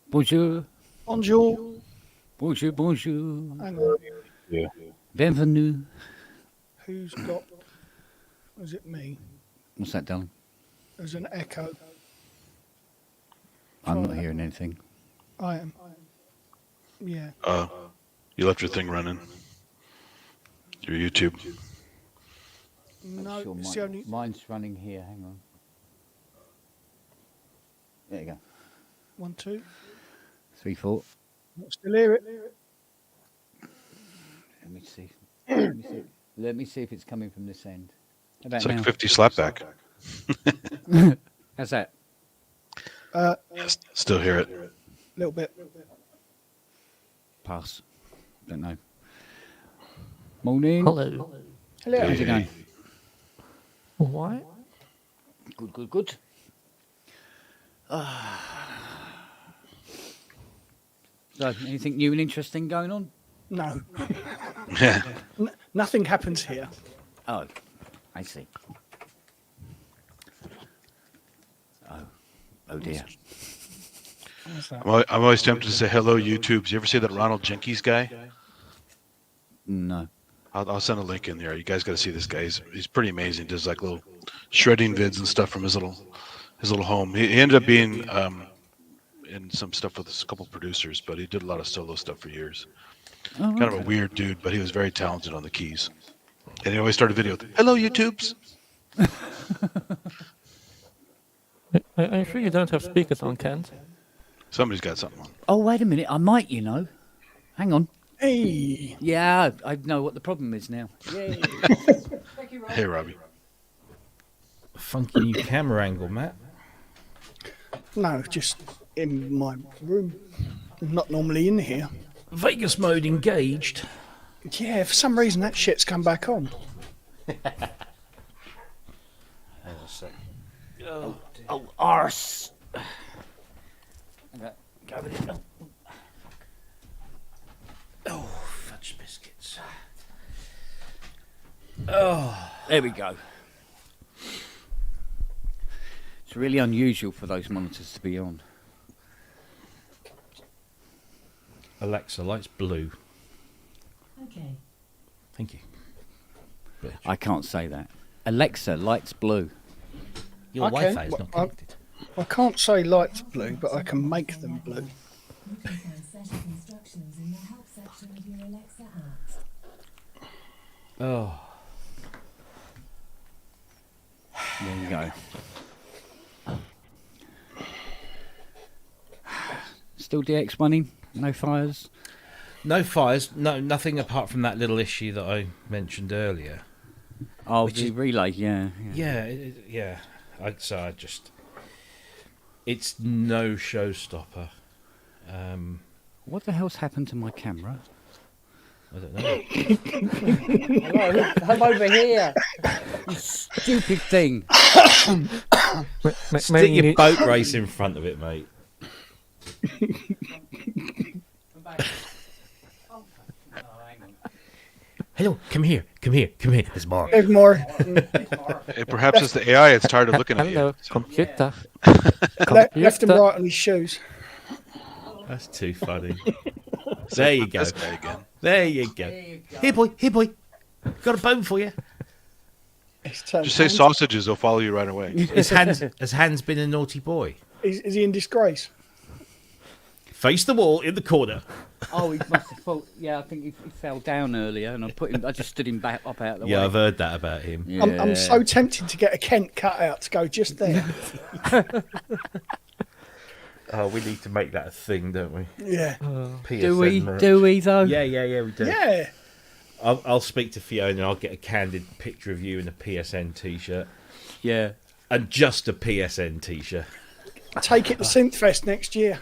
Bonjour. Bonjour. Bonjour, bonjour. Hang on. Yeah. Bienvenue. Who's got? Was it me? What's that, darling? There's an echo. I'm not that. hearing anything. I am. Yeah. You left your thing running. Your YouTube. No, Sure, it's the only. mine's running here. Hang on. There you go. 1, 2. 3, 4. Still hear it. Let me see. Let me see if it's coming from this end. How about It's like now? 50 slapback. How's that? Still hear it. A little bit. Pass. Don't know. Morning. Hello. Hello. How's it going? All right. Good, good, good. So, anything new and interesting going on? No. Yeah. Nothing happens here. Oh, I see. Oh dear. What's that? I'm always tempted to say hello, YouTubes. You ever see that Ronald Jenkins guy? No. I'll send a link in there. You guys got to see this guy. He's pretty amazing. Does like little shredding vids and stuff from his little home. He ended up being in some stuff with a couple producers, but he did a lot of solo stuff for years. Oh, Kind of a weird dude, but he was very talented on the keys. And he always started a video with, "Hello, YouTubes." I'm sure you don't have speakers on, Kent. Somebody's got something on. Oh, wait a minute. I might, you know. Hang on. Hey. Yeah, I know what the problem is now. Yay. Hey, Robbie. Funky new camera angle, Matt. No, just in my room. I'm not normally in here. Vegas mode engaged. Yeah, for some reason that shit's come back on. Oh, arse. Oh, fudge biscuits. There we go. It's really unusual for those monitors to be on. Alexa, lights blue. Okay. Thank you. Bitch. I can't say that. Alexa, lights blue. Your I can, Wi-Fi is but not connected. I can't say lights blue, but I can make them blue. You can find session instructions in the help section of your Alexa app. Oh, There you go. Still DX running? No fires? no fires. No, nothing apart from that little issue that I mentioned earlier. Oh, Which the is- relay, yeah. Yeah. I just. It's no showstopper. What the hell's happened to my camera? I don't know. Hello, I'm over here. You stupid thing. Maybe Stick you your need, boat race in front of it, mate. Hello, come here. There's more. There's more. Hey, perhaps it's the AI. It's tired of looking at hello, you. computer. Left and right on his shoes. That's too funny. There you go. This guy again. There you go. Here, boy. Got a bone for you. He's turned Just say hands. sausages. They'll follow you right away. Has Hans been a naughty boy? Is he in disgrace? Face the wall in the corner. Oh, he must have fallen. Yeah, I think he fell down earlier, and I just stood him back up out of the way. Yeah, I've heard that about him. Yeah. I'm so tempted to get a Kent cut out to go just there. Oh, we need to make that a thing, don't we? Yeah. PSN Do we? merch. Do we though? Yeah, we do. Yeah. I'll speak to Fiona and I'll get a candid picture of you in a PSN t-shirt. Yeah. And just a PSN t-shirt. Take it to Synthfest next year.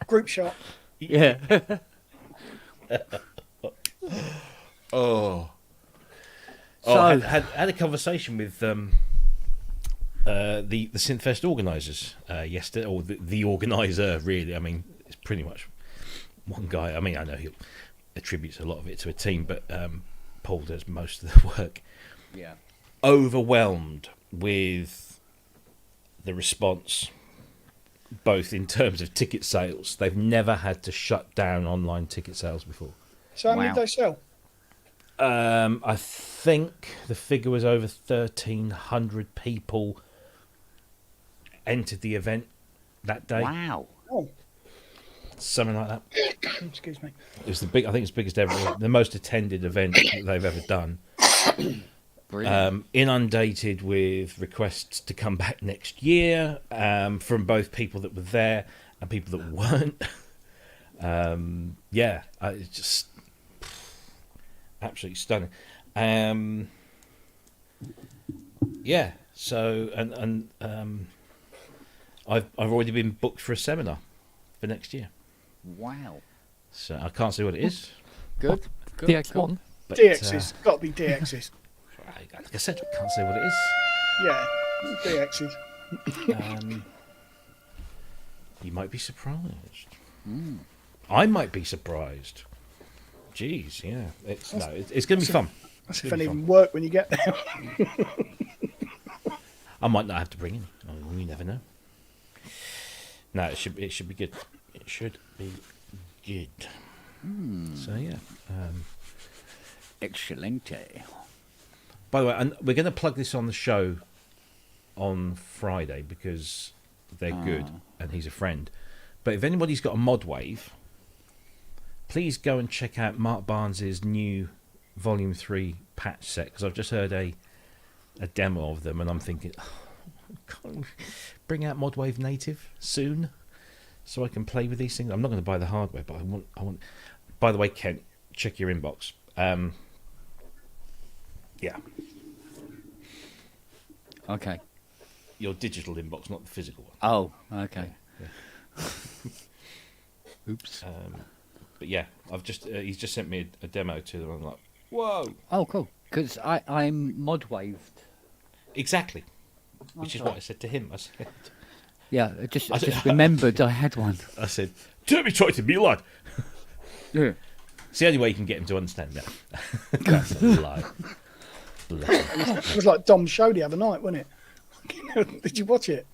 Group shot. Yeah. Oh, So- I had a conversation with the Synthfest organisers yesterday, or the organiser really. I mean, it's pretty much one guy. I mean, I know he attributes a lot of it to a team, but Paul does most of the work. Yeah. Overwhelmed with the response both in terms of ticket sales. They've never had to shut down online ticket sales before. So how many Wow. did they sell? I think the figure was over 1,300 people entered the event that day. Wow. Oh, Something like that. excuse me. It was I think it's the biggest ever, the most attended event that they've ever done. Brilliant. Inundated with requests to come back next year from both people that were there and people that weren't. It's just absolutely stunning. So I've already been booked for a seminar for next year, Wow. so I can't say what it is. Good. Good. DX1. But, DX's. Got to be DX's. like I said, I can't say what it is. Yeah, DX's. You might be surprised. I might be surprised. Jeez, yeah. It's going to be fun. That's It's if gonna any be even fun. work when you get there. I might not have to bring any. You never know. No, it should be good. It should be good. So yeah. Excelente. By the way, and we're going to plug this on the show on Friday because they're good and he's a friend. But if anybody's got a Modwave, please go and check out Mark Barnes's new Volume 3 patch set, because I've just heard a demo of them and I'm thinking, can't we bring out Modwave Native soon so I can play with these things? I'm not going to buy the hardware, but I want. By the way, Kent, check your inbox. Yeah, Okay. your digital inbox, not the physical one. Oh, okay. Oops. But yeah, I've just he's just sent me a demo to them. I'm like, whoa, Oh, cool. Because I'm mod-waved. exactly. Which is sorry. what I said to him. I Yeah, I just remembered I had one. said, "Don't be trying to be lad." Yeah. It's the only way you can get him to understand that. That's a lie. Bless him. It was like Dom's show the other night, wasn't it? Did you watch it?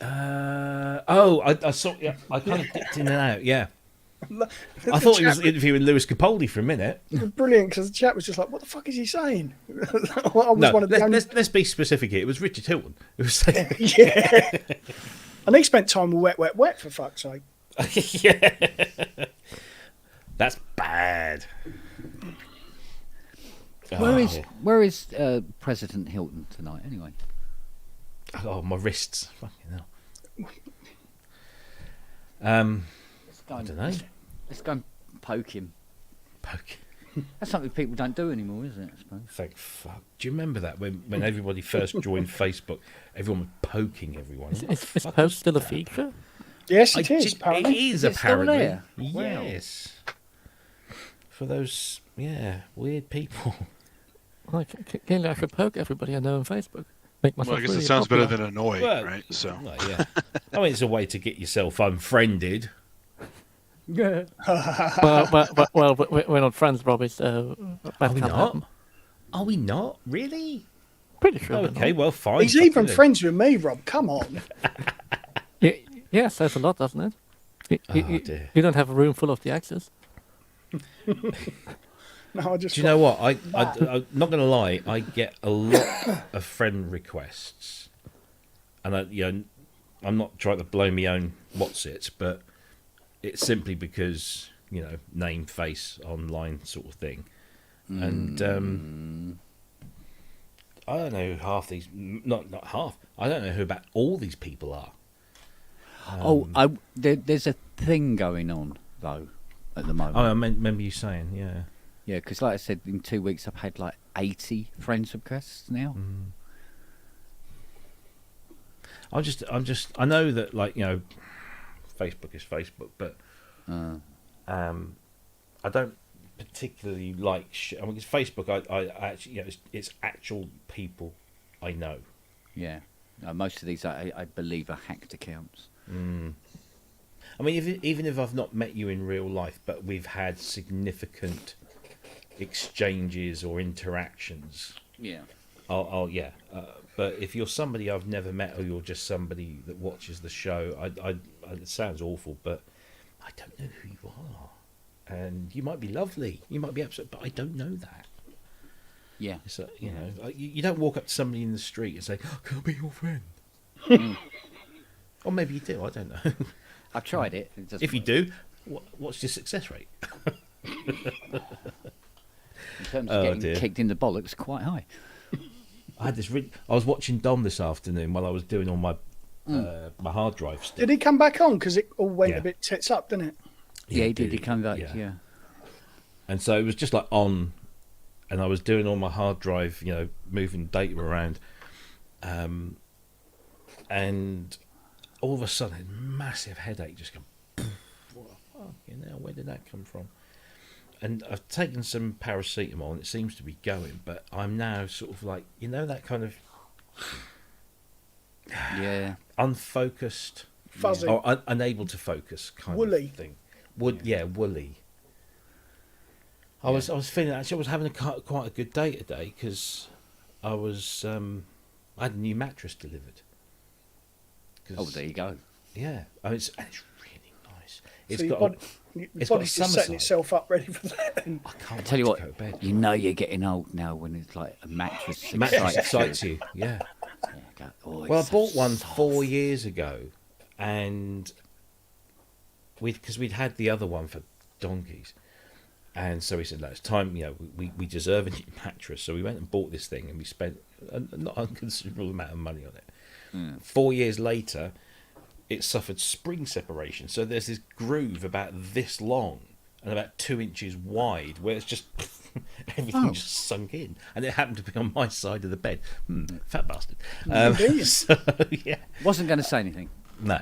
I saw. Yeah, I kind of dipped in and out. Yeah, I thought he was interviewing Lewis Capaldi for a minute. It was brilliant because the chat was just like, "What the fuck is he saying?" I was No, one of the only... let's be specific here. It was Richard Hilton. It was saying, Yeah. And he spent time with Wet, Wet, Wet, for fuck's sake. yeah, that's bad. Where is President Hilton tonight? Anyway. Oh, my wrists. Fucking hell. Let's go I and, don't know. Let's go and poke him. Poke. That's something people don't do anymore, is it? I suppose. Thank fuck. Do you remember that when everybody first joined Facebook, everyone was poking everyone? Is post still a feature? Yes, I it is, did- apparently. It is Is it still apparently. there? Wow. Yes. For those, weird people. Clearly, I should poke everybody I know on Facebook. Make myself Well, I guess really it sounds popular. better than annoy, Well, right? So Well, yeah. I mean, it's a way to get yourself unfriended. Yeah. Well, we're not friends, Robbie, so that Are we can't not? happen. Are we not? Really? Pretty sure. we're Okay, not. well, fine. He's fuck even you then. friends with me, Rob. Come on. Yeah, says a lot, doesn't it? Oh, dear. You don't have a room full of the axes. No, I just Do you know what? I'm not going to lie. I get a lot of friend requests, and I'm not trying to blow my own what's it, but it's simply because name, face, online sort of thing, and I don't know who half these. Not half. I don't know who about all these people are. There's a thing going on though at the moment. Oh, I remember you saying, yeah. Yeah, because like I said, in 2 weeks I've had like 80 friends requests now. I'm just. I know that, Facebook is Facebook, but I don't particularly like. I mean, it's Facebook. I actually, it's actual people I know. Yeah, most of these I believe are hacked accounts. I mean, even if I've not met you in real life, but we've had significant exchanges or interactions. Yeah. I'll yeah. But if you're somebody I've never met, or you're just somebody that watches the show, it sounds awful, but I don't know who you are, and you might be lovely, you might be absolute, but I don't know that. Yeah. It's you know, you don't walk up to somebody in the street and say, oh, "Can I be your friend?" Or maybe you do. I don't know. I've tried it. It doesn't If you work. do, what's your success rate? In terms Oh, of getting dear. kicked in the bollocks, quite high. I had this. I was watching Dom this afternoon while I was doing all my my hard drive stuff. Did he come back on? Because it all went Yeah. a bit tits up, didn't it? Yeah, he did. He came back. Yeah. And so it was just like on, and I was doing all my hard drive, you know, moving data around, and all of a sudden, massive headache just going. What the fuck? You know, where did that come from? And I've taken some paracetamol, and it seems to be going, but I'm now sort of like, you know, that kind of Yeah. unfocused, Fuzzy. or unable to focus kind Woolly. of thing. Woolly. I was feeling actually I was having quite a good day today because I was I had a new mattress delivered. 'Cause- Oh, there you go. yeah, I mean, it's really nice. It's So your got. body's got a just summer setting side. itself up ready for that. And I can't I tell you wait what, to go to bed. you know you're getting old now when it's like a mattress Mattress excites excites you, yeah. you. Go, oh, Well, I it's bought so one soft. 4 years ago, and because we'd had the other one for donkeys, and so we said, "No, it's time. You know, we deserve a new mattress." So we went and bought this thing, and we spent a not inconsiderable amount of money on it. 4 years later, it suffered spring separation. So there's this groove about this long and about 2 inches wide, where it's just everything just sunk in, and it happened to be on my side of the bed. Fat bastard. So, yeah. Wasn't going to say anything. No.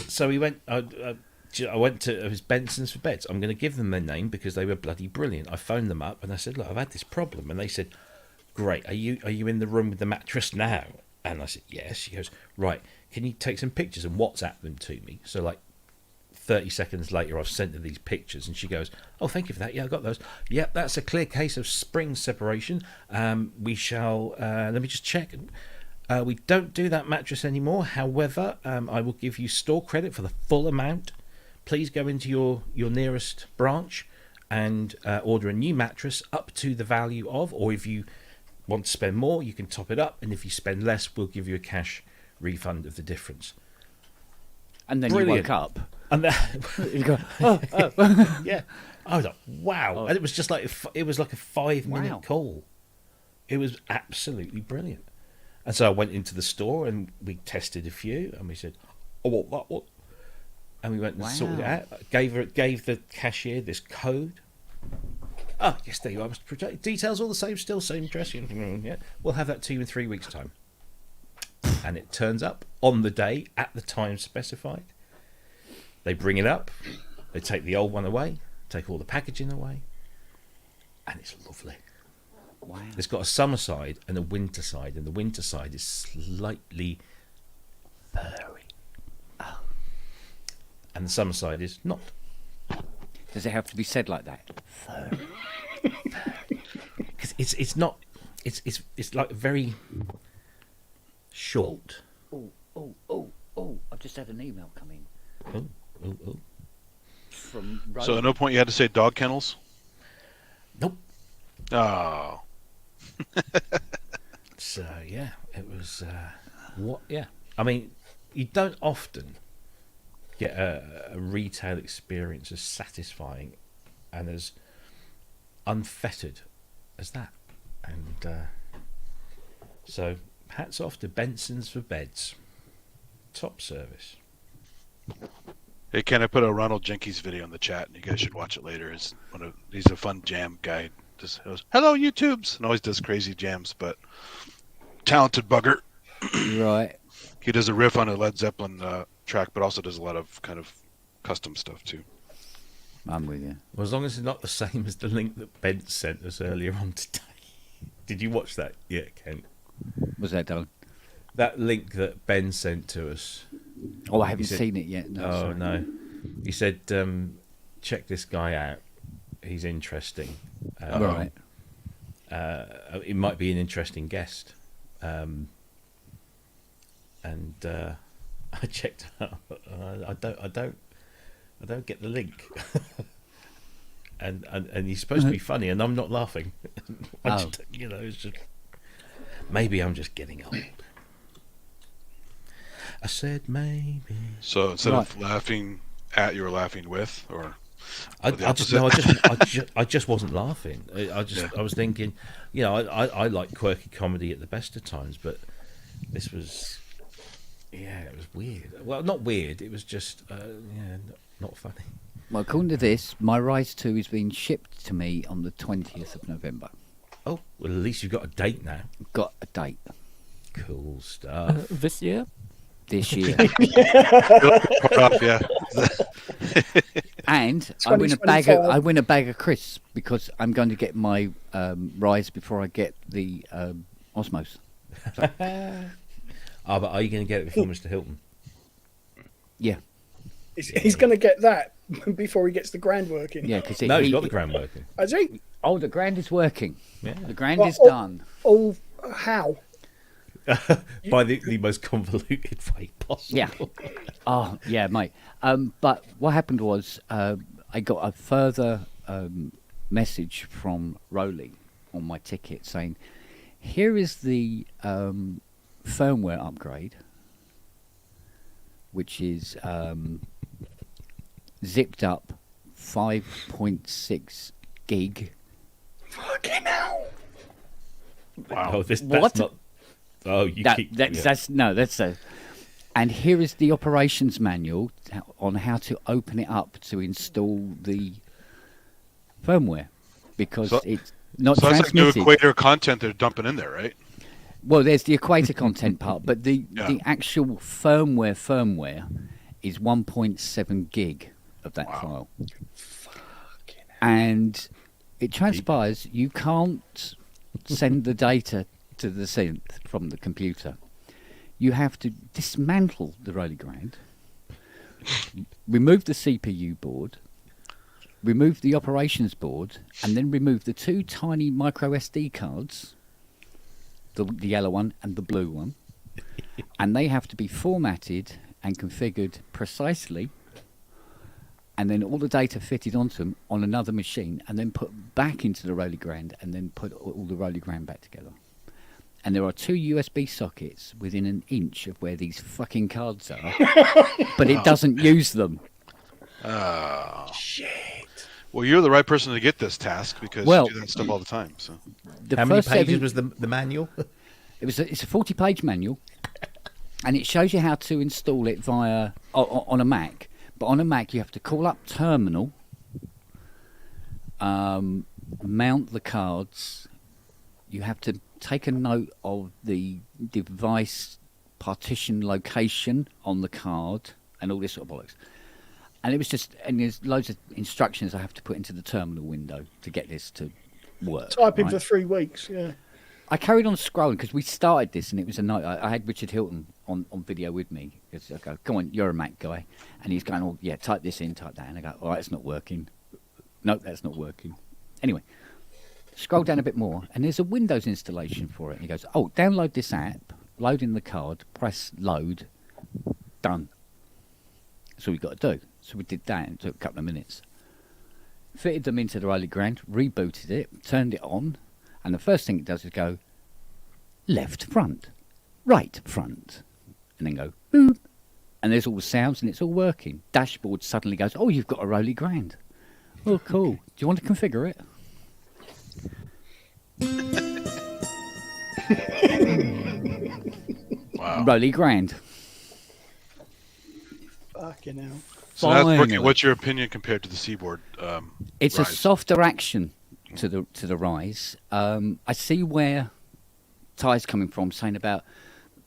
So we went. I went to it was Benson's for Beds. I'm going to give them their name because they were bloody brilliant. I phoned them up and I said, "Look, I've had this problem," and they said, "Great. Are you in the room with the mattress now?" And I said, "Yes." She goes, "Right. Can you take some pictures and WhatsApp them to me?" So like 30 seconds later, I've sent her these pictures, and she goes, "Oh, thank you for that. Yeah, I got those. Yep, that's a clear case of spring separation. We shall. Let me just check." We don't do that mattress anymore. However, I will give you store credit for the full amount. Please go into your nearest branch and order a new mattress up to the value of, or if you want to spend more, you can top it up. And if you spend less, we'll give you a cash refund of the difference. And then Brilliant. you woke up. And that, You go, oh. yeah, I was like, wow. Oh. And it was just like it was like a 5-minute Wow. call. It was absolutely brilliant. And so I went into the store and we tested a few, and we said, "Oh, what?" And we went and sorted it Wow. out. Gave the cashier this code. Oh, yes, there you are. Mr. Project. Details all the same, still same address. Yeah, we'll have that to you in 3 weeks' time. And it turns up on the day at the time specified. They bring it up. They take the old one away. Take all the packaging away, and it's lovely. Wow. It's got a summer side and a winter side, and the winter side is slightly furry. Oh. And the summer side is not. Does it have to be said like that? Because it's not. It's like very short. Oh! I've just had an email come in Oh. from. So at no point you had to say dog kennels? Nope. Oh. So yeah, it was. What? Yeah. I mean, you don't often get a retail experience as satisfying and as unfettered as that. And so, hats off to Benson's for Beds. Top service. Hey, Ken, I put a Ronald Jenkins video in the chat, and you guys should watch it later. He's a fun jam guy. Just goes, "Hello, YouTubes," and always does crazy jams, but talented bugger. Right. He does a riff on a Led Zeppelin track, but also does a lot of kind of custom stuff too. I'm with you. Well, as long as it's not the same as the link that Ben sent us earlier on today. Did you watch that yet, Ken? Was that done? That link that Ben sent to us. Oh, I haven't said- seen it yet. No, Oh sorry. no, he said, "Check this guy out. He's interesting." Right. it might be an interesting guest. And I checked out. I don't get the link. and he's supposed to be funny, and I'm not laughing. It's just maybe I'm just getting old. I said maybe. So instead of laughing at, you were laughing with, or I the just opposite? I just wasn't laughing. I was thinking, I like quirky comedy at the best of times, but this was, it was weird. Well, not weird. It was just, not funny. Well, according to this, my Rise 2 is being shipped to me on the 20th of November. Oh, well, at least you've got a date now. Got a date Cool stuff. This year? this year. Yeah. And I win a 2025. bag of crisps because I'm going to get my Rise before I get the Osmos. But are you going to get it before Mr. Hilton? Yeah, He's going to get that before he gets the grand working. yeah, because No, he's got the ground working. Has he? Oh, the grand is working. Yeah. The grand Well, is done. Oh, how? By the most convoluted way possible. Yeah. Oh, yeah, mate. But what happened was I got a further message from Rowley on my ticket saying, here is the firmware upgrade, which is zipped up 5.6 gig. Fucking hell. Oh, that's What? not. Oh, That's a. And here is the operations manual on how to open it up to install the firmware, because So- it's not So that's like new transmitted. Equator content they're dumping in there, right? Well, there's the Equator content part, but the Yeah. actual firmware is 1.7 gig of that file. And it transpires you can't send the data to the synth from the computer. You have to dismantle the Rowley Grand, remove the CPU board, remove the operations board, and then remove the two tiny micro SD cards, the yellow one and the blue one, and they have to be formatted and configured precisely, and then all the data fitted onto them on another machine, and then put back into the Rowley Grand, and then put all the Rowley Grand back together. And there are two USB sockets within an inch of where these fucking cards are, but it doesn't use them. Oh. Shit. Well, you're the right person to get this task because Well, you do that stuff all the time. So The How many first pages seven- was the manual? it's a 40-page manual, and it shows you how to install it via on a Mac. But on a Mac, you have to call up Terminal, mount the cards. You have to take a note of the device partition location on the card and all this sort of bollocks. And it was and there's loads of instructions I have to put into the terminal window to get this to work. Typing right? for 3 weeks, yeah. I carried on scrolling because we started this and it was a night. I had Richard Hilton on video with me. Because I go, come on, you're a Mac guy. And he's going, oh, yeah, type this in, type that. And I go, all right, it's not working. Nope, that's not working. Anyway, scroll down a bit more and there's a Windows installation for it. And he goes, oh, download this app, load in the card, press load, done. That's all we got to do. So we did that. It took a couple of minutes. Fitted them into the Rowley Grand, rebooted it, turned it on. And the first thing it does is go left front, right front, and then go boop. And there's all the sounds and it's all working. Dashboard suddenly goes, oh, you've got a Rowley Grand. Oh, cool. Do you want to configure it? wow. Rowley Grand. Fucking hell. So that's working. Finally. What's your opinion compared to the Seaboard? It's Rise? a softer action to the Rise. I see where Ty's coming from, saying about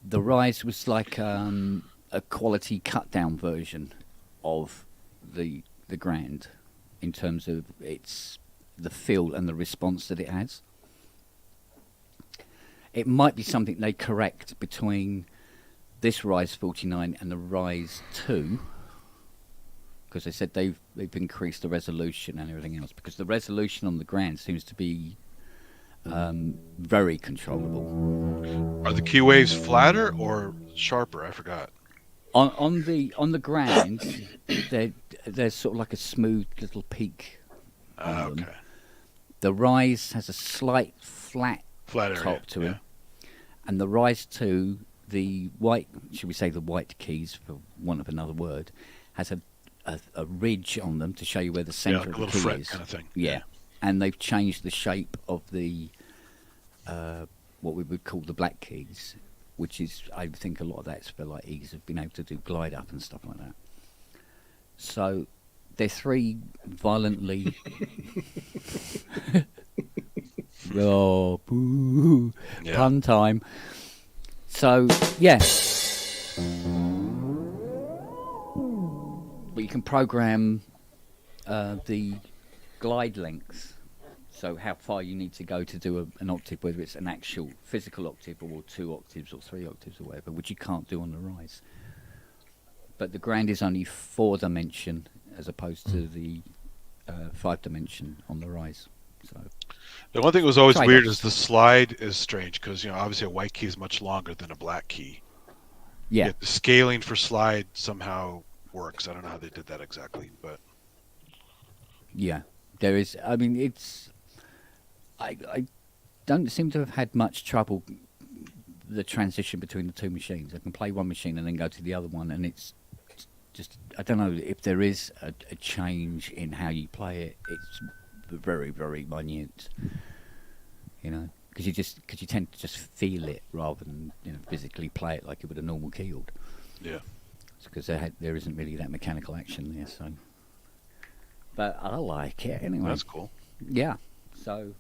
the Rise was like a quality cut down version of the Grand in terms of the feel and the response that it has. It might be something they correct between this Rise 49 and the Rise 2. Because they said they've increased the resolution and everything else. Because the resolution on the Grand seems to be Very controllable. Are the key waves flatter or sharper? I forgot. On the ground, there's sort of like a smooth little peak. Okay. The Rise has a slight flat Flat area. top to yeah. it, and the Rise 2, the white, should we say the white keys for want of another word, has a ridge on them to show you where the Yeah, centre like a of the little key fret is. kind of thing. Yeah, and they've changed the shape of the what we would call the black keys, which is, I think, a lot of that's for like ease of being able to do glide up and stuff like that. So they're three violently. Oh, boo! Yeah. Pun time. So yeah. But you can program the glide length, so how far you need to go to do an octave, whether it's an actual physical octave or 2 octaves or 3 octaves or whatever, which you can't do on the Rise. But the Grand is only 4-dimension as opposed to the 5-dimension on the Rise. So The one thing that was always Try weird that. is the slide is strange because, obviously a white key is much longer than a black key. yeah, Yet the scaling for slide somehow works. I don't know how they did that exactly, but yeah, there is. I mean, it's. I don't seem to have had much trouble the transition between the two machines. I can play one machine and then go to the other one, and it's just, I don't know if there is a change in how you play it. It's very, very minute, because you tend to just feel it rather than physically play it like you would a normal keyboard. yeah. Because there isn't really that mechanical action there. So, but I like it anyway. That's cool. Yeah. So,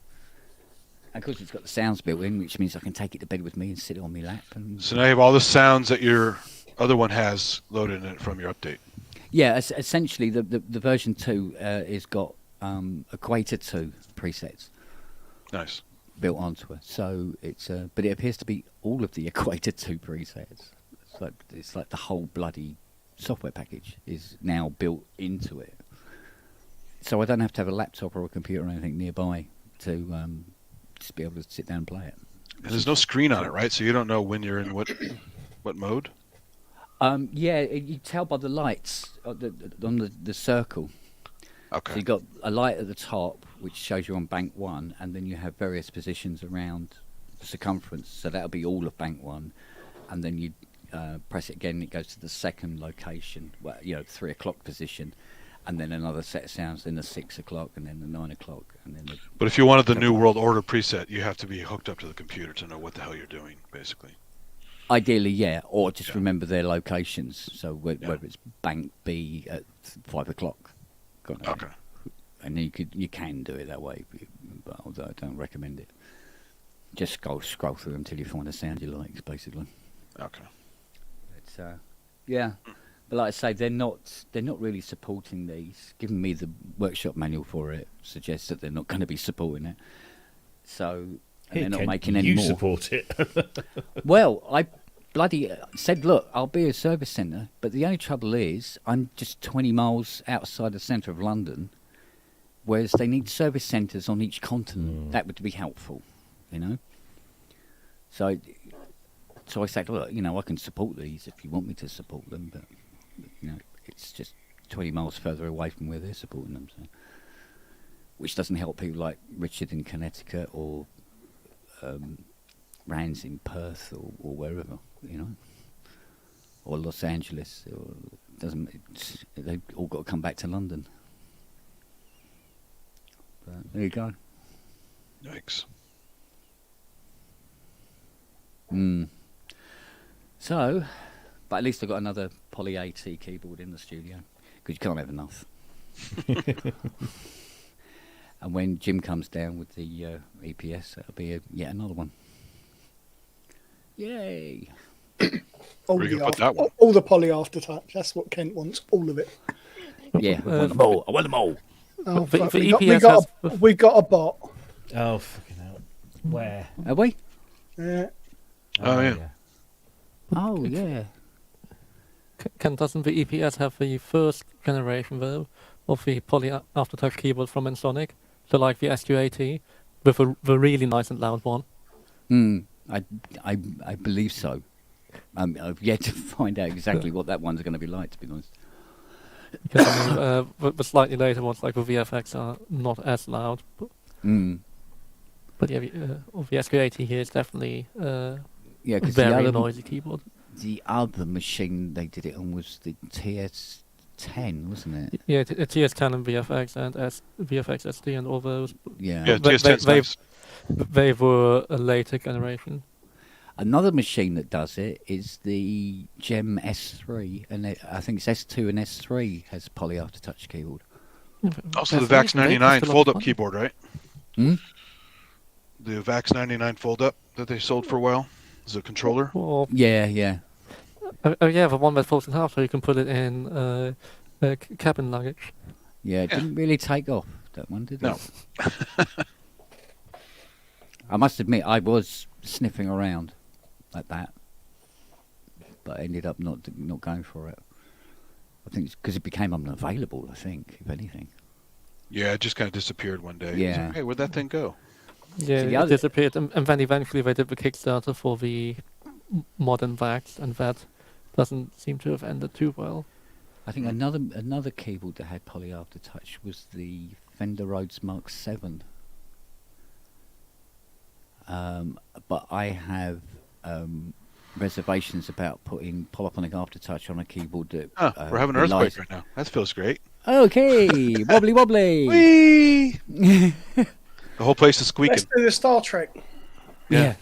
of course, it's got the sounds built in, which means I can take it to bed with me and sit it on my lap. And So now you have all the sounds that your other one has loaded in it from your update. yeah, essentially, the version 2 is got Equator 2 presets Nice. built onto it. So it's but it appears to be all of the Equator 2 presets. It's like the whole bloody software package is now built into it. So I don't have to have a laptop or a computer or anything nearby to just be able to sit down and play it. And there's no screen on it, right? So you don't know when you're in what mode? Yeah, you tell by the lights on the circle. Okay. So you've got a light at the top, which shows you on bank 1, and then you have various positions around the circumference. So that'll be all of bank 1, and then you press it again, it goes to the second location, 3 o'clock position, and then another set of sounds, then the 6 o'clock, and then the 9 o'clock, and then the... But if you wanted the New World Order preset, you have to be hooked up to the computer to know what the hell you're doing, basically. Ideally, yeah, or just Yeah. remember their locations. So whether it's bank B at 5 o'clock, kind of Okay. thing. And you can do it that way, but although I don't recommend it. Just scroll through until you find a sound you like, basically. Okay. But yeah, but like I say, they're not really supporting these. Giving me the workshop manual for it suggests that they're not going to be supporting it. So and they're not Ken, making any you more. support it. Well, I bloody said, look, I'll be a service centre, but the only trouble is I'm just 20 miles outside the centre of London, whereas they need service centres on each continent. That would be helpful, So I said, look, I can support these if you want me to support them, but it's just 20 miles further away from where they're supporting them, so. Which doesn't help people like Richard in Connecticut or Rands in Perth or wherever, or Los Angeles. They've all got to come back to London. But there you go. Yikes. So, but at least I've got another Poly AT keyboard in the studio, because you can't have enough. And when Jim comes down with the EPS, that'll be yet another one. Yay! All Where you the gonna put that one? all the poly aftertouch. That's what Kent wants. All of it. Yeah, I want them all. I want them all. Oh, The- fuck, the we got, EPS we got a bot. Oh, fucking hell. Where? Are we? Yeah. Oh, yeah. Oh, yeah. Doesn't the EPS have the first generation though of the poly aftertouch keyboard from Ensoniq? So like the SQ80, with the really nice and loud one. I believe so. I've yet to find out exactly what that one's going to be like, to be honest. Because I mean, the slightly later ones, like the VFX, are not as loud. But yeah, the SK80 here is definitely Yeah, a because very noisy keyboard. the other machine they did it on was the TS10, wasn't it? Yeah, TS10 and VFX and VFX SD and all those. Yeah. Yeah, They- TS10's they- nice. They were a later generation. Another machine that does it is the Gem S3, and I think it's S2 and S3 has poly aftertouch keyboard. Also, the That's VAX nice. 99 Still fold-up fun. keyboard, right? Hmm? The VAX 99 fold-up that they sold for a while is a controller. Or Yeah, yeah. yeah, the one that folds in half, so you can put it in cabin luggage. Yeah, it Yeah. didn't really take off, that one, did it? No. I must admit, I was sniffing around like that, but I ended up not going for it. I think it's because it became unavailable, I think, if anything. Yeah, it just kind of disappeared one day. It's Yeah. like, hey, where'd that thing go? Yeah, the it other- disappeared, and then eventually they did the Kickstarter for the modern VAX, and that doesn't seem to have ended too well. I think another keyboard that had poly aftertouch was the Fender Rhodes Mark 7. But I have reservations about putting polyphonic aftertouch on a keyboard that. We're having an relies- earthquake right now. That feels great. Okay, wobbly wobbly. Whee! The whole place is squeaking. Let's do the Star Trek. Yeah,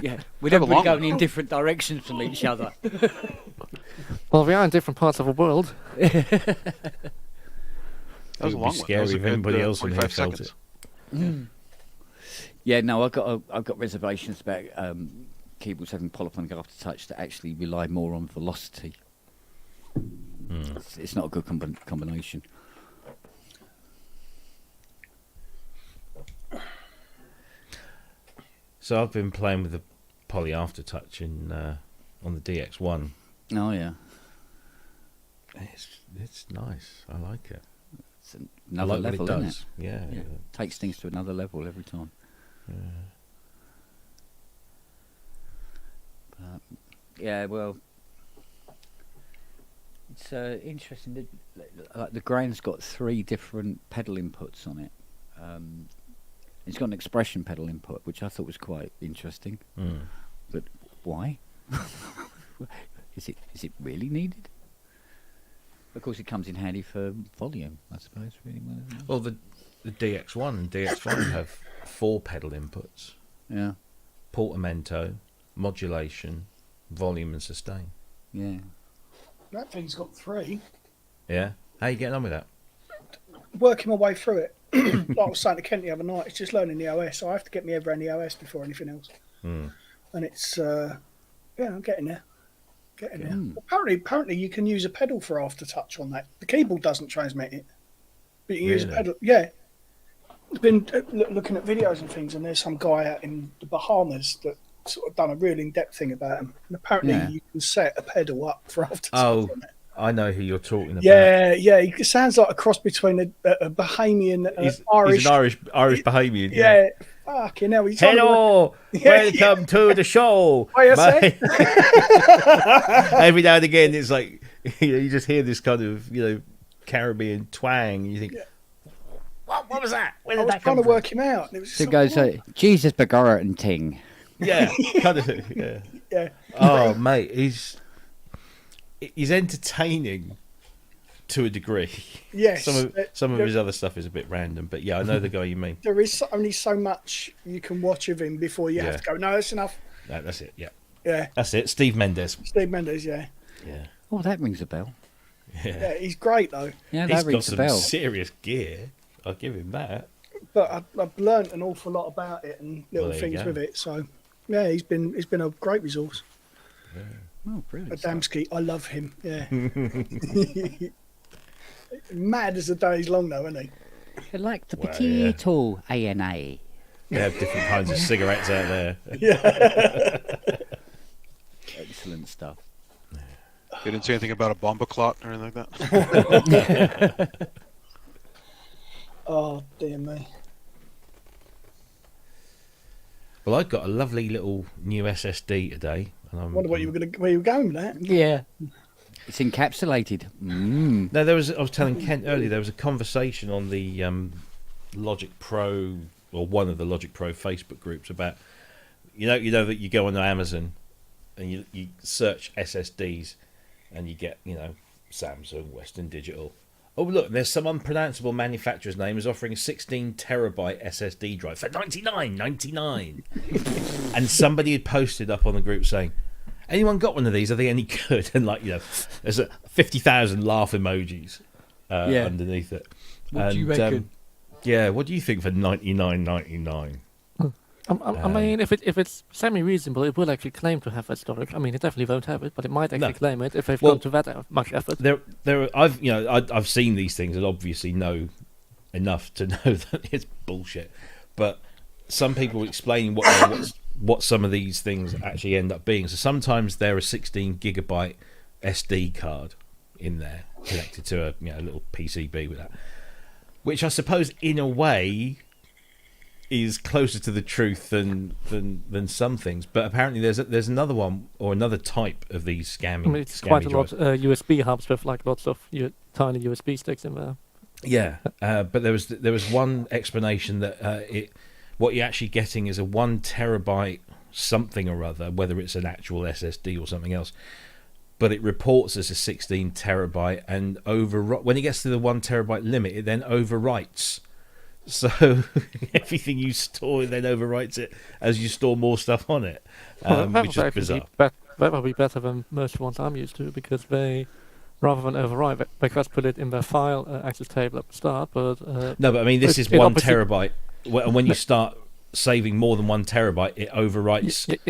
yeah. We're Have a never long going one. in different directions from each other. Well, we are in different parts of the world. That was It a would long be one. scary That was a if good, anybody else in here 45 felt seconds. Yeah, no, I've got reservations about keyboards having polyphonic aftertouch that actually rely more on velocity. It's not a good combination. So I've been playing with the poly aftertouch on the DX1. Oh yeah, It's nice. I like it. it's I another like level, what it isn't does. Yeah. it? Yeah, takes things to another level every time. But, yeah, well, it's interesting. Like the Grain's got 3 different pedal inputs on it. It's got an expression pedal input, which I thought was quite interesting. Mm. But why? Is it really needed? Of course, it comes in handy for volume, I suppose. Really, Well, the DX1 and DX5 have 4 pedal inputs: yeah, portamento, modulation, volume, and sustain. yeah. That thing's got 3. Yeah. How you getting on with that? Working my way through it. Like I was saying to Kent the other night, it's just learning the OS. So I have to get my head around the OS before anything else. Mm. And it's, yeah, I'm getting there. Getting there. Mm. Apparently, you can use a pedal for aftertouch on that. The keyboard doesn't transmit it, but you can use a Really? pedal. Yeah. I've been looking at videos and things, and there's some guy out in the Bahamas that sort of done a real in-depth thing about them. And apparently, Yeah. you can set a pedal up for aftertouch. Oh, on it. I know who you're talking about. Yeah, yeah. It sounds like a cross between a Bahamian He's Irish. an Irish Bahamian. Yeah. Fucking hell. He's trying to work- Hello, Yeah, welcome to the show. What you say? Every now and again, it's like you just hear this kind of Caribbean twang, and you think, what was that? Where I did was that trying come to from? work him out. And it was So it just goes, like, Jesus, Begorra and Ting. Yeah, kind of. Yeah. yeah. Oh, mate, he's entertaining to a degree. Yes. Some of his other stuff is a bit random, but yeah, I know the guy you mean. There is only so much you can watch of him before you Yeah. have to go, no, that's enough. That's it. Yeah, Yeah. that's it. Steve Mendes. Steve Mendes, yeah. Yeah, Oh, that rings a bell. Yeah, he's great, though. Yeah, he's that got rings a some bell. serious gear. I'll give him that. But I've learnt an awful lot about it and little Well, there you things go. with it. So, yeah, he's been a great resource. Oh, brilliant. stuff. Adamski, I love him. Yeah. Mad as the day's long, though, isn't he? I like the Well, potato, ANA. They have different kinds of cigarettes out there. Excellent stuff. They didn't say anything about a bomba clot or anything like that. Oh, dear me. Well, I got a lovely little new SSD today, and I wonder where you were going with that. Yeah. It's encapsulated. Mm. No, I was telling Kent earlier, there was a conversation on the Logic Pro, or one of the Logic Pro Facebook groups about, you know that you go on Amazon and you search SSDs and you get, Samsung, Western Digital. Oh, look, there's some unpronounceable manufacturer's name is offering a 16 terabyte SSD drive for $99.99. And somebody had posted up on the group saying, anyone got one of these? Are they any good? And there's 50,000 laugh emojis underneath it. What do you reckon? Yeah, what do you think for $99.99? I mean, if it's semi-reasonable, it will actually claim to have that storage. I mean, it definitely won't have it, but it might actually claim it if they've gone to that much effort. I've seen these things and obviously know enough to know that it's bullshit. But some people explaining what some of these things actually end up being. So sometimes there are 16 gigabyte SD card in there connected to a little PCB with that, which I suppose in a way is closer to the truth than some things. But apparently there's another one or another type of these scamming. I mean, it's quite a lot USB hubs with lots of tiny USB sticks in there. Yeah, but there was one explanation that what you're actually getting is a 1 terabyte something or other, whether it's an actual SSD or something else, but it reports as a 16 terabyte, and when it gets to the 1 terabyte limit, it then overwrites. So everything you store then overwrites it as you store more stuff on it, which is bizarre. That would be better than most of the ones I'm used to, because they, rather than overwrite, they just put it in their file access table at the start. But no, but I mean, this is 1 terabyte. And when you start saving more than 1 terabyte, it overwrites but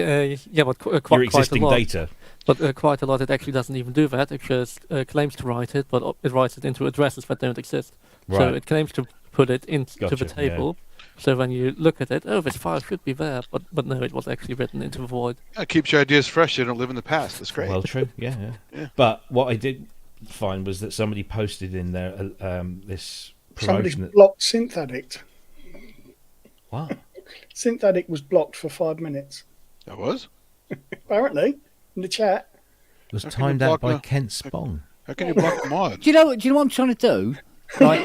your existing data. But quite a lot, it actually doesn't even do that. It just claims to write it, but it writes it into addresses that don't exist. Right. So it claims to put it into the table. Yeah. So when you look at it, this file should be there, but no, it was actually written into the void. It keeps your ideas fresh. You don't live in the past. That's great. Well, true. Yeah. But what I did find was that somebody posted in there this promotion. Somebody blocked SynthAddict. What? SynthAddict was blocked for 5 minutes. That was? Apparently, in the chat. It was timed out by Kent Spong. How can you block the mod? Do you know what I'm trying to do? Like,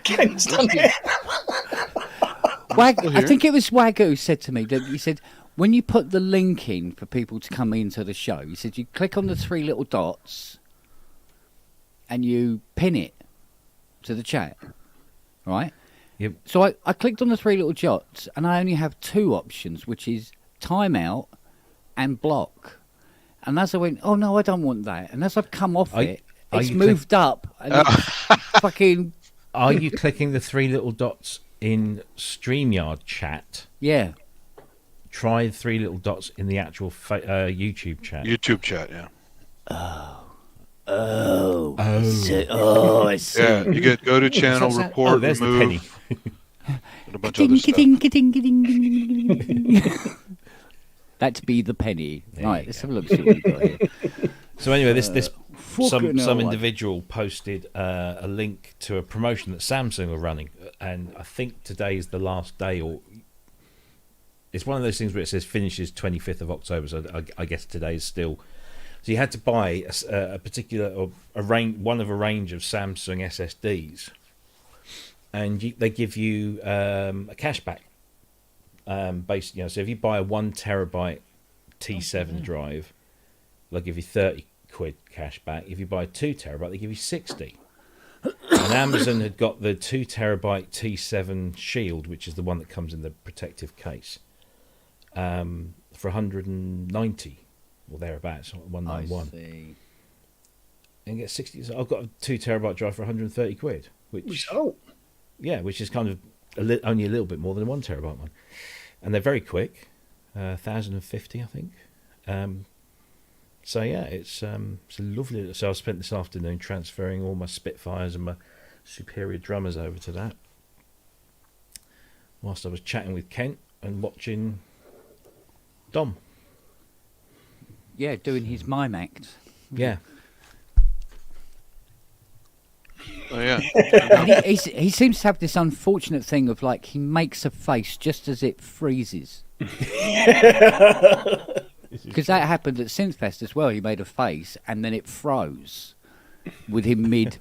Ken's done it. I think it was Wagyu who said to me that he said, when you put the link in for people to come into the show, he said you click on the 3 little dots and you pin it to the chat, right? Yep. So I clicked on the 3 little dots and I only have 2 options, which is timeout and block. And as I went, oh no, I don't want that. And as I've come off it's moved up. And fucking. Are you clicking the 3 little dots in StreamYard chat? Yeah. Try the 3 little dots in the actual YouTube chat. YouTube chat, yeah. I see. Yeah, you get go to channel, report, there's remove, the penny. and a bunch of other stuff. That's be the penny. There Right, you let's go. have a look. See what we've got here. So anyway, this fucking hell, some like- individual posted a link to a promotion that Samsung are running, and I think today is the last day, or it's one of those things where it says finishes 25th of October. So I guess today is still. So you had to buy a particular or one of a range of Samsung SSDs, and they give you a cashback. So if you buy a 1 terabyte T7 drive, they'll give you 30 quid cash back. If you buy a 2 terabyte, they give you 60. And Amazon had got the 2 terabyte T7 Shield, which is the one that comes in the protective case, for 190 or thereabouts, 191. I see. And get 60. So I've got a 2 terabyte drive for 130 quid, which is kind of only a little bit more than a 1 terabyte one, and they're very quick, 1,050 I think. So yeah, it's a lovely. So I spent this afternoon transferring all my Spitfires and my Superior drummers over to that, whilst I was chatting with Kent and watching Dom. Yeah, doing his mime act. Yeah. Oh yeah. And he seems to have this unfortunate thing of like he makes a face just as it freezes. Because that happened at Synthfest as well. He made a face and then it froze with him mid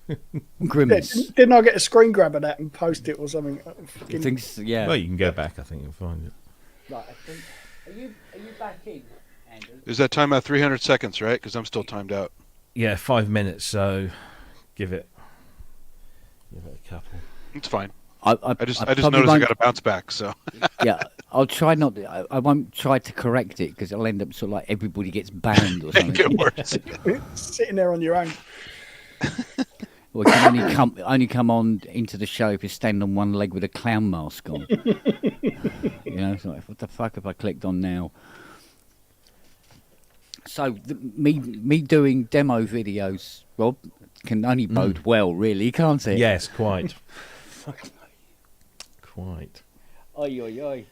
grimace. Didn't I get a screen grab of that and post it or something? Things, yeah. Well, you can go back. I think you'll find it. Right, I think, are you back in, Andy? Is that time out 300 seconds, right? Because I'm still timed out. Yeah, 5 minutes. So give it a couple. It's fine. I just probably noticed I won't- got to bounce back. So Yeah, I'll try not. I won't try to correct it because it'll end up sort of like everybody gets banned or make something. it worse. Sitting there on your own. Well, you can only come on into the show if you stand on one leg with a clown mask on. You know, it's like, what the fuck have I clicked on now? So me doing demo videos, Rob, can only bode well, really, can't it? Yes, quite. Quite. Oi, oi, oi.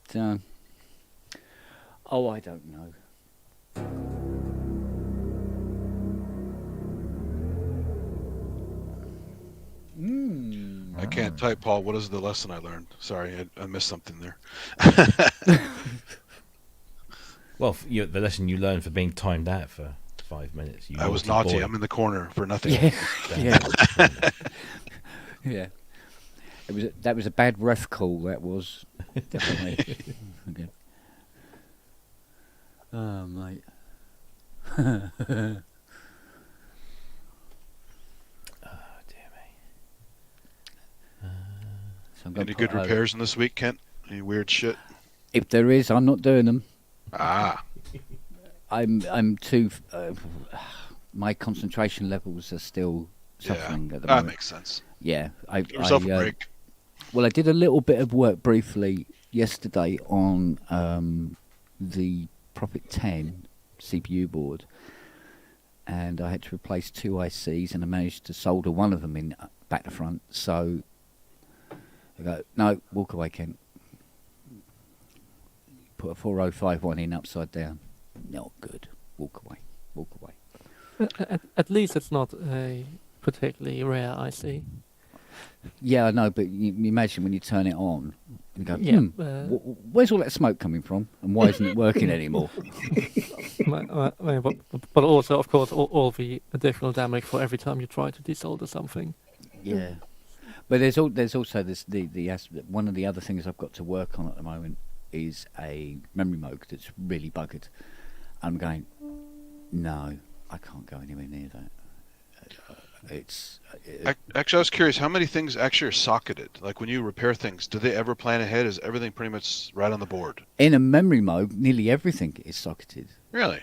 So, oh, I don't know. I can't type, Paul. What is the lesson I learned? Sorry, I missed something there. Well, the lesson you learned for being timed out for 5 minutes. You I was naughty naughty. boy. I'm in the corner for nothing. Yeah, Damn. yeah, yeah. That was a bad ref call. That was definitely. Okay. Oh, mate. Oh, dear me. So I'm gonna Any put good repairs in this week, Kent? Any weird shit? If there is, I'm not doing them. Ah, I'm too. My concentration levels are still suffering yeah. at the That moment. makes sense. Yeah, Give yourself a break. Well, I did a little bit of work briefly yesterday on the Prophet 10 CPU board, and I had to replace 2 ICs, and I managed to solder one of them in back to front. So I go, no, walk away, Kent. Put a 4051 in upside down. Not good. Walk away. Walk away. At least it's not a particularly rare IC. Yeah, I know, but you imagine when you turn it on and go, Yeah, where's all that smoke coming from, and why isn't it working anymore? but also, of course, all the additional damage for every time you try to desolder something. Yeah, but there's also this the aspect. One of the other things I've got to work on at the moment is a memory mode that's really buggered. I'm going, no, I can't go anywhere near that. Actually, I was curious. How many things actually are socketed? Like when you repair things, do they ever plan ahead? Is everything pretty much right on the board? In a memory mode, nearly everything is socketed. Really?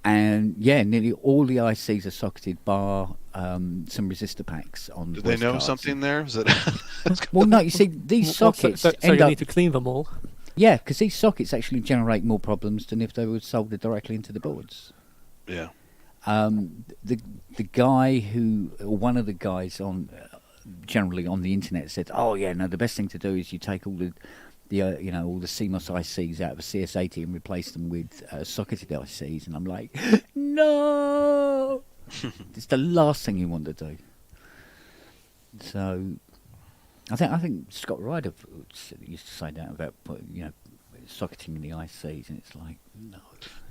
And yeah, nearly all the ICs are socketed, bar some resistor packs on. Do they voice know cards. something there? Is it? Well, no. You see, these sockets So end you up. need to clean them all. Yeah, because these sockets actually generate more problems than if they were soldered directly into the boards. Yeah. The guy who, or one of the guys on, generally on the internet said, "Oh yeah, no, the best thing to do is you take all the all the CMOS ICs out of a CS80 and replace them with socketed ICs." And I'm like, no, it's the last thing you want to do. So, I think Scott Ryder used to say that about socketing in the ICs, and it's like, no.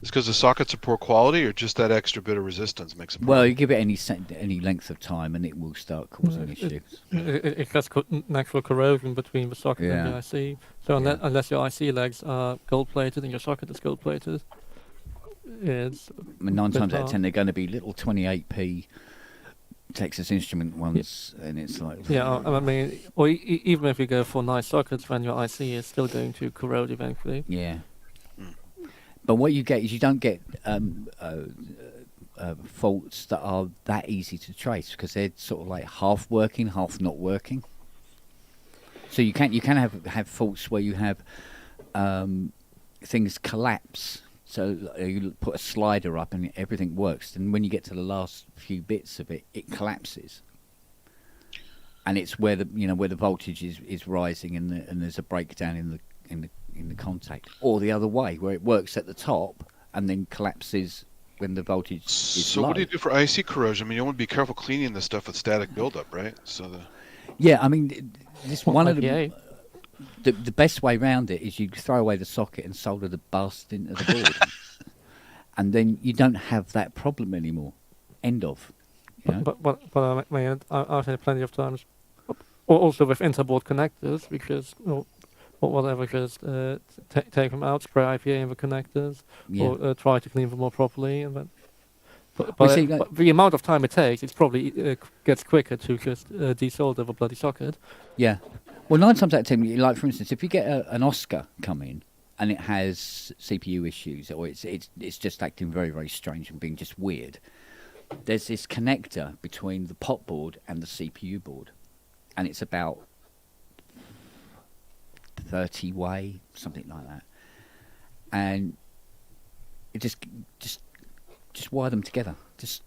It's because the sockets are poor quality, or just that extra bit of resistance makes it. Well, you give it any length of time, and it will start causing issues. It has natural corrosion between the socket and the IC. So unless your IC legs are gold plated and your socket is gold plated, it's. I mean, 9 bit times out of hard. 10, they're going to be little 28p Texas Instrument ones, and it's like. Yeah, I mean, or even if you go for nice sockets, then your IC is still going to corrode eventually. Yeah. But what you get is you don't get faults that are that easy to trace because they're sort of like half working, half not working. So you can have faults where you have things collapse. So you put a slider up and everything works, and when you get to the last few bits of it, it collapses. And it's where the voltage is rising and there's a breakdown in the contact, or the other way where it works at the top and then collapses when the voltage is So low. what do you do for IC corrosion? I mean, you want to be careful cleaning this stuff with static buildup, right? So the Yeah, I mean, this one of IPA. the best way round it is you throw away the socket and solder the bastard into the board, and then you don't have that problem anymore. End of. You know? But I mean, I've had plenty of times, also with interboard connectors, because or whatever, just take them out, spray IPA in the connectors, Yeah. or try to clean them more properly, and then. But, Well, but, see, but the amount of time it takes, it's probably gets quicker to just desolder the bloody socket. Yeah. Well, 9 times out of 10, like for instance, if you get an Oscar come in and it has CPU issues, or it's just acting very, very strange and being just weird, there's this connector between the pot board and the CPU board, and it's about 30 way, something like that, and it just wire them together, just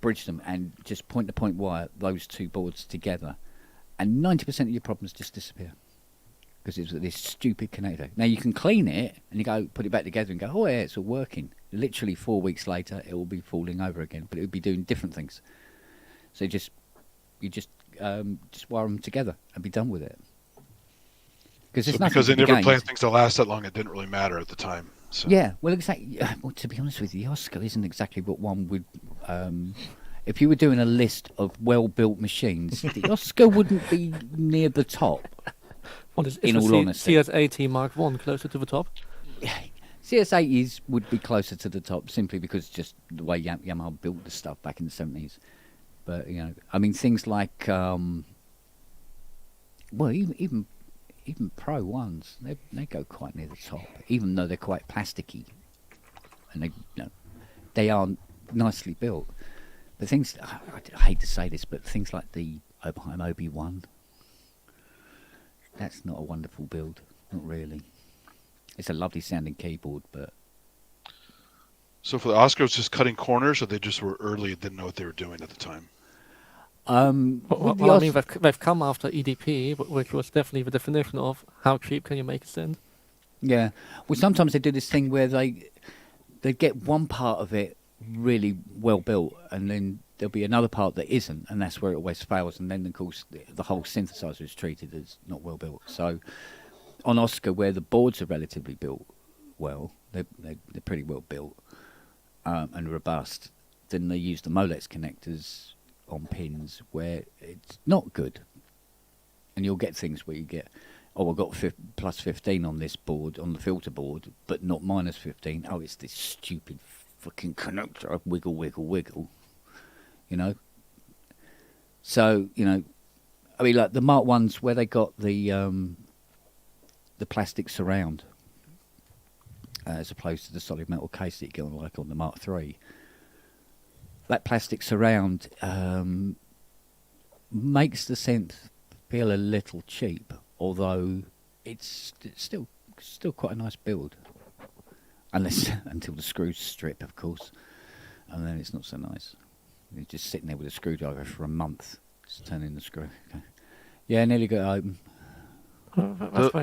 bridge them, and just point-to-point wire those two boards together, and 90% of your problems just disappear because it's this stupid connector. Now you can clean it and you go put it back together and go, oh yeah, it's all working. Literally 4 weeks later, it will be falling over again, but it would be doing different things. So you just wire them together and be done with it. Because so because they never planned things to last that long, it didn't really matter at the time. So. Yeah, well, exactly. Well, to be honest with you, the Oscar isn't exactly what one would. If you were doing a list of well-built machines, the Oscar wouldn't be near the top. What is In the all honesty. CS80 Mark 1 closer to the top? CS80s would be closer to the top simply because just the way Yamaha built the stuff back in the 70s. But you know, I mean, things like well, even Pro ones, they go quite near the top, even though they're quite plasticky, and they are nicely built. But things, I hate to say this, but things like the Oberheim OB1, that's not a wonderful build, not really. It's a lovely sounding keyboard, but So for the Oscar, it was just cutting corners, or they just were early and didn't know what they were doing at the time? with the Well, I mean, they've come after EDP, which was definitely the definition of how cheap can you make a synth. Yeah. Well, sometimes they do this thing where they get one part of it really well built, and then there'll be another part that isn't, and that's where it always fails. And then, of course, the whole synthesizer is treated as not well built. So on Oscar, where the boards are relatively built well, they're pretty well built and robust, then they use the Molex connectors on pins where it's not good. And you'll get things where you get, oh, I've got plus 15 on this board, on the filter board, but not minus 15. Oh, it's this stupid fucking connector. Wiggle, wiggle, wiggle. You know? So, you know, I mean, like the Mark 1s where they got the plastic surround as opposed to the solid metal case that you get on, like on the Mark 3. That plastic surround makes the synth feel a little cheap, although it's still quite a nice build, until the screws strip, of course, and then it's not so nice. You're just sitting there with a screwdriver for a month, just turning the screw. Okay. Yeah, nearly got it open.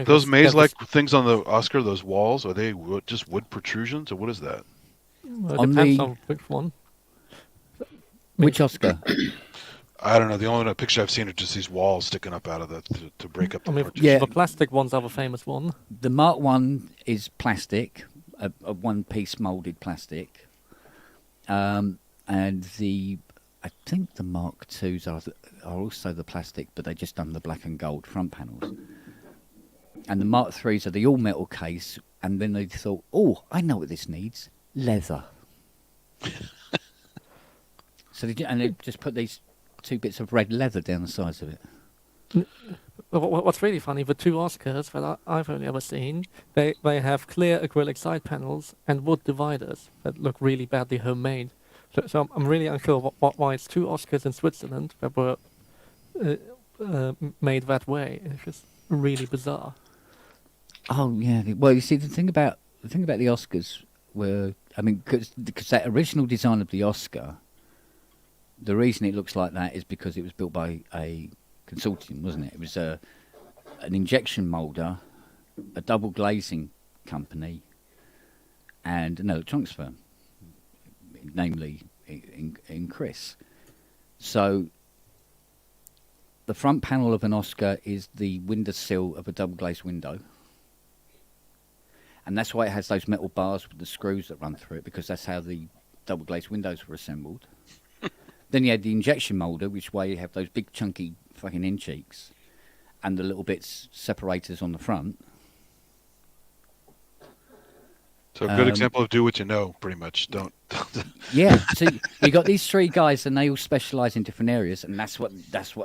Those maze-like things on the Oscar, those walls, are they just wood protrusions, or what is that? Well, On depends the- on which one. Which Oscar? I don't know. The only picture I've seen are just these walls sticking up out of that to break up the I mean, partition. Yeah. the plastic ones are the famous one. The Mark 1 is plastic, a one-piece moulded plastic, and I think the Mark 2s are also the plastic, but they just done the black and gold front panels. And the Mark 3s are the all-metal case, and then they thought, oh, I know what this needs, leather. So they just put these 2 bits of red leather down the sides of it. What's really funny, the two Oscars that I've only ever seen, they have clear acrylic side panels and wood dividers that look really badly homemade. So I'm really unsure why it's two Oscars in Switzerland that were made that way. It's just really bizarre. Oh yeah. Well, you see, the thing about the Oscars were, I mean, because that original design of the Oscar, the reason it looks like that is because it was built by a consortium, wasn't it? It was an injection moulder, a double glazing company, and an electronics firm. namely in Chris. So the front panel of an Oscar is the windowsill of a double glazed window. And that's why it has those metal bars with the screws that run through it, because that's how the double glazed windows were assembled. Then you had the injection moulder, which way you have those big chunky fucking end cheeks and the little bits separators on the front. So a good example of do what you know, pretty much. Don't. Yeah, so you got these three guys, and they all specialise in different areas, and that's what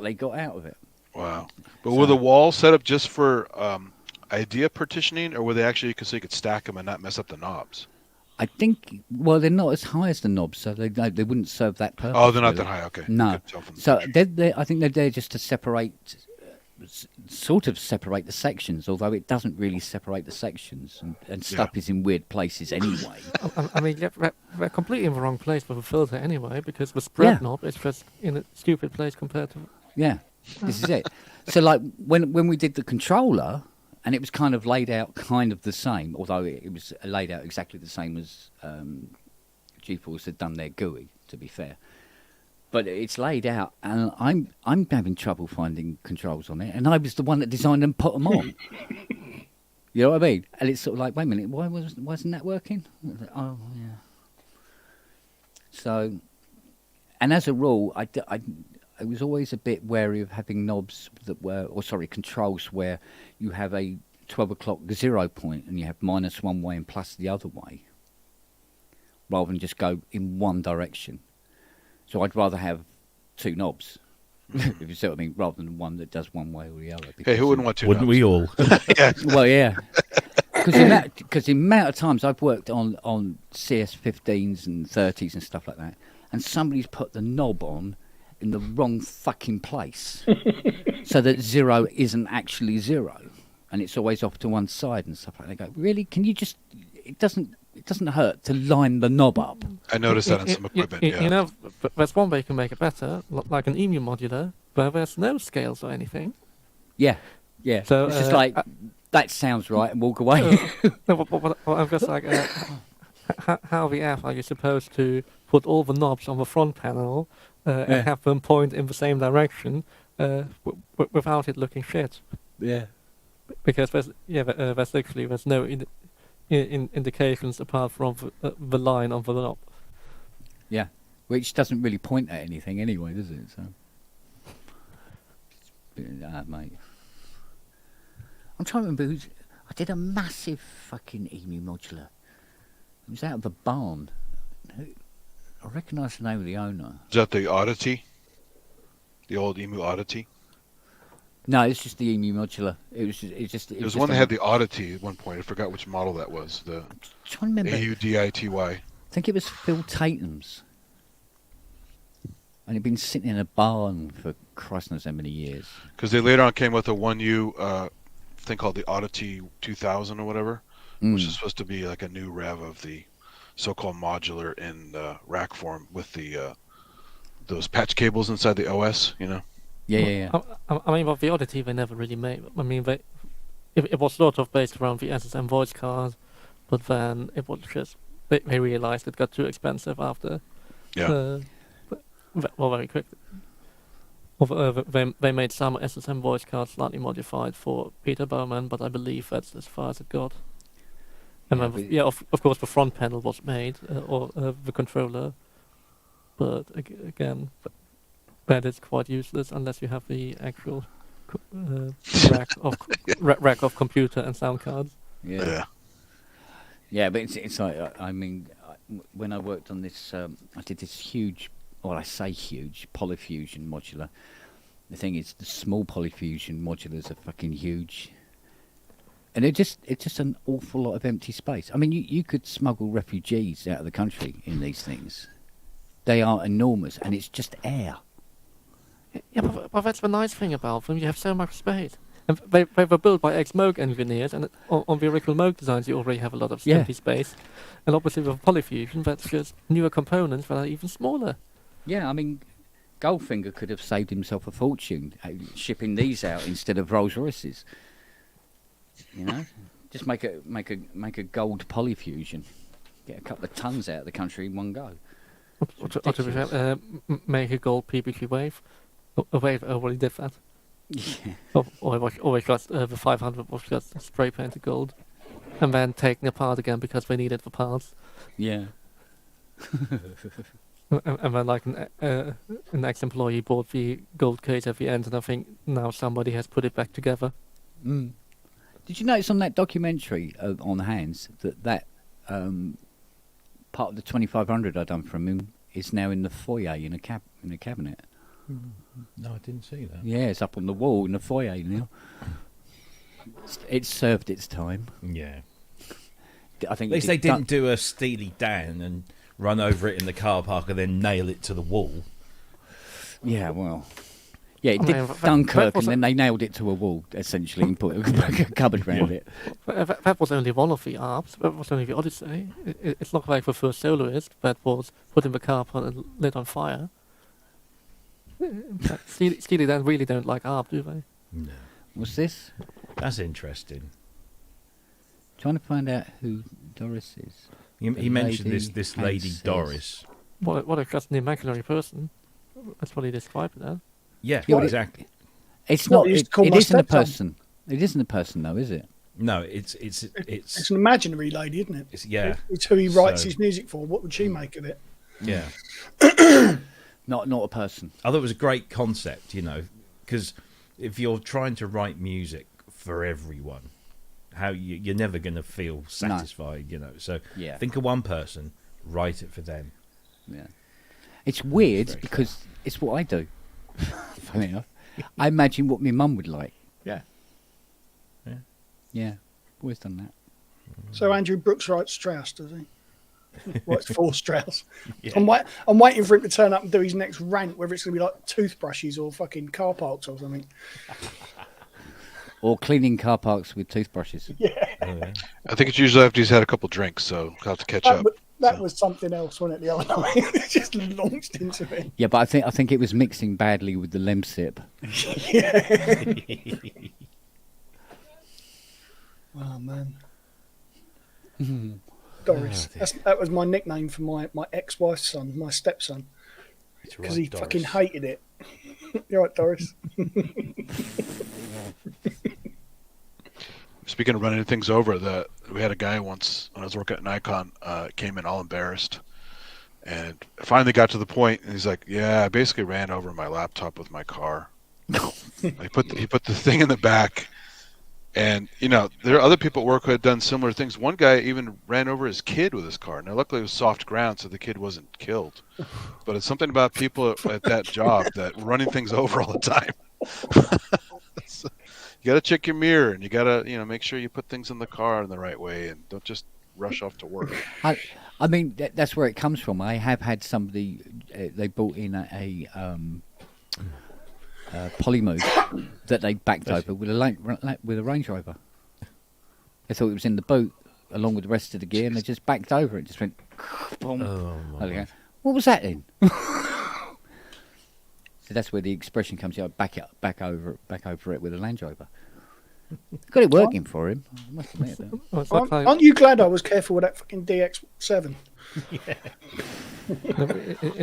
they got out of it. Wow. But were the walls set up just for idea partitioning, or were they actually so you could stack them and not mess up the knobs? I think, well, they're not as high as the knobs, so they wouldn't serve that purpose. Oh, they're not really. that high. Okay. No. Couldn't tell from the So picture. I think they're there just to separate, sort of separate the sections, although it doesn't really separate the sections, and stuff is in weird places anyway. I mean, yeah, we're completely in the wrong place with a filter anyway, because the spread Yeah. knob is just in a stupid place compared to. Yeah, this is it. So like when we did the controller, and it was kind of laid out kind of the same, although it was laid out exactly the same as GeForce had done their GUI, to be fair. But it's laid out, and I'm having trouble finding controls on it, and I was the one that designed and put them on. You know what I mean? And it's sort of like, wait a minute, wasn't that working? Oh yeah. So, and as a rule, I was always a bit wary of having knobs that were, controls where you have a 12 o'clock 0 point and you have minus one way and plus the other way, rather than just go in one direction. So I'd rather have two knobs, if you see what I mean, rather than one that does one way or the other. Hey, who wouldn't want to? Wouldn't we all? Yeah. Well, yeah. Because the amount of times I've worked on CS15s and 30s and stuff like that, and somebody's put the knob on in the wrong fucking place, so that 0 isn't actually 0, and it's always off to one side and stuff like that. They go, really? Can you just? It doesn't hurt to line the knob up. I noticed that on some equipment. Yeah. You know, there's one way you can make it better, like an EMU modular, where there's no scales or anything. Yeah, yeah. So, it's just like that sounds right, and walk away. No, but I'm just like, how the F are you supposed to put all the knobs on the front panel and have them point in the same direction without it looking shit? Yeah. Because there's literally there's no indications apart from the line on the knob. Yeah, which doesn't really point at anything anyway, does it? So, mate. I'm trying to remember I did a massive fucking EMU modular. It was out of the barn. I recognise the name of the owner. Is that the Oddity? The old EMU Oddity? No, it's just the EMU modular. It was just. There was one that had the Oddity at one point. I forgot which model that was. The I'm trying to remember. AUDITY. I think it was Phil Tatum's. And it'd been sitting in a barn for Christ knows how many years. Because they later on came with a 1U thing called the Oddity 2000 or whatever, which is supposed to be like a new rev of the so-called modular in rack form with the those patch cables inside the OS, you know. Yeah. I mean, but the Oddity they never really made. I mean, it was sort of based around the SSM voice card, but then it was just they realized it got too expensive after. Yeah. Well, very quickly. They made some SSM voice cards slightly modified for Peter Bowman, but I believe that's as far as it got. And then, of course, the front panel was made, or the controller, but again, that is quite useless unless you have the actual rack of computer and sound cards. Yeah. Yeah, but it's like, I mean, when I worked on this, I did this huge, well, I say huge, Polyfusion modular. The thing is, the small Polyfusion modulars are fucking huge. And it's just an awful lot of empty space. I mean, you could smuggle refugees out of the country in these things. They are enormous, and it's just air. Yeah, but that's the nice thing about them. You have so much space. And they were built by ex-Moog engineers, and on the original Moog designs, you already have a lot of empty space. And obviously with Polyfusion, that's just newer components that are even smaller. Yeah, I mean, Goldfinger could have saved himself a fortune shipping these out instead of Rolls Royces. You know, just make a gold Polyfusion, get a couple of tons out of the country in one go. Or to be fair, make a gold PPG wave. A wave already did that. Yeah. Or it got the 500 was just spray painted gold, and then taken apart again because they needed the parts. Yeah. And then like an ex-employee bought the gold case at the end, and I think now somebody has put it back together. Mm. Did you notice on that documentary on Hands that part of the 2500 I done from him is now in the foyer in a cabinet? No, I didn't see that. Yeah, it's up on the wall in the foyer now. It's served its time. Yeah. I think At least they didn't do a Steely Dan and run over it in the car park and then nail it to the wall. Yeah, well. Yeah, it I did mean, that Dunkirk, was and then they nailed it to a wall, essentially, and put a cupboard round it. That was only one of the ARPs. That was only the Odyssey. It's not like the first soloist that was put in the car park and lit on fire. Steely Dan really don't like ARP, do they? No. What's this? That's interesting. Trying to find out who Doris is. He The mentioned lady this Hans lady says. Doris. What if that's an imaginary person? That's what he described it as. Yeah, Yeah, exactly. It's What, not. he used It, to call it my isn't a stepson? person. It isn't a person, though, is it? No, it's It's an imaginary lady, isn't it? yeah, It's who he writes So- his music for. What would she make of it? yeah. Not a person. I thought it was a great concept, because if you're trying to write music for everyone, you're never going to feel satisfied, So Yeah. think of one person, write it for them. Yeah. It's weird very because it's what I do. Funny enough. I imagine what my mum would like. Yeah. Yeah. Yeah. Always done that. So Andrew Brooks writes Strauss, does he? Writes for Strauss. Yeah. I'm waiting for him to turn up and do his next rant, whether it's going to be like toothbrushes or fucking car parks or something. Or cleaning car parks with toothbrushes. I think it's usually after he's had a couple drinks, so he'll have to catch up. That was something else, wasn't it? The other night, it just launched into it. Yeah, but I think it was mixing badly with the Lemsip. Oh man, Doris. That was my nickname for my ex-wife's son, my stepson, because he fucking hated it. You're right, Doris. Speaking of running things over, we had a guy once when I was working at Nikon, came in all embarrassed, and finally got to the point, and he's like, "Yeah, I basically ran over my laptop with my car." he put the thing in the back, and there are other people at work who had done similar things. One guy even ran over his kid with his car. Now, luckily, it was soft ground, so the kid wasn't killed. But it's something about people at that job that running things over all the time. So, you got to check your mirror, and you got to make sure you put things in the car in the right way, and don't just rush off to work. I mean, that's where it comes from. I have had somebody, they brought in a Polymove that they backed over with a Range Rover. They thought it was in the boot along with the rest of the gear, and they just backed over it. Just went boom. Oh, my God. What was that then? So that's where the expression comes out. Back over it with a Land Rover. Got it working for him. I must admit that. Oh, it's like Aren't you glad I was careful with that fucking DX7?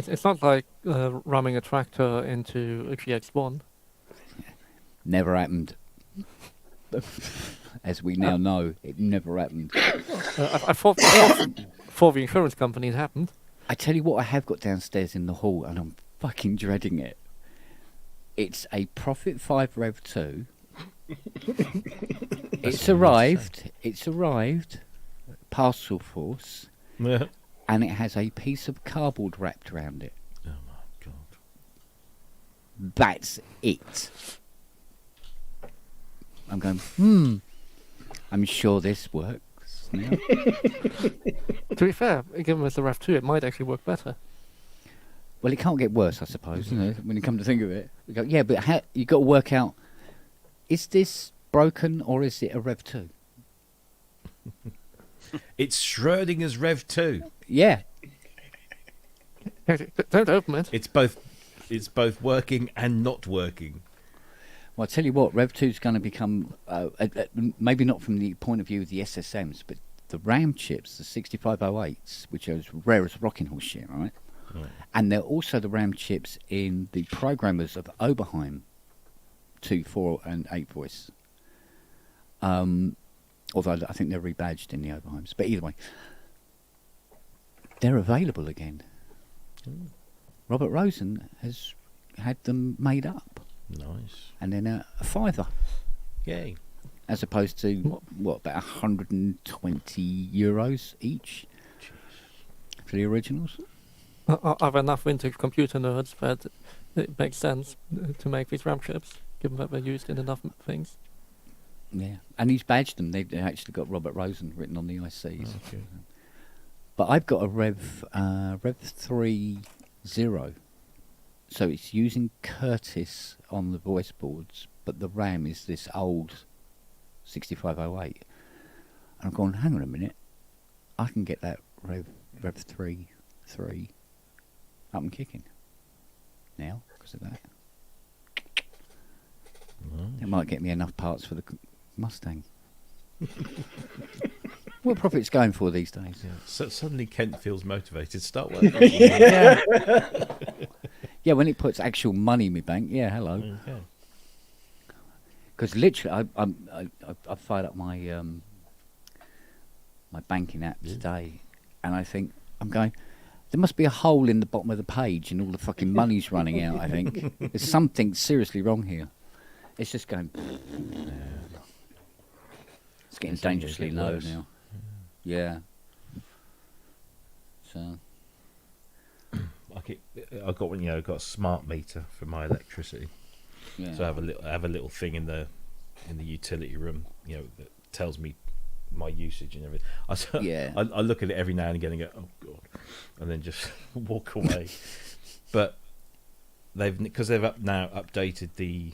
it's not like ramming a tractor into a GX1. Never happened. As we now know, it never happened. I thought for the insurance company it happened. I tell you what, I have got downstairs in the hall, and I'm fucking dreading it. It's a Prophet 5 Rev 2. It's arrived. Parcel force. Yeah. And it has a piece of cardboard wrapped around it. Oh my God. That's it. I'm going, I'm sure this works now. To be fair, given it's the RAV2, it might actually work better. Well, it can't get worse, I suppose, when you come to think of it. You go, yeah, but you got to work out, is this broken or is it a Rev 2? It's Schrodinger's Rev 2. Yeah. Don't open it. It's both working and not working. Well, I tell you what, Rev 2 is going to become, maybe not from the point of view of the SSMs, but the RAM chips, the 6508s, which are as rare as rocking horse shit, right? And they're also the RAM chips in the programmers of Oberheim 2, 4, and 8 voice. Although I think they're rebadged in the Oberheims. But either way, they're available again. Robert Rosen has had them made up. Nice. And they're now a $5, Yay. as opposed to, about 120 euros each for the originals? I've enough vintage computer nerds that it makes sense to make these RAM chips, given that they're used in enough things. Yeah, and he's badged them. They actually got Robert Rosen written on the ICs. Okay. But I've got a Rev 3.0, so it's using Curtis on the voice boards, but the RAM is this old 6508. And I'm going, hang on a minute, I can get that Rev 3.3 up and kicking now because of that. It might get me enough parts for the Mustang. What profit's going for these days? Yeah. So suddenly Kent feels motivated to start working. Yeah, when it puts actual money in my bank, yeah, hello. Okay. Because literally, I fired up my my banking app today, and I think I'm going. There must be a hole in the bottom of the page, and all the fucking money's running out. I think there's something seriously wrong here. It's just going. It's getting dangerously get low worse. now. Yeah. So. I got one. Got a smart meter for my electricity. Yeah. So I have a little thing in the utility room, that tells me my usage and everything. Yeah. I look at it every now and again and go, oh god, and then just walk away. But because they've now updated the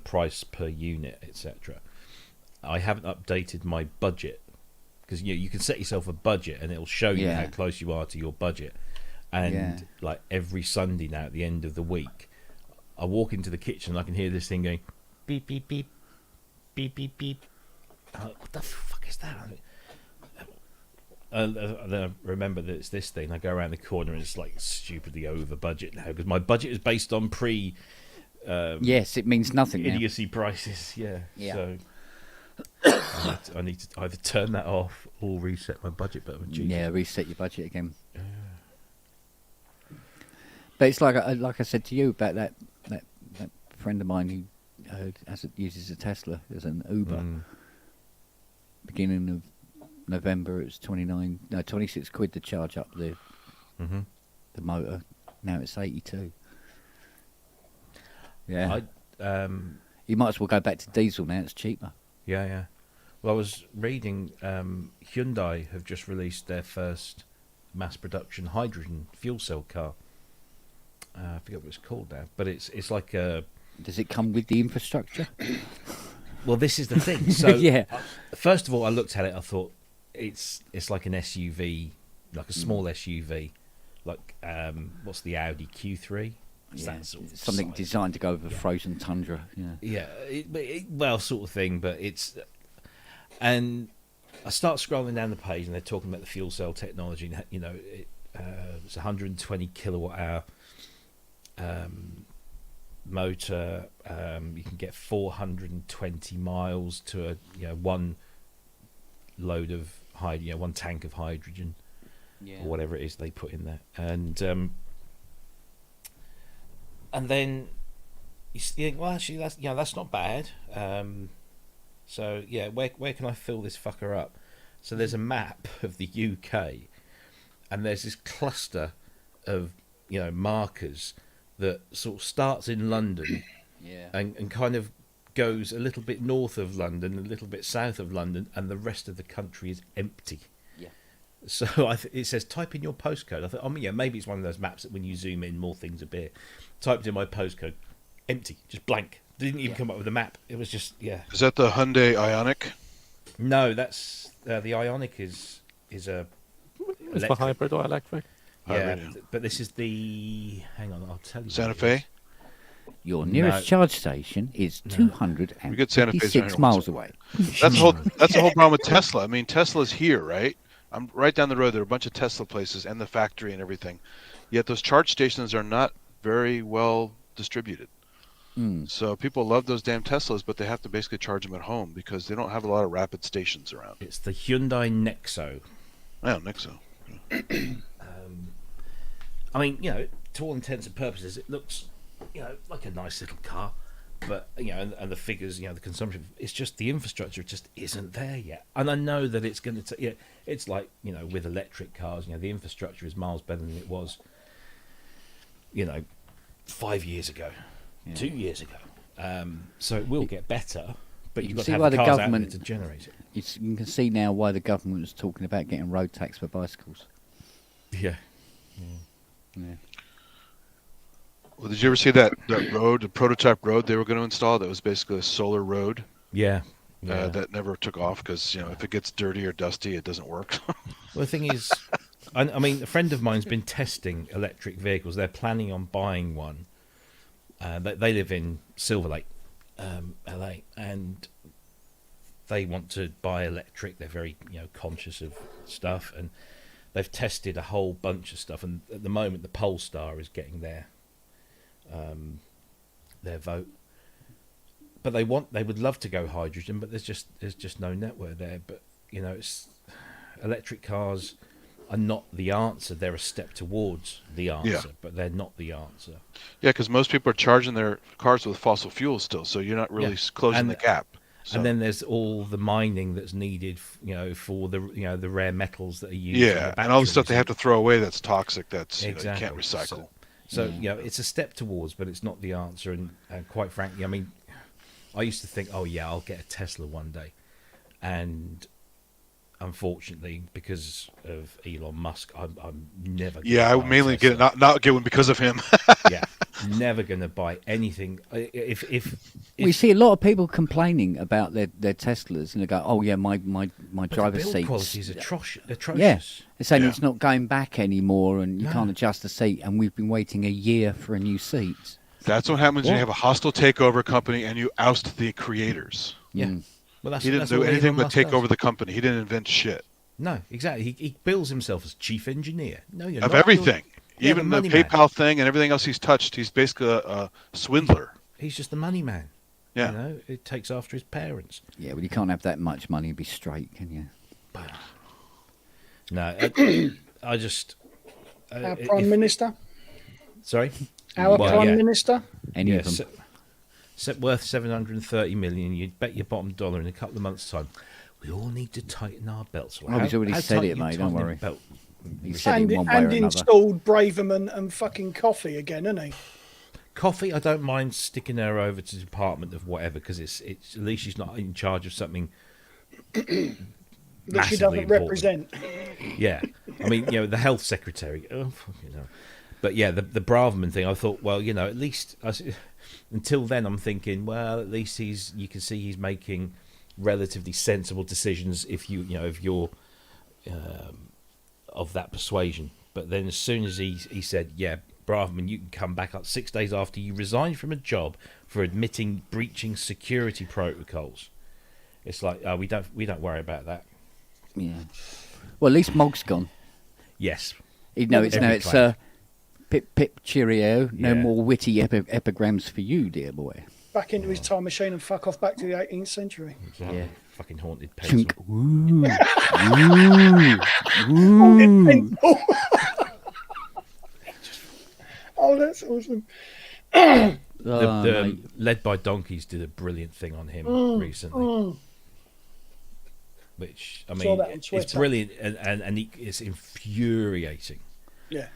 price per unit, etc. I haven't updated my budget because you can set yourself a budget and it'll show you Yeah. how close you are to your budget. And Yeah. like every Sunday now at the end of the week, I walk into the kitchen and I can hear this thing going beep beep beep beep beep beep. I'm like, what the fuck is that? Then I remember that it's this thing. I go around the corner and it's like stupidly over budget now because my budget is based on Yes, it means nothing now. idiocy prices. Yeah. Yeah. So I need to either turn that off or reset my budget. But Jesus. Yeah, reset your budget again. But it's like I said to you about that friend of mine who uses a Tesla as an Uber. Beginning of November, it was 26 quid to charge up the motor. Now it's 82. Yeah, you might as well go back to diesel now. It's cheaper. Yeah. Well, I was reading Hyundai have just released their first mass production hydrogen fuel cell car. I forget what it's called now, but it's like a. Does it come with the infrastructure? Well, this is the thing. So, Yeah. First of all, I looked at it. I thought it's like an SUV, like a small SUV, like what's the Audi Q3? It's Yeah, that sort of something size. designed to go over frozen tundra. Yeah. Yeah, well, sort of thing, but it's. And I start scrolling down the page, and they're talking about the fuel cell technology. And it's 120 kilowatt hour motor. You can get 420 miles to one load of one tank of hydrogen, or whatever it is they put in there, and then you think, well, actually, that's not bad. So yeah, where can I fill this fucker up? So there's a map of the UK, and there's this cluster of markers that sort of starts in London, and kind of goes a little bit north of London, a little bit south of London, and the rest of the country is empty. Yeah. So it says type in your postcode. I thought, maybe it's one of those maps that when you zoom in, more things appear. Typed in my postcode, empty, just blank. Didn't even come up with a map. It was just Is that the Hyundai Ioniq? No, that's the Ioniq is a It's for hybrid or electric. yeah, Hybrid. but this is the. Hang on, I'll tell you. Santa what it Fe? is. Your nearest No. charge station is We get Santa Fe's 256 around miles once. away. That's the whole problem with Tesla. I mean, Tesla's here, right? I'm right down the road. There are a bunch of Tesla places and the factory and everything. Yet those charge stations are not very well distributed. Mm. So people love those damn Teslas, but they have to basically charge them at home because they don't have a lot of rapid stations around. It's the Hyundai Nexo. I don't think so. I mean, to all intents and purposes, it looks, like a nice little car. But, and the figures, the consumption, it's just the infrastructure just isn't there yet. And I know that it's going to, it's like, with electric cars, the infrastructure is miles better than it was, 5 years ago, 2 years ago. So it will get better, but You you've can got see to have why the the cars out there government- to generate it. You can see now why the government was talking about getting road tax for bicycles. Yeah. Yeah. Well, did you ever see that road, the prototype road they were going to install that was basically a solar road Yeah. that never took off because, if it gets dirty or dusty, it doesn't work. Well, the thing is, I mean, a friend of mine's been testing electric vehicles. They're planning on buying one. They live in Silver Lake, LA, and they want to buy electric. They're very, conscious of stuff, and they've tested a whole bunch of stuff. And at the moment, the Polestar is getting their vote. But they would love to go hydrogen, but there's just no network there. But it's electric cars are not the answer. They're a step towards the answer, but they're not the answer. Yeah, because most people are charging their cars with fossil fuels still, so you're not really closing And- the gap. So, And then there's all the mining that's needed, for the the rare metals that are used. yeah, and all the stuff they have to throw away that's toxic, that's Exactly. you can't recycle. So it's a step towards, but it's not the answer. And quite frankly, I mean, I used to think, oh yeah, I'll get a Tesla one day, and unfortunately, because of Elon Musk, I'm never. Gonna Yeah, I buy would a mainly get Tesla. not get one because of him. Yeah, never going to buy anything. If We see a lot of people complaining about their Teslas, and they go, "Oh yeah, my driver's build seat." quality is atrocious. Yeah, they're saying Yeah. it's not going back anymore, and you No. can't adjust the seat. And we've been waiting a year for a new seat. That's what happens when What? you have a hostile takeover company and you oust the creators. Yeah. Mm. Well, that's, He didn't that's do all anything Elon but Musk take does. over the company. He didn't invent shit No, exactly. He bills himself as chief engineer. No, you're of not. everything. Yeah, Even the the money man. PayPal thing and everything else he's touched, he's basically a swindler. He's just the money man. Yeah. It takes after his parents. Yeah, well, you can't have that much money and be straight, can you? No, I just. Our if- Prime Minister? Sorry. Our Well, Prime yeah. Minister? Any Yeah, of them? worth 730 million. You'd bet your bottom dollar in a couple of months' time. We all need to tighten our belts. Oh, he's already said tight it, you mate, don't tighten your worry. belt? He said it in one way or And another. installed Braverman and fucking coffee again, isn't he? Coffee, I don't mind sticking her over to the Department of whatever because it's at least she's not in charge of something. That she Massively doesn't important. represent. Yeah, I mean, the health secretary. Oh, fucking hell. But yeah, the Braverman thing. I thought, well, at least until then, I'm thinking, well, at least you can see he's making relatively sensible decisions if if you're of that persuasion. But then as soon as he said, yeah, Braverman, you can come back up 6 days after you resigned from a job for admitting breaching security protocols. It's like, we don't worry about that. Yeah. Well, at least Mog's gone. Yes. No, it's Every no, it's clown. pip pip cheerio. No Yeah. more witty epigrams for you, dear boy. Back into his time machine and fuck off back to the 18th century. Yeah. Fucking haunted pencil. Chunk. Woo. Woo. Woo. Oh, that's awesome. The Mate. Led by Donkeys did a brilliant thing on him recently, which I Saw mean, that on it's Twitter. brilliant and it's infuriating Yeah.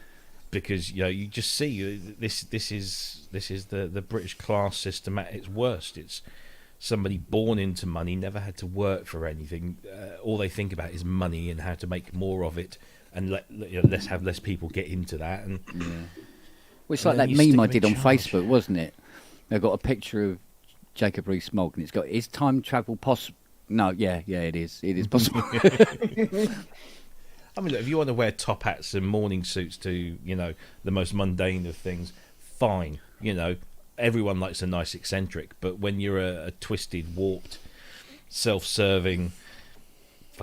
because you just see this is the British class system at its worst. It's somebody born into money, never had to work for anything. All they think about is money and how to make more of it, and let's have less people get into that. And Well, it's And like then that you meme I stick did them on in charge. Facebook, wasn't it? They've got a picture of Jacob Rees-Mogg, and it's got, is time travel possible? No, yeah, it is. It is possible. I mean, look, if you want to wear top hats and morning suits to, the most mundane of things, fine. Everyone likes a nice eccentric, but when you're a twisted, warped, self-serving,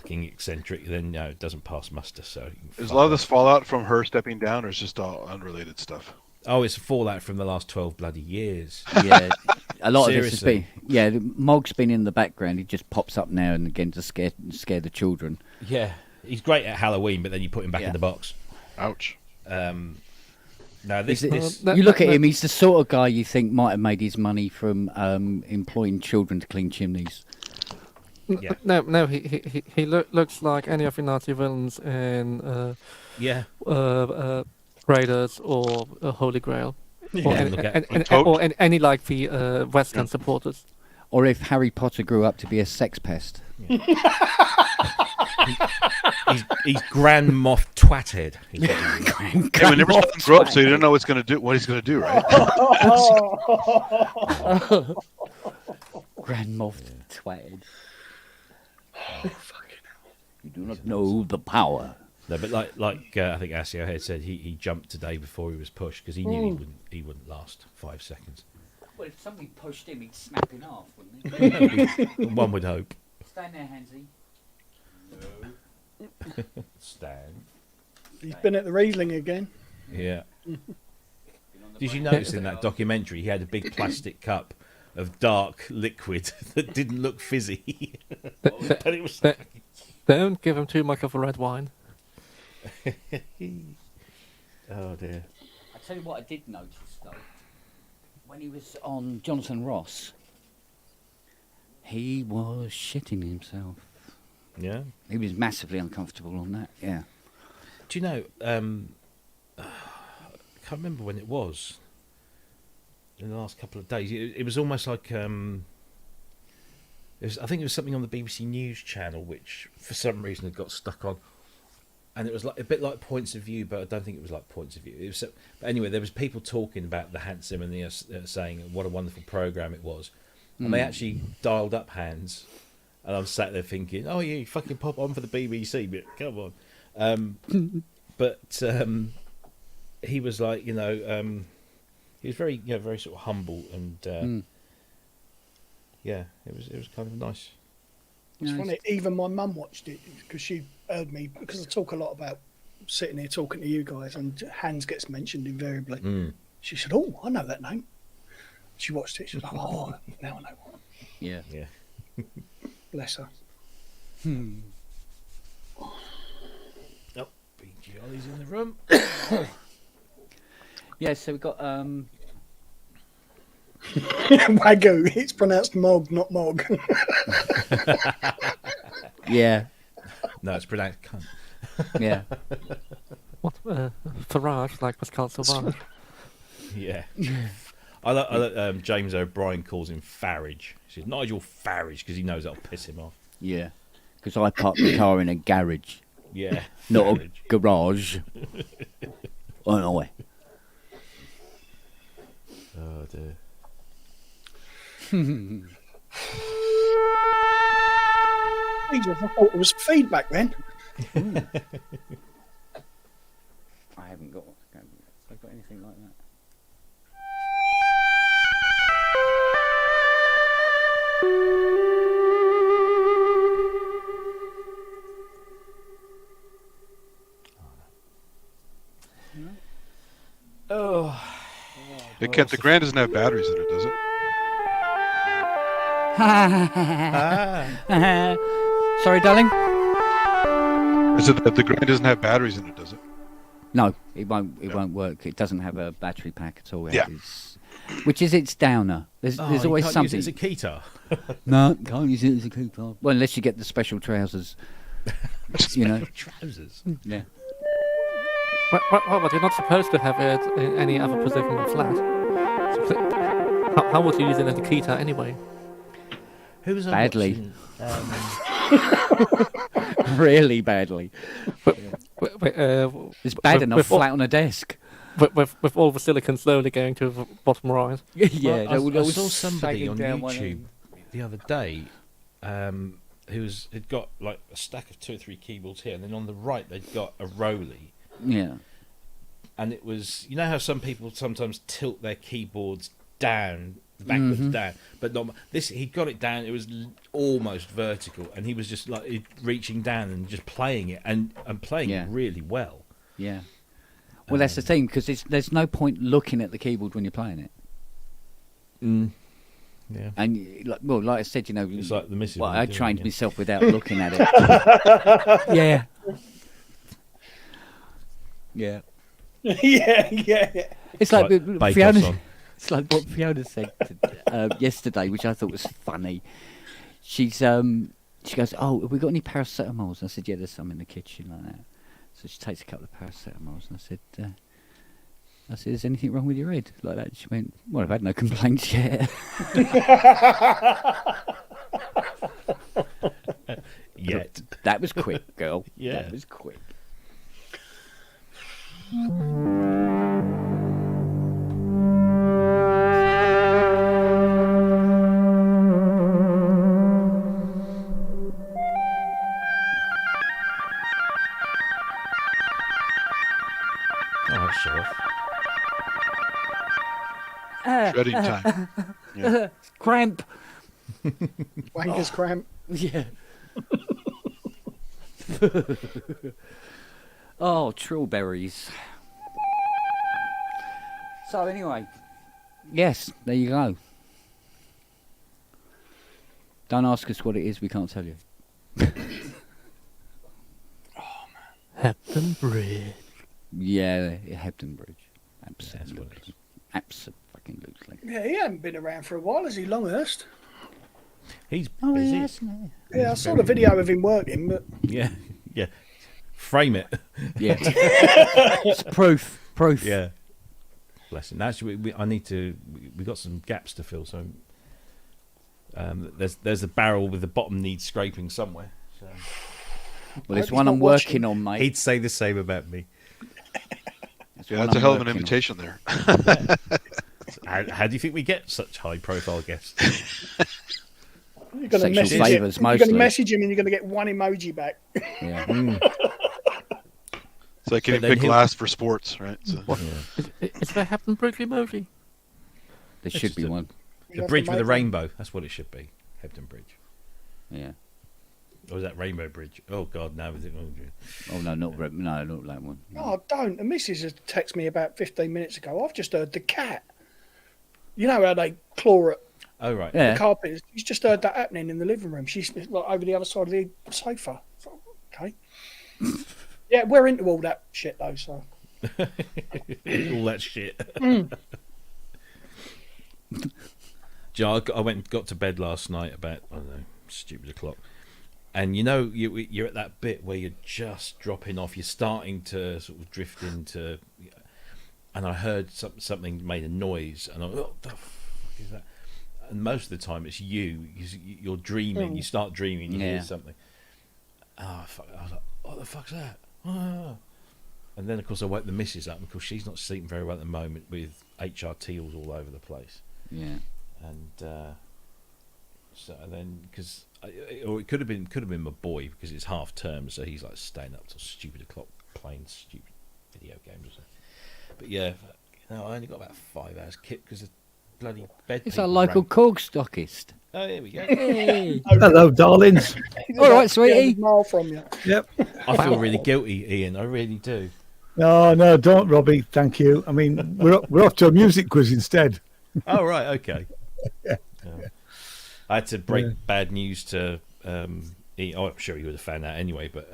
fucking eccentric, then no, it doesn't pass muster. So you can Is fuck a lot of off. this fallout from her stepping down, or is just all unrelated stuff? Oh, it's a fallout from the last 12 bloody years. Yeah, a lot of this has Seriously. been. Yeah, Mog's been in the background. He just pops up now and again to scare the children. Yeah, he's great at Halloween, but then you put him back Yeah. in the box. Ouch. No, this, He's- this No, you look no, at no. him; he's the sort of guy you think might have made his money from employing children to clean chimneys. Yeah. No, he looks like any of the Nazi villains in yeah, Raiders or Holy Grail, or, Yeah, any, look at- and- Toad. or any like the Western supporters. Or if Harry Potter grew up to be a sex pest. he's Grand Moff Twatted. Is what he is. Hey, we never saw him grow up, so you don't know what he's going to do, right? Grand Moff Twatted. You do not know the power. No, but like I think Asio had said, he jumped today before he was pushed because he knew he wouldn't last 5 seconds. Well, if somebody pushed him, he'd snap in half, wouldn't he? One would hope. Stand there, Hansy. Stan. He's been at the Riesling again. Yeah. Did you notice in that documentary he had a big plastic cup of dark liquid that didn't look fizzy, but it was. Don't give him too much of a red wine. Oh dear. I tell you what, I did notice though, when he was on Jonathan Ross, he was shitting himself. Yeah. He was massively uncomfortable on that. Yeah. Do you know? I can't remember when it was. In the last couple of days, it was almost like I think it was something on the BBC News channel, which for some reason had got stuck on, and it was like a bit like Points of View, but I don't think it was like Points of View. It was, but anyway, there was people talking about the Hans Zimmer and saying what a wonderful program it was, and they actually dialed up Hans, and I'm sat there thinking, oh yeah, you fucking pop on for the BBC, but come on, but he was like, he was very, very sort of humble and. Yeah, it was kind of nice. It's No, funny. Even my mum watched it because she heard me, because I talk a lot about sitting here talking to you guys, and Hans gets mentioned invariably. She said, "Oh, I know that name." She watched it. She was like, "Oh, now I know." Yeah. Yeah. Bless her. Oh, BG Ollie's in the room. Yeah. So we got Wagyu. It's pronounced Mog, not Mog. yeah. No, it's pronounced cunt. Yeah. What Farage, like Pascal Sauvage. Yeah. I like James O'Brien calls him Farage. He says Nigel Farage because he knows that'll piss him off. Yeah. Because I parked the car in a garage, Yeah. not Farage. a garage. Oh no way. Oh dear. Jesus, I thought it was feedback then. I haven't got. Have I got anything like that? Hey, Kent, the Grand doesn't have batteries in it, does it? Sorry, darling. I said that the Grand doesn't have batteries in it, does it? No, it won't. It won't work. It doesn't have a battery pack at all. Yeah. Which is its downer. There's Oh, you always can't something. use it as a keytar. No, can't use it as a keytar. Well, unless you get the special trousers. You know. Trousers. Yeah. But you're not supposed to have it in any other position than flat. How would you use it as a keytar anyway? Who was I Badly. watching? Really badly. It's bad with- enough with all- flat on a desk. With all the silicon slowly going to the bottom right. Yeah. Well, they I were saw somebody sagging on down one YouTube end. the other day had got like a stack of 2 or 3 keyboards here, and then on the right they'd got a Roly, Yeah. and it was, you know how some people sometimes tilt their keyboards down backwards down, but not this. He got it down. It was almost vertical, and he was just like reaching down and just playing it and playing it really well. Yeah. Well, that's the thing, because there's no point looking at the keyboard when you're playing it. Yeah. And like I said, It's like the missus. Well, when I you're doing trained it, myself without looking at it. yeah. Yeah. yeah. It's like Bake Fiona. Off's on. It's like what Fiona said yesterday, which I thought was funny. She goes, "Oh, have we got any paracetamols?" And I said, "Yeah, there's some in the kitchen like that." So she takes a couple of paracetamols, and I said, "Is anything wrong with your head like that?" She went, "Well, I've had no complaints yet." Yet. That was quick, girl. Yeah. That was quick. Oh, that's show off. Shredding time. Yeah. Cramp. Wanker's cramp. Yeah. Oh, trilberries. So anyway, yes, there you go. Don't ask us what it is; we can't tell you. Hepton Bridge. Yeah, Hebden Bridge. That's what it is. Absolutely. Yeah, he hadn't been around for a while, has he, Longhurst? He's Oh, busy. yes. Yeah, I saw the video of him working, but Yeah. Yeah. Frame it. Yeah. It's proof. Yeah. Bless him. Actually, I need to. We got some gaps to fill. So there's a barrel with the bottom needs scraping somewhere. So. Well, there's he's one not I'm watching. working on, mate. He'd say the same about me. There's Yeah, one that's a I'm hell of an working on. invitation there. How do you think we get such high-profile guests? you're going to Sexual message him. favours, You're going to mostly. message him and you're going to get one emoji back. Yeah. It's like getting then picked he'll- last for sports, right? So, Is there Hepton Bridge emoji? There should be just a- one. The bridge with the rainbow. That's what it should be. Hebden Bridge. Yeah. Or is that Rainbow Bridge? Oh God, no! Oh no, not that one. Oh, don't. The missus has texted me about 15 minutes ago. I've just heard the cat. You know how they claw at Oh right. Yeah. the carpet? She's just heard that happening in the living room. She's like over the other side of the sofa. So, okay. Yeah, we're into all that shit though, so. All that shit. Do you know, I went and got to bed last night about, I don't know, stupid o'clock. And you're at that bit where you're just dropping off. You're starting to sort of drift into, and I heard something made a noise, and I went, what the fuck is that? And most of the time it's you're dreaming. You start dreaming, you hear Yeah. something. Oh fuck! I was like, what the fuck's that? Ah. And then of course I woke the missus up because she's not sleeping very well at the moment with HRTs all over the place. Yeah. And so then because or it could have been my boy because it's half term, so he's like staying up till stupid o'clock playing stupid video games or something. But yeah, I only got about 5 hours kit because the bloody bed. It's people our local rang- Korg stockist. Oh, here we go. Hey. Hello, darlings. All right, sweetie. 300 mile from you. Yep. I feel really guilty, Ian. I really do. No, don't, Robbie. Thank you. I mean, we're off to a music quiz instead. Oh right, okay. Yeah. I had to break Yeah. bad news to Ian. Oh, I'm sure he would have found out anyway. But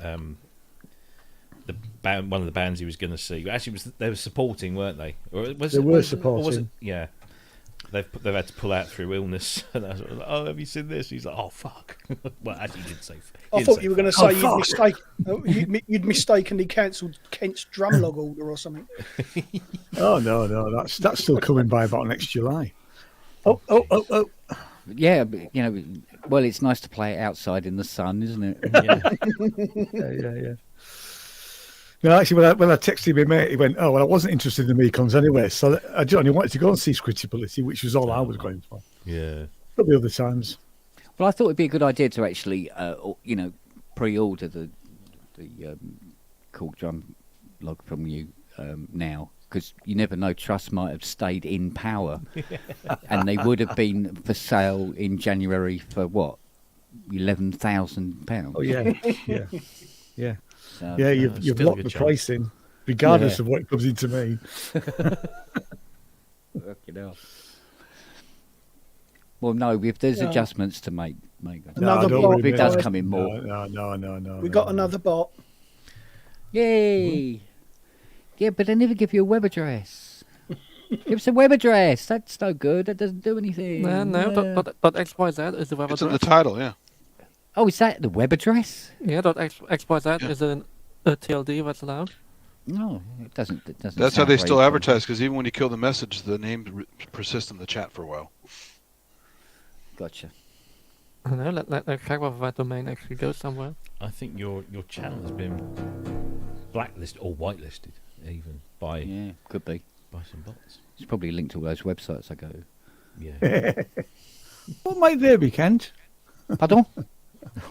the band, one of the bands he was going to see, actually, they were supporting, weren't they? Or was They it, were was it- or was supporting. it- yeah. They've had to pull out through illness, and I was like, "Oh, have you seen this?" He's like, "Oh, fuck." Well, actually, he didn't say. I thought you were going to say fuck. you'd mistakenly cancelled Kent's drum log order or something. Oh no, that's still coming by about next July. Oh. Yeah, but, well, it's nice to play it outside in the sun, isn't it? Yeah. Yeah. No, actually, when I texted my mate, he went, "Oh, well, I wasn't interested in the Mekons anyway, so I only wanted to go and see Squidgability, which was all I was going for. Yeah. There'll be other times. Well, I thought it'd be a good idea to actually, pre-order the Korg drum log from you now, because you never know. Trusts might have stayed in power, and they would have been for sale in January for what, £11,000. Oh yeah, yeah, yeah, So, yeah. You've still a locked good the chance. price in, regardless Yeah. of what comes into me. fucking hell. Well, no, if there's Yeah. adjustments to make. Another don't bot, worry, If it mate. does come in more. No. We got another bot. Yay! Yeah, but they never give you a web address. Give us a web address. That's no good. That doesn't do anything. No, Yeah. but XYZ is the web It's in the address. title, yeah. Oh, is that the web address? Yeah, .xyz Yeah. is a TLD that's allowed. No, it doesn't. It doesn't. That's how sound they very still cool. advertise, because even when you kill the message, the name persists in the chat for a while. Gotcha. I don't know. Let's check whether that domain actually goes somewhere. I think your channel has been blacklisted or whitelisted even by Yeah, could be. some bots. It's probably linked to all those websites I go to. Yeah. What might there be, Kent? Pardon?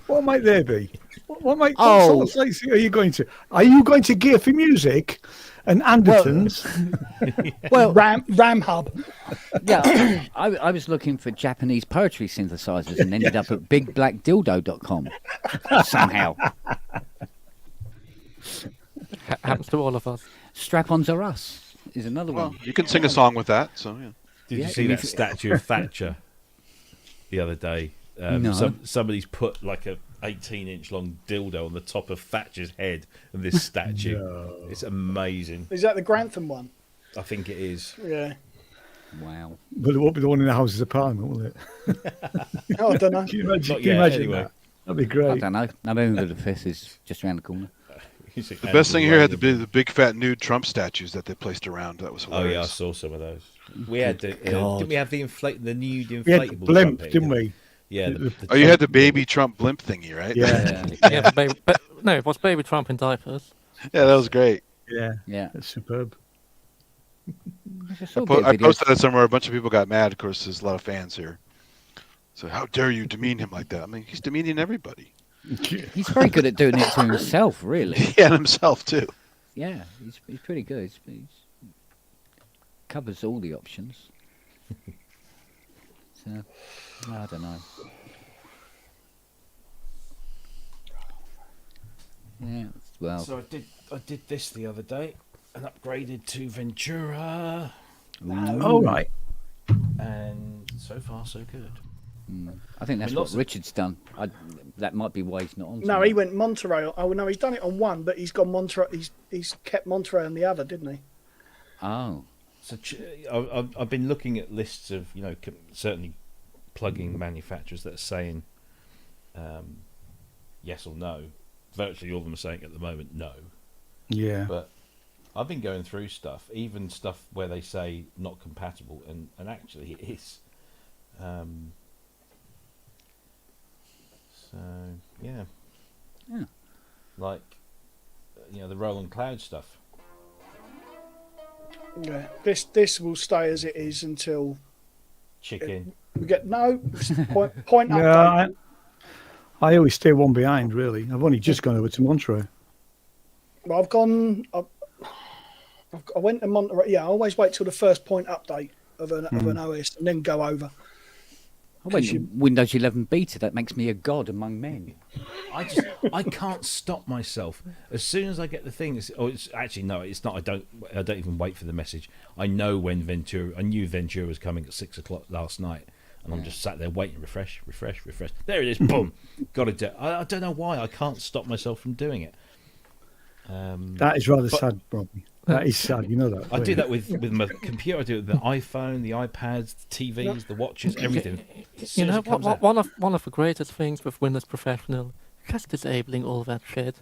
What might there be? What might? Oh. What sort of sites are you going to? Are you going to Gear for Music and Andertons? Well, Ram Hub. yeah, I was looking for Japanese poetry synthesizers and ended up at bigblackdildo.com somehow. Happens to all of us. Strap-ons are us is another Well, one. you can sing a song with that, so yeah. Did Yeah, you see and that if- statue of Thatcher the other day? No. Somebody's put like a 18-inch long dildo on the top of Thatcher's head of this statue. It's amazing. Is that the Grantham one? I think it is. Yeah. Wow. But it won't be the one in the Houses of Parliament, will it? Oh, I don't know. Can you imagine, Not can you yet, imagine anyway. that? That'd be I great. don't know. November the 5th is just around the corner. The best thing here had to be the big fat nude Trump statues that they placed around. That was Oh yeah, I hilarious. saw some of those. We had the God. didn't we have the nude inflatable We had the blimp, Trump didn't here? we? Yeah. Oh, you had the baby Trump blimp thingy, right? Yeah, Yeah, but no, it was Baby Trump in diapers. Yeah, that was great. yeah. Yeah. That's superb. I saw a I bit of videos. posted it somewhere. A bunch of people got mad. Of course, there's a lot of fans here. So how dare you demean him like that? I mean, he's demeaning everybody. He's very good at doing it to himself, really. Yeah, and himself too. Yeah, he's pretty good. He's covers all the options. So, I don't know. Yeah, well, So I did this the other day and upgraded to Ventura, All right. and so far so good. I think that's mean, what lots of- Richard's done. That might be why he's not on. No, tonight. he went Monterey. Oh no, he's done it on one, but he's gone Monterey. He's kept Monterey on the other, didn't he? Oh, So I've been looking at lists of certainly plug-in manufacturers that are saying yes or no. Virtually all of them are saying at the moment no. Yeah. But I've been going through stuff, even stuff where they say not compatible, and actually it is. So yeah, Yeah. like the Roland Cloud stuff. Yeah. This will stay as it is until Chicken. we get point Yeah, update. I always stay one behind, really. I've only just gone over to Monterey. Well, I've gone. I went to Monterey. Yeah, I always wait till the first point update of an OS and then go over. I went 'Cause to Windows 11 beta. That makes me a god among men. I can't stop myself. As soon as I get the thing, it's actually no, it's not. I don't even wait for the message. I know when Ventura. I knew Ventura was coming at 6 o'clock last night, and I'm just sat there waiting. Refresh. There it is. Boom. Got it. I don't know why I can't stop myself from doing it. That is rather sad, Robbie. That is sad. You know that. I do that with my computer. I do it with the iPhone, the iPads, the TVs, the watches, everything. As soon as it comes out. one of the greatest things with Windows Professional, just disabling all that shit,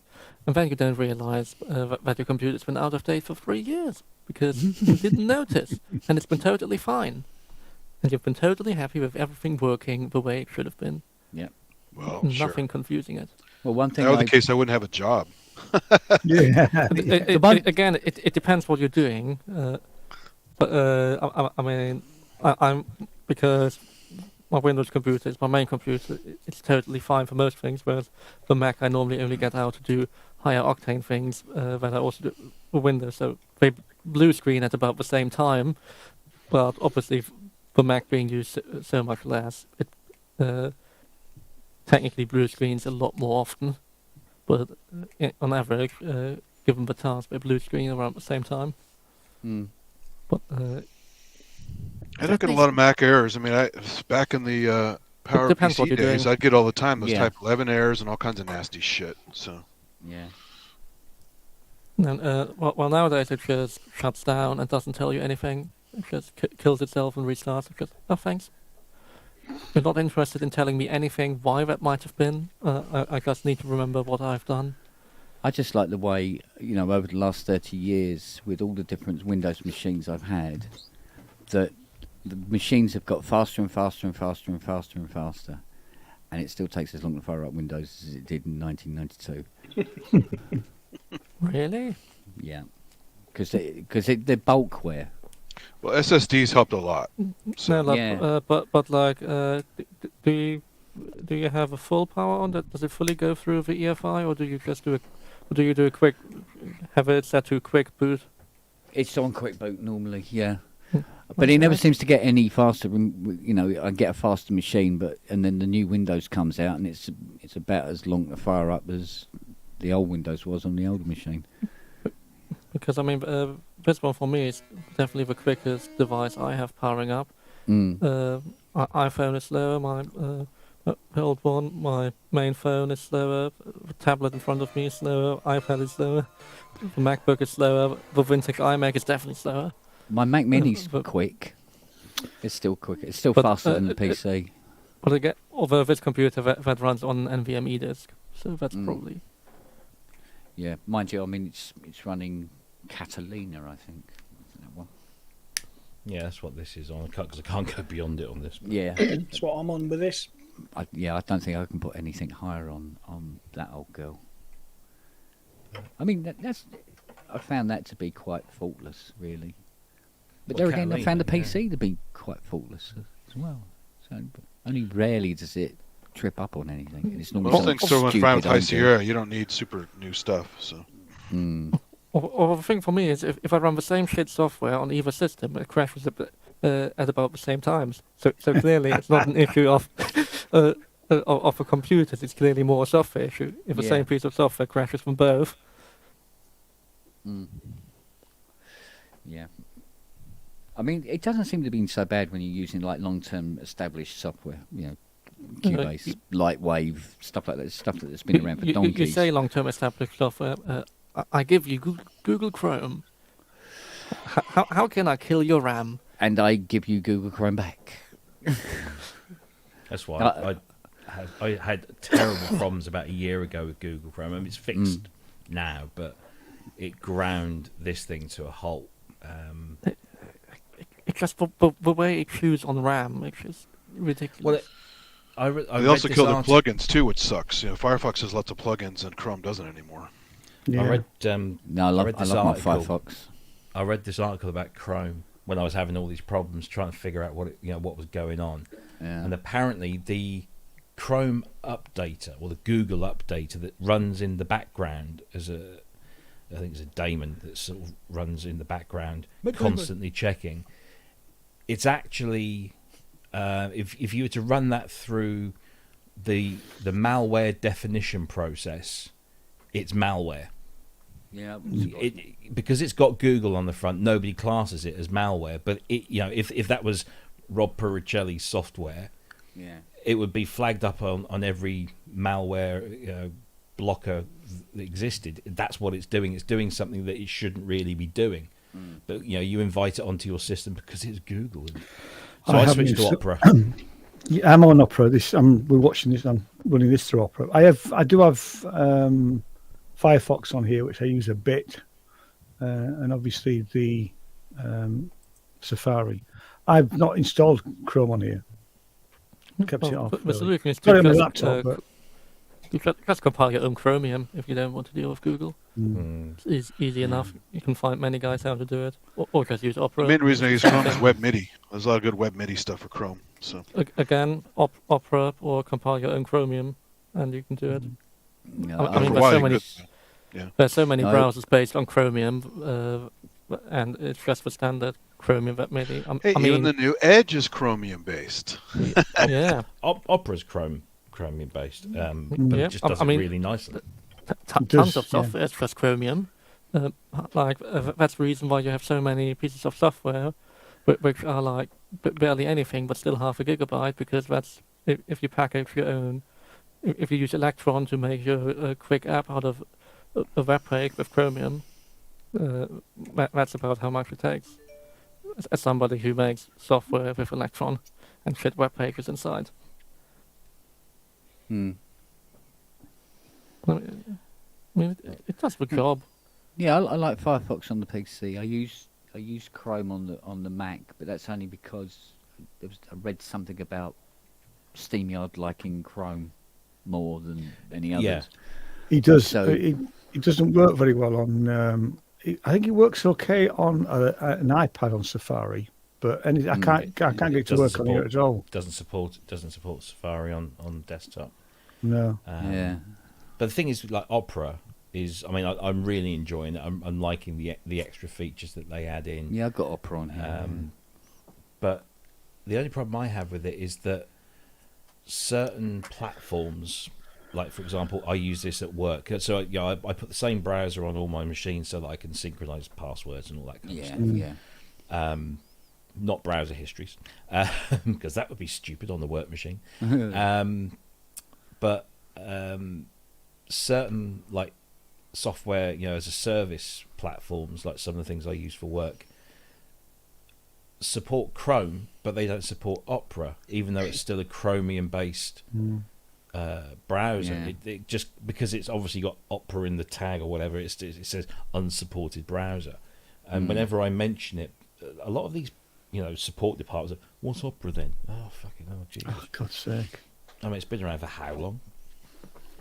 and then you don't realize that your computer's been out of date for 3 years because you didn't notice, and it's been totally fine, and you've been totally happy with everything working the way it should have been. Yeah. Well, Nothing sure. confusing it. Well, one If thing that were the I, case, I wouldn't have a job. Yeah. Again, it depends what you're doing. I mean, I'm because my Windows computer is my main computer. It's totally fine for most things. Whereas the Mac, I normally only get out to do higher octane things that I also do with Windows. So blue screen at about the same time, but obviously for Mac being used so much less, it technically blue screens a lot more often, but on average, given the task, they blue screen around the same time. Mm. But I don't get a lot of Mac errors. I mean, back in the depends what PowerPC you're days, doing. I'd get all the time those Yeah. type 11 errors and all kinds of nasty shit. So Yeah. And well, nowadays it just shuts down and doesn't tell you anything. It just kills itself and restarts. It just, oh, thanks. You're not interested in telling me anything why that might have been. I just need to remember what I've done. I just like the way, over the last 30 years, with all the different Windows machines I've had, that the machines have got faster and faster and faster and faster and faster. And it still takes as long to fire up Windows as it did in 1992. Really? Yeah. Because they're bulkware. well, SSDs helped a lot. So No, like, Yeah. but like, do you have a full power on that? Does it fully go through the EFI, or do you just do a quick, have it set to quick boot? It's on quick boot normally, yeah. Hmm. But it never Okay. seems to get any faster. I get a faster machine, and then the new Windows comes out, and it's about as long to fire up as the old Windows was on the older machine. Because I mean, this one for me is definitely the quickest device I have powering up. Mm. iPhone is slower. My old one, my main phone is slower. The tablet in front of me is slower. iPad is slower. The MacBook is slower. The vintage iMac is definitely slower. My Mac Mini's but- quick. It's still quick. It's still But, faster than the PC. But again, although this computer that runs on NVMe disk, so that's Mm. probably. Yeah, mind you, I mean it's running Catalina, I think. That one. Yeah, that's what this is on. Because I can't go beyond it on this. But Yeah, That's what I'm on with this. I don't think I can put anything higher on that old girl. I mean, I found that to be quite faultless, really. But Well, there again, I found the Catalina, PC to be quite faultless as well. So only rarely does it trip up on anything. And it's normally most something things still run stupid fine with I High do. Sierra. You don't need super new stuff. So Mm. Or the thing for me is if I run the same shit software on either system, it crashes at about the same times. So clearly it's not an issue of the computers. It's clearly more a software issue. If the Yeah. same piece of software crashes from both. Mm. Yeah. I mean, it doesn't seem to be so bad when you're using like long-term established software, Cubase, Lightwave, stuff like that, stuff that's been around for You donkeys. say long-term established software. I give you Google Chrome. How can I kill your RAM? And I give you Google Chrome back. that's why Uh, I had terrible problems about a year ago with Google Chrome. I mean, it's fixed now, but it ground this thing to a halt. It's just the way it chews on RAM. It's just ridiculous. Well, I they read also this kill their article- plugins too, which sucks. Firefox has lots of plugins and Chrome doesn't anymore. Yeah. I read No, I love read this my article. Firefox. I read this article about Chrome when I was having all these problems trying to figure out what was going on, Yeah. and apparently the Chrome updater or the Google updater that runs in the background I think it's a daemon that sort of runs in the background, constantly checking. It's actually if you were to run that through the malware definition process, it's malware. Yeah. Because it's got Google on the front, nobody classes it as malware. But if that was Rob Puricelli's software, Yeah. it would be flagged up on every malware blocker that existed. That's what it's doing. It's doing something that it shouldn't really be doing. But you invite it onto your system because it's Google. So I haven't switched to used- Opera. Yeah, I'm on Opera. We're watching this. I'm running this through Opera. I do have Firefox on here, which I use a bit, and obviously the Safari. I've not installed Chrome on here. Kept it off. The really. solution is Got it to on my just, laptop, but you just compile your own Chromium if you don't want to deal with Google. Mm. It's easy enough. You can find many guys how to do it, or just use Opera. The main reason I use Chrome is Web MIDI. There's a lot of good Web MIDI stuff for Chrome. So Again, Opera or compile your own Chromium, and you can do it. Yeah, I mean, after a there's while, so you many. could- yeah. There's so many No. browsers based on Chromium. and it's just the standard Chromium that maybe. Hey, I mean, even the new Edge is chromium based. yeah, Opera's chromium based, but Yeah, it just I does it mean- really nicely. It tons does, of software is just Chromium. That's the reason why you have so many pieces of software, which are like barely anything, but still half a gigabyte, because that's if you package your own. If you use Electron to make your quick app out of a web page with Chromium, that's about how much it takes. As somebody who makes software with Electron and fit web pages inside. Hmm. I mean, it does the job. Yeah, I like Firefox on the PC. I use Chrome on the Mac, but that's only because I read something about SteamYard liking Chrome more than any others. Yeah. He does. So- It doesn't work very well on. I think it works okay on an iPad on Safari, but I can't get it to doesn't work on here at all. Doesn't support Safari on desktop. No. Yeah. But the thing is, like Opera is, I mean, I'm really enjoying it. I'm liking the extra features that they add in. Yeah, I've got Opera on here. But the only problem I have with it is that certain platforms, like for example, I use this at work. So I put the same browser on all my machines so that I can synchronize passwords and all that kind of Yeah, stuff. yeah. Not browser histories, because that would be stupid on the work machine. But certain like software, as a service platforms, like some of the things I use for work, support Chrome, but they don't support Opera, even though it's still a Chromium-based browser. Yeah. It just because it's obviously got Opera in the tag or whatever, it says unsupported browser. And whenever I mention it, a lot of these, support departments are, what's Opera then? Oh, fucking hell, jeez. Oh, God's sake. I mean, it's been around for how long?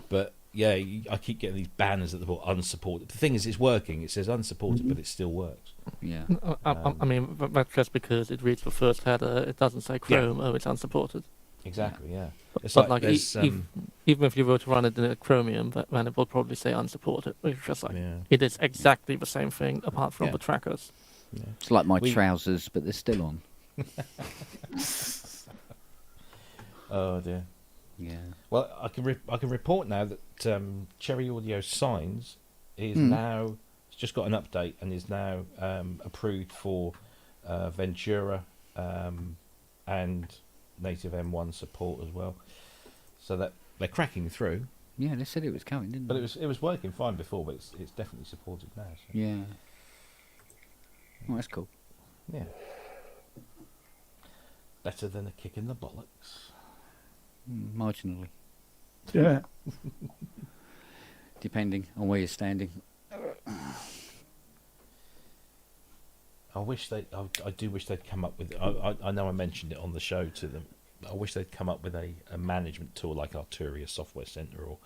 But yeah, I keep getting these banners at the bottom, unsupported. The thing is, it's working. It says unsupported, but it still works. Yeah. I mean, that's just because it reads the first header. It doesn't say Chrome. Oh, it's unsupported. Exactly, yeah. It's But like, there's, even if you were to run it in a Chromium, then it will probably say unsupported. Which is just like Yeah. it is exactly the same thing, apart from Yeah. the trackers. It's like my We- trousers, but they're still on. Oh dear. Yeah. Well, I can report now that Cherry Audio Signs is now, it's just got an update and is now approved for Ventura and native M1 support as well. So that they're cracking through. Yeah, they said it was coming, didn't But they? it was working fine before, but it's definitely supported now. So. Yeah. Oh, that's cool. Yeah. Better than a kick in the bollocks. Marginally, Yeah. depending on where you're standing. I do wish they'd come up with. I know I mentioned it on the show to them. I wish they'd come up with a management tool like Arturia Software Center or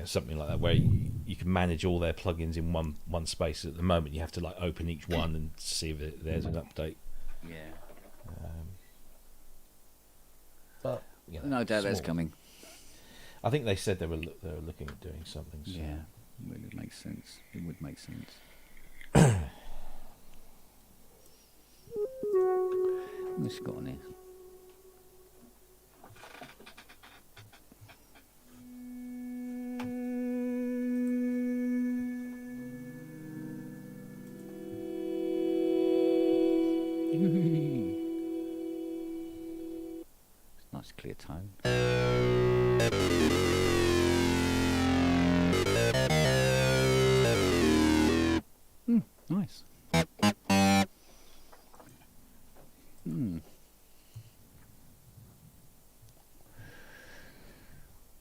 something like that, where you can manage all their plugins in one space. At the moment, you have to like open each one and see if there's an update. Yeah. But No doubt that's small. coming. I think they said they were looking at doing something. So. Yeah. Well, it makes sense. It would make sense. What's got on here? Nice clear tone. Nice.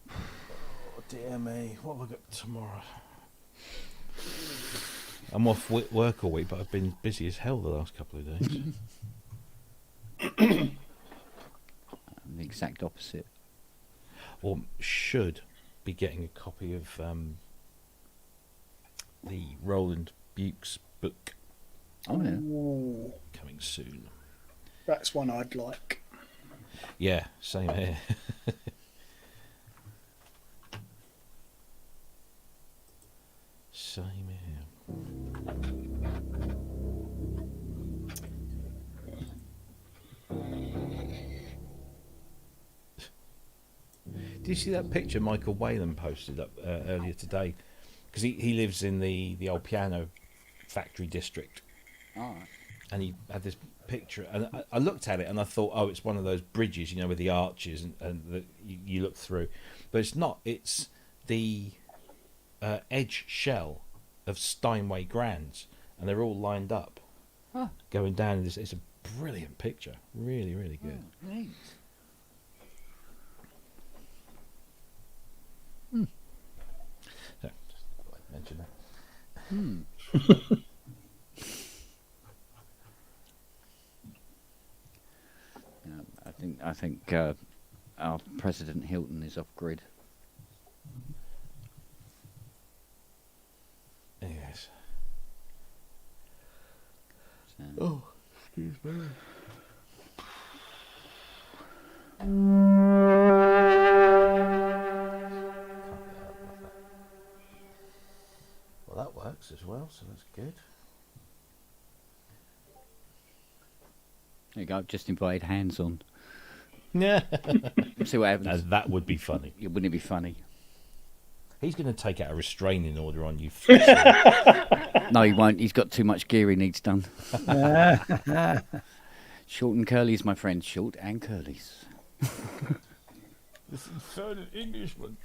Oh, dear me, what have I got tomorrow? I'm off work all week, but I've been busy as hell the last couple of days. The exact opposite. Or should be getting a copy of the Roland Bukes book Oh yeah. Ooh, coming soon. that's one I'd like. Yeah, same here. Same here. you see that picture Michael Whalen posted up earlier today? Because he lives in the old piano factory district. All right. And he had this picture, and I looked at it and I thought, oh, it's one of those bridges, with the arches and that you look through. But it's not. It's the edge shell of Steinway Grands, and they're all lined up, going down. It's a brilliant picture. Really, really good. Oh, neat. So, just thought I'd mention that. I think our President Hilton is off grid. Yes. So, Excuse me. Well, that works as well, so that's good. there you go. Just invite hands on. Yeah. See what happens. Now, that would be funny. Wouldn't it be funny? He's going to take out a restraining order on you. No, he won't. He's got too much gear he needs done. Short and curlies, my friend. Short and curlies. This infernal Englishman.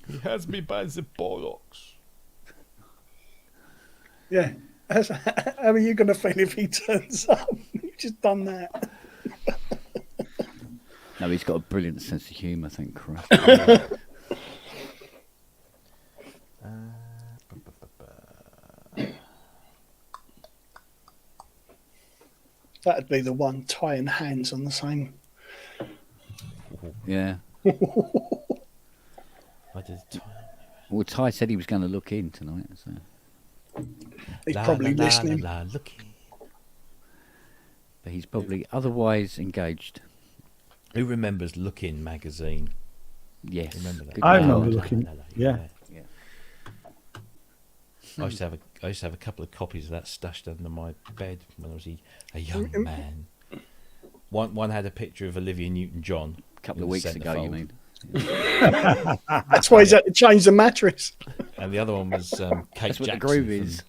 He has me by the bollocks. Yeah. How are you going to feel if he turns up? You've just done that. No, he's got a brilliant sense of humour, thank Christ. That'd be the one, tying hands on the same. Yeah. I did. Well, Ty said he was going to look in tonight. So. He's probably listening. Look. But he's probably otherwise engaged. Who remembers Lookin' magazine? Yes. Remember that? Good I lord. remember Lookin', yeah. Yeah. I used to have a couple of copies of that stashed under my bed when I was a young man. One had a picture of Olivia Newton-John. A couple of weeks ago, you mean? That's why he's had to change the mattress. And the other one was Kate That's what Jackson. the groove is.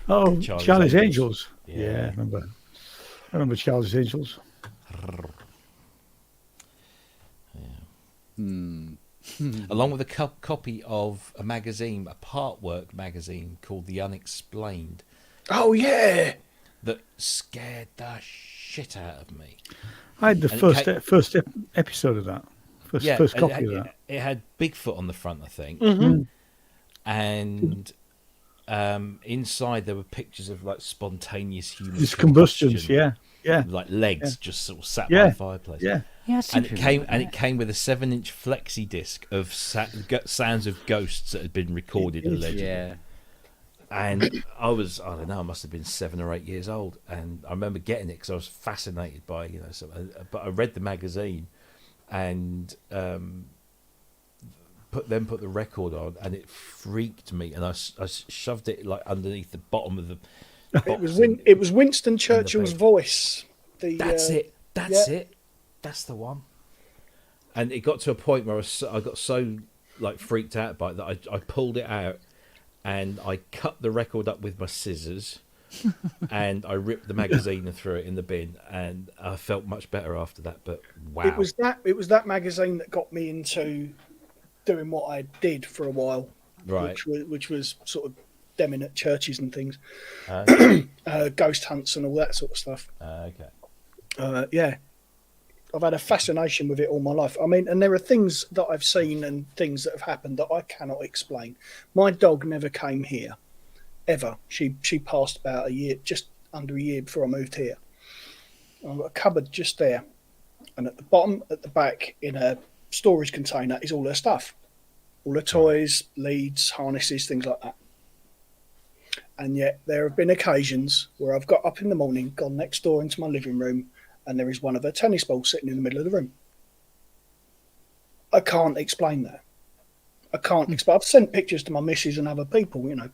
Oh, Charlie's Charlie's Angels. Angels. Yeah, I remember Charlie's Angels. Along with a copy of a magazine, a part work magazine called The Unexplained, Oh, yeah. that scared the shit out of me. I had the And first episode of that. First and copy of that. It had Bigfoot on the front, I think. And inside there were pictures of like spontaneous human Just combustions, yeah. like legs just sort of sat by Yeah. the fireplace. Yeah. Yeah, And it came with a 7-inch flexi disc of sounds of ghosts that had been recorded allegedly. Yeah. And I don't know, I must have been 7 or 8 years old, and I remember getting it because I was fascinated by but I read the magazine and put the record on, and it freaked me, and I shoved it like underneath the bottom of the box. It was Winston Churchill's bed. voice. That's it. That's the one. And it got to a point where I got so like freaked out by it that I pulled it out and I cut the record up with my scissors and I ripped the magazine and threw it in the bin, and I felt much better after that. But wow, It was that magazine that got me into doing what I did for a while, right. which was sort of demming at churches and things, ghost hunts and all that sort of stuff. Okay. Yeah, I've had a fascination with it all my life. I mean, and there are things that I've seen and things that have happened that I cannot explain. My dog never came here, ever. She passed about just under a year before I moved here. I've got a cupboard just there, and at the bottom, at the back, in a storage container, is all her stuff, all her toys, leads, harnesses, things like that. And yet there have been occasions where I've got up in the morning, gone next door into my living room, and there is one of her tennis balls sitting in the middle of the room. I can't explain that. I can't explain. I've sent pictures to my missus and other people, and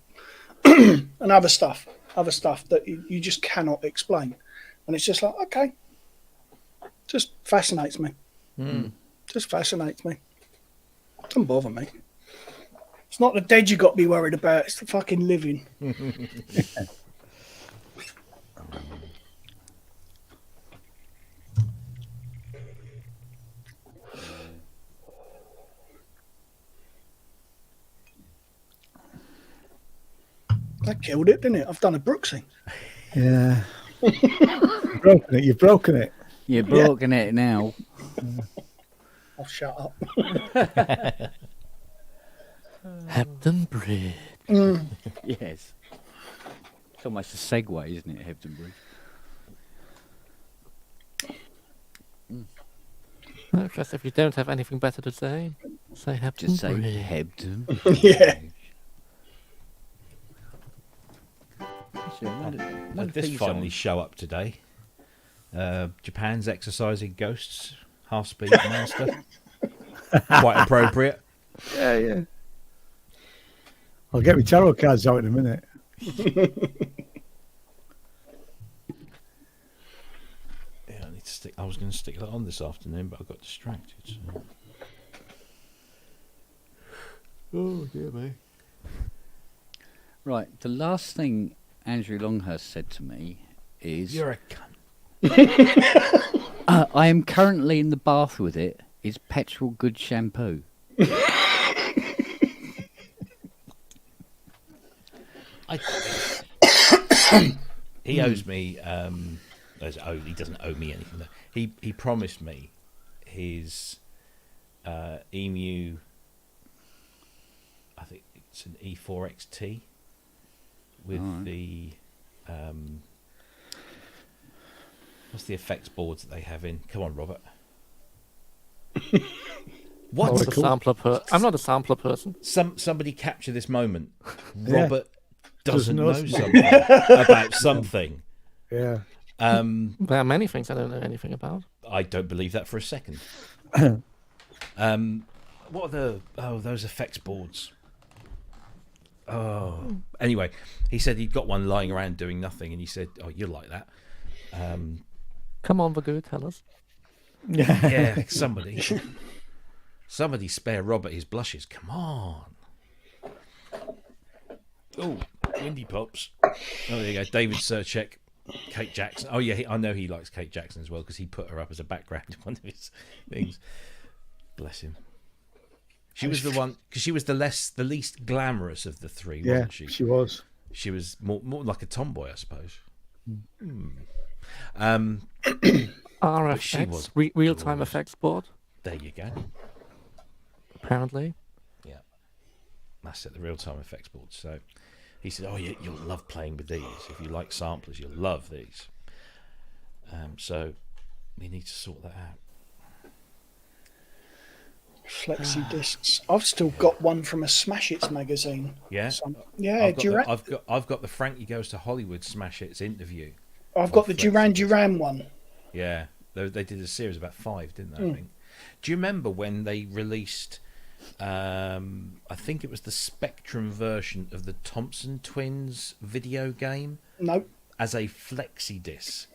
other stuff that you just cannot explain. And it's just like, okay, just fascinates me. Just fascinates me. Doesn't bother me. It's not the dead you got to be worried about. It's the fucking living. That killed it, didn't it? I've done a Brooksy. Yeah. You've broken it. You've broken it. You're broken it now. I'll shut up. Hebden Bridge. Yes. It's almost a segue, isn't it, Hebden Bridge? I guess if you don't have anything better to say Hebden Just say Bridge. Hebden. Yeah. Did this finally show up today? Japan's exercising ghosts, half-speed master. Quite appropriate. Yeah, yeah. I'll get my tarot cards out in a minute. Yeah, I need to stick. I was going to stick that on this afternoon, but I got distracted. So. Oh dear me. Right, the last thing Andrew Longhurst said to me is, You're a cunt. I am currently in the bath with it. Is petrol good shampoo? He owes me. He doesn't owe me anything. Though. He promised me his Emu. I think it's an E4XT with the what's the effects boards that they have in? Come on, Robert. I'm not a cool. sampler I'm not a sampler person. Somebody capture this moment. Yeah. Robert doesn't Doesn't know know something about something. Yeah. There are many things I don't know anything about. I don't believe that for a second. What are those effects boards? Oh, anyway, he said he'd got one lying around doing nothing, and he said, "Oh, you like that?" Come on, Vagu, tell us. Yeah, somebody spare Robert his blushes. Come on. Oh, Windy Pops. Oh, there you go. David Surchek, Kate Jackson. Oh yeah, I know he likes Kate Jackson as well because he put her up as a background in one of his things. Bless him. She was the one because she was the least glamorous of the three, Yeah, wasn't she? she was. She was more like a tomboy, I suppose. she was RFX, real-time glorious. effects board, There you go. apparently. Yeah, that's it. The real-time effects board. So he said, "Oh, you'll love playing with these. If you like samplers, you'll love these." So we need to sort that out. Flexi discs. I've still got one from a Smash Hits magazine. Yeah, Yeah, I've got the Frankie Goes to Hollywood Smash Hits interview. I've got the Flexi Duran disc. Duran one. Yeah, they did a series about 5, didn't they? I think. Do you remember when they released? I think it was the Spectrum version of the Thompson Twins video game No. as a flexi disc.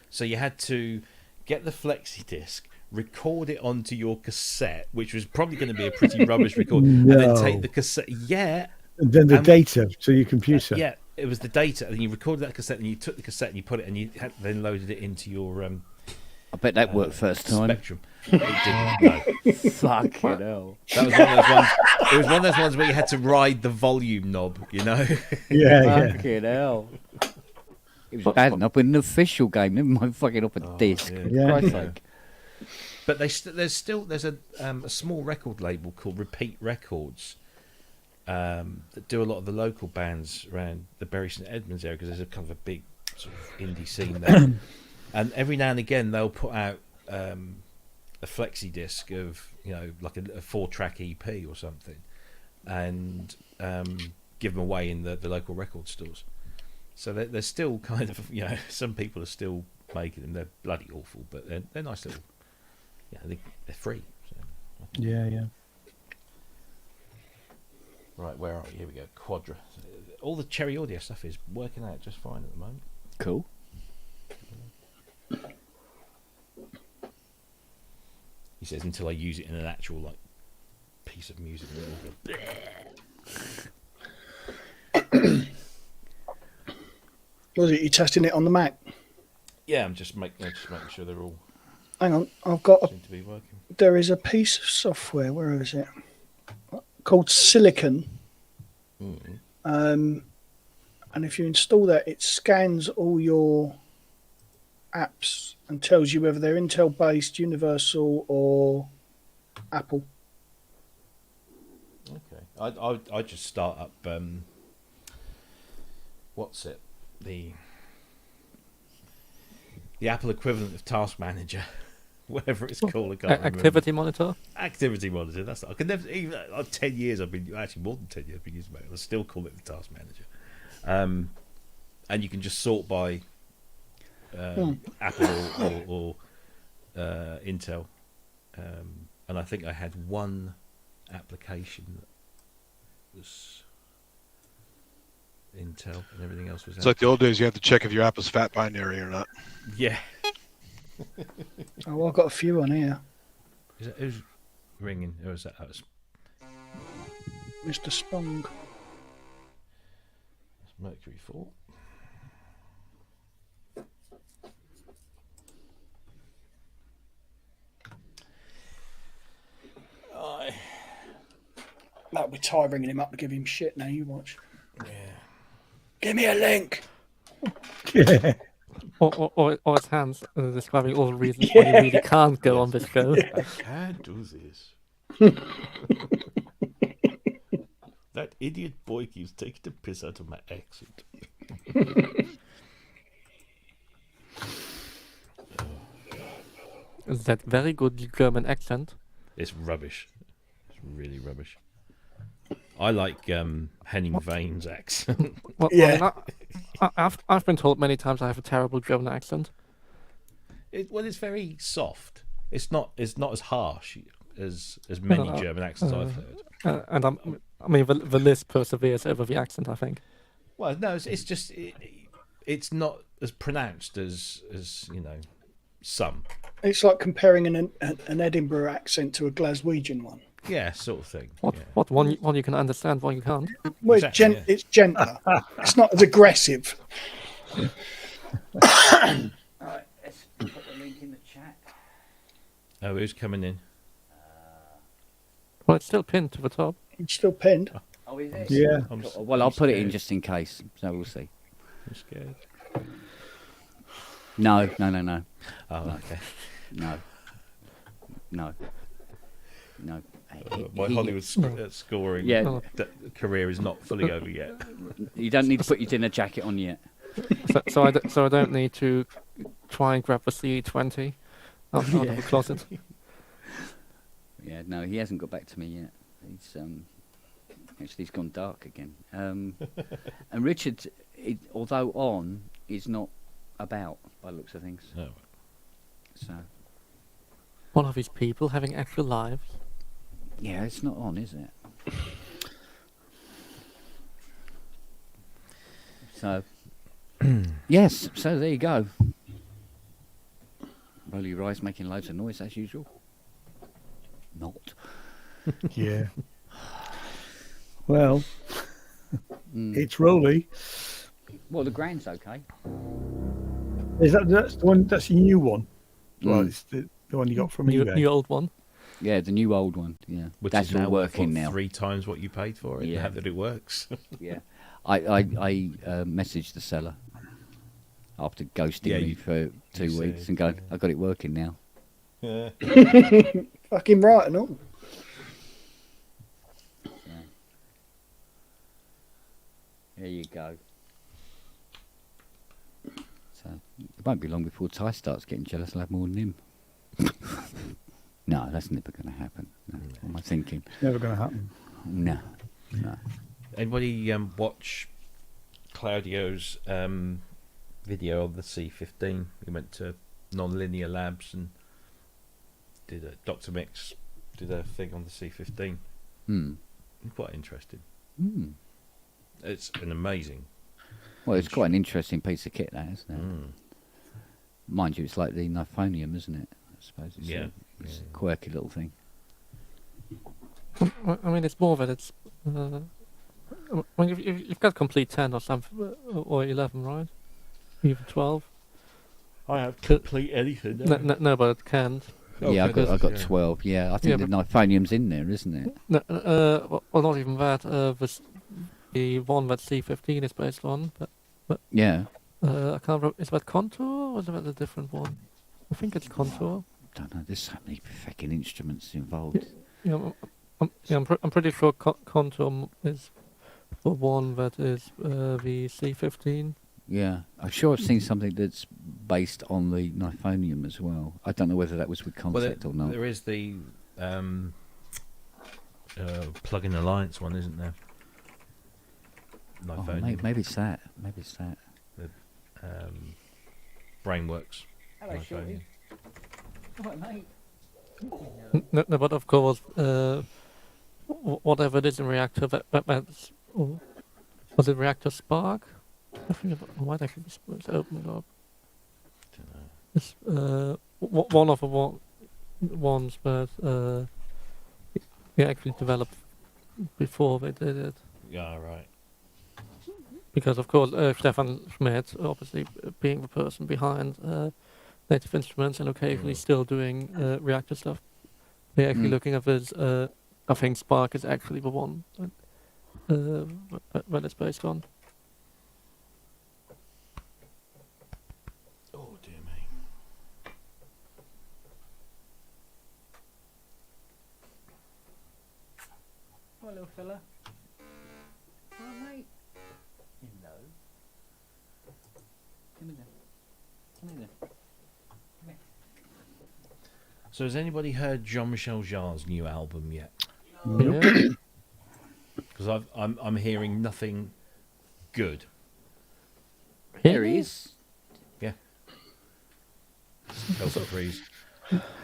So you had to get the flexi disc, record it onto your cassette, which was probably going to be a pretty rubbish record, and then take the cassette. Yeah. And then the data to your computer. Yeah, it was the data, and you recorded that cassette, and you took the cassette and you put it, and you then loaded it into your I bet that worked first time. Spectrum. It didn't. No. Fucking hell. That was one of those ones. It was one of those ones where you had to ride the volume knob, you know. Yeah. Fucking hell. It was bad enough with an official game, never mind fucking up a disc. yeah. For Yeah. Christ's sake. But there's a small record label called Repeat Records that do a lot of the local bands around the Bury St Edmunds area because there's a kind of a big sort of indie scene there. And every now and again they'll put out a flexi disc of like a 4-track EP or something, and give them away in the local record stores. So they're still kind of some people are still making them. They're bloody awful, but they're nice little. Yeah, they're free. So. Yeah. Right, where are we? Here we go. Quadra. All the Cherry Audio stuff is working out just fine at the moment. Cool. He says until I use it in an actual like piece of music. Was it you testing it on the Mac? Yeah, I'm just making sure they're all Hang on, I've got seem to be working. there is a piece of software. Where is it? Called Silicon. And if you install that, it scans all your apps and tells you whether they're Intel based, Universal, or Apple. Okay, I just start up. What's it? The Apple equivalent of Task Manager, whatever it's called. I can't remember. Activity monitor. Activity Monitor. That's I can never even. 10 years I've been actually more than 10 years I've been using it. I still call it the Task Manager. And you can just sort by Apple or Intel. And I think I had one application that was Intel, and everything else was. It's like the old days. You have to check if your app is fat binary or not. Yeah. Oh, well, I've got a few on here. Is it, who's ringing? Or is that? That was Mr. Spong. Mercury 4. That'll be Ty bringing him up to give him shit now. You watch. Yeah. Give me a link. Yeah. Or it's Hans describing all the reasons why you really can't go on this show. I can't do this. That idiot boy keeps taking the piss out of my accent. Is that very good German accent? It's rubbish. It's really rubbish. I like Henning Vane's accent. Well, Yeah. I've been told many times I have a terrible German accent. It's very soft. It's not as harsh as many German accents I've heard. And I mean, the list perseveres over the accent, I think. Well, no, it's just it's not as pronounced as some. It's like comparing an Edinburgh accent to a Glaswegian one. Yeah, sort of thing. What? Yeah. What? One you can understand, one you can't. Well, Exactly, yeah. it's gentler. It's not as aggressive. All right, let's put the link in the chat. Oh, who's coming in? Well, it's still pinned to the top. It's still pinned. Oh, is it? Yeah. Well, I'll put it in scared. just in case. So we'll see. I'm scared. No. Oh, okay. No. My Hollywood scoring Yeah. career is not fully over yet. You don't need to put your dinner jacket on yet. So I don't need to try and grab the CE20 out of the closet. Yeah, no, he hasn't got back to me yet. He's actually he's gone dark again. And Richard, although on, is not about by the looks of things. Oh. So One of these people having actual lives. yeah, it's not on, is it? So yes, so there you go. Roll your eyes, making loads of noise as usual. Not. Yeah. Well, Mm. it's Rolly. Well, the grand's okay. That's the one? That's your new one. Well, Mm. it's the one you got from New, eBay. new old one. Yeah, the new old one. Yeah, Which that's is all now working now. 3 times what you paid for it. Yeah. Now that it works. Yeah, I messaged the seller after ghosting Yeah, me you- for 2 you weeks said, and going, I got it working now. Yeah. Fucking right and all. There you go. So it won't be long before Ty starts getting jealous. I'll have more than him. No, that's never going to happen. No. What am I thinking? Never going to happen. No. Anybody watch Claudio's video of the C15? He went to Nonlinear Labs and did a Dr. Mix did a thing on the C15. Quite interesting. It's an amazing. Well, it's quite an interesting piece of kit, that, isn't it? Mm. Mind you, it's like the Nifonium, isn't it? I suppose it's Yeah. It's a quirky little thing. I mean, it's more that it's. I mean, you've got complete 10 or something, or 11, right? Even 12. I have complete anything. No, but it can't. Yeah, Okay, I got yeah. 12. Yeah, I think Yeah, the Nifonium's in there, isn't it? No, well, not even that. The one that C15 is based on, but Yeah. I can't remember. Is that Contour or is that a different one? I think it's Contour. Don't know. There's so many fucking instruments involved. Yeah, I'm pretty sure Contour is the one that is the C15. Yeah, I'm sure I've seen something that's based on the Nifonium as well. I don't know whether that was with Concept or not. There is the Plug-in Alliance one, isn't there? Oh, Nifonium. maybe it's that. Maybe it's that. Brainworks. Hello, Nifonium. No, but of course, whatever it is in Reactor, that's. Was it Reactor Spark? I think it might actually be open it up. It's one of the ones that we actually developed before they did it. Yeah, right. Because of course, Stefan Schmidt, obviously being the person behind Native Instruments and occasionally still doing Reactor stuff, they're actually looking at this. I think Spark is actually the one that it's based on. Oh dear me. Hello, fella. Hello, mate. Hello. Come in there. Come in there. So has anybody heard Jean-Michel Jarre's new album yet? Yeah. Because I'm hearing nothing good. Here he is. Elsa Freeze.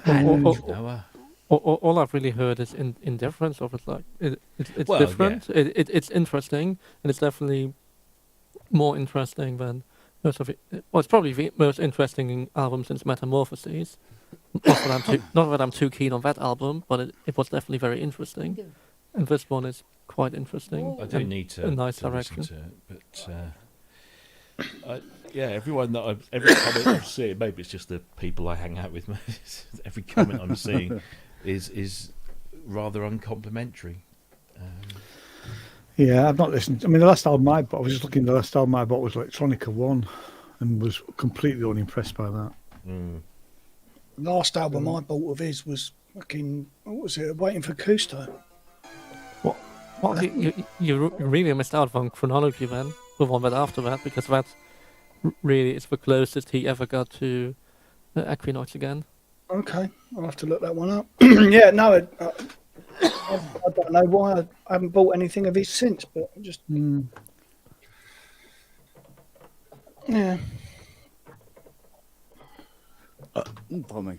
And Noah. All I've really heard is indifference of it. Like it's Well, different. It's interesting, and it's definitely more interesting than most of it. Well, it's probably the most interesting album since Metamorphoses. Not that I'm too keen on that album, but it was definitely very interesting, and this one is quite interesting. I do and need to a nice to listen direction. to it, but everyone that every comment I'm seeing, maybe it's just the people I hang out with. Every comment I'm seeing is rather uncomplimentary. Yeah, I've not listened. I mean, the last album I bought, I was just looking. The last album I bought was Electronica 1, and was completely unimpressed by that. Last album I bought of his was fucking, what was it? Waiting for Cousteau. Well, you really missed out on Chronology then, the one that after that, because that really is the closest he ever got to Equinox again. Okay, I'll have to look that one up. Yeah, no, I don't know why I haven't bought anything of his since, but I just yeah. Pardon me.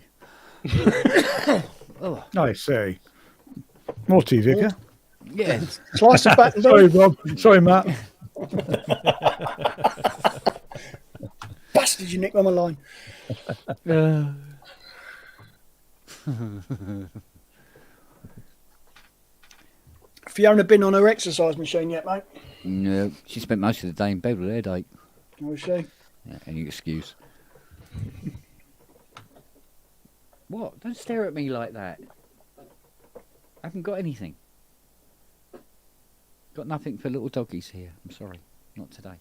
I say. More tea, Vicar. Yes. Slice of back and Sorry, Rob. Sorry, Matt. bastard, you nicked on my line. Fiona been on her exercise machine yet, mate? No, she spent most of the day in bed with a headache. Was she? Yeah, any excuse. What? Don't stare at me like that. I haven't got anything. Got nothing for little doggies here. I'm sorry. Not today.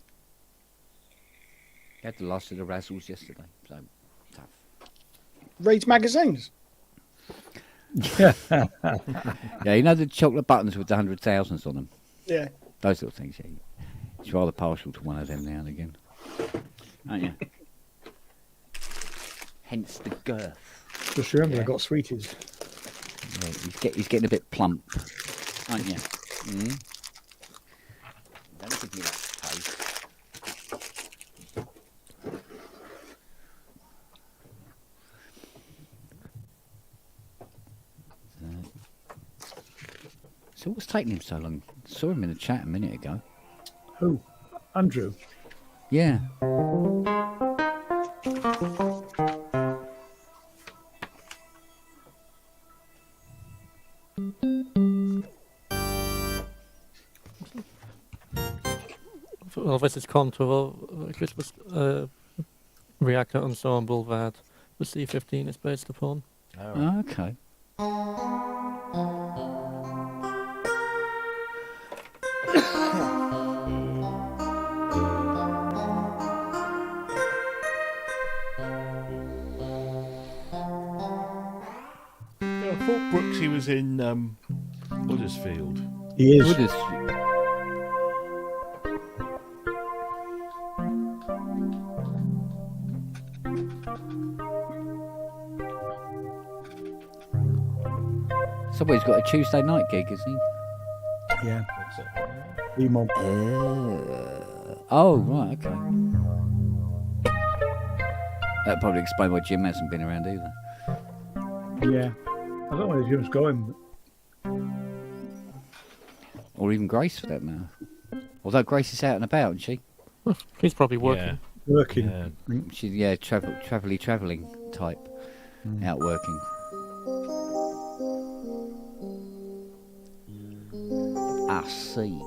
Had the last of the razzles yesterday, so tough. Reads magazines. Yeah, you know the chocolate buttons with the 100,000s on them? Yeah. Those little things, yeah. It's rather partial to one of them now and again. Aren't you? Hence the girth. Just remember, Yeah. I got sweeties. Yeah, he's getting a bit plump, aren't you? Mm? Don't give me that face. So what's taking him so long? Saw him in the chat a minute ago. Who? Andrew. Yeah. Well, this is Contour, Christmas reactor ensemble that the C-15 is based upon. All right. Okay. I thought Brooksy was in Huddersfield. He is. Wooders. Somebody's got a Tuesday night gig, isn't he? Yeah. Emo. Oh, right, okay. That'd probably explain why Jim hasn't been around either. Yeah. I don't know where Jim's going. Or even Grace, for that matter. Although Grace is out and about, isn't she? He's probably working. Working. Yeah. She's, travelling type. Out working. I see.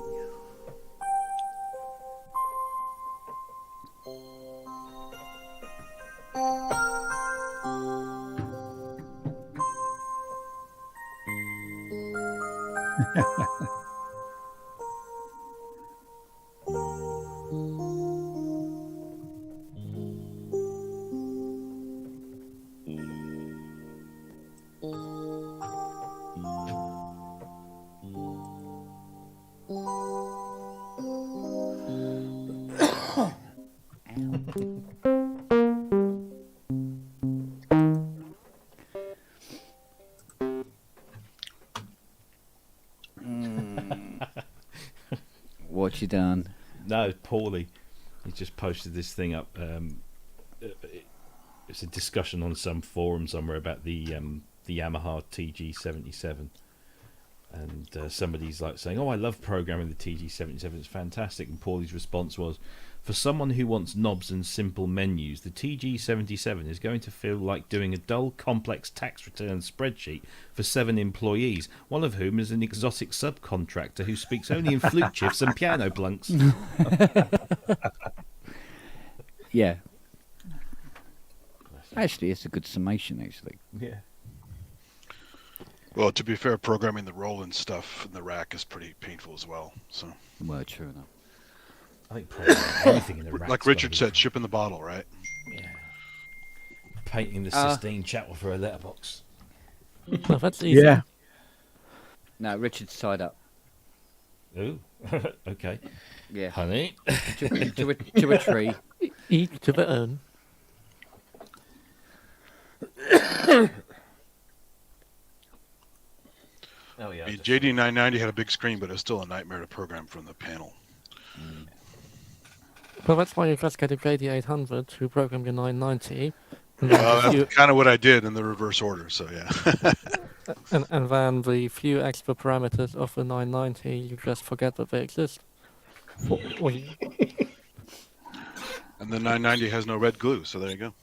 What you done? No, Paulie. He just posted this thing up. It's a discussion on some forum somewhere about the Yamaha TG77, and somebody's like saying, "Oh, I love programming the TG77. It's fantastic." And Paulie's response was, "For someone who wants knobs and simple menus, the TG77 is going to feel like doing a dull, complex tax return spreadsheet for 7 employees, one of whom is an exotic subcontractor who speaks only in flute chiffs and piano plunks." Yeah. Actually, it's a good summation, actually. Yeah. Well, to be fair, programming the Roland stuff in the rack is pretty painful as well. So, Well, true enough. I think probably anything in the rack's like Richard gotta said, ship in the bottle, right? be- yeah. Painting the Sistine Chapel for a letterbox. Well, that's easy. Yeah. No, Richard's tied up. Ooh, okay, Yeah. honey. to a tree. Each to their own. Oh yeah. I mean, JD990 had a big screen, but it was still a nightmare to program from the panel. Well, that's why you just get a JD800 to program your 990. And then, the few, That's kind of what I did in the reverse order. So yeah. and then the few extra parameters of the 990, you just forget that they exist. Or you- And the 990 has no red glue, so there you go.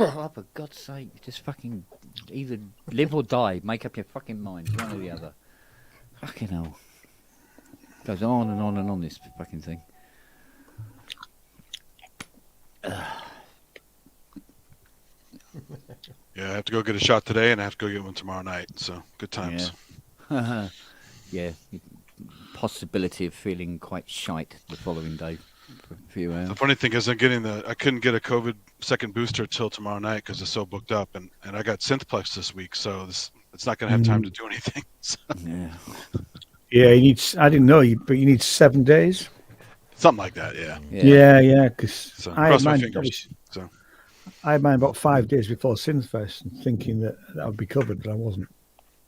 Oh, for God's sake, just fucking either live or die. Make up your fucking mind, one or the other. Fucking hell. Goes on and on and on, this fucking thing. Yeah, I have to go get a shot today, and I have to go get one tomorrow night. So good times. Yeah. Yeah. Possibility of feeling quite shite the following day for a few hours. The funny thing is, I couldn't get a COVID second booster till tomorrow night because it's so booked up, and I got Synthplex this week, so it's not going to have time to do anything. So, Yeah. Yeah, you need. I didn't know, but you need 7 days. something like that, yeah. Yeah, because So I cross had my mine. fingers. So I had mine about 5 days before Synthfest, thinking that would be covered, but I wasn't.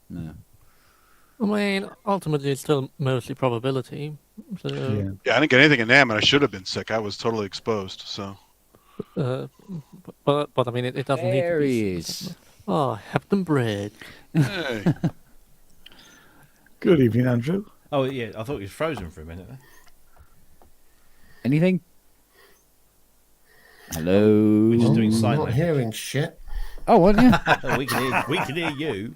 No. I mean, ultimately, it's still mostly probability. So, yeah, I didn't get anything in NAM, and I should have been sick. I was totally exposed. So but I mean, it doesn't need to There be. he is. Oh, Hepton bread. hey, Good evening, Andrew. Oh yeah, I thought he was frozen for a minute. There. Anything? Hello. We're just doing sign Not language. hearing shit. Oh, wasn't you? We can hear you.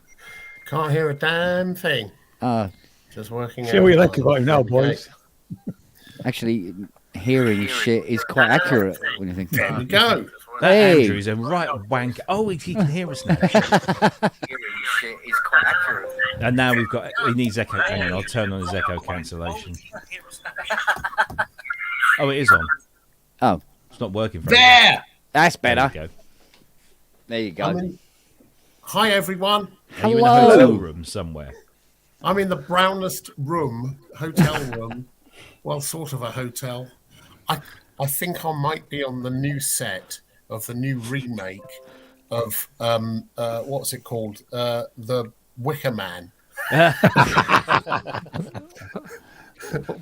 Can't hear a damn thing. Ah, Just working See out. what you like about him now, boys. actually, hearing shit is quite accurate when you think. There we go. That Hey. Andrew's a right wank. Oh, he can hear us now. And now he needs echo. Hang on, I'll turn on his echo cancellation. Oh, it is on. Oh, It's not working very There. that's well. better. There we go. There you go. I'm in- Hi, everyone. Are you in a Hello. hotel room somewhere? I'm in the brownest room, hotel room. Well, sort of a hotel. I think I might be on the new set of the new remake of what's it called? The Wicker Man.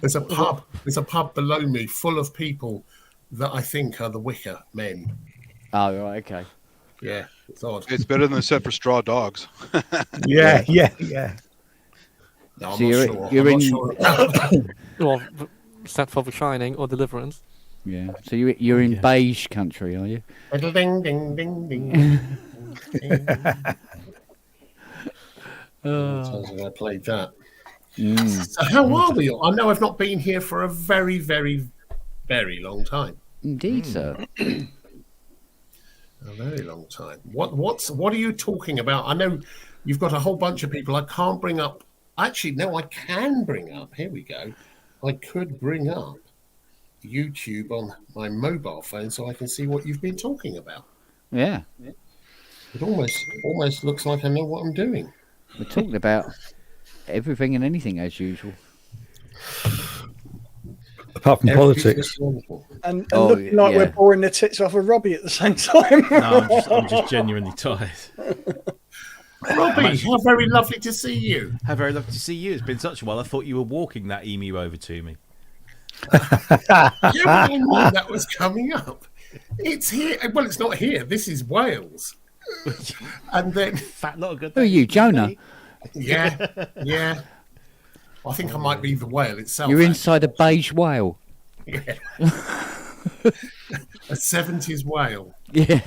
There's a pub below me full of people that I think are the Wicker Men. Oh, right, okay. Yeah, it's odd. It's better than the set for Straw Dogs. Yeah. No, I'm So not you're- sure. you're I'm in- not sure. Or set for The Shining or Deliverance. Yeah. So you're in beige country, are you? Ding, ding, ding, ding. Sounds like I played that. So how are we? I know I've not been here for a very, very, very long time. Indeed, sir. A very long time. What are you talking about? I know you've got a whole bunch of people. I can't bring up. Actually, no, I can bring up. Here we go. I could bring up YouTube on my mobile phone so I can see what you've been talking about. Yeah. It almost looks like I know what I'm doing. We're talking about everything and anything as usual. Apart from Everything's politics. wonderful. And Oh, looking like yeah. we're boring the tits off of Robbie at the same time. No, I'm just genuinely tired. Robbie, how very lovely to see you. How very lovely to see you. It's been such a while. I thought you were walking that emu over to me. Yeah, but I knew that was coming up. It's here. Well, it's not here. This is Wales. And then, Fat lot of good. Who are you, Jonah? yeah. I think I might be the whale itself. You're inside a beige whale. actually. A 70s whale. Yeah.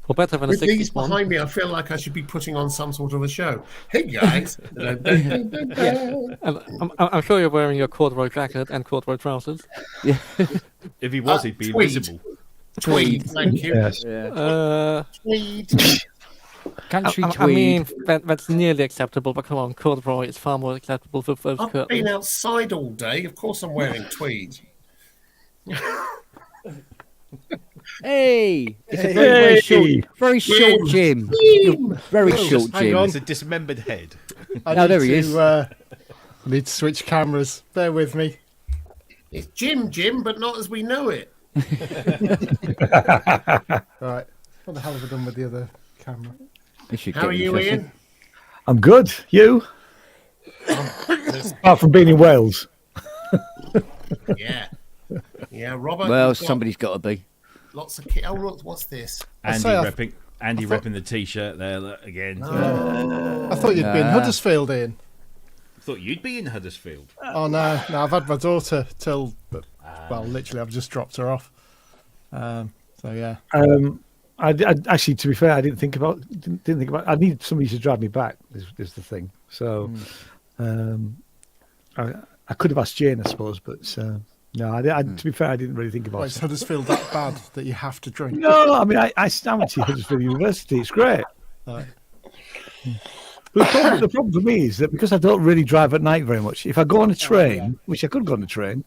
Well, better than a With these 60s one. behind me, I feel like I should be putting on some sort of a show. Hey, guys. And I'm sure you're wearing your corduroy jacket and corduroy trousers. If he was, he'd be tweed. invisible. Tweed, thank you. Yes. Tweed. Country tweed. I mean, that's nearly acceptable, but come on, corduroy is far more acceptable for those I've been curtains. outside all day. Of course I'm wearing tweed. Hey, it's a very short Jim. Very short hang Jim. on. It's a dismembered head. I No, need there he to, is. I need to switch cameras. Bear with me. It's Jim, but not as we know it. Right. What the hell have I done with the other camera? This should How get are you, interesting. Ian? I'm good. You? Apart from being in Wales. Yeah. Yeah, Robert. Well, you've got somebody's got to be. Lots of Oh, look, what's this? Andy say I- repping the t-shirt there look, again. I thought you'd been Huddersfield, Ian. Thought you'd be in Huddersfield. Oh, no. I've had my daughter till, well, literally, I've just dropped her off. So, yeah. I actually, to be fair, I didn't think about. I needed somebody to drive me back. Is the thing. So, I could have asked Jane, I suppose, but no. To be fair, I didn't really think about Well, it. is Huddersfield that bad that you have to drink? No, I mean, I went to Huddersfield University. It's great. Right. But the problem for me is that because I don't really drive at night very much, if I go on a train, which I could go on a train,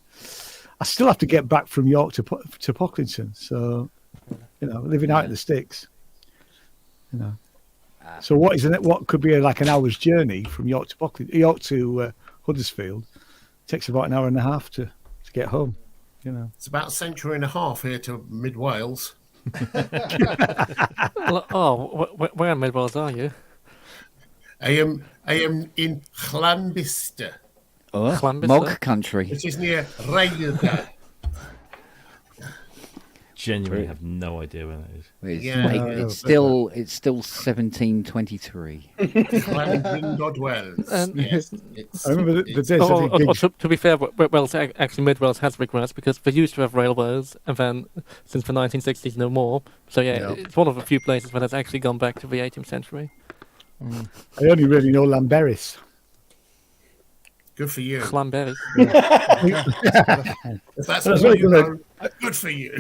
I still have to get back from York to Pocklington. So, living out in the sticks, So what could be like an hour's journey from York to Huddersfield takes about an hour and a half to get home. It's about a century and a half here to mid Wales. Where in Midwales are you? I am in Llanbister, Oh, Llanbister? Mog country. which is near Rhaeadr. genuinely have no idea when that is. It's, Yeah. it's still 1723. Gringotts Wells. Yes, I remember the days Oh, I did gigs. to be fair, Wales actually Mid Wales has regressed because they used to have railways, and then since the 1960s, no more. So yeah, it's one of the few places that has actually gone back to the 18th century. I only really know Lamberis. Good for you. Clanberry. If that's That's all right, you good. know, good for you.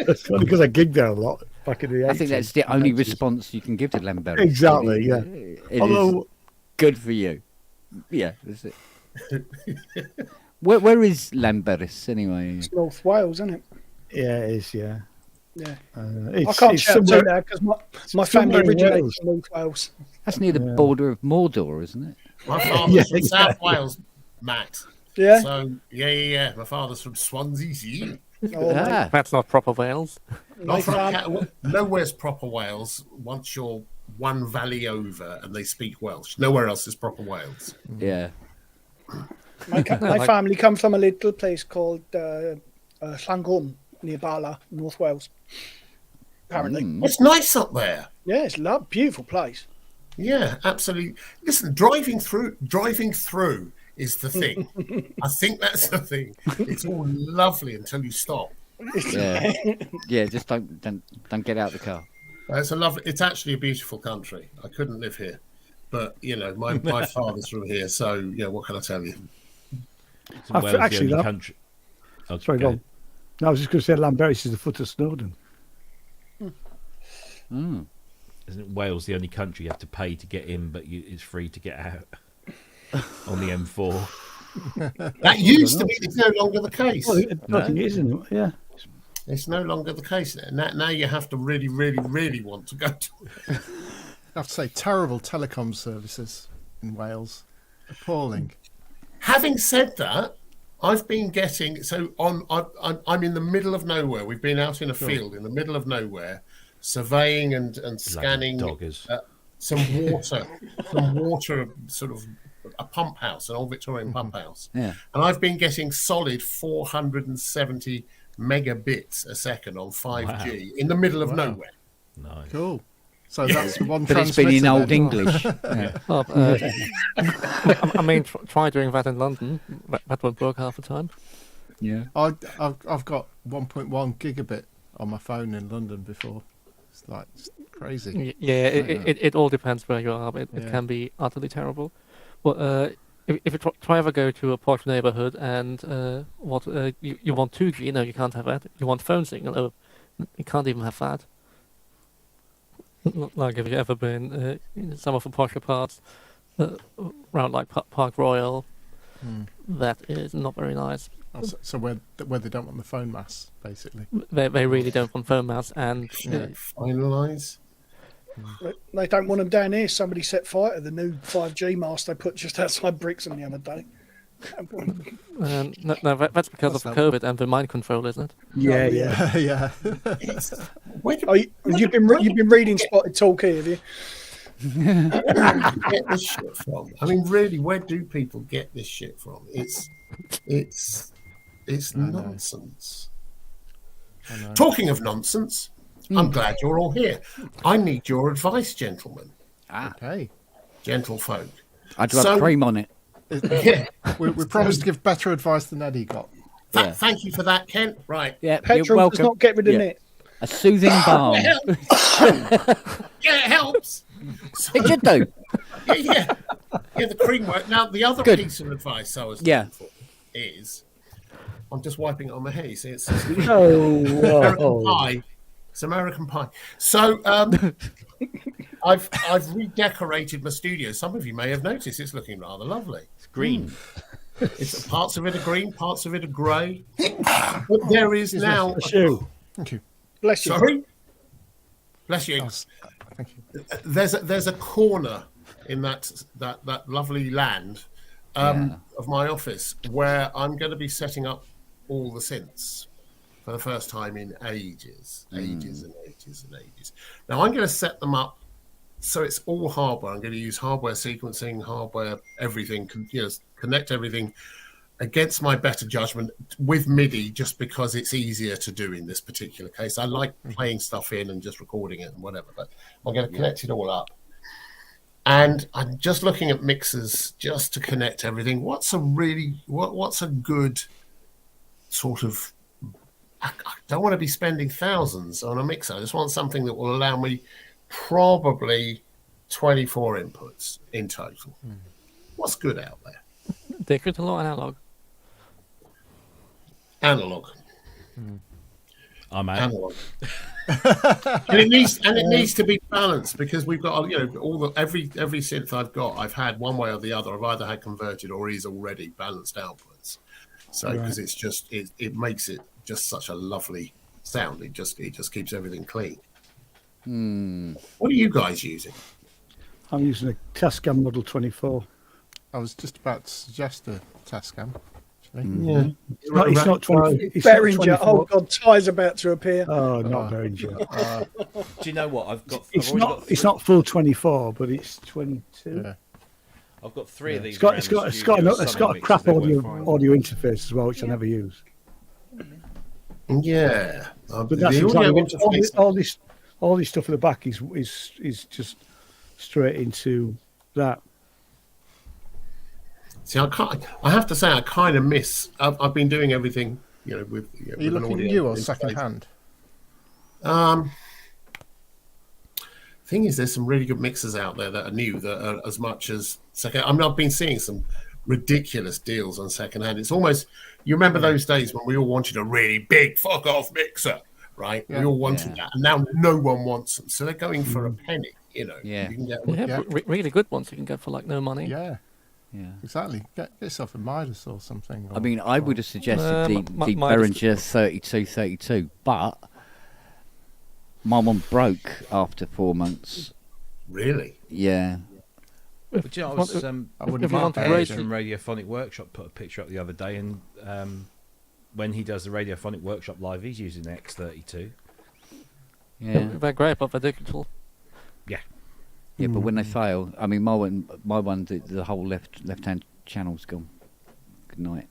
That's only because I gigged there a lot back in the 80s. I think that's the only response you can give to Lamberry. Exactly, yeah. It is Although, good for you. Yeah, that's it. Where is Lamberis anyway? It's North Wales, isn't it? yeah, it is, yeah. Yeah. It's, I can't it's shout to somewhere- that because my somewhere family in originates Wales. from North Wales. That's near the Yeah. border of Mordor, isn't it? My father's Yeah, from South Wales, Matt. Yeah. So yeah. My father's from Swansea. See? Oh, mate. Ah, That's not proper Wales. Not from farm- nowhere's proper Wales once you're one valley over and they speak Welsh. Nowhere else is proper Wales. yeah. My family come from a little place called Llangwm, near Bala, North Wales. Apparently. It's nice up there. Yeah, it's a beautiful place. Yeah, absolutely. Listen, driving through is the thing. I think that's the thing. It's all lovely until you stop. Yeah, yeah. Just don't get out of the car. It's actually a beautiful country. I couldn't live here, but you know, my father's from here, so yeah. What can I tell you? Isn't I've- Wales the actually, only that- country? Oh, Sorry, go go ahead. on. No, I was just going to say Lamberis is the foot of Snowdon. Mm. Isn't Wales the only country you have to pay to get in, but it's free to get out on the M4? That used to be. It's no longer the case. Well, I don't think it is, isn't it? Yeah. It's no longer the case. Now you have to really, really, really want to go to. I have to say, terrible telecom services in Wales. Appalling. Having said that, I've been getting I'm in the middle of nowhere. We've been out in a field in the middle of nowhere, surveying and scanning doggers. some water, sort of a pump house, an old Victorian pump house. Yeah. And I've been getting solid 470 megabits a second on 5G in the middle of nowhere. Nice. Cool. So that's one But it's been in transmitter old then. English. Yeah. Well, I mean, try doing that in London. That won't work half the time. Yeah. I've got 1.1 gigabit on my phone in London before. It's like crazy. Yeah, it all depends where you are. It Yeah. can be utterly terrible. Well, if you try ever go to a posh neighborhood and you want 2G, no, you can't have that. You want phone signal, oh, you can't even have that. Like if you've ever been in some of the posher parts around like Park Royal, that is not very nice. Oh, so where they don't want the phone mass, basically. They really don't want phone mass, and Finalise. They don't want them down here. Somebody set fire to the new 5G mast they put just outside Brixton the other day. no, that's because of That's COVID and the mind control, isn't it? Yeah, yeah. Yeah. Where do Oh, you've been reading Spotted Talk here, have you? people get this shit from? I mean, really, where do people get this shit from? It's nonsense. I know. Talking of nonsense, I'm glad you're all here. I need your advice, gentlemen, Okay. gentlefolk. I'd rub So- cream on it. Yeah, We promised to give better advice than Eddie got. Yeah. thank you for that, Kent. Right. Yeah, you're Petrol does welcome. not get rid of Yeah. it. A soothing balm. It helps. Yeah, it helps. So, It should do. yeah, the cream work. Now, the other Good. piece of advice I was Yeah. looking for is, I'm just wiping it on my hair. You see, it's Oh, American whoa. pie. It's American pie. So I've redecorated my studio. Some of you may have noticed it's looking rather lovely. It's green. It's parts of it are green, parts of it are grey. But there is now. Shoe. Thank you. Bless you. Sorry. Bless you. Thank you. There's a corner in that lovely land of my office where I'm going to be setting up all the synths for the first time in ages. Now I'm going to set them up so it's all hardware. I'm going to use hardware sequencing, hardware everything, connect everything against my better judgment, with MIDI, just because it's easier to do in this particular case. I like playing stuff in and just recording it and whatever, but I'm going to connect it all up. And I'm just looking at mixers just to connect everything. What's a good sort of, I don't want to be spending thousands on a mixer. I just want something that will allow me probably 24 inputs in total. What's good out there? Digital or analog? Analog. I'm out. Analog. and it needs to be balanced, because we've got every synth I've got, I've had one way or the other. I've either had converted or is already balanced outputs. So because it's just it makes it just such a lovely sound. It just keeps everything clean. What are you guys using? I'm using a Tascam Model 24. I was just about to suggest a Tascam. Actually. Yeah, It's not 20. It's Behringer. not 24. Oh God, Ty's about to appear. Oh, not Behringer. Do you know what I've got? It's not full 24, but it's 22. Yeah. I've got three of these. It's got around it's the got it's studio, got, it's Sonic got a mixes, crap they work fine. audio interface as well, which I never use. Yeah, But that's the audio exactly interface. all this stuff at the back is just straight into that. See, I have to say, I kind of miss. I've been doing everything, with. Are you looking new or second hand? Thing is, there's some really good mixers out there that are new that are as much as second. I mean, I've been seeing some ridiculous deals on second hand. It's almost, you remember those days when we all wanted a really big fuck off mixer, right? Yeah. We all wanted that, and now no one wants them, so they're going for a penny. Yeah. You can get Yeah, really good ones you can get for like no money. Yeah, Yeah. exactly. Get yourself a Midas or something. I mean, I would have suggested the my- Behringer 3232, but my one broke after 4 months. really. Yeah. But you know, I was I wouldn't if you mind want to that. raise from Radiophonic Workshop put a picture up the other day, and when he does the Radiophonic Workshop live, he's using the X32. Yeah. They're great, but they're digital. Yeah, but when they fail, I mean, my one, the whole left-hand channel's gone. Good night.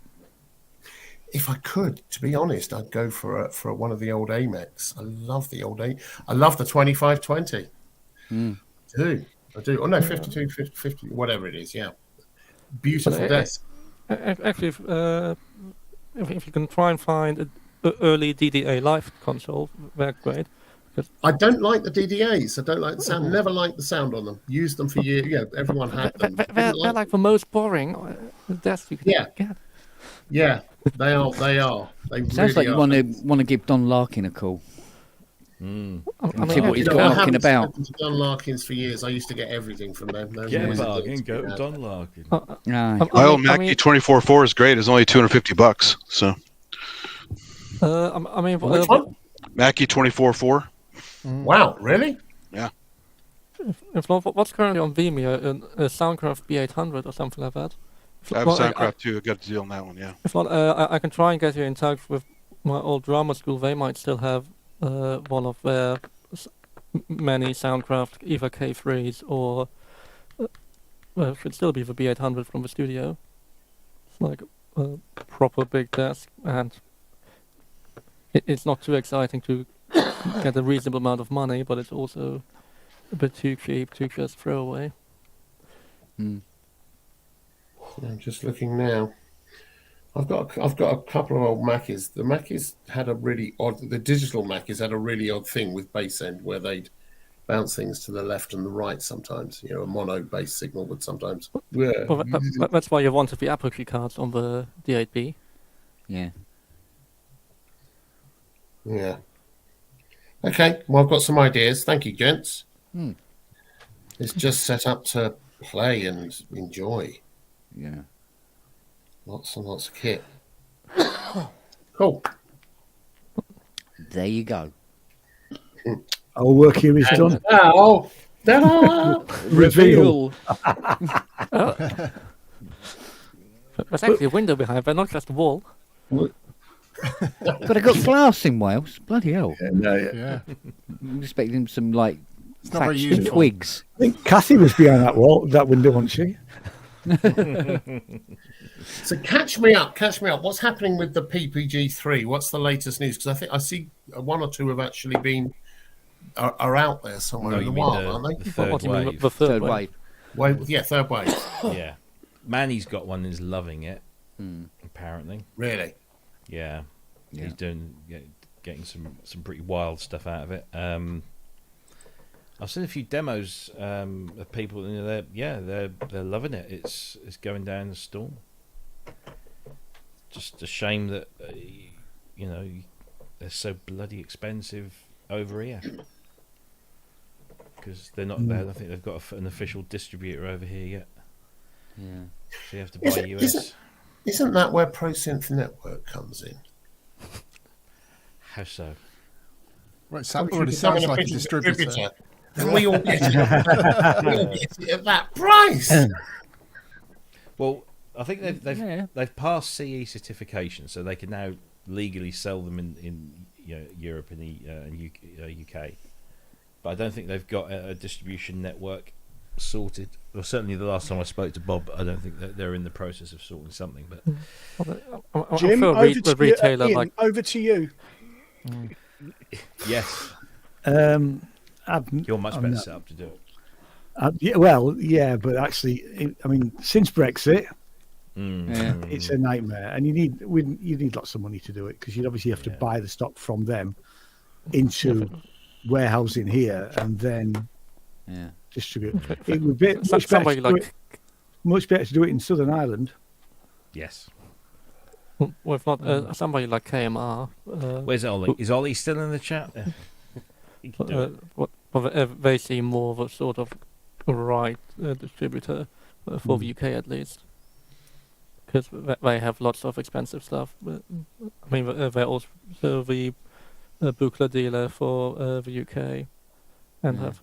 If I could, to be honest, I'd go for one of the old Amex. I love the old I love the 2520. I do. Oh no, 52, 50, whatever it is. Yeah, beautiful But, desk. Actually, if you can try and find an early DDA live console, they're great. I don't like the DDAs. I don't like the sound. Never liked the sound on them. Used them for years. Yeah, everyone had them. They're like the most boring desk you can get. Yeah, they are. They are. They Sounds like really you are. want to give Don Larkin a call. I See mean, what he's I talking haven't about. spoken to Don Larkins for years. I used to get everything from them. Those Get a amazing bargain, deals go we to had. Don Larkin. No. My old Mackie 24.4 is great. It's only $250. So I mean, Which one? Mackie 24.4. Wow, really? if not, what's currently on Vimeo, a Soundcraft B800 or something like that. If I have not, a Soundcraft too. I got a deal on that one. Yeah. If not, I can try and get you in touch with my old drama school. They might still have one of their many Soundcraft, either K3s or well, it should still be the B800 from the studio. It's like a proper big desk, and it's not too exciting to get a reasonable amount of money, but it's also a bit too cheap to just throw away. I'm just looking now. I've got a couple of old Mackies. The Mackies had a really odd. The digital Mackies had a really odd thing with bass end where they'd bounce things to the left and the right sometimes. A mono bass signal would sometimes. Well, that's why you wanted the Apogee cards on the D8B. Yeah. Yeah. Okay. Well, I've got some ideas. Thank you, gents. It's just set up to play and enjoy. Yeah. Lots and lots of kit. Cool. There you go. Our work here is done. Now, ta-da! Reveal. There's actually a window behind there, not just a wall. But I got glass in Wales. Bloody hell. Yeah. I'm expecting some like It's not very thatched useful. twigs. I think Kathy was behind that window, wasn't she? So catch me up. What's happening with the PPG 3? What's the latest news? Because I think I see one or two have actually been are out there somewhere No, in the you mean wild, the aren't they? third What do you mean, wave. the third wave? Third wave. Yeah, Manny's got one and is loving it. Hmm. Apparently, Really? yeah. Yeah. He's getting some pretty wild stuff out of it. I've seen a few demos of people, and they're loving it. It's going down the storm. Just a shame that they're so bloody expensive over here, because they're not there. I don't think they've got an official distributor over here yet. Yeah. So you have to buy US. Isn't that where ProSynth Network comes in? How so? Well, it Obviously, already it's sounds an like a official distributor. And we all get it. We all get it at that price. Well, I think Yeah. they've passed CE certification, so they can now legally sell them in Europe and the UK. But I don't think they've got a distribution network sorted. Well, certainly the last time I spoke to Bob, I don't think that they're in the process of sorting something. But I'm Jim, sure over to a retailer Ian, like over to you. yes, I've, you're much I'm better not- set up to do it. yeah, but actually, I mean, since Brexit, Yeah. it's a nightmare, and you need lots of money to do it, because you'd obviously have to buy the stock from them into warehousing here and then Yeah. distribute. It would be somebody much better to do it in Southern Ireland. Yes. well, if not somebody like KMR. Where's Ollie? Is Ollie still in the chat? Yeah. He can do it. They seem more of a sort of right distributor for the UK at least, because they have lots of expensive stuff. But, I mean, they're also the Buchla dealer for the UK, and have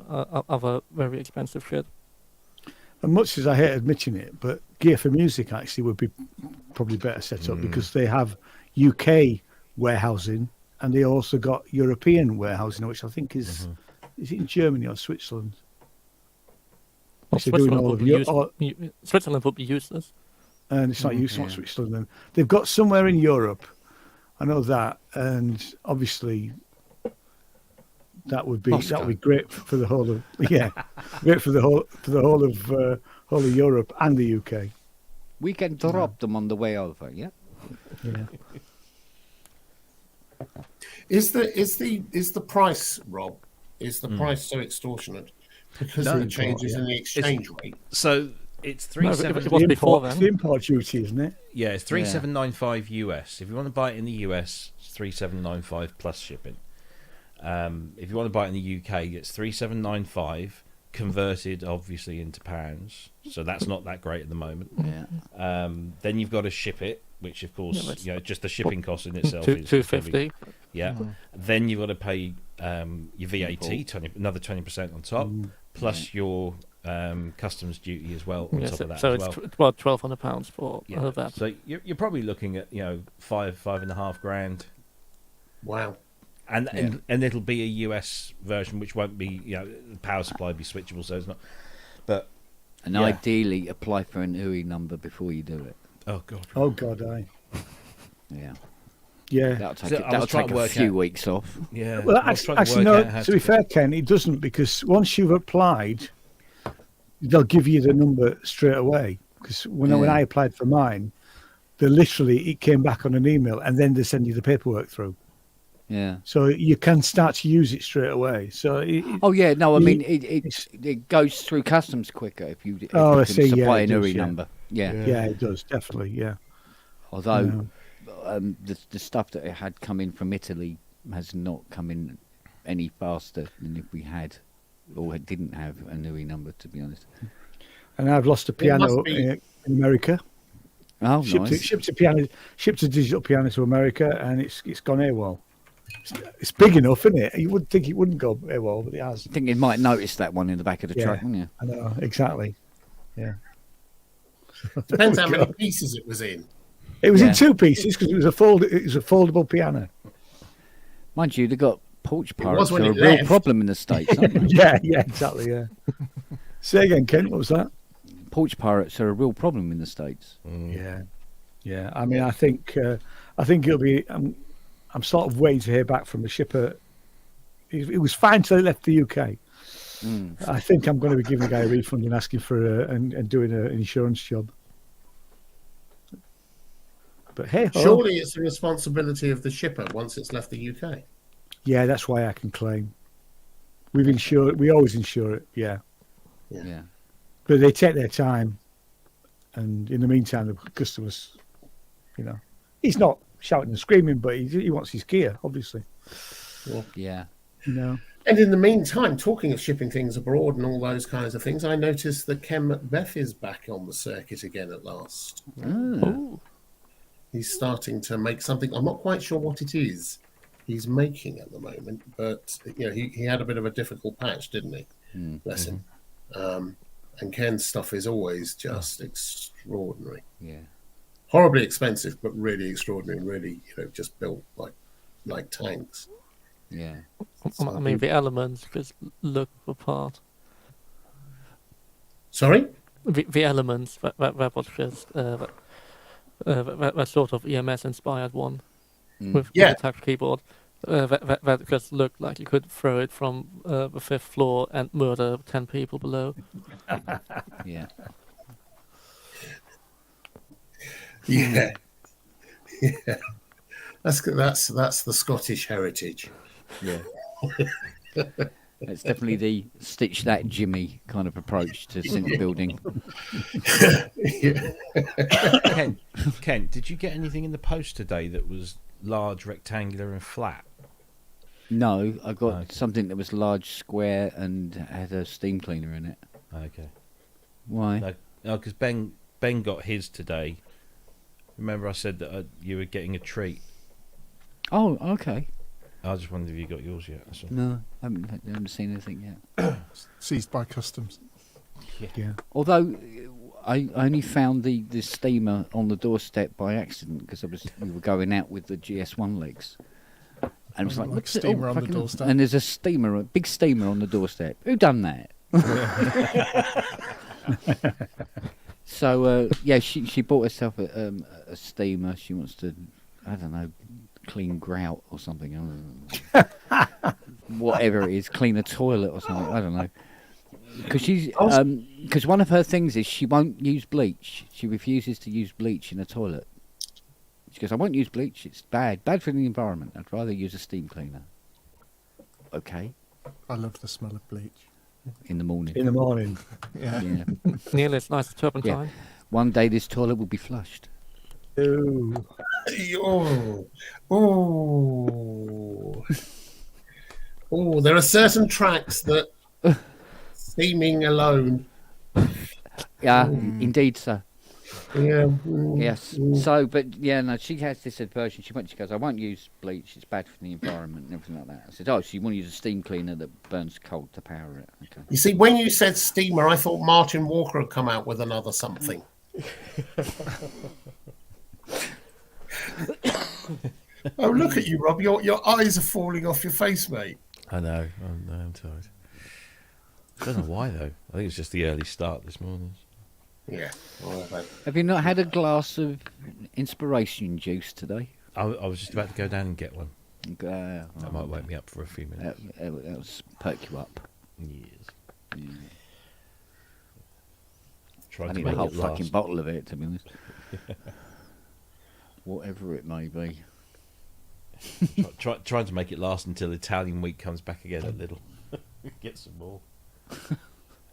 other very expensive shit. And much as I hate admitting it, but Gear for Music actually would be probably better set up, because they have UK warehousing and they also got European warehousing, which I think is it in Germany or Switzerland? Well, So they're doing Switzerland all would of Switzerland would be useless. and it's not used yeah. much Switzerland. They've got somewhere in Europe, I know that, and obviously that would be great for the whole of great for the whole of Europe and the UK. We can drop them on the way over, yeah? Yeah. Is the price, Rob? Is the price so extortionate because of the changes in the exchange rate? So it's No, it 37. was before It's then. the import duty, isn't it? Yeah, it's 3795 US. If you want to buy it in the US, it's 3795 plus shipping. If you want to buy it in the UK, it's 3795 converted obviously into pounds. So that's not that great at the moment. Yeah. Then you've got to ship it, which of course, Yeah, that's- just the shipping cost in itself is $250. Yeah. Then you've got to pay your VAT, another 20% on top, plus your customs duty as well on Yeah, top of that so as it's well. about £1,200 for Yeah. that. So you're probably looking at five and a half grand, Wow. and it'll be a US version, which won't be the power supply will be switchable, so it's not. But And Yeah. ideally, apply for an UI number before you do it. oh god, Oh God, aye. Yeah. Yeah. That'll take, So it, I was that'll trying take to a work few out- weeks off. yeah. Well, I was trying actually, to no. work out how To be fair, Ken, it doesn't, because once you've applied, they'll give you the number straight away. Because when I applied for mine, it came back on an email, and then they send you the paperwork through. Yeah. So you can start to use it straight away. So Oh yeah, no, I You- mean it goes through customs quicker if you Oh, I can see, yeah, supply it an does, URI yeah. number. Yeah. yeah, it does definitely. Yeah. Although the stuff that it had come in from Italy has not come in any faster than if we had or didn't have a URI number, to be honest. And I've lost a piano must be- in America. Oh, nice. Shipped a digital piano to America, and it's gone AWOL. It's big enough, isn't it? You would think it wouldn't go AWOL, but it has. I think you might notice that one in the back of the Yeah. truck, wouldn't you? I know exactly. Yeah. Depends how many pieces it was in. It was Yeah. in two pieces because it was a foldable piano. Mind you, they got porch was pirates when are a it real left. problem in the States, aren't they? Yeah, exactly. Yeah. Say again, Ken. What was that? porch pirates are a real problem in the States. Yeah. I mean, I think it'll be. I'm sort of waiting to hear back from the shipper. It was fine till he left the UK. I think I'm going to be giving the guy a refund and asking for and doing an insurance job. But hey, Surely it's the responsibility of the shipper once it's left the UK. yeah, that's why I can claim. We always insure it. Yeah, Yeah. but they take their time, and in the meantime, the customers, he's not shouting and screaming, but he wants his gear, obviously. Yeah. And in the meantime, talking of shipping things abroad and all those kinds of things, I noticed that Ken Macbeth is back on the circuit again at last. Ooh. He's starting to make something. I'm not quite sure what it is he's making at the moment, but he had a bit of a difficult patch, didn't he? Bless him. And Ken's stuff is always just extraordinary. Yeah. Horribly expensive, but really extraordinary and really, just built like tanks. Yeah. I mean, the elements just look the part. Sorry? The elements that was just that sort of EMS inspired one with the touch keyboard. That just looked like you could throw it from the 5th floor and murder 10 people below. Yeah. Yeah. Yeah. That's the Scottish heritage. Yeah. It's definitely the stitch that Jimmy kind of approach to synth building. Kent, did you get anything in the post today that was large, rectangular, and flat? No, I got something that was large, square, and had a steam cleaner in it. Okay. Why? No, because Ben got his today. Remember I said that you were getting a treat? Oh, okay. I just wondered if you got yours yet. That's all. No, I haven't seen anything yet. Seized by customs. Yeah. Although I only found the steamer on the doorstep by accident because we were going out with the GS1 legs. And it was like, Like what's it? steamer on the fucking- doorstep. And there's a big steamer on the doorstep. Who done that? So she bought herself a steamer. She wants to, I don't know, clean grout or something. I don't know. Whatever it is, clean a toilet or something. I don't know. Because one of her things is she won't use bleach. She refuses to use bleach in a toilet. She goes, I won't use bleach. It's bad for the environment. I'd rather use a steam cleaner. Okay. I love the smell of bleach. In the morning. In the morning. Yeah. Yeah. Neil, it's nice turpentine. One day this toilet will be flushed. Ooh. Oh, there are certain tracks that steaming alone. Yeah, indeed, sir. Yeah. Yes. So, but yeah, no, she has this aversion. She goes, I won't use bleach. It's bad for the environment and everything like that. I said, oh, so you want to use a steam cleaner that burns coal to power it? Okay. You see, when you said steamer, I thought Martin Walker had come out with another something. Oh, look at you, Rob. Your eyes are falling off your face, mate. I know. I'm tired. I don't know why though. I think it's just the early start this morning. Yeah. Have you not had a glass of inspiration juice today? I was just about to go down and get one. That That might wake me up for a few minutes. That'll perk you up. Yes. Try I to need a make whole it fucking last. bottle of it, to be honest. Whatever it may be. Trying to make it last until Italian week comes back again a little. Get some more.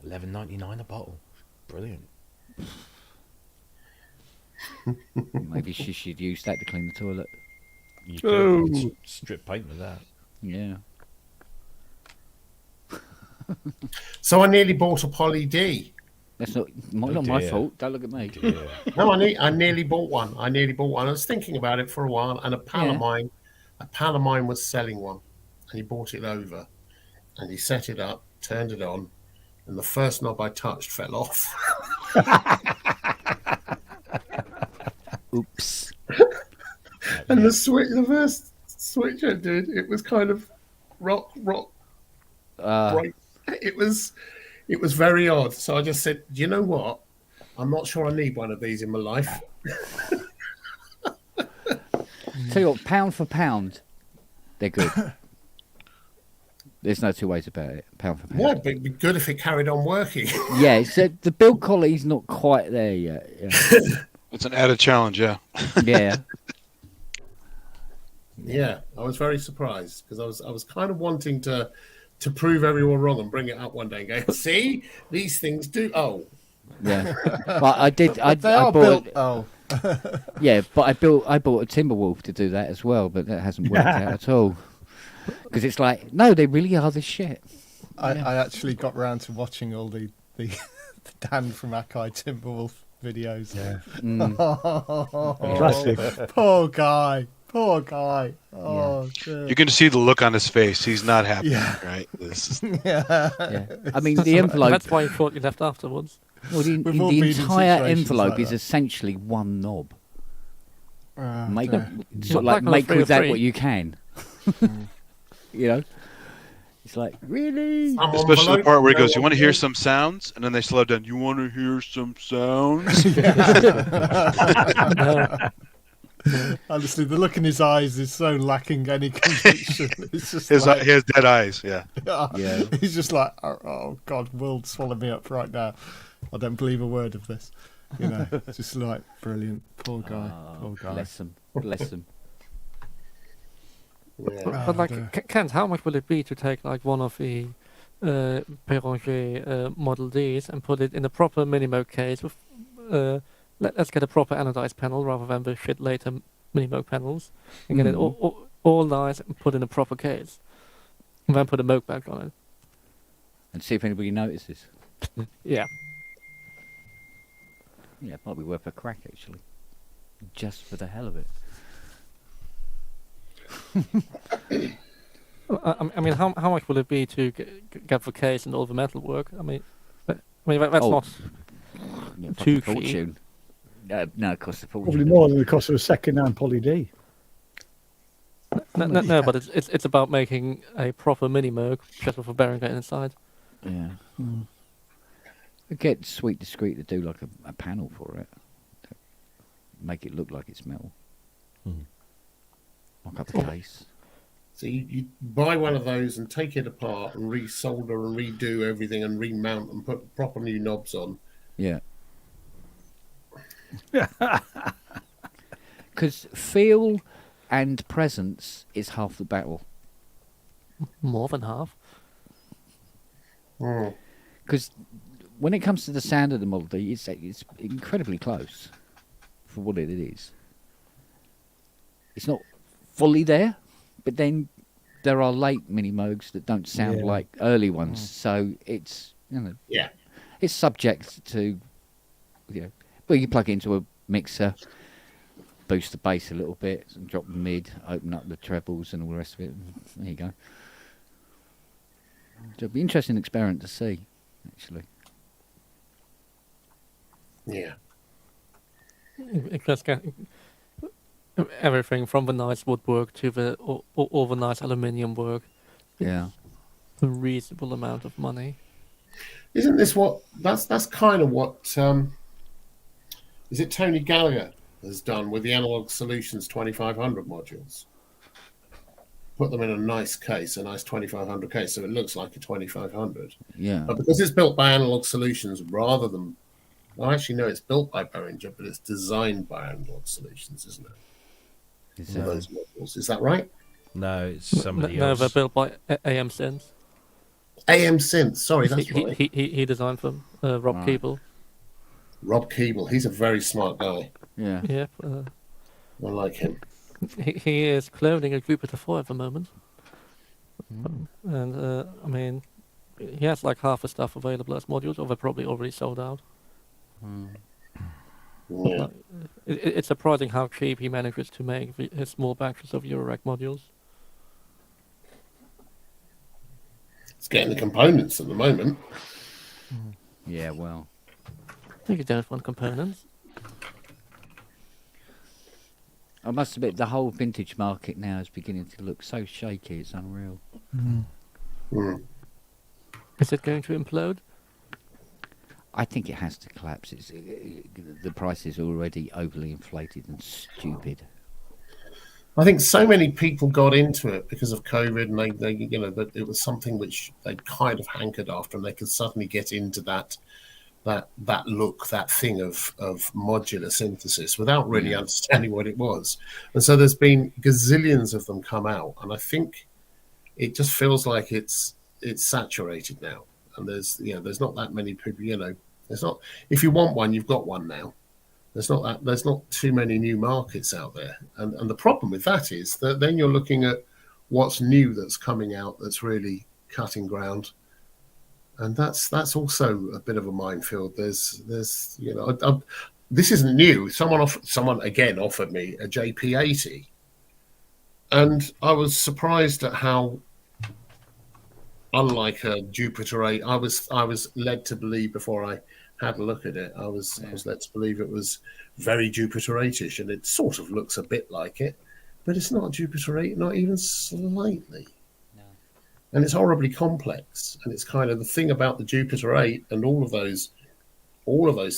$11.99 a bottle. Brilliant. Maybe she should use that to clean the toilet. You could strip paint with that. Yeah. So I nearly bought a Poly D. That's not my dear. fault. Don't look at me. Yeah. No, I nearly bought one. I was thinking about it for a while, and a pal of mine was selling one, and he bought it over, and he set it up, turned it on, and the first knob I touched fell off. Oops. And the first switch I did, it was kind of rock, break. It was very odd. So I just said, do you know what? I'm not sure I need one of these in my life. Tell you what, pound for pound, they're good. There's no two ways about it. Pound for pound. Yeah, but it'd be good if it carried on working. Yeah, it's, the build quality's not quite there yet. Yeah. It's an added challenge, yeah. Yeah. Yeah, I was very surprised because I was kind of wanting to prove everyone wrong and bring it up one day and go, see, these things do. Oh, Yeah. Well, I did. I They are bought. built. Oh, Yeah, but I bought a Timberwolf to do that as well, but that hasn't worked out at all. Because it's like, no, they really are the shit. I actually got round to watching all the Dan from Akai Timberwolf videos. Yeah. Mm. Classic. Poor guy. Oh, good. You can see the look on his face. He's not happy, Yeah. right? This is, Yeah. I mean, the envelope. That's why you thought you left afterwards. Well, the We've all the been in entire situations envelope like is that. essentially one knob. Oh, Make dear. sort of Like like on a make with that 303. what you can. You know, it's like really. some especially the envelope, part where he no goes, "You want to hear envelope." some sounds?" And then they slow down. You want to hear some sounds? Honestly, the look in his eyes is so lacking any conviction. It's just His like, he has dead eyes. Yeah. Yeah. He's just like, oh God, world swallow me up right now. I don't believe a word of this. You know, just like brilliant. Poor guy. Poor guy. Bless them. Bless them. Yeah. But like, dear. Kent, how much will it be to take like one of the Perronger Model Ds and put it in a proper Minimoog case with let's get a proper anodized panel rather than the shit later Minimoog panels and get it all nice and put in a proper case and then put a Moog back on it. And see if anybody notices. Yeah. Yeah, it might be worth a crack actually, just for the hell of it. I mean, how much will it be to get the case and all the metal work? I mean, that's Oh. not Yeah, Too fucking cheap. fortune. No, it costs a fortune. Probably more than the cost of a second-hand Poly D. no, but it's about making a proper Minimoog just with a Behringer inside. Yeah. Get Sweet Discreet to do like a panel for it. Make it look like it's metal. Mock up the case. So you buy one of those and take it apart and resolder and redo everything and remount and put proper new knobs on. Yeah. Because feel and presence is half the battle. More than half. Because when it comes to the sound of the Model D, it's incredibly close for what it is. It's not fully there, but then there are late Minimoogs that don't sound Yeah. like early ones, so it's Yeah. it's subject to well, you plug it into a mixer, boost the bass a little bit, and drop the mid, open up the trebles and all the rest of it. There you go. It'll be an interesting experiment to see, actually. Yeah. It just get everything from the nice woodwork to the all the nice aluminium work. Yeah. A reasonable amount of money. Isn't this what that's kind of what is it Tony Gallagher has done with the Analog Solutions 2500 modules? Put them in a nice case, a nice 2500 case, so it looks like a 2500. Yeah. But because it's built by Analog Solutions rather than, well, actually no, it's built by Behringer, but it's designed by Analog Solutions, isn't it? Is, For those modules, is that right? No, it's somebody No, else. they're built by AM Synth. AM Synth, sorry, that's he, right. he designed them. Rob Right. Keeble. Rob Keeble, he's a very smart guy. yeah. Yeah. I like him. He is cloning a Jupiter 4 at the moment. And I mean, he has like half the stuff available as modules, or they're probably already sold out. Yeah. It's surprising how cheap he manages to make his small batches of Eurorack modules. It's getting the components at the moment. Yeah, well. You don't want components. I must admit, the whole vintage market now is beginning to look so shaky, it's unreal. Mm. Is it going to implode? I think it has to collapse. The price is already overly inflated and stupid. I think so many people got into it because of COVID, and they you know, that it was something which they kind of hankered after, and they could suddenly get into that look, that thing of modular synthesis without really understanding what it was. And so there's been gazillions of them come out, and I think it just feels like it's saturated now. And there's not that many people. There's not. If you want one, you've got one now. There's not too many new markets out there, and the problem with that is that then you're looking at what's new that's coming out that's really cutting ground, and that's also a bit of a minefield. There's this isn't new. Someone again offered me a JP80, and I was surprised at how, unlike a Jupiter 8, I was led to believe before I had a look at it. I was led to believe it was very Jupiter 8ish, and it sort of looks a bit like it, but it's not Jupiter 8, not even slightly. No. And it's horribly complex, and it's kind of the thing about the Jupiter 8 and all of those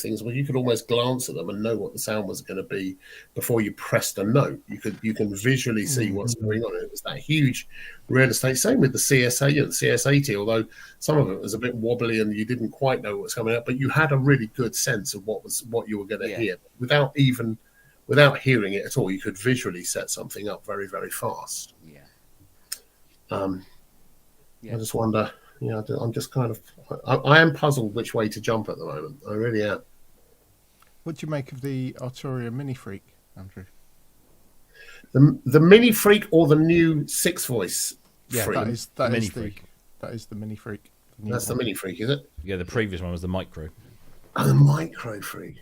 things. Well, you could almost glance at them and know what the sound was going to be before you pressed a note. You can visually see what's going on. It was that huge real estate. Same with the CSA and the CS80, although some of it was a bit wobbly and you didn't quite know what was coming up, but you had a really good sense of what you were going to hear without hearing it at all. You could visually set something up very, very fast. I just wonder. I'm just kind of. I am puzzled which way to jump at the moment. I really am. What do you make of the Arturia Mini Freak, Andrew? The Mini Freak or the new 6-voice? Yeah, Freak? that Mini is Freak. That is the Mini Freak. That's the Mini Freak, is it? Yeah, the previous one was the Micro. Oh, the Micro Freak.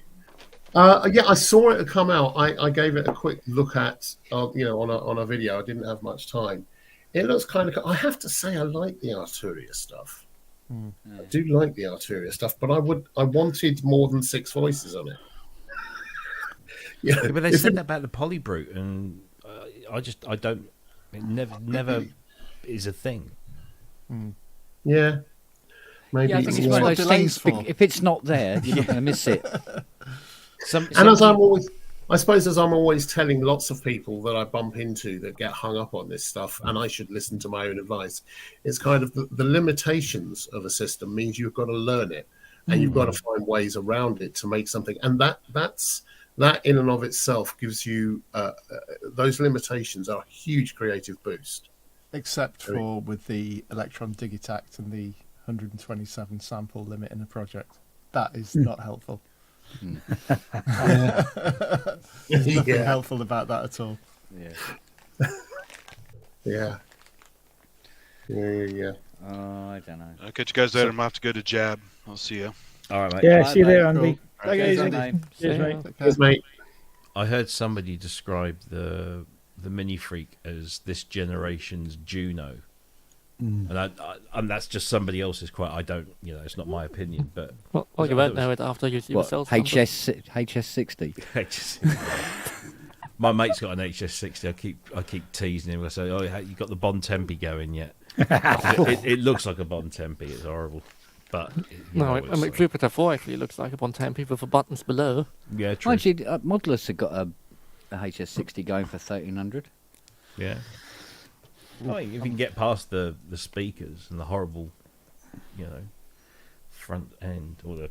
I saw it come out. I gave it a quick look at, on a video. I didn't have much time. It looks kind of. I have to say, I like the Arturia stuff. I do like the Arturia stuff, but I wanted more than 6 voices on it. Yeah, but they said that about the Polybrute, and I don't. It never is a thing. Yeah, maybe. Yeah, I think it's one of those things. If it's not there, you're not going to miss it. As I'm always telling lots of people that I bump into that get hung up on this stuff, and I should listen to my own advice, it's kind of the limitations of a system means you've got to learn it, and you've got to find ways around it to make something. And that in and of itself gives you those limitations are a huge creative boost. Except for with the Electron Digitact and the 127 sample limit in a project. That is not helpful. There's nothing helpful about that at all. Yeah. Oh, I don't know. I'll catch you guys later. I'm going to have to go to Jab. I'll see you. All right, mate. Yeah, see you there, Cool. Andy. Take it easy. Cheers, mate. Cheers, mate. I heard somebody describe the Mini Freak as this generation's Juno, and that's just somebody else's quote. I don't, it's not my opinion, but Well, you won't know it after you see What, yourself. HS60? my mate's got an HS60. I keep teasing him. I say, "Oh, you got the Bontempi going yet?" it looks like a Bontempi. It's horrible, but Jupiter 4 actually looks like a Bontempi with the buttons below. Yeah, true. Mind you, Modulus have got a HS60 going for 1300. Yeah. I mean, if you can get past the speakers and the horrible, front end or the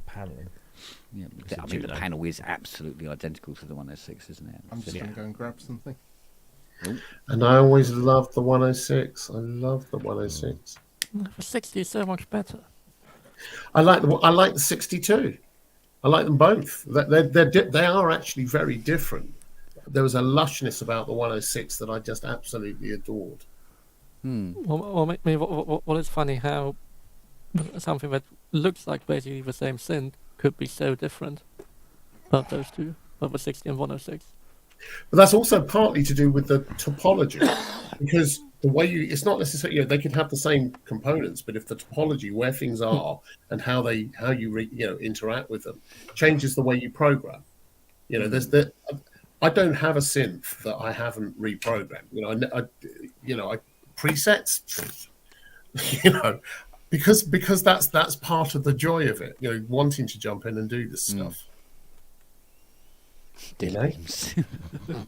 paneling. Yeah, I mean, the panel is absolutely identical to the 106, isn't it? I'm just going to go and grab something. And I always loved the 106. I love the 106. The 60 is so much better. I like the 62. I like them both. They are actually very different. There was a lushness about the 106 that I just absolutely adored. Well, it's funny how something that looks like basically the same synth could be so different. Both those two, both the 60 and 106. But that's also partly to do with the topology, because the way it's not necessarily, they could have the same components, but if the topology, where things are and how you interact with them, changes the way you program. I don't have a synth that I haven't reprogrammed. I presets, because that's part of the joy of it, wanting to jump in and do this stuff. You know? Dreams. Well,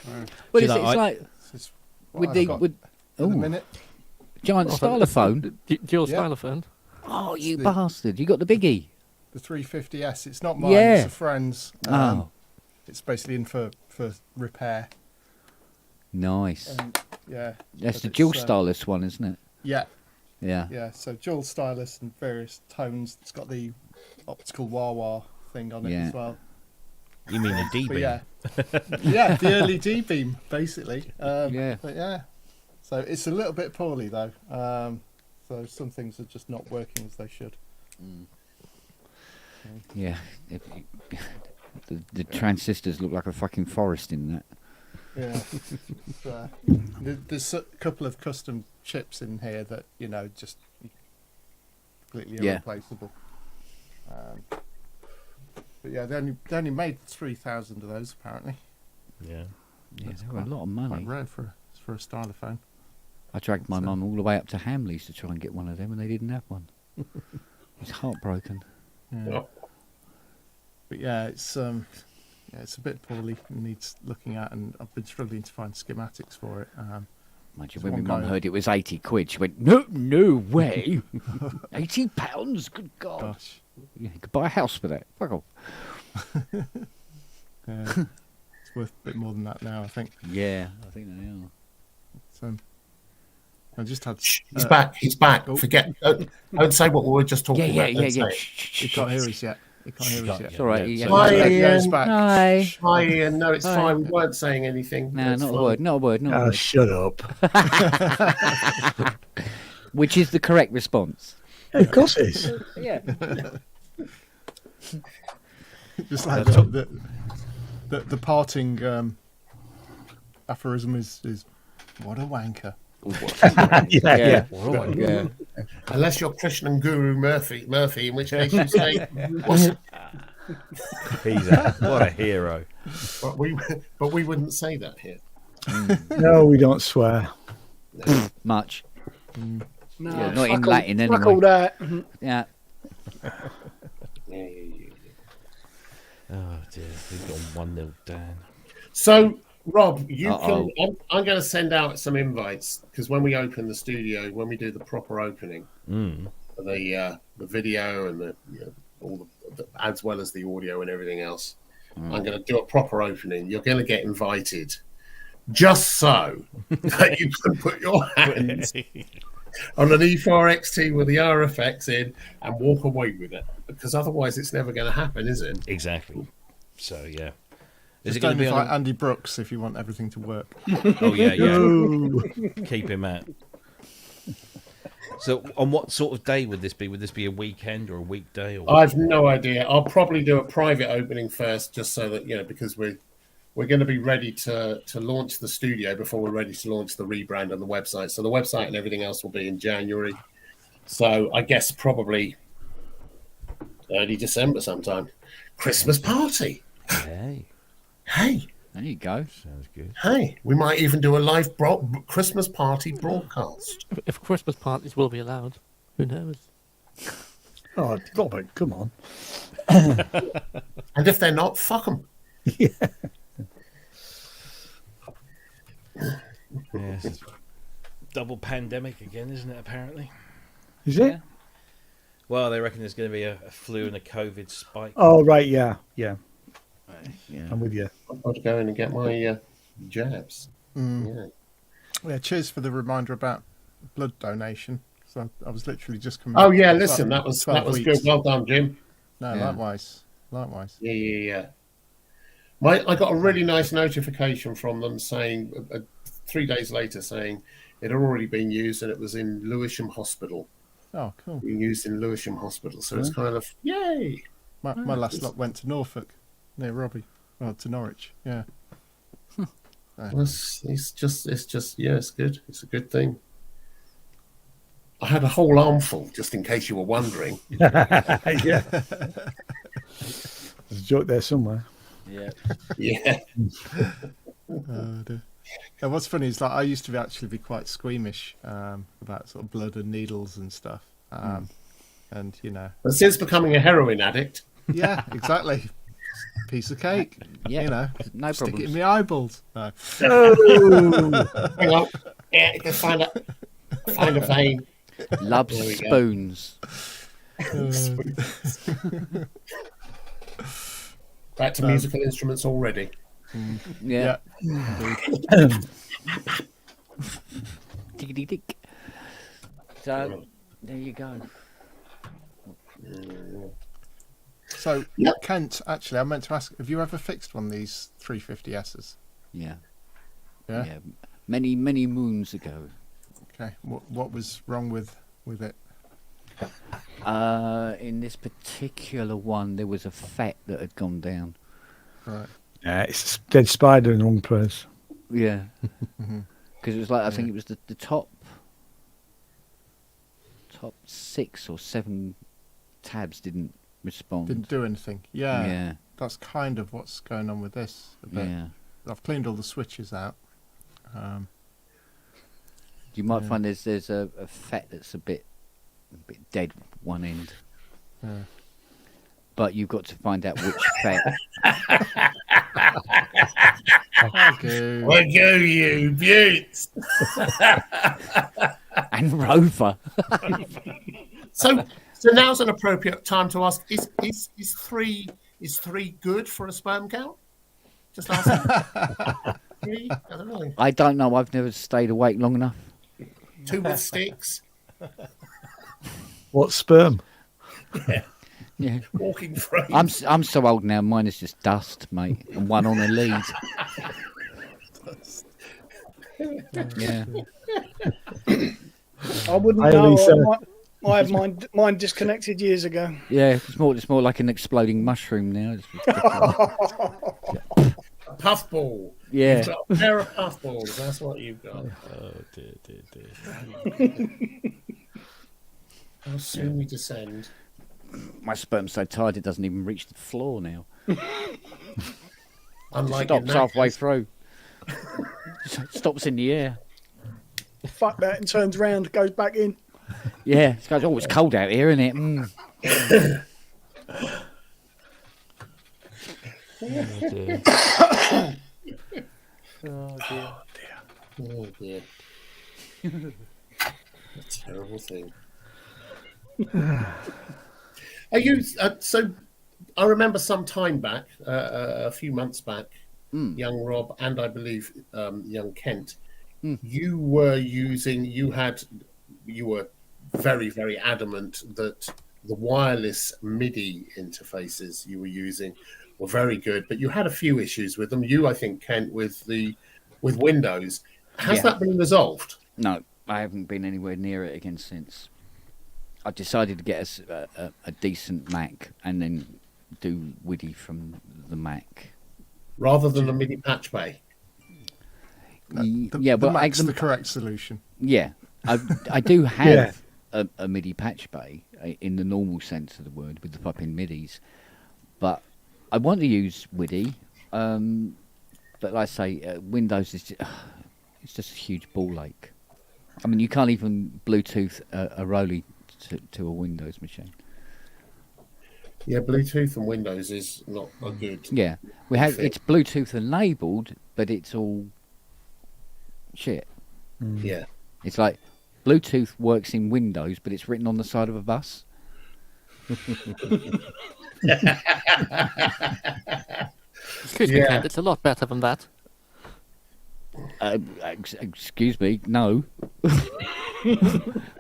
Do you it's know, I- like It's with what the I've got with at the oh, minute. giant stylophone. Dual Yeah. stylophone. Oh, you the- bastard! You got the biggie. The 350S. It's not mine. Yeah. It's a friend's. Oh, It's basically in for repair. nice. Yeah. That's but the it's, dual stylus one, isn't it? Yeah. Yeah. Yeah. So dual stylus and various tones. It's got the optical wah-wah thing on it Yeah. as well. You mean a But D-beam? yeah. Yeah, the early D-beam, basically. Yeah. But yeah. So it's a little bit poorly, though. So some things are just not working as they should. Yeah. The transistors look like a fucking forest in that. Yeah. So, there's a couple of custom chips in here that, just completely Yeah. irreplaceable. But yeah, they only made 3,000 of those, apparently. Yeah. Yeah, That's they were a quite- lot of Quite money. rare for a stylophone. I dragged my So- mum all the way up to Hamleys to try and get one of them, and they didn't have one. I was heartbroken. Yeah. Yep. But yeah, it's a bit poorly. It needs looking at, and I've been struggling to find schematics for it. Mind you, There's when my one mum guy- heard it was 80 quid, she went, no way. £80? Good God. Gosh, You could buy a house for that. Fuck off. yeah, it's worth a bit more than that now, I think. Yeah, I think they are. So I just had. He's back. He's back. oh. Forget. Don't say what we were just talking Yeah, about. yeah, Don't yeah. say it. He can't hear us yet. He can't hear us yet. It's all right. Yeah, Yeah, so- Hi, There he goes Ian. back. Hi. Hi, Ian. No, it's Hi. fine. We weren't saying anything. No, It's not a fine. word. Not a word. Not a Oh, word. shut up. Which is the correct response. Of course it is. Yeah. Just like the parting aphorism is what a wanker. Yeah. Yeah. Unless you're Krishnan and Guru Murphy, in which case you say, "What's-" What a hero. but we wouldn't say that here. No, we don't swear. Much. No, Yeah, not in fuck all- Latin fuck anyway. all that. Yeah. Oh dear, we've gone 1-0 down. So, Rob, you Uh-oh. can. I'm going to send out some invites because when we open the studio, when we do the proper opening, for the video and the all the as well as the audio and everything else, I'm going to do a proper opening. You're going to get invited, just so that you can put your hands on an E4 XT with the RFX in and walk away with it. Because otherwise, it's never going to happen, is it? Exactly. So yeah. Is Just it going don't to be invite on? Andy Brooks if you want everything to work. Oh yeah, yeah. Ooh. Keep him out. So, on what sort of day would this be? Would this be a weekend or a weekday? Or I've no idea. I'll probably do a private opening first, just so that because we're going to be ready to launch the studio before we're ready to launch the rebrand and the website. So the website and everything else will be in January. So I guess probably early December sometime. Christmas party. Hey, Hey, There you go. sounds good. hey. We might even do a live Christmas party broadcast. If Christmas parties will be allowed, who knows? Oh, Robert, come on. And if they're not, fuck them. Yes, it's double pandemic again, isn't it? Apparently. Is it? Well, they reckon there's going to be a flu and a COVID spike. Oh, right, yeah. Yeah. I'm with you. I've got to go in and get my jabs. Yeah. Yeah, cheers for the reminder about blood donation. So I was literally just coming. Oh back yeah, from listen, 12 that was 12 good. weeks. Well done, Jim. No, Yeah. likewise. Yeah. I got a really nice notification from them saying 3 days later saying it had already been used and it was in Lewisham Hospital. Oh, cool. Being used in Lewisham Hospital, so it's kind of yay. My last lot went to Norfolk, near Robbie. Well, to Norwich. Yeah. It's just yeah, it's good. It's a good thing. I had a whole armful, just in case you were wondering. Yeah. There's a joke there somewhere. Yeah. Yeah. Dear. What's funny is like I used to actually be quite squeamish about sort of blood and needles and stuff. And But since becoming a heroin addict, yeah, exactly. Piece of cake. Yeah, no Stick it problems. in my eyeballs. No. hang on, yeah, just find a vein. Loves There we go. spoons. Back to musical instruments already. Yeah. Yeah. Diggity dick. So there you go. So, Yep. Kent, actually, I meant to ask, have you ever fixed one of these 350Ss? Yeah. Yeah. Many moons ago. Okay. What was wrong with it? In this particular one, there was a FET that had gone down. Right. It's a dead spider in the wrong place. Yeah. Because it was like, I think it was the top 6 or 7 tabs didn't respond. Didn't do anything. Yeah. Yeah. That's kind of what's going on with this. A bit. Yeah. I've cleaned all the switches out. You might Yeah. find there's a FET that's a bit dead one end. Yeah. But you've got to find out which FET. Okay. Well, go you beauts. And Rover. So now's an appropriate time to ask: Is three good for a sperm count? Just ask. 3? I don't know. I don't know. I've never stayed awake long enough. 2 with sticks, What sperm? Yeah. walking frame. I'm so old now. Mine is just dust, mate, and one on a lead. Yeah. I wouldn't Hi, know. Lisa. I had mine disconnected years ago. Yeah. It's more like an exploding mushroom now. It's ridiculous. A puffball. Yeah. You've got a pair of puffballs. That's what you've got. Oh dear. How soon we descend. My sperm's so tired it doesn't even reach the floor now. Unlike Stops your halfway knackers. through. Stops in the air. Fuck that and turns round, goes back in. Yeah. It goes, oh, it's cold out here, isn't it? Mm. Oh dear. Oh dear. A terrible thing. Are you so? I remember some time back, a few months back, young Rob and I believe young Kent, you were using. You were very, very adamant that the wireless MIDI interfaces you were using were very good, but you had a few issues with them. You, I think, Kent, with Windows. Has Yeah. that been resolved? No, I haven't been anywhere near it again since. I decided to get a decent Mac and then do WIDI from the Mac. Rather than a MIDI patch bay. Yeah, the but Mac's the correct solution. yeah, I do have a MIDI patch bay in the normal sense of the word with the pop-in MIDIs, but I want to use WIDI. But like I say, Windows is it's just a huge ball ache. I mean, you can't even Bluetooth a Roly to a Windows machine. Yeah, Bluetooth and Windows is not a good. Yeah, it's Bluetooth enabled, but it's all shit. Yeah. It's like Bluetooth works in Windows, but it's written on the side of a bus. Excuse me, Yeah. Kent, it's a lot better than that. Excuse me, no.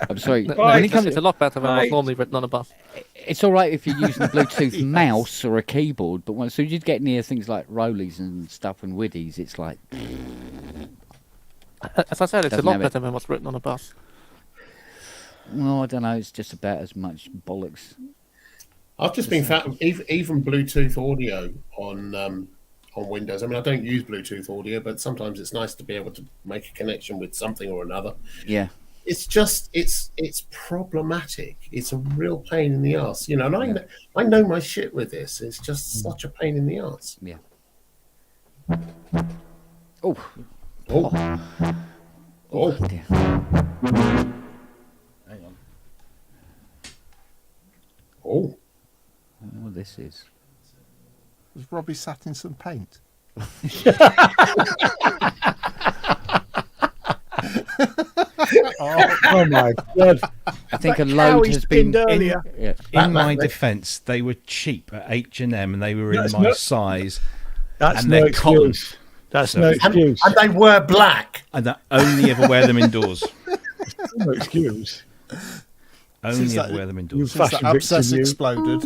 I'm sorry. No, When it it's, comes it's a to, lot better than what's Right. normally written on a bus. it's all right if you're using a Bluetooth mouse or a keyboard, but once you get near things like Rollies and stuff and Widdies, it's like As I said, it's Doesn't a lot have it. better than what's written on a bus. well, I don't know. It's just about as much bollocks. I've just been even Bluetooth audio on Windows. I mean, I don't use Bluetooth audio, but sometimes it's nice to be able to make a connection with something or another. Yeah, It's just it's problematic. It's a real pain in the ass, you know. And I know my shit with this. It's just such a pain in the ass. yeah. Oh, Oh, oh, oh, dear. Hang on. this is. Was Robbie sat in some paint? Oh my God! I think That a cow load he has been. skinned earlier. Yeah. In my defence, they were cheap at H&M and they were in That's my not- size, That's And no they're cotton. excuse. That's So- no And, excuse. and they were black. and I only ever wear them indoors. No excuse. Only Since ever that- wear them You indoors. Since fashion that abscess victim, you. exploded.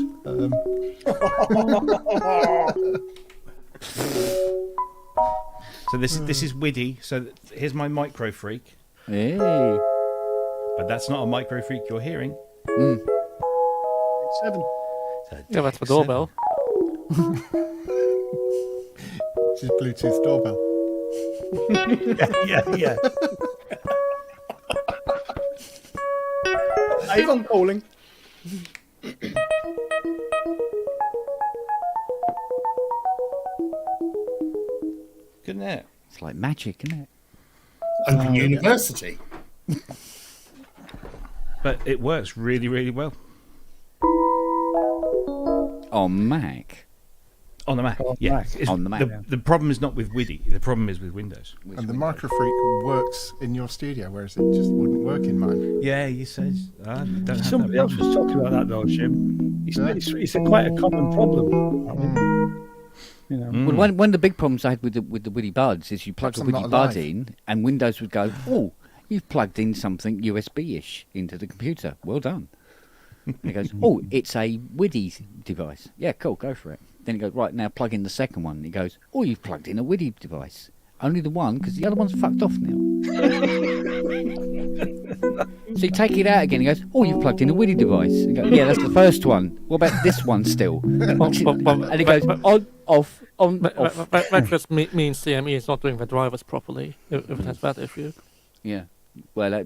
So this is Widdy. So here's my micro freak, Hey. but that's not a micro freak you're hearing. 7. Yeah, that's the doorbell. She's Bluetooth doorbell. Yeah. Dave, I'm calling. Good night. It's like magic, isn't it? Open University. But it works really, really well On Mac. on the Mac. On yeah, Mac. It's- On the Mac, The, yeah. the problem is not with Widdy. The problem is with Windows. And the Microfreak works in your studio, whereas it just wouldn't work in mine. Yeah, you said I don't have Somebody that else problem. was talking about that though, Jim. It's quite a common problem. I mean, you know. Well, one of the big problems I had with the Widdy Buds is you plug Perhaps a I'm Widdy not Bud alive. in, and Windows would go, "Oh, you've plugged in something USB-ish into the computer. Well done." And it goes, "Oh, it's a Widdy device. Yeah, cool, go for it." Then it goes, "Right, now plug in the second one." And it goes, "Oh, you've plugged in a Widdy device. Only the one, because the other one's fucked off now." So you take it out again. He goes, "Oh, you've plugged in a Widdy device." And you go, "Yeah, that's the first one. What about this one still?" And it goes on, off, on, off. That just means CME is not doing the drivers properly if it has that issue. Yeah. Well,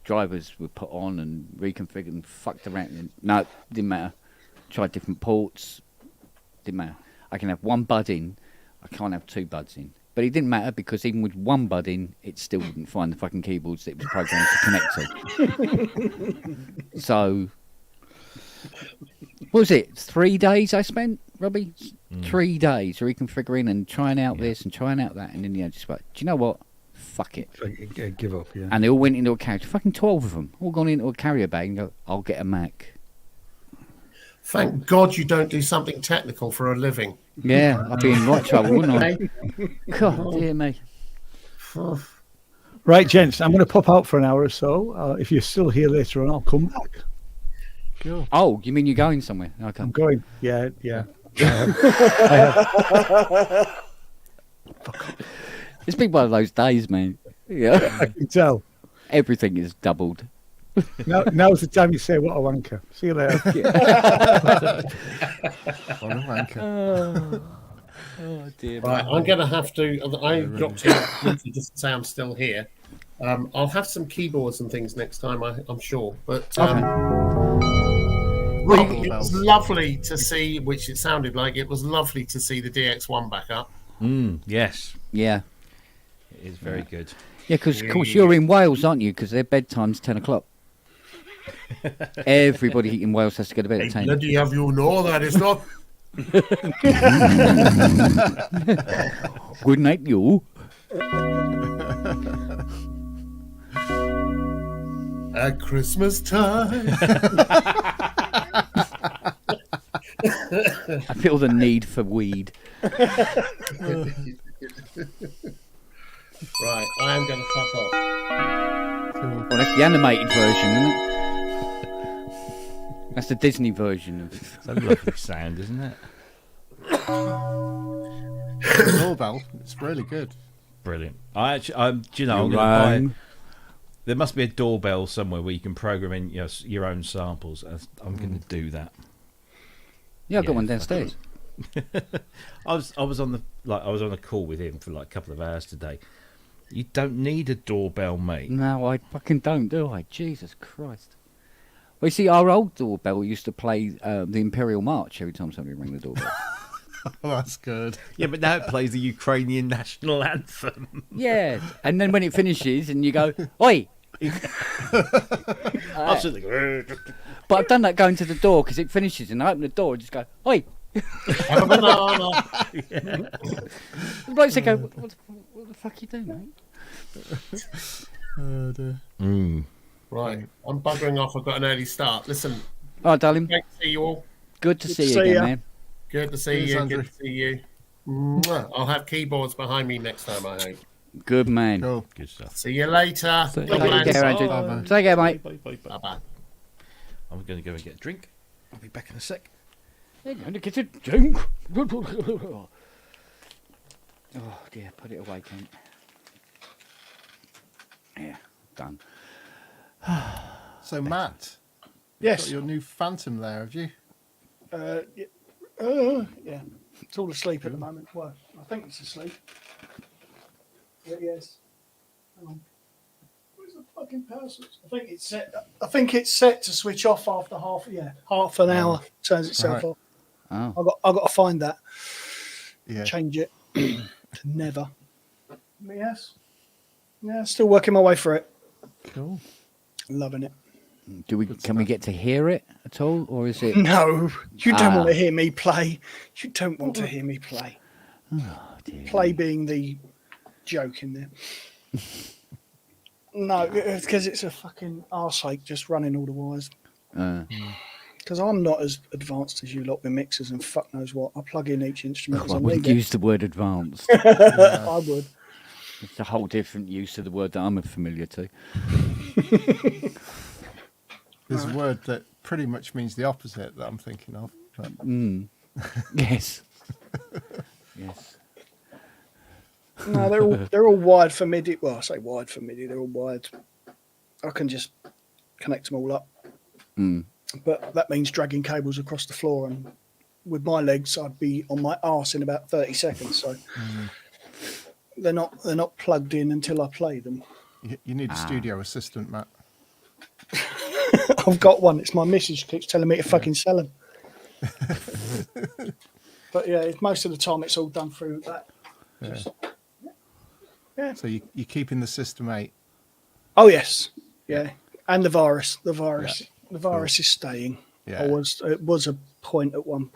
drivers were put on and reconfigured and fucked around. And no, didn't matter. Tried different ports. Didn't matter. I can have one bud in. I can't have two buds in. But it didn't matter because even with one bud in, it still wouldn't find the fucking keyboards that it was programmed to connect to. So, what was it? 3 days I spent, Robbie? 3 days reconfiguring and trying out this and trying out that. And then, just like, do you know what? Fuck it. Give up, yeah. And they all went into a carrier. Fucking 12 of them. All gone into a carrier bag and go, "I'll get a Mac." Thank God you don't do something technical for a living. Yeah, I'd be in right trouble, wouldn't I? God dear me. Right, gents, I'm going to pop out for an hour or so. If you're still here later on, I'll come back. Cool. Oh, you mean you're going somewhere? Okay. I'm going. Yeah. It's been one of those days, man. Yeah. I can tell. Everything is doubled. Now's the time you say, "What a wanker." See you later. On a wanker. Oh dear. Right, I'm going to have to. I've got to just to say I'm still here. I'll have some keyboards and things next time, I'm sure. But Rob, it was lovely to see, which it sounded like it was lovely to see the DX1 back up. Yes, Yeah. it is very good. Yeah, because of course you're in Wales, aren't you? Because their bedtime's 10 o'clock. Everybody in Wales has to go to bed Hey, at 10. bloody have you know that it's not? Good night, you. At Christmas time. I feel the need for weed. Right, I am going to fuck off. Well, that's the animated version, isn't it? That's the Disney version of. It's a lovely sound, isn't it? The doorbell. It's really good. Brilliant. Do you know, I'm You're going to right. buy. There must be a doorbell somewhere where you can program in your own samples. I'm going to do that. Yeah, I've got Yeah, one fuck downstairs. I was on a call with him for like a couple of hours today. You don't need a doorbell, mate. No, I fucking don't, do I? Jesus Christ. Well, you see, our old doorbell used to play the Imperial March every time somebody rang the doorbell. Oh, that's good. Yeah, but now it plays the Ukrainian national anthem. Yeah, and then when it finishes and you go, "Oi, I'm sitting there, But I've done that going to the door because it finishes, and I open the door and just go, "Oi!" Have a banana. The bloke said, "Go, what the fuck you doing, mate?" Oh, dear. Right, I'm buggering off. I've got an early start. Listen, All right, darling. great to see you all. Good to see you see again, ya. man. Good to see Cheers, you. Andrew. Good to see you. Mwah. I'll have keyboards behind me next time, I hope. Good man. Cool. Good stuff. See you later. See you God later. bless. Take care, Andrew. Bye-bye. Take care, mate. Bye-bye. I'm going to go and get a drink. I'll be back in a sec. They're going to get a drink. Oh dear, put it away, Kent. Yeah, done. So, Matt, Yes. got your new Phantom there, have you? Yeah. It's all asleep at the moment. Well, I think it's asleep. Yes. Hang on. Where's the fucking power switch? I think it's set to switch off after half an hour. Turns itself Right. off. Oh, I got to find that. Yeah. Change it to never. But yes. Yeah, still working my way through it. Cool. Loving it. can we get to hear it at all, or is it? No, you don't Ah. want to hear me play. You don't want to hear me play. Oh, dear. Play being the joke in there. No, because it's a fucking arsehole just running all the wires. Because I'm not as advanced as you lot with mixers and fuck knows what. I plug in each instrument as I I wouldn't need it. use the word advanced. I would. It's a whole different use of the word that I'm familiar to. There's a word that pretty much means the opposite that I'm thinking of. But Yes. Yes. No, they're all wired for MIDI. Well, I say wired for MIDI. They're all wired. I can just connect them all up. But that means dragging cables across the floor, and with my legs, I'd be on my arse in about 30 seconds. So they're not plugged in until I play them. you need a studio assistant, Matt. I've got one. It's my missus keeps telling me to fucking sell them. But yeah, most of the time it's all done through that. Yeah. So you're keeping the System 8. Oh yes, yeah, and the virus. The virus is staying. Yeah. It was a point at one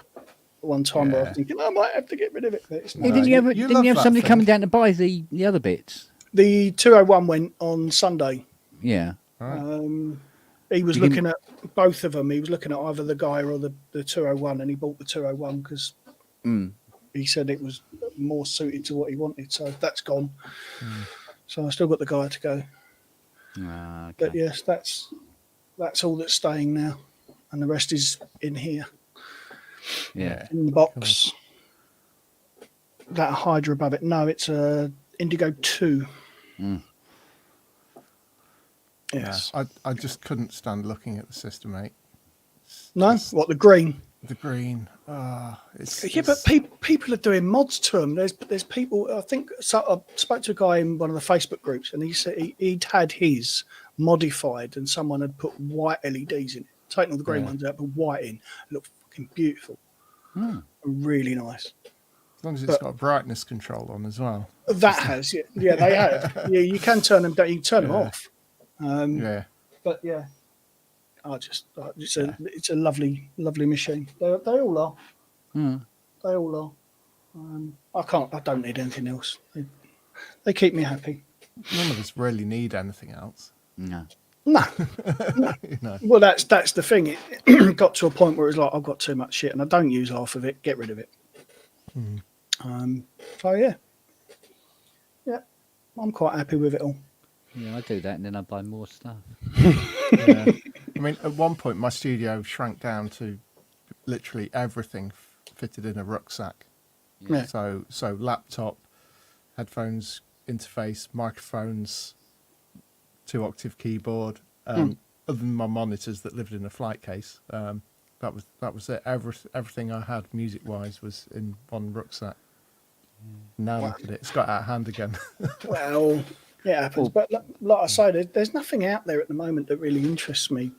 time where I was Yeah. thinking I might have to get rid of it. But it's Hey, not. didn't you you have love that somebody thing. coming down to buy the other bits? The 201 went on Sunday. Yeah. He was You can- looking at both of them. He was looking at either the Gaia or the 201, and he bought the 201 because he said it was more suited to what he wanted. So that's gone. So I still got the Gaia to go. Ah, But okay. yes, that's all that's staying now, and the rest is in here Yeah. in the box. That Hydra above it. No, it's a Indigo 2. Yes. I just couldn't stand looking at the System 8. No, what the green? The green. Yeah, but people are doing mods to them. There's people. I think I spoke to a guy in one of the Facebook groups, and he said he'd had his modified, and someone had put white LEDs in it, taken all the green ones out, put white in. It looked fucking beautiful, really nice. As long as it's got brightness control on as well. That has, yeah, they have. Yeah, you can turn them down. You can turn them off. Yeah. But yeah, it's a lovely machine. They all are. They all are. I don't need anything else. They keep me happy. None of us really need anything else. No. No. You know. Well, that's the thing. It got to a point where it's like I've got too much shit and I don't use half of it. Get rid of it. So yeah, I'm quite happy with it all. Yeah, I do that, and then I buy more stuff. Yeah. I mean, at one point, my studio shrank down to literally everything fitted in a rucksack. Yeah. So laptop, headphones, interface, microphones, 2-octave keyboard. Other than my monitors that lived in a flight case, that was it. Everything I had music wise was in one rucksack. Now look at it; it's got out of hand again. Well, it happens. But like I say, there's nothing out there at the moment that really interests me.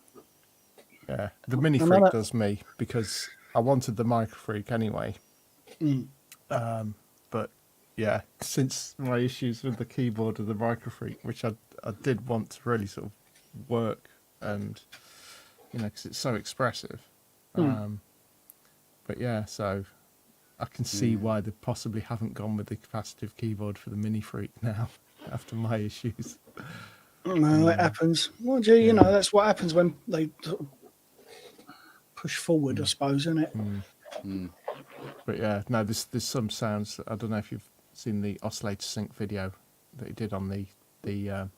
Yeah, the Mini Freak does me because I wanted the Micro Freak anyway. But yeah, since my issues with the keyboard of the Micro Freak, which I I did want to really sort of work and, because it's so expressive. But yeah, so I can see why they possibly haven't gone with the capacitive keyboard for the Mini Freak now after my issues. No, it happens. Well, gee, that's what happens when they sort of push forward, I suppose, isn't it? But yeah, no, there's some sounds. I don't know if you've seen the oscillator sync video that he did on the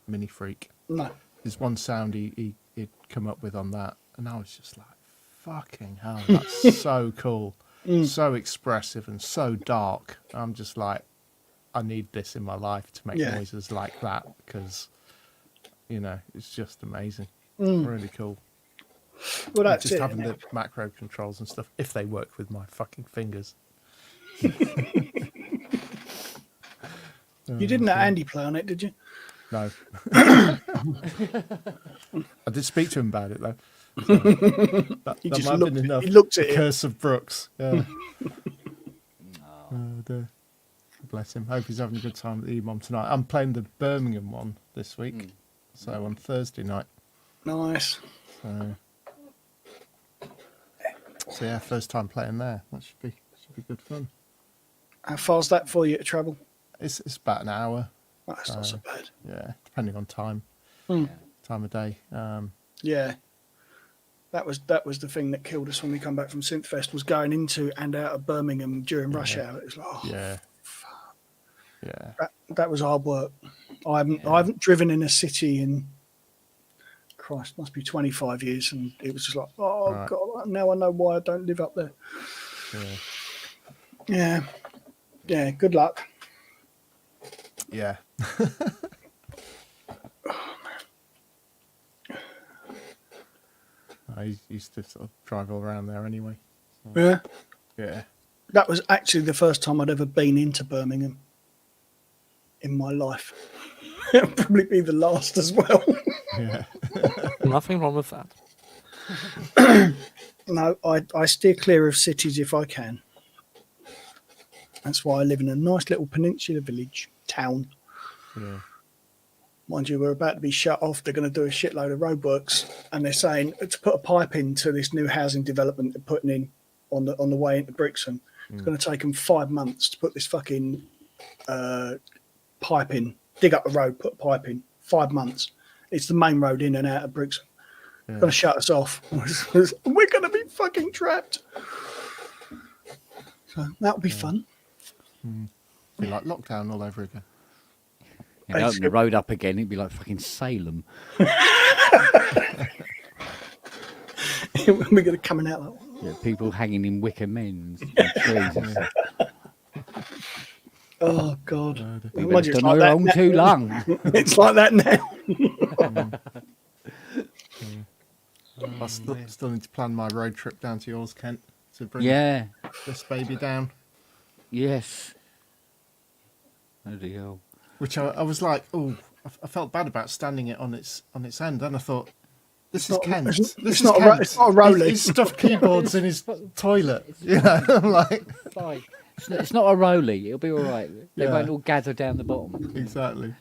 Mini Freak. No. There's one sound he'd come up with on that, and I was just like, fucking hell, that's so cool. So expressive and so dark. I'm just like, I need this in my life to make noises like that, because, it's just amazing. Really cool. Well, that's just it. having the macro controls and stuff, if they work with my fucking fingers. You didn't have Andy play on it, did you? No. I did speak to him about it, though. So that just might have looked- been enough. he looked at The it. Curse of Brooks. Yeah. Dear. Bless him. Hope he's having a good time at the EMOM tonight. I'm playing the Birmingham one this week. So on Thursday night. Nice. So yeah, first time playing there. That should be good fun. How far's that for you to travel? It's about an hour. That's not so bad. Yeah, depending on time of day. Yeah. That was the thing that killed us when we come back from Synthfest, was going into and out of Birmingham during rush hour. It was like, Yeah. fuck. Yeah. That was hard work. I haven't driven in a city in, Christ, must be 25 years, and it was just like, oh Right. God, now I know why I don't live up there. Yeah. Yeah, good luck. Yeah. I used to sort of drive all around there anyway. Yeah. Yeah. That was actually the first time I'd ever been into Birmingham in my life. It'll probably be the last as well. Yeah. Nothing wrong with that. No, I steer clear of cities if I can. That's why I live in a nice little peninsula village town. Yeah. Mind you, we're about to be shut off. They're going to do a shitload of roadworks, and they're saying to put a pipe into this new housing development they're putting in on the way into Brixham. It's going to take them 5 months to put this fucking pipe in. Dig up a road, put a pipe in. 5 months. It's the main road in and out of Brixham. Yeah. Going to shut us off. We're going to be fucking trapped. So that'll be fun. Be like lockdown all over again. If they open the road up again, it'd be like fucking Salem. We're going to coming out like, Yeah, people hanging in wicker men and trees and stuff. oh God. You've Mind you, it's done like your that own now. too long. It's like that now. I still need to plan my road trip down to yours, Kent, to bring Yeah. this baby down. Yes. Bloody hell. Which I was like, oh, I felt bad about standing it on its end. Then I thought, this is not- Kent. it's This is not a Kent. it's not a Rolly. He's stuffed keyboards in his toilet. You know, I'm like, It's not a Rolly. It'll be all right. They Yeah. won't all gather down the bottom. exactly.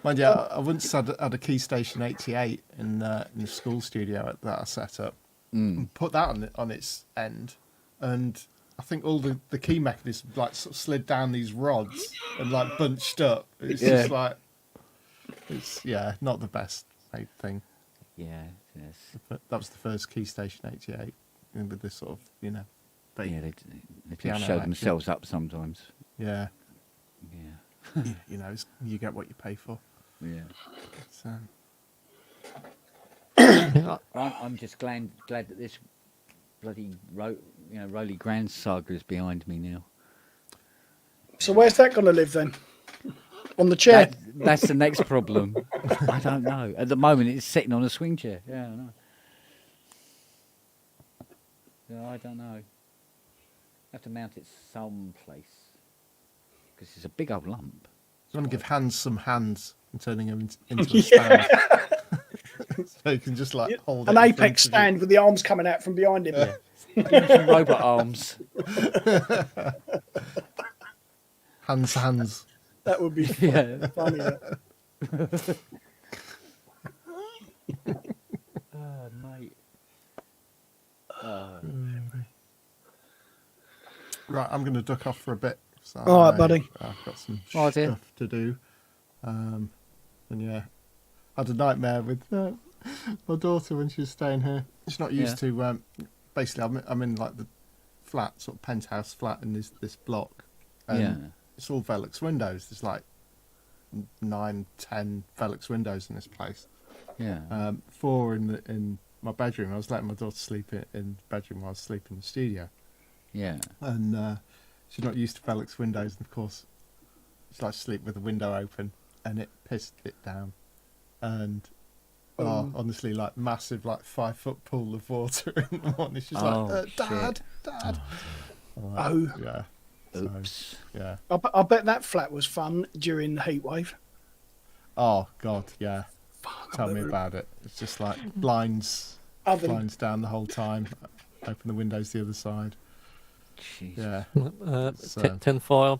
Mind you, I once had a Keystation 88 in the school studio that I set up. And put that on its end, and I think all the key mechanisms like sort of slid down these rods and like bunched up. It's just like, it's not the best made thing. Yeah. Yes. But that was the first Keystation 88 with this sort of big, Yeah, they do Piano show action. themselves up sometimes. yeah. Yeah. You get what you pay for. Yeah. So, I'm just glad that this bloody Rolly Grand saga is behind me now. So where's that going to live then? On the chair? That's the next problem. I don't know. At the moment, it's sitting on a swing chair. Yeah, I know. Yeah, I don't know. Have to mount it someplace because it's a big old lump. you want to give Hans some hands and turning him into a stand. So you can just like hold An it in apex front of you. stand with the arms coming out from behind him. Give him some robot arms. Hands. That would be Yeah. funny. That. Mate. Right, I'm going to duck off for a bit. So All right, buddy. I've got some Right, dear. stuff to do. And yeah, I had a nightmare with my daughter when she was staying here. She's not used to. Basically, I'm in like the flat, sort of penthouse flat in this block. And Yeah. it's all Velux windows. There's like 9, 10 Velux windows in this place. Yeah. 4 in my bedroom. I was letting my daughter sleep in the bedroom while I was sleeping in the studio. Yeah. And she's not used to Velux windows, and of course she likes to sleep with the window open, and it pissed it down. And honestly, like massive, like 5-foot pool of water in the morning. She's like, Dad. I'm like, Oh. yeah. Oops. So, yeah. I bet that flat was fun during the heat wave. Oh God, yeah. Fuck, Tell me about it. It's just like blinds down the whole time. Open the windows the other side. Jeez. Yeah. So- Tin foil.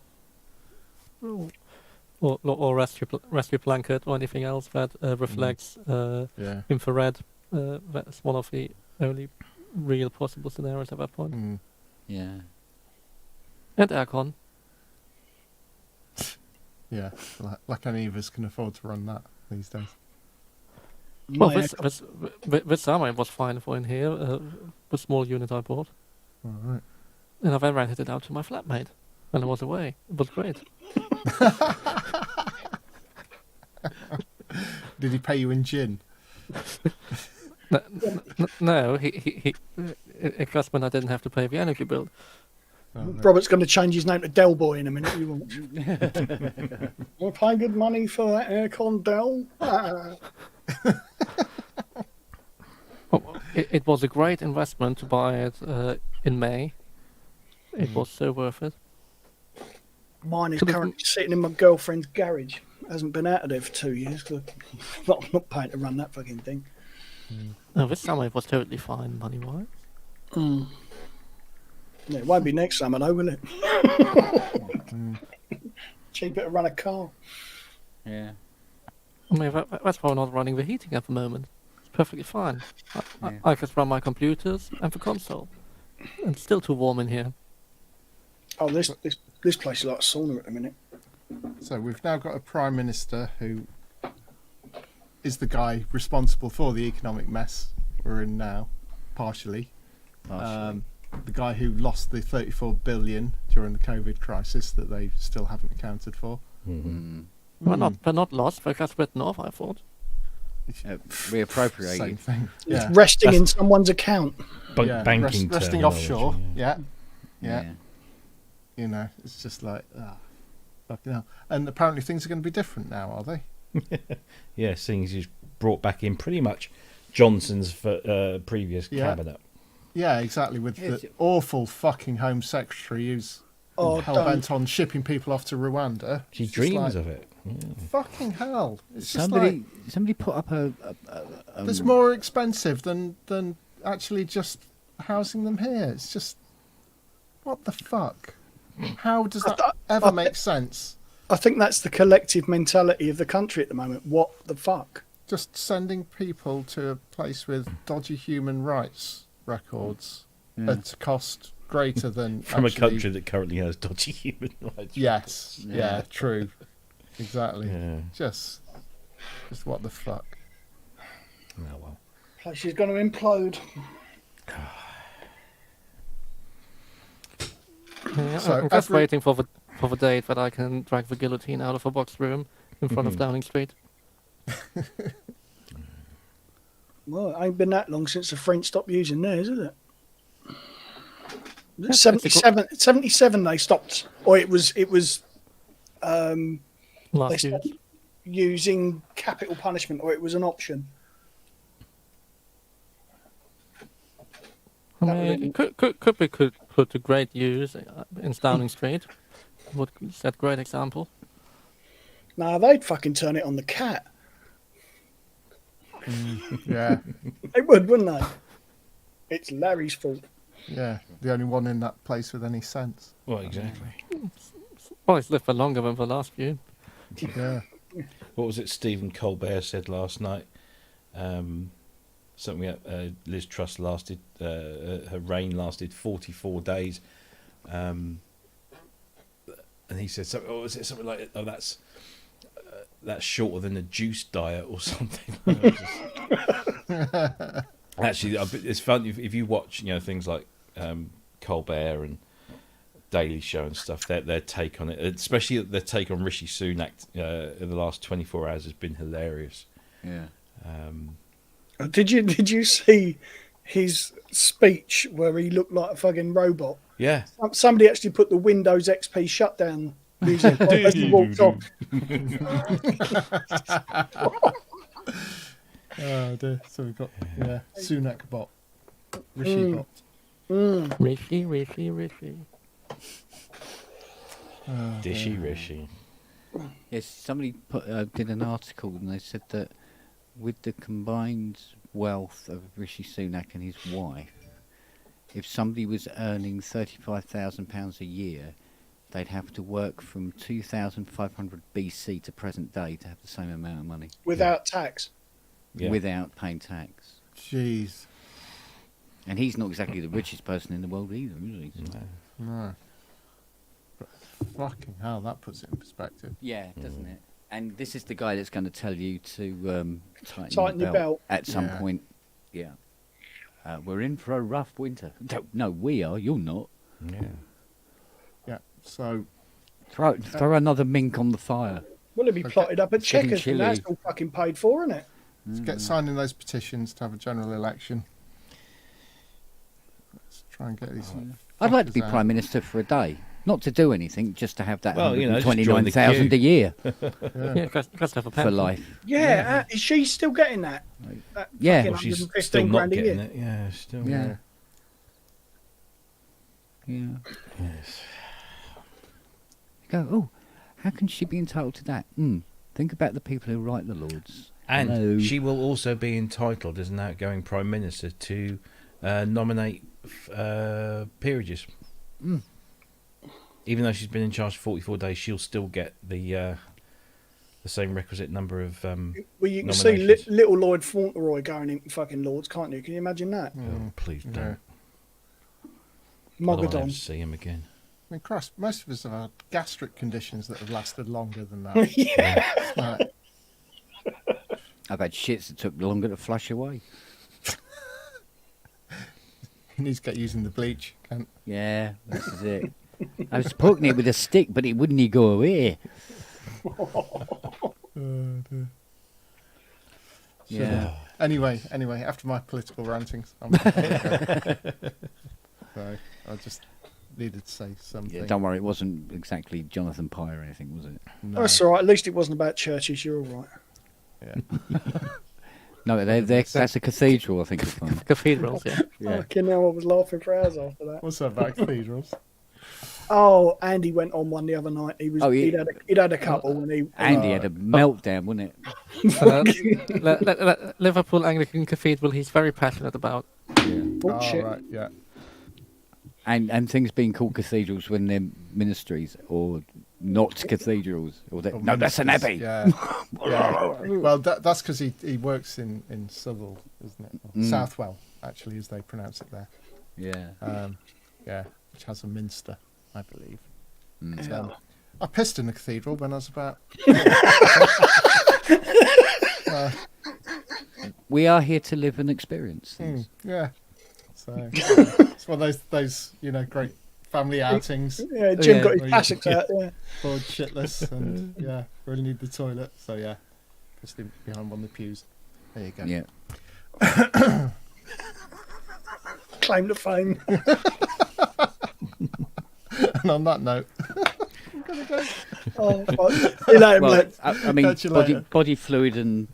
Or rescue blanket or anything else that reflects Yeah. infrared. That's one of the only real possible scenarios at that point. Mm. Yeah. And aircon. Yeah. Like any of us can afford to run that these days. Well, My this summer it was fine for in here. The small unit I bought, All right. and I then rented it out to my flatmate when I was away. It was great. Did he pay you in gin? No, it cost when I didn't have to pay the energy bill. Oh, no. Robert's going to change his name to Del Boy in a minute. You won't. We'll pay good money for that aircon, Del. It was a great investment to buy it in May. It was so worth it. Mine is Could've- currently sitting in my girlfriend's garage. Hasn't been out of there for 2 years. I'm not paying to run that fucking thing. No, this summer it was totally fine money-wise. Yeah, it won't be next summer though, will it? Cheaper to run a car. Yeah. I mean, that's why I'm not running the heating at the moment. It's perfectly fine. Yeah. I just run my computers and the console. And it's still too warm in here. Oh, this place is like a sauna at the minute. So we've now got a prime minister who is the guy responsible for the economic mess we're in now, partially. The guy who lost the 34 billion during the COVID crisis that they still haven't accounted for. Mm. They're not lost. They're just written off, I thought. Same Reappropriated. thing. It's Yeah. resting in someone's account. Yeah. Banking Resting terminology, offshore. yeah. Yeah. You know, it's just like, fucking hell. And apparently things are going to be different now, are they? Yeah, seeing as he's brought back in pretty much Johnson's previous Yeah. cabinet. Yeah, exactly. With Yes. the awful fucking Home Secretary who's Oh, hell bent on shipping people off to Rwanda. She It's just dreams like, of it. Yeah. fucking hell. It's just like, Somebody put up a it's more expensive than actually just housing them here. It's just, what the fuck? How does that ever make sense? I think that's the collective mentality of the country at the moment. What the fuck? Just sending people to a place with dodgy human rights records at a cost greater than From actually, a country that currently has dodgy human rights. Yes, Yeah. yeah, true, exactly. Yeah. Just what the fuck? Oh, well. Place is going to implode. Yeah, So I'm just every- waiting for the date that I can drag the guillotine out of a box room in front of Downing Street. Well, it ain't been that long since the French stopped using theirs, is it? It's a 77 they stopped, or it was they Last year. stopped using capital punishment, or it was an option. I That mean, would could be put to great use in Downing Street. Would set great example. Nah, they'd fucking turn it on the cat. Yeah, They would, wouldn't they? It's Larry's fault. yeah, the only one in that place with any sense. Well, exactly. Well, it's lived for longer than the last few. Yeah, what was it Stephen Colbert said last night? Something Liz Truss lasted, her reign lasted 44 days. And he said something, was it something like, oh, that's shorter than a juice diet or something. Actually, it's fun if you watch, things like Colbert and Daily Show and stuff. Their take on it, especially their take on Rishi Sunak in the last 24 hours, has been hilarious. Yeah. Did you see his speech where he looked like a fucking robot? Yeah. Somebody actually put the Windows XP shutdown music on as he walked off. Oh dear. So we've got Sunak bot, Rishi bot. Rishi. Dishy Rishi. Yes, somebody did an article and they said that with the combined wealth of Rishi Sunak and his wife, if somebody was earning £35,000 a year, they'd have to work from 2500 BC to present day to have the same amount of money Without tax. without paying tax. Jeez. And he's not exactly the richest person in the world either, is he? No. But fucking hell, that puts it in perspective. Yeah, doesn't it? And this is the guy that's going to tell you to Tighten your belt. at some Yeah. point. Yeah. We're in for a rough winter. No, we are. You're not. Yeah. Yeah. So Throw another mink on the fire. Well, it'd be plotted up at It's getting Chequers, and that's chilly. all fucking paid for, isn't it? let's get signing those petitions to have a general election. Let's try and get these. I'd like to be fuckers out. Prime Minister for a day. Not to do anything, just to have that Well, just join the 129,000 queue. a year Yeah, just have a for pencil. life. Yeah, is she still getting that? That Yeah. fucking Well, she's 115 still not grand a getting year? it. Yeah, still. Yeah. Yeah. Yes. Go, oh, how can she be entitled to that? Think about the people who write the laws. And Hello. she will also be entitled, as an outgoing Prime Minister, to nominate peerages. Even though she's been in charge for 44 days, she'll still get the same requisite number of. Well, you can see nominations. little Lloyd Fauntleroy going in fucking Lords, can't you? Can you imagine that? Oh, please Yeah. don't. I don't want to Mogadon. see him again. I mean, Christ, most of us have had gastric conditions that have lasted longer than that. Yeah. Like, I've had shits that took longer to flush away. he needs to get using the bleach. Can't. Yeah, this is it. I was poking it with a stick, but it wouldn't go away. Yeah. Anyway, after my political rantings, so I just needed to say something. Yeah, don't worry, it wasn't exactly Jonathan Pye or anything, was it? No. That's all right. At least it wasn't about churches. You're all right. Yeah. No, that's a cathedral, I think it's called. Cathedrals, yeah. Yeah. Fucking hell, I was laughing for hours after that. What's that about cathedrals? Oh, Andy went on one the other night. He was. Oh, he'd had a couple, and he. Andy had a meltdown, wasn't it? Liverpool Anglican Cathedral, he's very passionate about. Bullshit. Oh, right, yeah. And things being called cathedrals when they're ministries or not cathedrals. Or Or no, that's an ministers, abbey. Yeah. Yeah. Well, that's because he works in Southwell, isn't it? Or Southwell, actually, as they pronounce it there. Yeah. Yeah, which has a minster, I believe. Mm. Yeah. I pissed in the cathedral when I was about. We are here to live and experience things. Yeah. So it's one of those great family outings. Yeah, Jim Yeah. got his Well, Passocks out. Yeah. Bored shitless and really need the toilet. So yeah, pissed in behind one of the pews. There you go. Yeah. Claim to fame. And on that note, Oh, fuck. See you later, Well, mate. I mean, Catch you later. body fluid and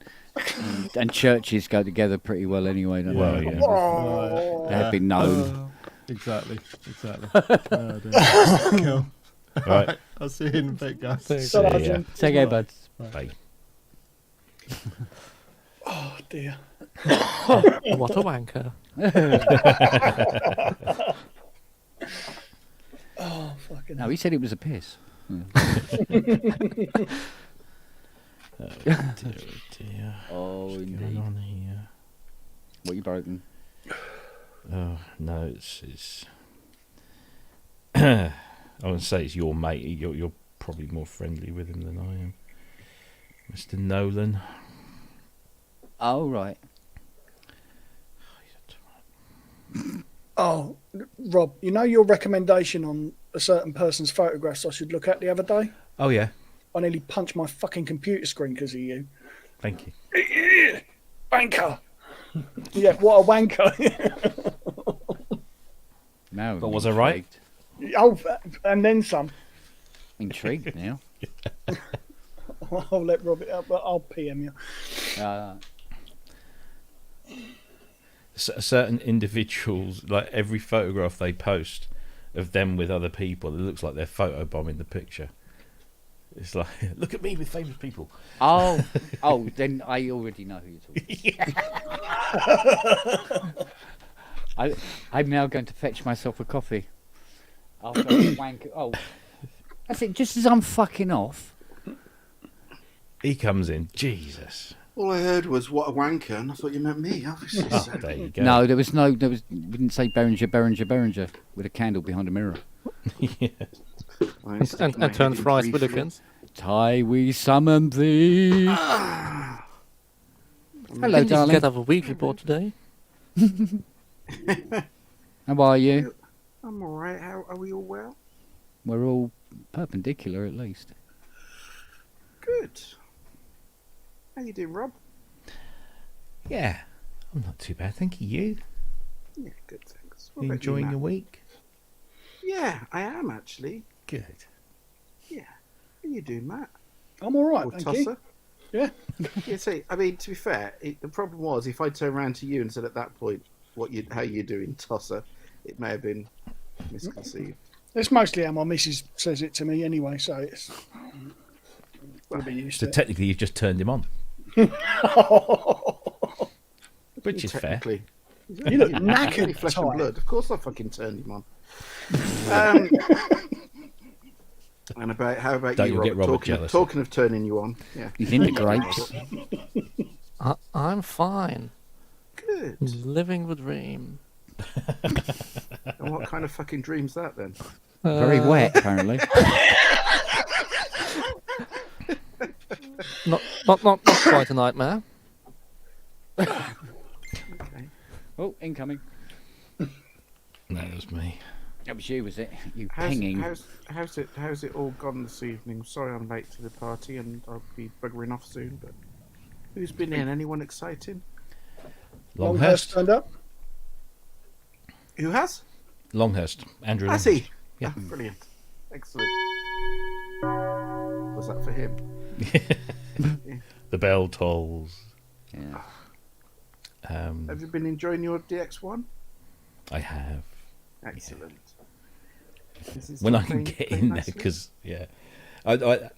churches go together pretty well anyway. Don't Well, they? yeah. Oh. They have been known. Exactly. Oh, dear. Cool. Right. I'll see you in a bit, guys. Shut up, Yeah. Jim. Take care, bud. Bye. Oh dear. What a wanker. Oh fucking. No, he said it was a piss. Oh dear, oh dear. Oh, What's indeed. going on here? What you broken? Oh no, it's. I wouldn't say it's your mate. You're probably more friendly with him than I am, Mr. Nolan. Oh, right. Oh, Rob, you know your recommendation on a certain person's photographs I should look at the other day? Oh yeah, I nearly punched my fucking computer screen because of you. thank you. Wanker! Yeah, what a wanker. Now, But I'm was I right? intrigued. Oh, and then some. Intrigued now. I'll let Rob it up, but I'll PM you. Certain individuals, like every photograph they post of them with other people, it looks like they're photobombing the picture. It's like, look at me with famous people. Oh, then I already know who you're talking about. I'm now going to fetch myself a coffee. After I wank. Oh, that's it. Just as I'm fucking off. He comes in, Jesus. All I heard was "what a wanker," and I thought you meant me. Obviously, Oh, so. there you go. No, we didn't say Beringer with a candle behind a mirror. Yeah. I stick my And head turn in fries with briefly. Dickens. Ty, we summon thee. Ah. Hello, Didn't you darling. get up a week report today? How are you? I'm all right. How are we all well? We're all perpendicular, at least. Good. How you doing, Rob? Yeah, I'm not too bad, thank you. You Yeah, good. Thanks. What You about enjoying you, your Matt? week? Yeah, I am actually. Good. Yeah. How you doing, Matt? I'm all right, Or thank you. Tosser? Yeah. Yeah. See, I mean, to be fair, the problem was if I turned around to you and said at that point, how you doing, Tosser? It may have been misconceived. It's mostly how my missus says it to me anyway, so it's. We'll be used So to it. technically, you've just turned him on, which is fair. Technically. You look Only knackered, flesh and Ty. blood. Of course, I fucking turned him on. And how about Don't you, you get Robert? Robert jealous. Talking of turning you on, yeah. He's into grapes. I'm fine. Good. Living the dream. And what kind of fucking dream's that then? Very wet, apparently. Not quite a nightmare. Okay. Oh, incoming. That was me. That was you, was it? You How's pinging. it all gone this evening? Sorry, I'm late to the party, and I'll be buggering off soon. But who's been in? Anyone exciting? Longhurst Longhurst. turned up. Who has? Longhurst. Andrew. Has Longhurst. he? Yeah. Oh, brilliant. Excellent. Was that for him? The bell tolls. Yeah. Have you been enjoying your DX1? I have. Excellent. Is it When still I can playing- get playing in there, nicely? because I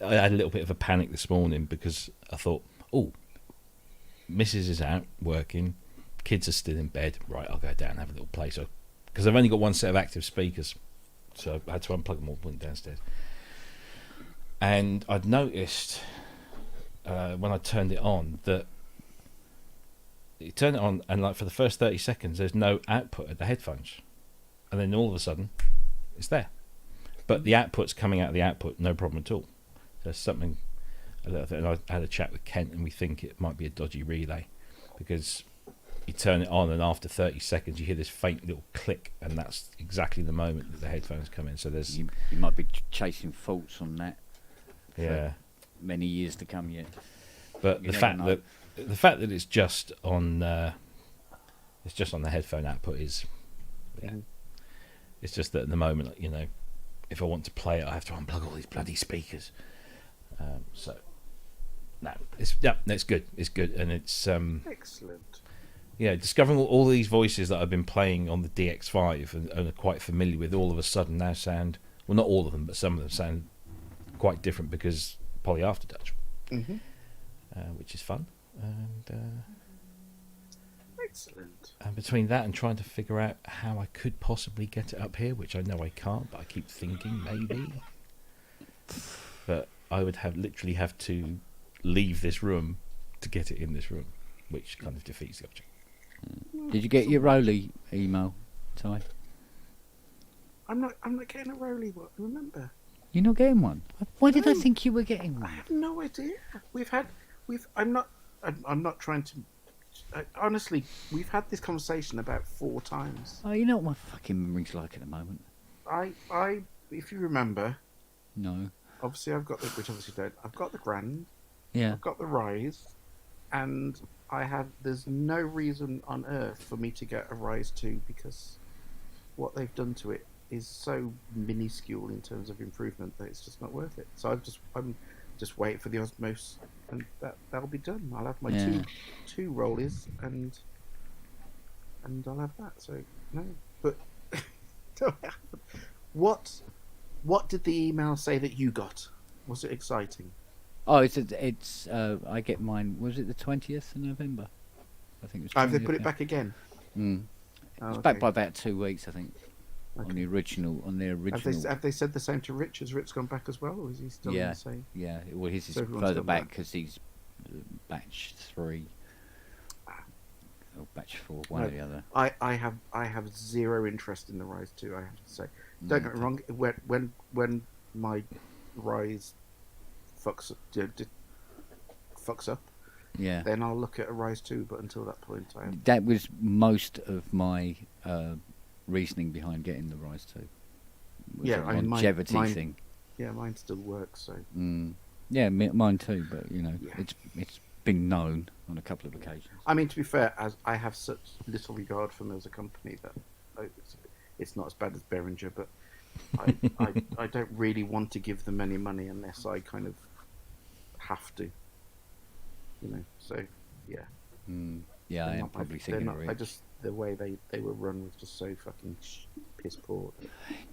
had a little bit of a panic this morning because I thought, oh, Mrs. is out working, kids are still in bed. Right, I'll go down and have a little play. So, because I've only got one set of active speakers, so I had to unplug them all, went downstairs. And I'd noticed when I turned it on that you turn it on, and like for the first 30 seconds, there's no output at the headphones, and then all of a sudden, it's there. But the output's coming out of the output, no problem at all. There's something a little bit, and I had a chat with Kent, and we think it might be a dodgy relay, because you turn it on, and after 30 seconds, you hear this faint little click, and that's exactly the moment that the headphones come in. So there's You might be chasing faults on that yeah. many years to come yet. But You the never know. fact that it's just on the headphone output is, yeah. It's just that at the moment, you know, if I want to play it, I have to unplug all these bloody speakers. So no, it's good. It's good, and it's Excellent. discovering all these voices that I've been playing on the DX5 and are quite familiar with, all of a sudden now sound, well, not all of them, but some of them sound quite different because Poly Aftertouch, which is fun. And Excellent. between that and trying to figure out how I could possibly get it up here, which I know I can't, but I keep thinking maybe. But I would literally have to leave this room to get it in this room, which kind of defeats the object. Did you get your Rolly email, Ty? I'm not getting a Rolly one. Remember, You're not getting one. Why did I No. think you were getting I one? have no idea. I'm not trying to. Honestly, we've had this conversation about 4 times. Oh, you know what my fucking memory's like at the moment. If you remember, No. obviously I've got the, which obviously don't. I've got the Grand. Yeah. I've got the Rise, and there's no reason on earth for me to get a Rise 2 because what they've done to it is so minuscule in terms of improvement that it's just not worth it. So I'm just waiting for the Osmos, and that'll be done. I'll have my Yeah. two rollies, and I'll have that. So no, but no, I haven't. What did the email say that you got? Was it exciting? Oh, it's I get mine. Was it the 20th of November? I think it was. Have they 20th, put it yeah. back again? Mm. Oh, It's back okay. by about 2 weeks, I think. On Okay. the original. Have they said the same to Rich? Has Rich gone back as well, or is he still in Yeah. the same? Yeah. Well, his is So everyone's further gone back back. because he's batch 3 or batch 4, one No. or the other. I have zero interest in the Rise 2. I have to say. Don't get me wrong. When my Rise fucks up, Yeah. then I'll look at a Rise 2. But until that point, That was most of my reasoning behind getting the Rise 2. Was Yeah, a I mean, longevity mine- thing. yeah, mine still works. So Mm. Yeah, mine too. But you know, Yeah. it's been known on a couple of occasions. I mean, to be fair, as I have such little regard for them as a company that it's not as bad as Behringer, but I don't really want to give them any money unless I kind of have to. You know, so yeah. Mm. Yeah, They're I am not my- probably they're thinking not, of I it. just the way they were run was just so fucking piss poor.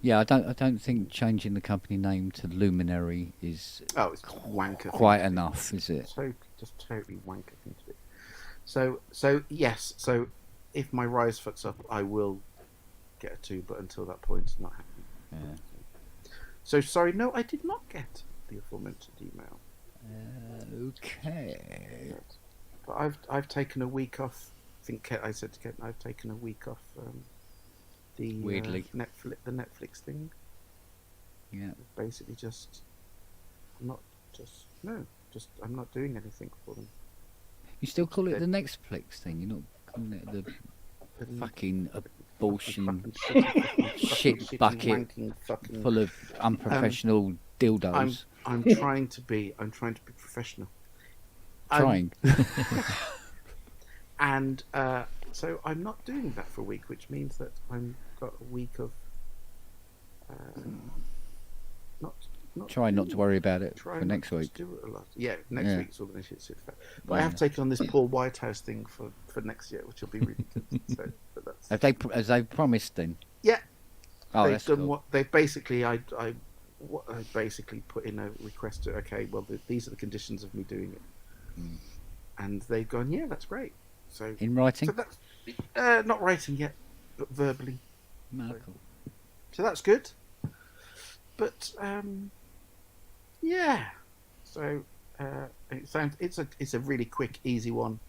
Yeah, I don't think changing the company name to Luminary is Oh, it's wanker. quite thing to do. enough, is it? So just totally wanker thing to do. So yes. So if my Rise fucks up, I will get a 2. But until that point, it's not happening. Yeah. So sorry. No, I did not get the aforementioned email. Okay. But I've taken a week off. I think I said to Kent, I've taken a week off. The Weirdly. the Netflix thing. Yeah. Basically, I'm not doing anything for them. You still call it They- the Netflix thing? You're not calling it the The fucking abortion fucking shitty- shit shitty, bucket wanking fucking. full of unprofessional dildos? I'm trying to be professional. Trying. And so I'm not doing that for a week, which means that I'm got a week of not Try not to worry about it try for not next to week. do it a lot. Yeah, next Yeah. week's all going to shit super fat. But I Yeah. have taken on this Paul Whitehouse thing for next year, which will be really good. So, but that's As they promised then? yeah. Oh, They've that's done cool. what they've basically. I basically put in a request to. Okay, well, these are the conditions of me doing it, Mm. and they've gone. Yeah, that's great. So, In writing? so that's not writing yet, but verbally. No, cool. So that's good. But yeah. So it's a really quick, easy one,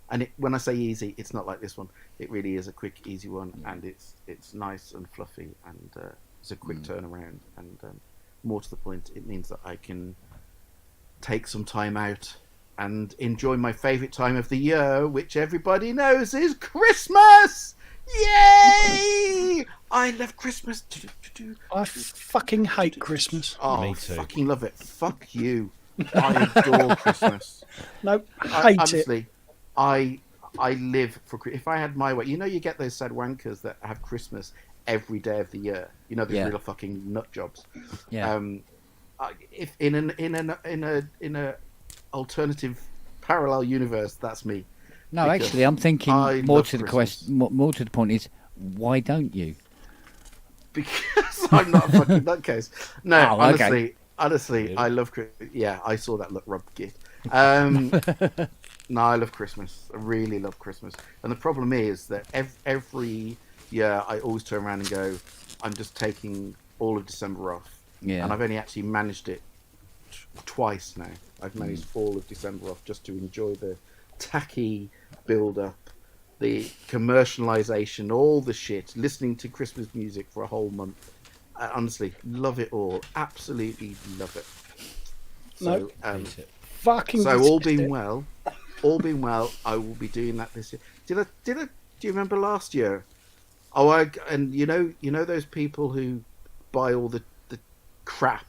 and when I say easy, it's not like this one. It really is a quick, easy one, and it's nice and fluffy, and it's a quick turnaround, and more to the point, it means that I can take some time out and enjoy my favourite time of the year, which everybody knows is Christmas. Yay! I love Christmas. I fucking hate Christmas. Oh, Me too. fucking love it. Fuck you. I adore Christmas. No, hate it. Honestly, I live for. If I had my way, you get those sad wankers that have Christmas every day of the year. You know, these Yeah. real fucking nut jobs. Yeah. If in a alternative parallel universe, that's me. No, because actually, I'm thinking I more love to the Christmas. more to the point is, why don't you? Because I'm not a fucking nutcase. No, Oh, okay. honestly, I love Christmas. Yeah, I saw that look, Rob gift. No, I love Christmas. I really love Christmas. And the problem is that every year I always turn around and go, I'm just taking all of December off. Yeah. And I've only actually managed it twice now. I've managed all of December off just to enjoy the tacky build-up, the commercialization, all the shit, listening to Christmas music for a whole month. I honestly love it all. Absolutely love it. So, Fucking. so all detest being it. well, I will be doing that this year. Do you remember last year? Oh, and you know those people who buy all the crap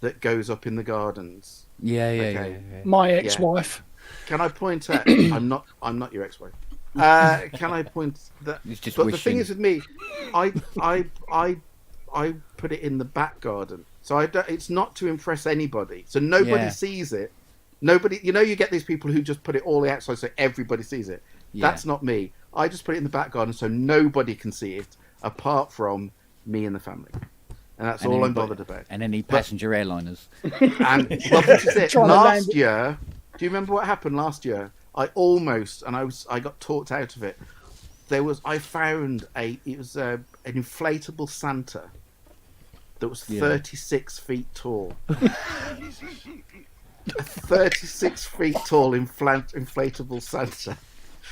that goes up in the gardens. Yeah. My ex-wife. Can I point out? I'm not your ex-wife. Can I point that? He's just But the thing wishing. is with me, I put it in the back garden, so it's not to impress anybody. So nobody Yeah. sees it. Nobody, you get these people who just put it all the outside so everybody sees it. Yeah. That's not me. I just put it in the back garden so nobody can see it apart from me and the family, and that's all I'm anybody- bothered about. And any passenger airliners. And well, this is it. Trying to land Last it. year, do you remember what happened last year? I got talked out of it. I found an inflatable Santa that was 36 feet tall. 36 feet tall inflatable Santa.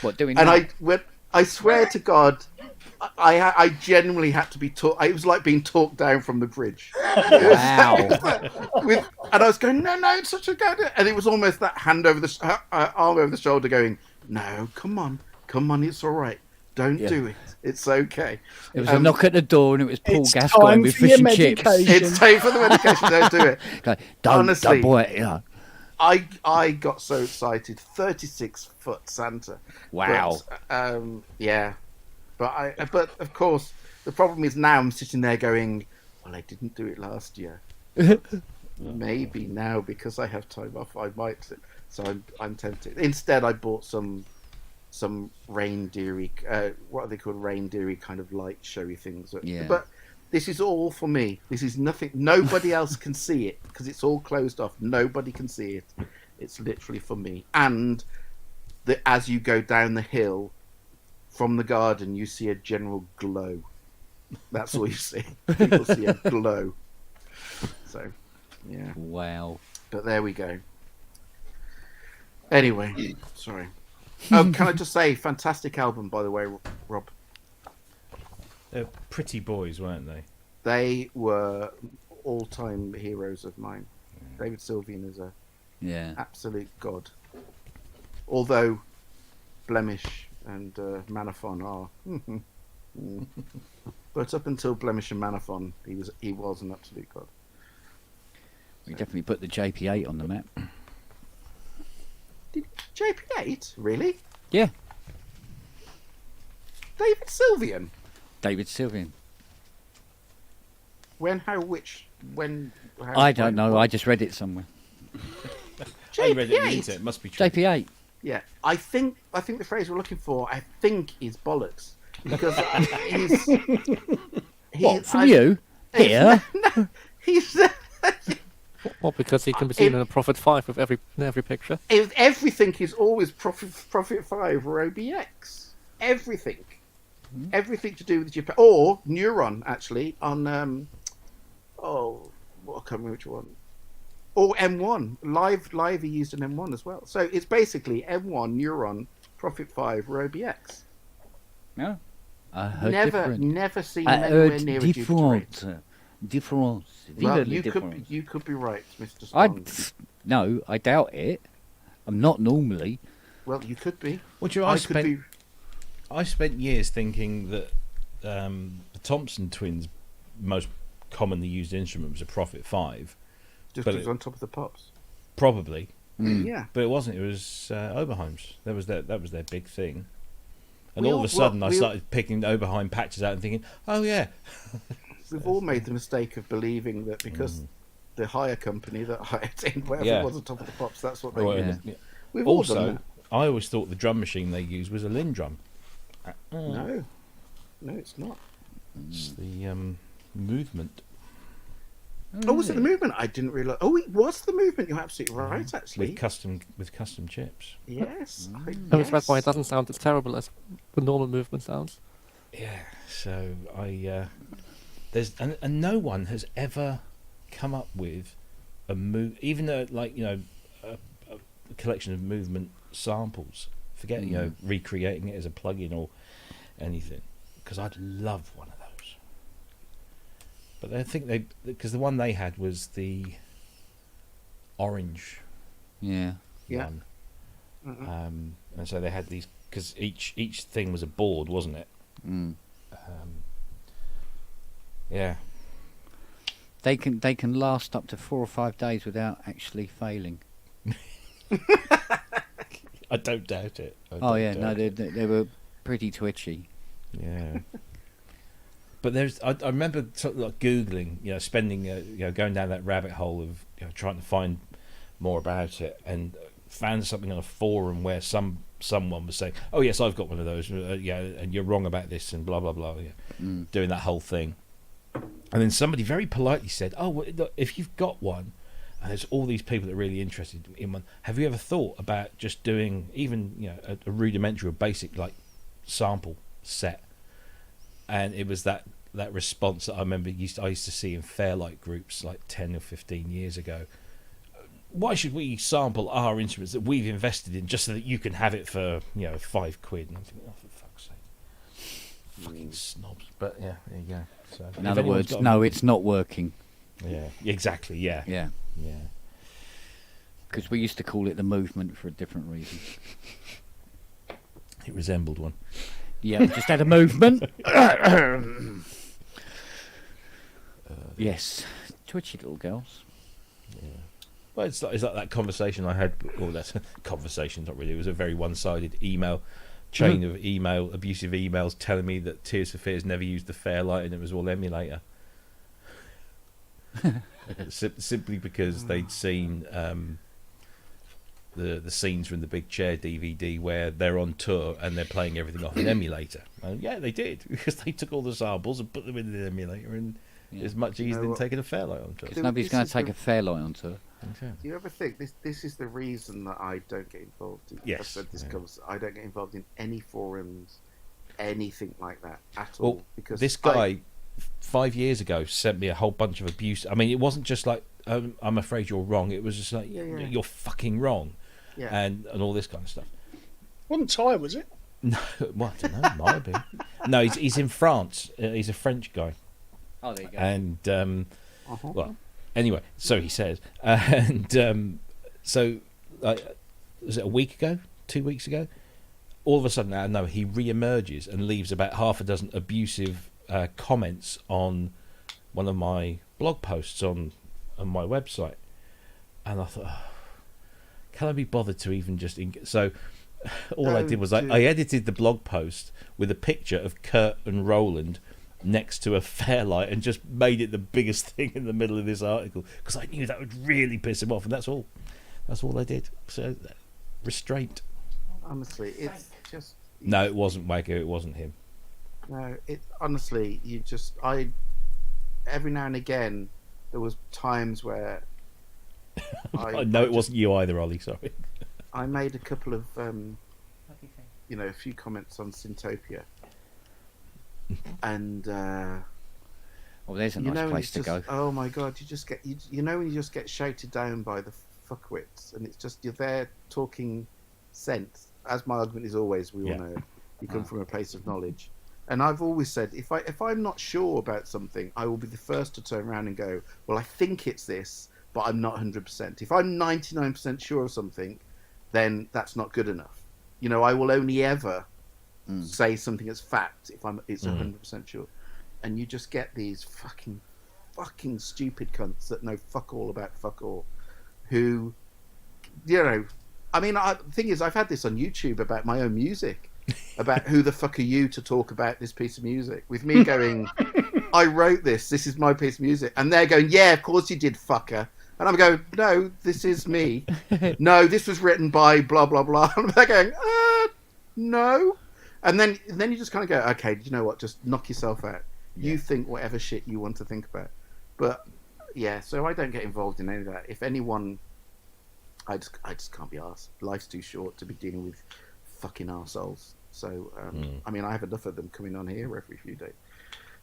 What doing? And that? I swear to God, I genuinely had to be taught. It was like being talked down from the bridge. Wow. And I was going, no, it's such a good idea. And it was almost that hand over the arm over the shoulder, going, no, come on, it's all right. Don't do it. It's okay. It was a knock at the door, and it was Paul It's Gascoigne time with for your fish and chips. medication. It's time for the medication. Don't do it. Go, don't, Honestly. boy, yeah. I got so excited. 36-foot Santa. Wow. But, yeah. But of course, the problem is now I'm sitting there going, well, I didn't do it last year. Maybe now, because I have time off, I might. So I'm tempted. Instead, I bought some reindeery, what are they called? Reindeery kind of light showy things. Yeah. But this is all for me. This is nothing. Nobody else can see it because it's all closed off. Nobody can see it. It's literally for me. And as you go down the hill from the garden, you see a general glow. That's all you see. People see a glow. So, yeah. Wow. But there we go. Anyway, sorry. Oh, can I just say, fantastic album, by the way, Rob. They're pretty boys, weren't they? They were all-time heroes of mine. David Sylvian is a Yeah. absolute god. Although Blemish and Manaphon are, but up until Blemish and Manaphon, he was an absolute god. We definitely put the JP8 on the map. Did JP8 really? Yeah. David Sylvian. David Sylvian. When? How? Which? When? How, I don't when, know. what? I just read it somewhere. I read it on the JP8. internet. It must be true. JP8. Yeah, I think the phrase we're looking for, is bollocks, because What, from you? Here? No, he's Well, because he can be seen in a Prophet 5 with every picture. everything is always Prophet 5 or OBX. Everything to do with Japan or Neuron actually on I can't remember which one. Or M1 live he used an M1 as well. So it's basically M1 Neuron Prophet 5 or OBX. No. I heard different. Never seen I anywhere heard near a different. Jupiter. Different. Well, Vividly different. you could be right, Mr. I Strong. no, I doubt it. I'm not normally. Well, you could be. What do you? I I could be. spent years thinking that the Thompson twins' most commonly used instrument was a Prophet 5. Just but because on top of the pops. Probably, Yeah. but it wasn't. It was Oberheims. That was their big thing. And We all all- of a sudden, well, I we all- started picking Oberheim patches out and thinking, "Oh yeah, We've all made the mistake of believing that because the hire company that hired in whatever Yeah. it was on top of the pops, that's what they Well, used. yeah. We've all done Also, that. I always thought the drum machine they used was a Lindrum. No, it's not. It's the movement. Oh, was it the movement? I didn't realise. Oh, it was the movement. You're absolutely right, actually. with custom chips. Yes. That's why it doesn't sound as terrible as the normal movement sounds. Yeah. So there's and no one has ever come up with even like a collection of movement samples. Forget recreating it as a plugin or anything, because I'd love one of those. But I think because the one they had was the orange Yeah. one, Mm-hmm. and so they had these because each thing was a board, wasn't it? Mm. Yeah. They can last up to 4 or 5 days without actually failing. I don't doubt it. Oh yeah, no, they were pretty twitchy. Yeah. But I remember sort of like Googling, spending, going down that rabbit hole of trying to find more about it, and found something on a forum where someone was saying, "Oh yes, I've got one of those. And you're wrong about this," and blah blah blah. Yeah. Doing that whole thing, and then somebody very politely said, "Oh, well, look, if you've got one, and there's all these people that are really interested in one, have you ever thought about just doing even a rudimentary or basic like sample set?" And it was that response that I remember I used to see in Fairlight groups like 10 or 15 years ago. Why should we sample our instruments that we've invested in just so that you can have it for £5? And I'm thinking, oh, for fuck's sake, fucking snobs. But yeah, there you go. So In other words, no, it's not working. Yeah, exactly. Yeah, Yeah, yeah. because we used to call it the movement for a different reason. It resembled one. Yeah, just had a movement. Yes, twitchy little girls. Yeah. Well, it's like that conversation I had. Well, that's a conversation, not really. It was a very one-sided chain of abusive emails telling me that Tears for Fears never used the Fairlight and it was all emulator. Simply because they'd seen the scenes from the Big Chair DVD where they're on tour and they're playing everything off an emulator. And yeah, they did, because they took all the samples and put them in the emulator, and it's much easier than taking a Fairlight on tour. Because nobody's going to take a Fairlight on tour. Okay. Do you ever think this is the reason that I don't get involved in? Yes, I've said this yeah. comes. I don't get involved in any forums, anything like that at all. Well, Because this guy 5 years ago sent me a whole bunch of abuse. I mean, it wasn't just like I'm afraid you're wrong. It was just like you're fucking wrong, and all this kind of stuff. Wasn't Ty, was it? No, well, I don't know. Might have been. No, he's in France. He's a French guy. Oh, there you go. And well, anyway, so he says, and so was it a week ago, 2 weeks ago? All of a sudden, I know he re-emerges and leaves about half a dozen abusive comments on one of my blog posts on my website, and I thought, can I be bothered to even just so? All I did was I edited the blog post with a picture of Kurt and Roland next to a Fairlight and just made it the biggest thing in the middle of this article because I knew that would really piss him off, and that's all I did. So restraint. Honestly, it's just No, it wasn't Wagyu. It wasn't him. no. It honestly, every now and again there was times where No, it wasn't you either, Ollie. Sorry. I made a couple of a few comments on Syntopia, and Well, there's a nice when place it's to just, go. oh my god, you just get when you just get shouted down by the fuckwits, and it's just you're there talking sense. As my argument is always, we all know you come from a place of knowledge, and I've always said if I'm not sure about something, I will be the first to turn around and go, well, I think it's this, but I'm not 100%. If I'm 99% sure of something, then that's not good enough. I will only ever say something as fact if it's 100% sure. And you just get these fucking stupid cunts that know fuck all about fuck all, who, I mean, the thing is, I've had this on YouTube about my own music, about who the fuck are you to talk about this piece of music, with me going, I wrote this is my piece of music, and they're going, yeah, of course you did, fucker. And I'm going, no, this is me. No, this was written by blah, blah, blah. And they're going, no. And then you just kind of go, okay, do you know what? Just knock yourself out. You think whatever shit you want to think about. But, yeah, so I don't get involved in any of that. If anyone, I just can't be arsed. Life's too short to be dealing with fucking arseholes. So, I mean, I have enough of them coming on here every few days.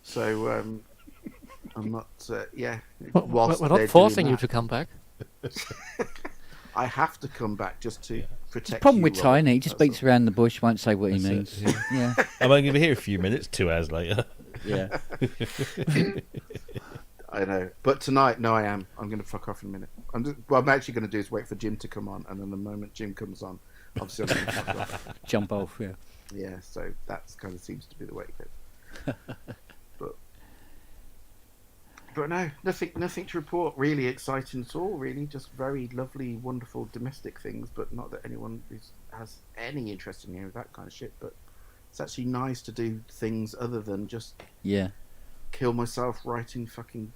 So, I'm not, We're not forcing you to come back. I have to come back just to protect The problem you, with Robert, Tiny, he just that's beats around the bush, won't say what he That's means. it, Yeah, I'm only going to be here a few minutes. 2 hours later. yeah. I know, but tonight, no, I am. I'm going to fuck off in a minute. What I'm actually going to do is wait for Jim to come on, and then the moment Jim comes on, obviously I'm going to fuck off. Jump off, yeah. Yeah, so that kind of seems to be the way it goes. But no, nothing to report really exciting at all. Really, just very lovely, wonderful domestic things. But not that anyone has any interest in any of that kind of shit. But it's actually nice to do things other than just Yeah. kill myself writing fucking,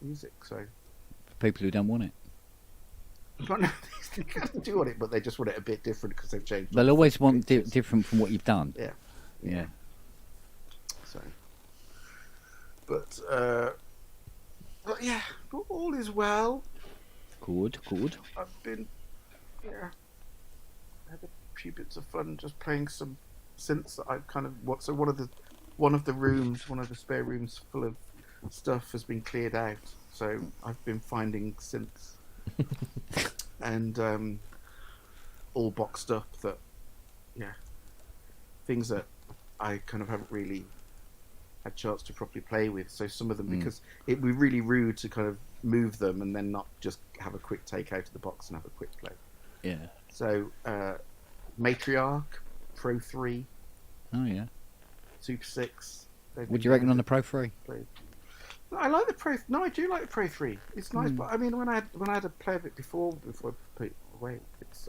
music. So, For people who don't want it. but no, they kind of do want it, but they just want it a bit different because they've changed. They'll all the always fucking want features. different from what you've done. Yeah. Yeah. So, but yeah, all is well. Good, good. I've been, had a few bits of fun just playing some synths that I've kind of so one of the spare rooms full of stuff has been cleared out. So I've been finding synths and all boxed up that, things that I kind of haven't really had a chance to properly play with. So some of them, because it would be really rude to kind of move them and then not just have a quick take out of the box and have a quick play. Yeah. So Matriarch, Pro 3, Oh, yeah. Super 6. What do you reckon on the Pro 3? I like the Pro. No, I do like the Pro 3. It's nice, but I mean, when I had to play of it before I put it away, it's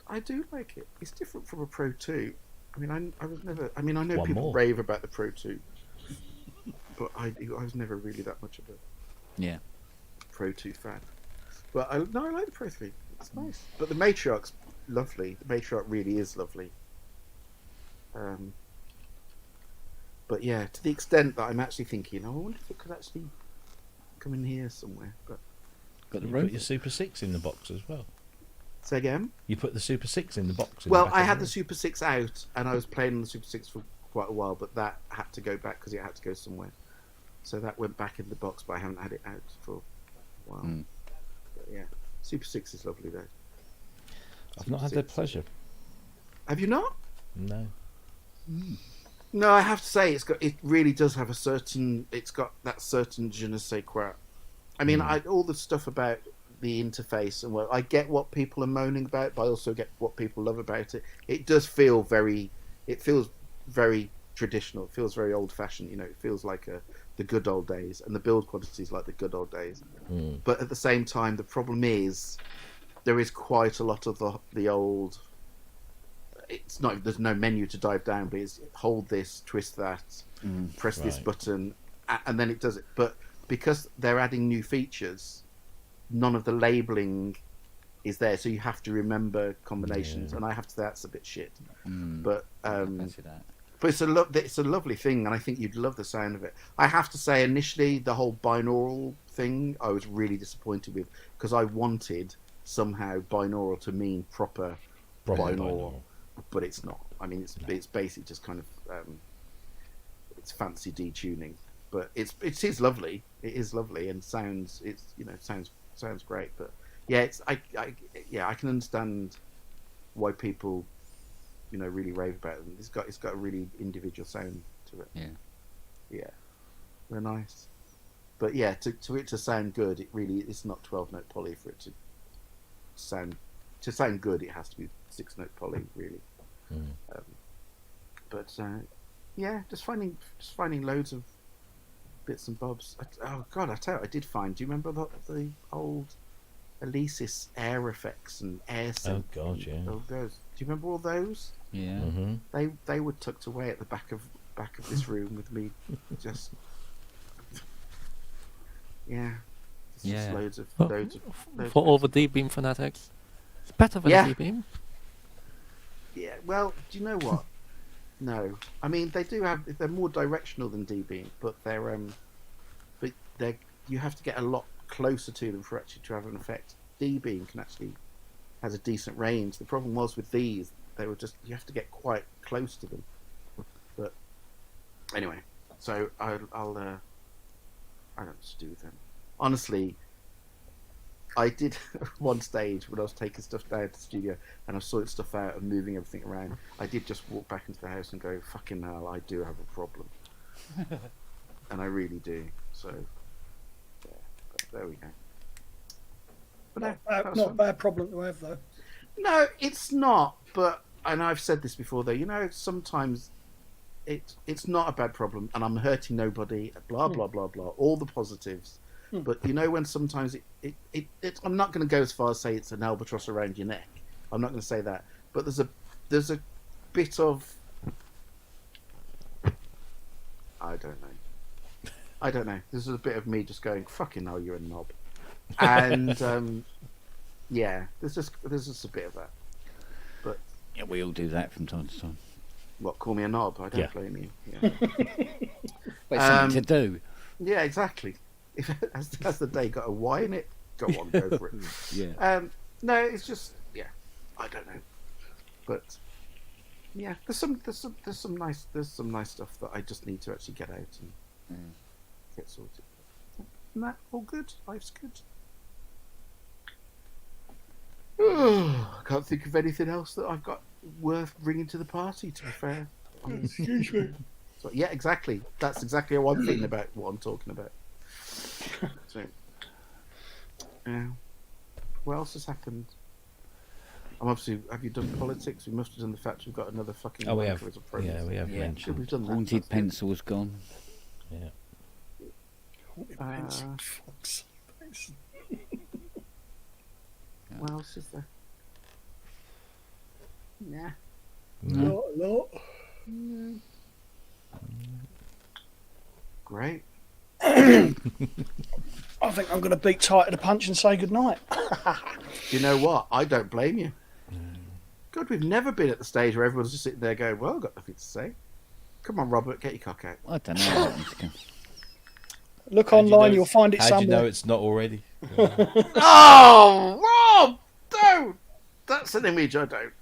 I do like it. It's different from a Pro 2. I mean, I was never. I mean, I know One people more. rave about the Pro 2, but I was never really that much of a Yeah. Pro 2 fan. But I like the Pro 3. It's nice. But the Matriarch's lovely. The Matriarch really is lovely. But yeah, to the extent that I'm actually thinking, I wonder if it could actually come in here somewhere. But Got the You room. put your Super 6 in the box as well. say again. You put the Super 6 in the box. Well, I had the Super 6 out, and I was playing on the Super 6 for quite a while, but that had to go back because it had to go somewhere. So that went back in the box, but I haven't had it out for a while. But yeah, Super 6 is lovely though. I've not had the pleasure. Have you not? No. No, I have to say it really does have it's got that certain je ne sais quoi. I mean, all the stuff about the interface and I get what people are moaning about, but I also get what people love about it. It does feel very traditional. It feels very old fashioned. It feels like the good old days, and the build quality is like the good old days. But at the same time, the problem is there is quite a lot of the old. It's not. There's no menu to dive down, but it's hold this, twist that, press this Right. button, and then it does it. But because they're adding new features, none of the labeling is there, so you have to remember combinations, and I have to say that's a bit shit. But Fancy that. but it's a lovely thing, and I think you'd love the sound of it. I have to say, initially, the whole binaural thing, I was really disappointed with, because I wanted somehow binaural to mean proper binaural, but it's not. I mean, it's basically just kind of it's fancy detuning, but it is lovely. It is lovely and sounds sounds great. But yeah, I can understand why people really rave about them. It's got a really individual sound to it. Yeah, they're nice. But yeah, to it to sound good, it's not 12-note poly for it to sound good. It has to be 6-note poly, really. But yeah, just finding loads of bits and bobs. Oh God, I tell you, I did find. Do you remember the old Alesis air effects and air synth? Oh God, yeah. All those. Do you remember all those? Yeah. They were tucked away at the back of this room with me. Just just loads of For all the D-Beam fanatics. It's better than Yeah. D-Beam. Yeah, well, do you know what? No, I mean they're more directional than D-Beam, but you have to get a lot closer to them for actually to have an effect. D-Beam has a decent range. The problem was with these, they were you have to get quite close to them. But anyway, so I don't know what to do with them. Honestly, I did one stage when I was taking stuff down to the studio and I was sorting stuff out and moving everything around. I did just walk back into the house and go, fucking hell, I do have a problem. And I really do. So, yeah, but there we go. But no, that was Not a fun. bad problem to have, though. No, it's not. But, and I've said this before, though, you know, sometimes it's not a bad problem and I'm hurting nobody, blah, blah, blah, blah, all the positives. But you know when sometimes it's I'm not going to go as far as say it's an albatross around your neck. I'm not going to say that. But there's a bit of I don't know. This is a bit of me just going, fucking hell, you're a knob. And yeah, there's just a bit of that. But Yeah, we all do that from time to time. what, call me a knob? I don't Yeah. blame you. Yeah. But it's something to do. Yeah, exactly. If has the day got a Y in it, go on, go for it. Yeah. No, it's just I don't know, but yeah, there's some nice stuff that I just need to actually get out and get sorted. And that all good. Life's good. I can't think of anything else that I've got worth bringing to the party. To be fair. Excuse me. So, yeah, exactly. That's exactly how I'm feeling about what I'm talking about. So, yeah. What else has happened? I'm obviously. Have you done politics? We must have done the fact we've got another fucking. Oh, we have. wanker as a premise. Yeah, we have Yeah. mentioned. We've done that. Haunted That's good. pencil's gone. Yeah. Fuck's sake. What else is there? Yeah. No. Lot. Great. I think I'm going to beat tight to the punch and say goodnight. You know what? I don't blame you. God, we've never been at the stage where everyone's just sitting there going, well, I've got nothing to say. Come on, Robert, get your cock out. I don't know. what happens. Look How do you online, know you'll find it How do you somewhere. know it's not already? Oh, Rob! Don't! That's an image I don't.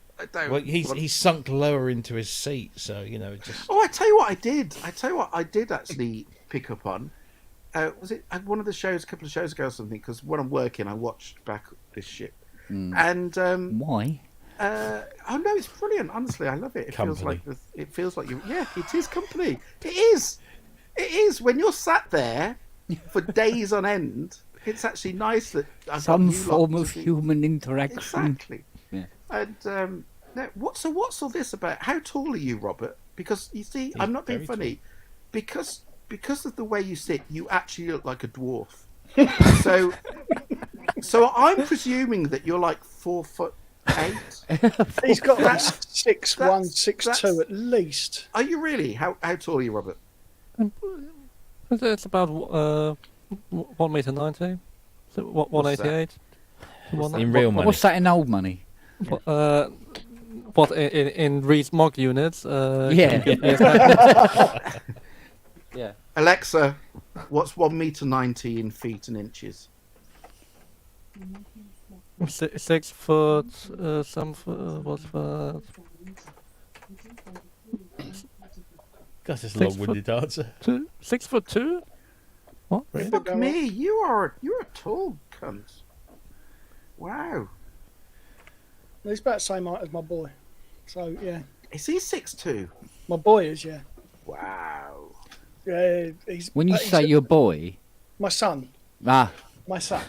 Well, he's sunk lower into his seat, so you know. Just Oh, I tell you what I did. I did actually pick up on. Was it one of the shows, a couple of shows ago or something? Because when I'm working, I watched back this shit. And Why? oh no, it's brilliant. Honestly, I love it. It feels Company. like it feels like you. Yeah, it is company. It is. It is. When you're sat there for days on end, it's actually nice that I've got Some you form lot of to be- human interaction. Exactly. Yeah. And now, what's all this about? How tall are you, Robert? Because you see, I'm not being very funny. Because of the way you sit, you actually look like a dwarf. so I'm presuming that you're like 4'8". He's got like That's- 6'1", that's- 6'2" at least. Are you really? How tall are you, Robert? It's about 1.90 m. So 188. in real money. What's that in old money? What in Rees Mogg units? Yeah. Yeah. Alexa, what's 1.90 m in feet and inches? 6 foot. What's that? That's just a 6 long-winded answer. 6'2". What? Fuck me, you're a tall cunt. Wow. He's about the same height as my boy. So, yeah. Is he 6'2"? My boy is, yeah. Wow. Yeah, he's... When you he's say your boy, My son. my son.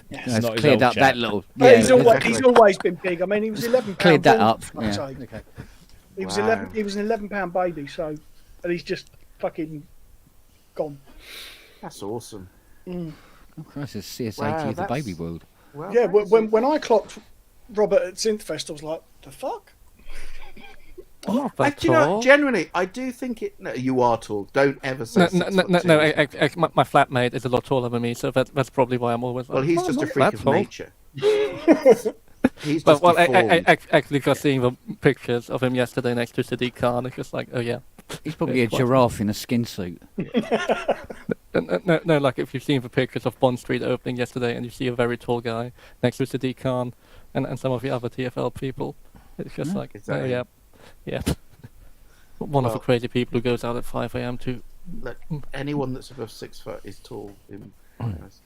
Yes. that's not his cleared old up chap. that little. But he's, always, exactly. he's always been big. I mean, he was 11 pound. Cleared that up, I'd yeah. say. Okay. He was Wow. 11. He was an 11-pound baby. So, and he's just fucking gone. That's awesome. Oh, Christ, it's CSAT Wow, of the that's- baby world. Well, Yeah. that is When I clocked Robert at Synthfest, I was like, the fuck. I'm not I, that do you know, tall. genuinely, I do think it. No, you are tall. Don't ever say. No, 6'2". my flatmate is a lot taller than me, so that's probably why I'm always. Well, like, he's "Oh, just a I'm freak not of that tall." nature. He's just Well, deformed. actually, got seeing the pictures of him yesterday next to Sadiq Khan, it's just like, oh yeah. He's probably a Quite- giraffe in a skin suit. No, like if you've seen the pictures of Bond Street opening yesterday, and you see a very tall guy next to Sadiq Khan and some of the other TFL people, it's just like, Is that oh him? yeah. One of the Well- crazy people who goes out at 5 a.m. to. Look, anyone that's above 6 foot is tall. In fairness.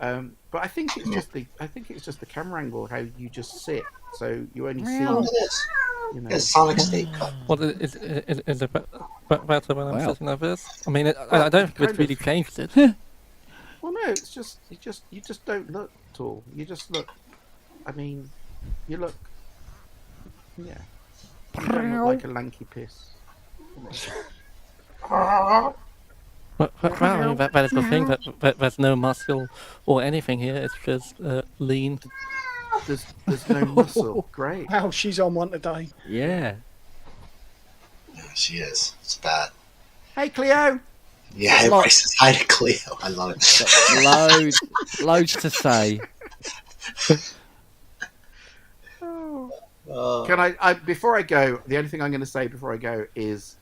But I think it's just the camera angle, how you just sit, so you only see. Oh, it is. You know. It's Sonic State Cut. What is it better when I'm Wow. sitting like this? I mean, I don't think kind it's really of. changed it. Well, no, it's just you just don't look tall. You just look. I mean, you look. Yeah. You don't look like a lanky piss. Well, I mean, that is the thing. That there's no muscle or anything here. It's just lean. There's no muscle. Great. Wow, she's on one today. Yeah. Yeah, she is. It's bad. Hey, Cleo. Yeah, everybody says hi to Cleo. I love it. Loads to say. Can I before I go? The only thing I'm going to say before I go is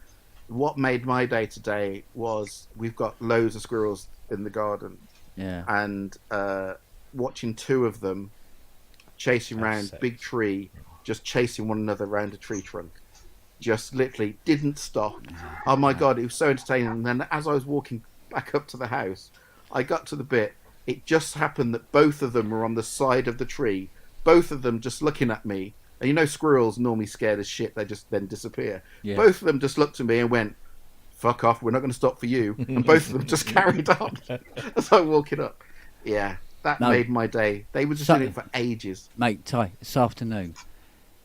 what made my day today was we've got loads of squirrels in the garden, Yeah. and watching two of them chasing around sick. big tree, just chasing one another around a tree trunk, just literally didn't stop. Oh my god, it was so entertaining. And then as I was walking back up to the house, I got to the bit. It just happened that both of them were on the side of the tree, both of them just looking at me. And you know, squirrels normally scared as shit; they just then disappear. Yeah. Both of them just looked at me and went, "Fuck off! We're not going to stop for you." And both of them just carried on as I was walking up. Yeah, that No. made my day. They were just So- doing it for ages. Mate, Ty, this afternoon,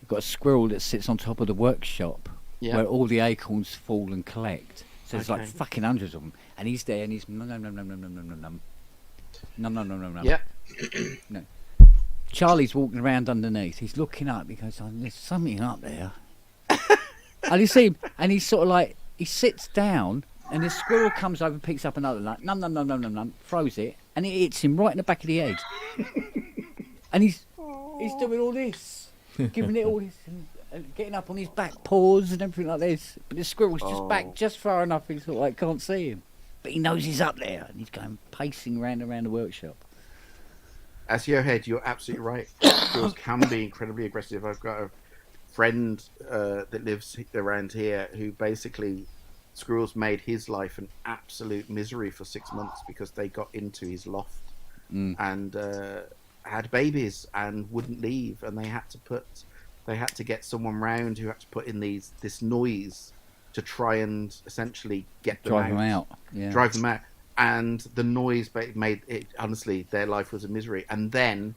you've got a squirrel that sits on top of the workshop Yeah. where all the acorns fall and collect. So there's like Okay. fucking hundreds of them. And he's there and he's num num num num num num num num num. Num num num num num. Yeah. No. Charlie's walking around underneath. He's looking up. He goes, oh, there's something up there. And you see him, and he's sort of like, he sits down, and the squirrel comes over, picks up another nut, num num num num num num, throws it, and it hits him right in the back of the head. And he's doing all this, giving it all this, and getting up on his back paws and everything like this. But the squirrel's just back just far enough, he's sort of like can't see him. But he knows he's up there, and he's going pacing round around the workshop. As your head, you're absolutely right. Squirrels can be incredibly aggressive. I've got a friend that lives around here who basically squirrels made his life an absolute misery for 6 months because they got into his loft and had babies and wouldn't leave, and they had to get someone round who had to put in this noise to try and essentially get them Drive them out. Yeah. drive them out. And the noise made it, honestly, their life was a misery. And then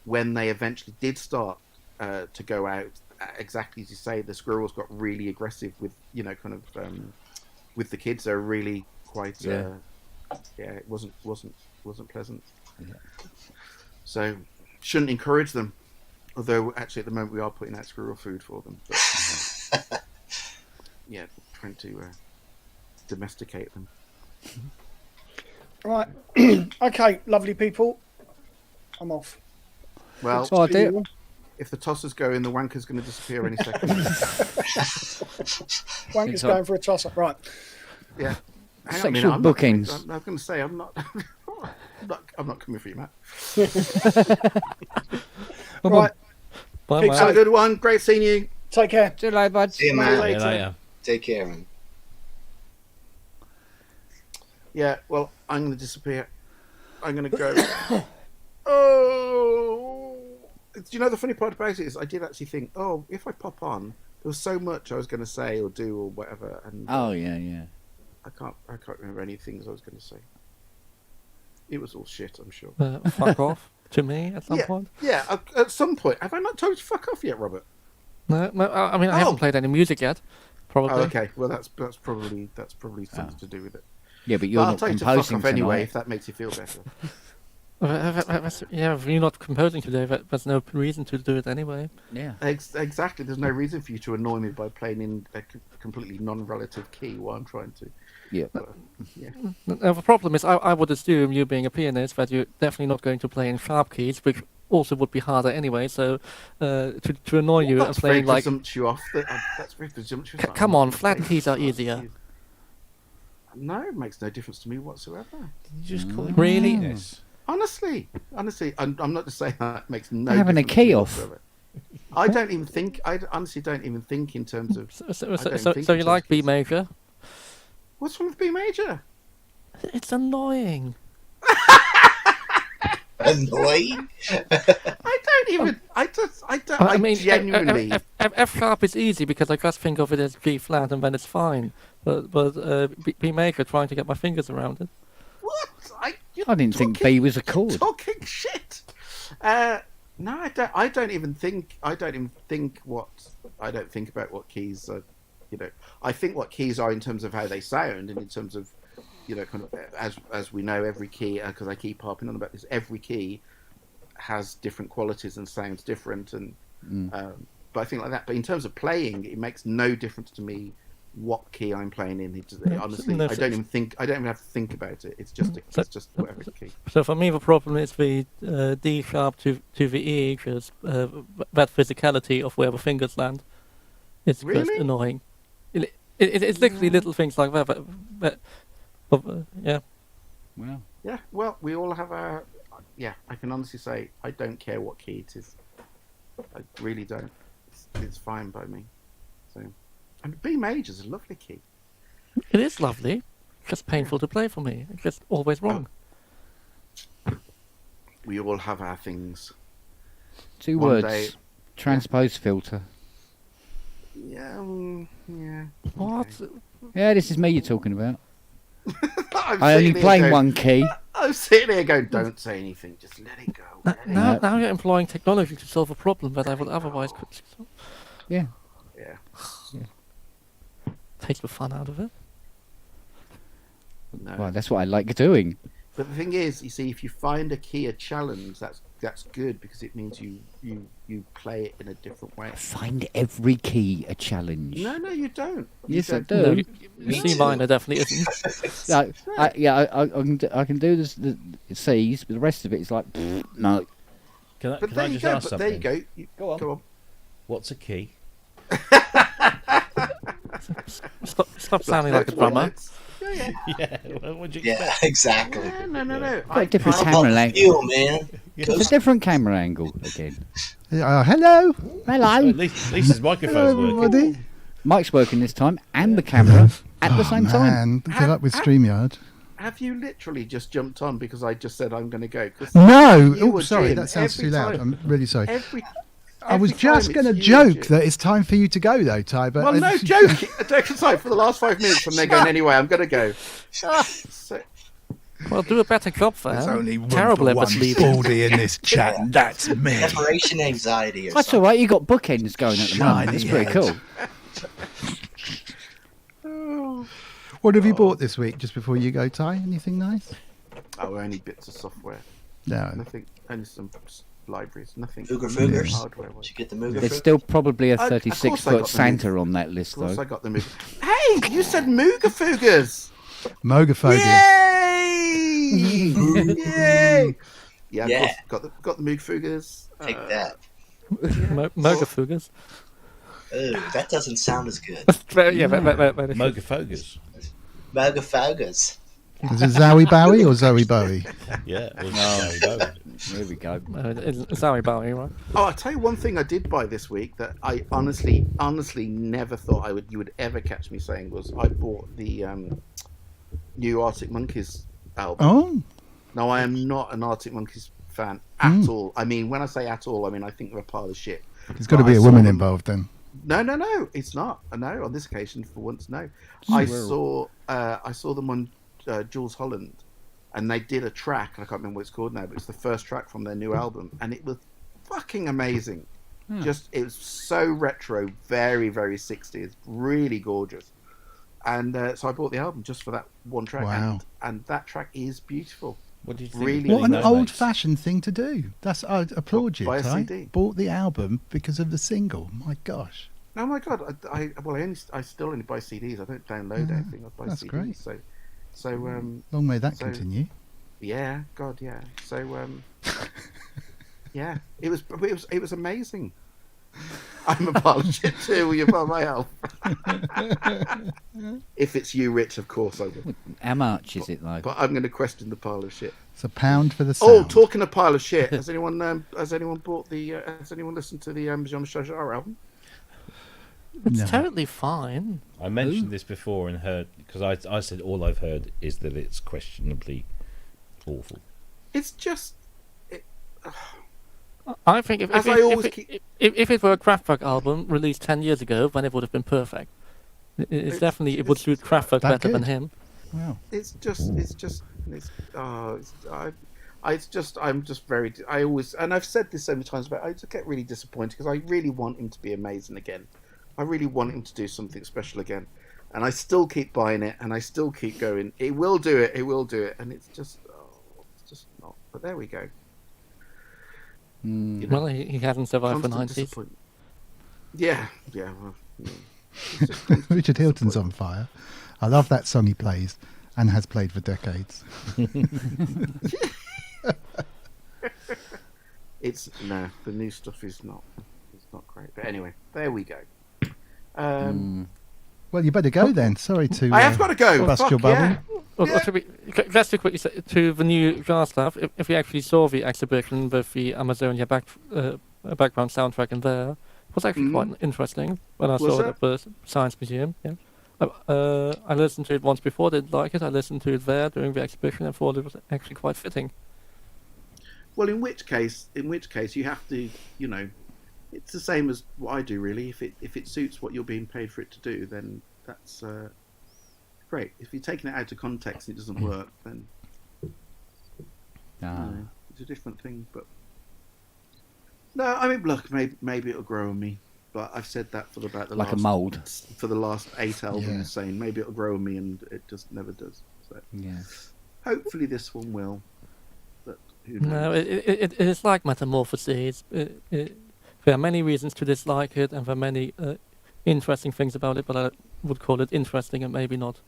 when they eventually did start to go out, exactly as you say, the squirrels got really aggressive with, kind of with the kids. They're really quite, it wasn't pleasant. Yeah. So shouldn't encourage them. Although actually at the moment we are putting out squirrel food for them. But, yeah, trying to domesticate them. Right. Okay, lovely people. I'm off. Well, Oh, dear. if the tossers go in, the wanker's going to disappear any second. Wanker's going for a toss up. Right. Yeah. Hang on a Sexual minute, I'm not bookings. coming- I was going to say I'm not. I'm not coming for you, Matt. Right. Bye, Keep bye. Have a good one. Great seeing you. Take care. See you later, bud. See you, See you man. later. Yeah. Take care, man. Yeah. Well, I'm going to disappear. I'm going to go. Oh. Do you know the funny part about it is I did actually think, oh, if I pop on, there was so much I was going to say or do or whatever, and Oh, yeah. I can't remember any things I was going to say. It was all shit, I'm sure. Fuck off to me at some point. Yeah, at some point. Have I not told you to fuck off yet, Robert? No, I mean I Oh. haven't played any music yet. Probably. Oh, okay. Well, that's probably something to do with it. Yeah, but But you're I'll not tell you to fuck composing off anyway tonight. if that makes you feel better. Yeah, if you're not composing today, there's no reason to do it anyway. Yeah. Exactly. There's no reason for you to annoy me by playing in a completely non-relative key while I'm trying to. Yeah. Yeah. Now, the problem is, I would assume you being a pianist that you're definitely not going to play in sharp keys, which also would be harder anyway. So to annoy you and That's very playing like, presumptuous. That's very presumptuous. I'm come not on, gonna flat play keys are sharp easier. keys. No, it makes no difference to me whatsoever. You just call it Really? yes. Honestly, I'm not just saying that makes no. Having a difference to me key off. whatsoever. I don't even think. I honestly don't even think in terms of. So I don't think you in like terms B of- major? What's wrong with B major? It's annoying. Annoying. I mean, genuinely. F sharp is easy because I just think of it as G flat and then it's fine. But B major, trying to get my fingers around it. What? I didn't think B was a chord. Talking shit. No, I don't. I don't even think about what keys are. I think what keys are in terms of how they sound and in terms of, kind of as we know, every key. Because I keep harping on about this. Every key has different qualities and sounds different, and but I think like that. But in terms of playing, it makes no difference to me what key I'm playing in. Honestly, I don't even have to think about it. It's just whatever key. So for me, the problem is the D sharp to the E, because that physicality of where the fingers land. It's just Really? annoying. It's literally little things like that. But yeah. Wow. Yeah, well, we all have our. Yeah, I can honestly say I don't care what key it is. I really don't. It's fine by me. So, and B major is a lovely key. It is lovely. Just painful to play for me. It's just always wrong. We all have our things. Two One words. day- Transpose filter. Yeah, yeah. What? Yeah, this is me you're talking about. I'm I only sitting here playing going- one key. I'm sitting here going, don't say anything, just let it go. Let it Now, go. now you're employing technology to solve a problem that I would otherwise could solve. Yeah. Yeah. Take the fun out of it. No. Well, that's what I like doing. But the thing is, you see, if you find a key a challenge, that's good because it means you play it in a different way. Find every key a challenge. No, you don't. Yes, I don't. do. No, C minor definitely isn't. I can do the C's, but the rest of it is like, no. Can But I there you just go. ask But there something? you go. Go on. What's a key? Stop sounding like a drummer. Yeah. Well, what'd you Yeah, expect? exactly. No. Got a different How camera about angle. you, man? It's a different camera angle again. Hello. Hello. At least his microphone's working. Everybody. Mike's working this time, and the camera at the same time. Man, good luck with StreamYard. Have you literally just jumped on because I just said I'm going to go? 'Cause No. you Oh, were sorry. Jim That sounds every too loud. time. I'm really sorry. I was every just time going to it's you, joke Jim. that it's time for you to go, though, Ty. But Well, no, joking. Aside for the last 5 minutes from there going anyway, I'm going to go. So, Well, do a better job for There's him. only one Terrible for one leave. baldy in this chat, and that's me. Separation anxiety or That's something. all right. You got bookends going at the moment. Shiny It's pretty head. cool. what have you bought this week, just before you go, Ty? Anything nice? only bits of software. No. Nothing. Only some libraries. Nothing. Mooger no Foogers? hardware. Did you get the Mooger There's Foogers? still probably a Of course I got 36-foot the Santa Mooger. on that list, Of course, though. I got the Mooger. Hey, you said Mooger Foogers. Mogophobia. Yay! Yay! Yeah, Yeah. of course, got the Mooger Foogers. Take that. Mogofugas. Oh, that doesn't sound as good. Yeah, very Mogofogas. Mooger Foogers. Is it Zowie Bowie or Zoe Bowie? Yeah. Well, Here we go. Sorry, Bowie, right? Oh, I'll tell you one thing I did buy this week that I honestly never thought you would ever catch me saying was I bought the new Arctic Monkeys album. Oh. No, I am not an Arctic Monkeys fan at all. I mean, when I say at all, I mean I think they're a pile of shit. There's got to But be I a saw woman them- involved then. No, it's not. No, on this occasion, for once, no. I saw them on Jules Holland, and they did a track. I can't remember what it's called now, but it's the first track from their new album, and it was fucking amazing. It was so retro, very, very 60s, really gorgeous. And so I bought the album just for that one track. Wow. And that track is beautiful. What do you think? Really, What an nice. old-fashioned thing to do. I applaud you, Buy a Ty. CD. Bought the album because of the single. My gosh. Oh my god! I still only buy CDs. I don't download anything. I buy that's CDs. great. So Long may that So- continue. yeah, God, yeah. So yeah, it was amazing. I'm a pile of shit too. Will you buy my help? If it's you, Rich, of course I will. How much is it, though? But I'm going to question the pile of shit. It's £1 for the sound. Oh, talking of pile of shit, has anyone bought the? Has anyone listened to the Jean-Michel Jarre album? It's No. totally fine. I mentioned this before and heard because I said all I've heard is that it's questionably awful. It's just I think As I always keep- if it were a Kraftwerk album released 10 years ago, then it would have been perfect. It's definitely it would suit Kraftwerk that better than good? him. Wow. I'm just very. I always, and I've said this so many times, but I just get really disappointed because I really want him to be amazing again. I really want him to do something special again, and I still keep buying it, and I still keep going. He will do it. He will do it, and it's just not. But there we go. You know, Well, he hasn't survived the constant 90s. disappointment. Yeah. Well, Richard Hilton's on fire. I love that song he plays and has played for decades. The new stuff is not. It's not great. But anyway, there we go. Well, you better go then. Sorry to I have got to go. bust Fuck your bubble. yeah. Well, just to quickly say to the new jar stuff, if you actually saw the exhibition with the Amazonia background soundtrack in there, it was actually quite interesting when I Was saw it it? at the Science Museum. Yeah. I listened to it once before, didn't like it. I listened to it there during the exhibition and thought it was actually quite fitting. Well, in which case, you have to, it's the same as what I do, really. If it suits what you're being paid for it to do, then that's great. If you're taking it out of context and it doesn't work, then it's a different thing. But no, I mean, look, maybe it'll grow on me. But I've said that for about the Like a last mould. for the last 8 albums, Yeah. saying maybe it'll grow on me, and it just never does. So Yeah. hopefully this one will. But who knows? No, it is like Metamorphoses. There are many reasons to dislike it, and there are many interesting things about it, but I would call it interesting and maybe not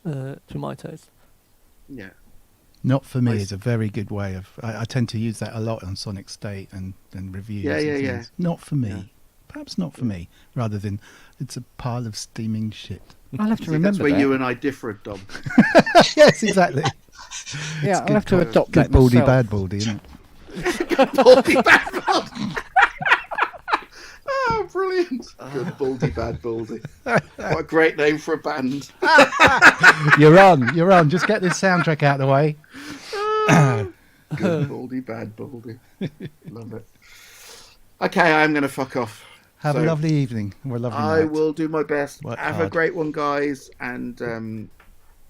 to my taste. Yeah. Not for me is a very good way of. I tend to use that a lot on Sonic State and reviews. Yeah, and yeah, things. yeah. Not for me. Yeah. Perhaps not for me. Rather than it's a pile of steaming shit. I'll have to See, remember that's where that. you and I differ, Dom. Yes, exactly. Yeah, I'll have to adopt Good that baldy, myself. bad baldy, isn't it? Baldy Bad Baldy. Oh, brilliant. Good Baldy Bad Baldy. What a great name for a band. You're on. Just get this soundtrack out of the way. Good Baldy Bad Baldy. Love it. Okay, I'm going to fuck off. Have a So, lovely evening. Or a lovely I night. will do my best. Work Have a hard. great one, guys, and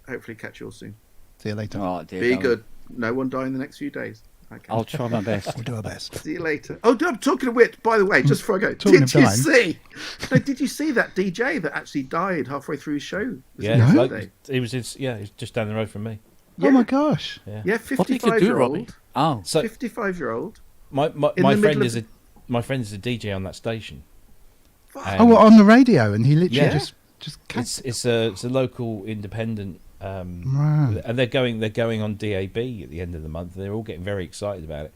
hopefully catch you all soon. See you later. Oh, dear, Be darling. good. No one die in the next few days. Okay. I'll try my best. We'll do our best. See you later. Oh, I'm talking of which, by the way, just before I go, Talking did of you dying. see? No, did you see that DJ that actually died halfway through his show? Was it Yeah, yesterday? he was he's just down the road from me. Yeah. Oh my gosh. Yeah, What did you do, Robbie? 55-year-old. Oh, So 55-year-old. my In the friend middle is of- my friend is a DJ on that station. Fuck. Oh, well, on the radio, and he literally Yeah. just It's a local independent, Right. and they're going on DAB at the end of the month. They're all getting very excited about it.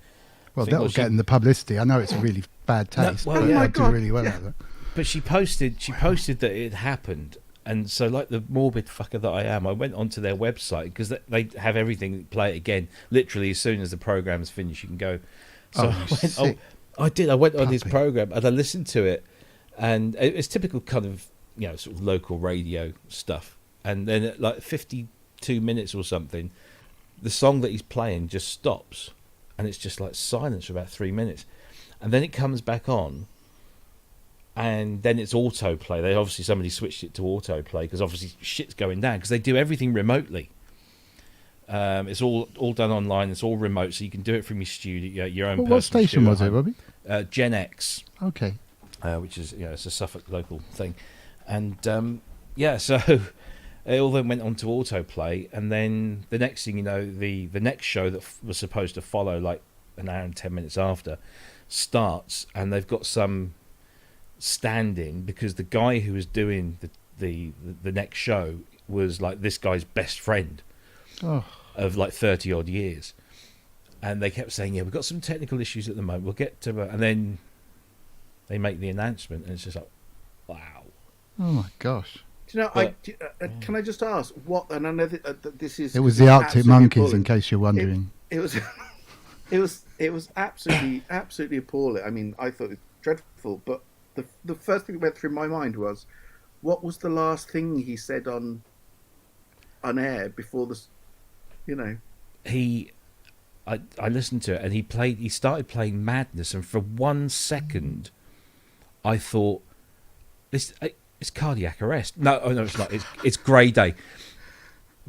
Well, So, that'll well, she- get in the publicity. I know it's a really bad No, taste, well, but yeah. they'll my do God, really well yeah. out of it. But she posted that it happened, and so like the morbid fucker that I am, I went onto their website because they have everything. Play it again, literally as soon as the program's finished, you can go. So Oh, I went. sick. I did. I went on his Puppy. program and I listened to it, and it's typical kind of sort of local radio stuff. And then at like 52 minutes or something, the song that he's playing just stops, and it's just like silence for about 3 minutes, and then it comes back on. And then it's autoplay. They obviously somebody switched it to autoplay because obviously shit's going down because they do everything remotely. It's all done online. It's all remote, so you can do it from your studio, your own. Well, what personal station studio was at it, home. Robbie? Gen X, Okay. which is it's a Suffolk local thing, and so it all then went on to autoplay, and then the next thing you know, the next show that was supposed to follow like an hour and 10 minutes after starts, and they've got some stand-in because the guy who was doing the next show was like this guy's best friend Oh, of like 30 odd years, and they kept saying, yeah, we've got some technical issues at the moment, we'll get to and then they make the announcement and it's just like, wow. oh my gosh. Do you know? But- Can I just ask what? And I know that this is. It was the Arctic absolutely Monkeys, appalling. in case you're wondering. It was. It was absolutely appalling. I mean, I thought it was dreadful. But the first thing that went through my mind was, what was the last thing he said on air before this? You know. I listened to it, and he started playing Madness, and for 1 second, I thought, it's cardiac arrest. No, oh no, it's not. It's Grey Day.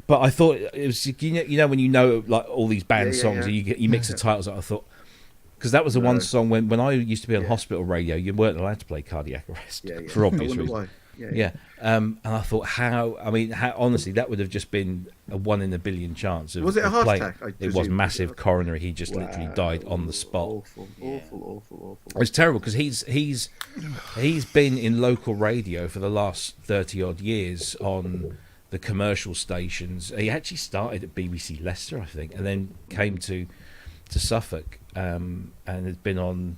But I thought it was, you know when you know like all these band songs and you mix the titles up. I thought, because that was the one song when I used to be on hospital radio, you weren't allowed to play cardiac arrest for obvious reasons. Why. And I thought, how honestly, that would have just been a 1 in a billion chance. Was it a heart attack? It was massive coronary. He just literally died on the spot. Awful. It was terrible because he's been in local radio for the last 30 odd years on the commercial stations. He actually started at BBC Leicester, I think, and then came to Suffolk, and has been on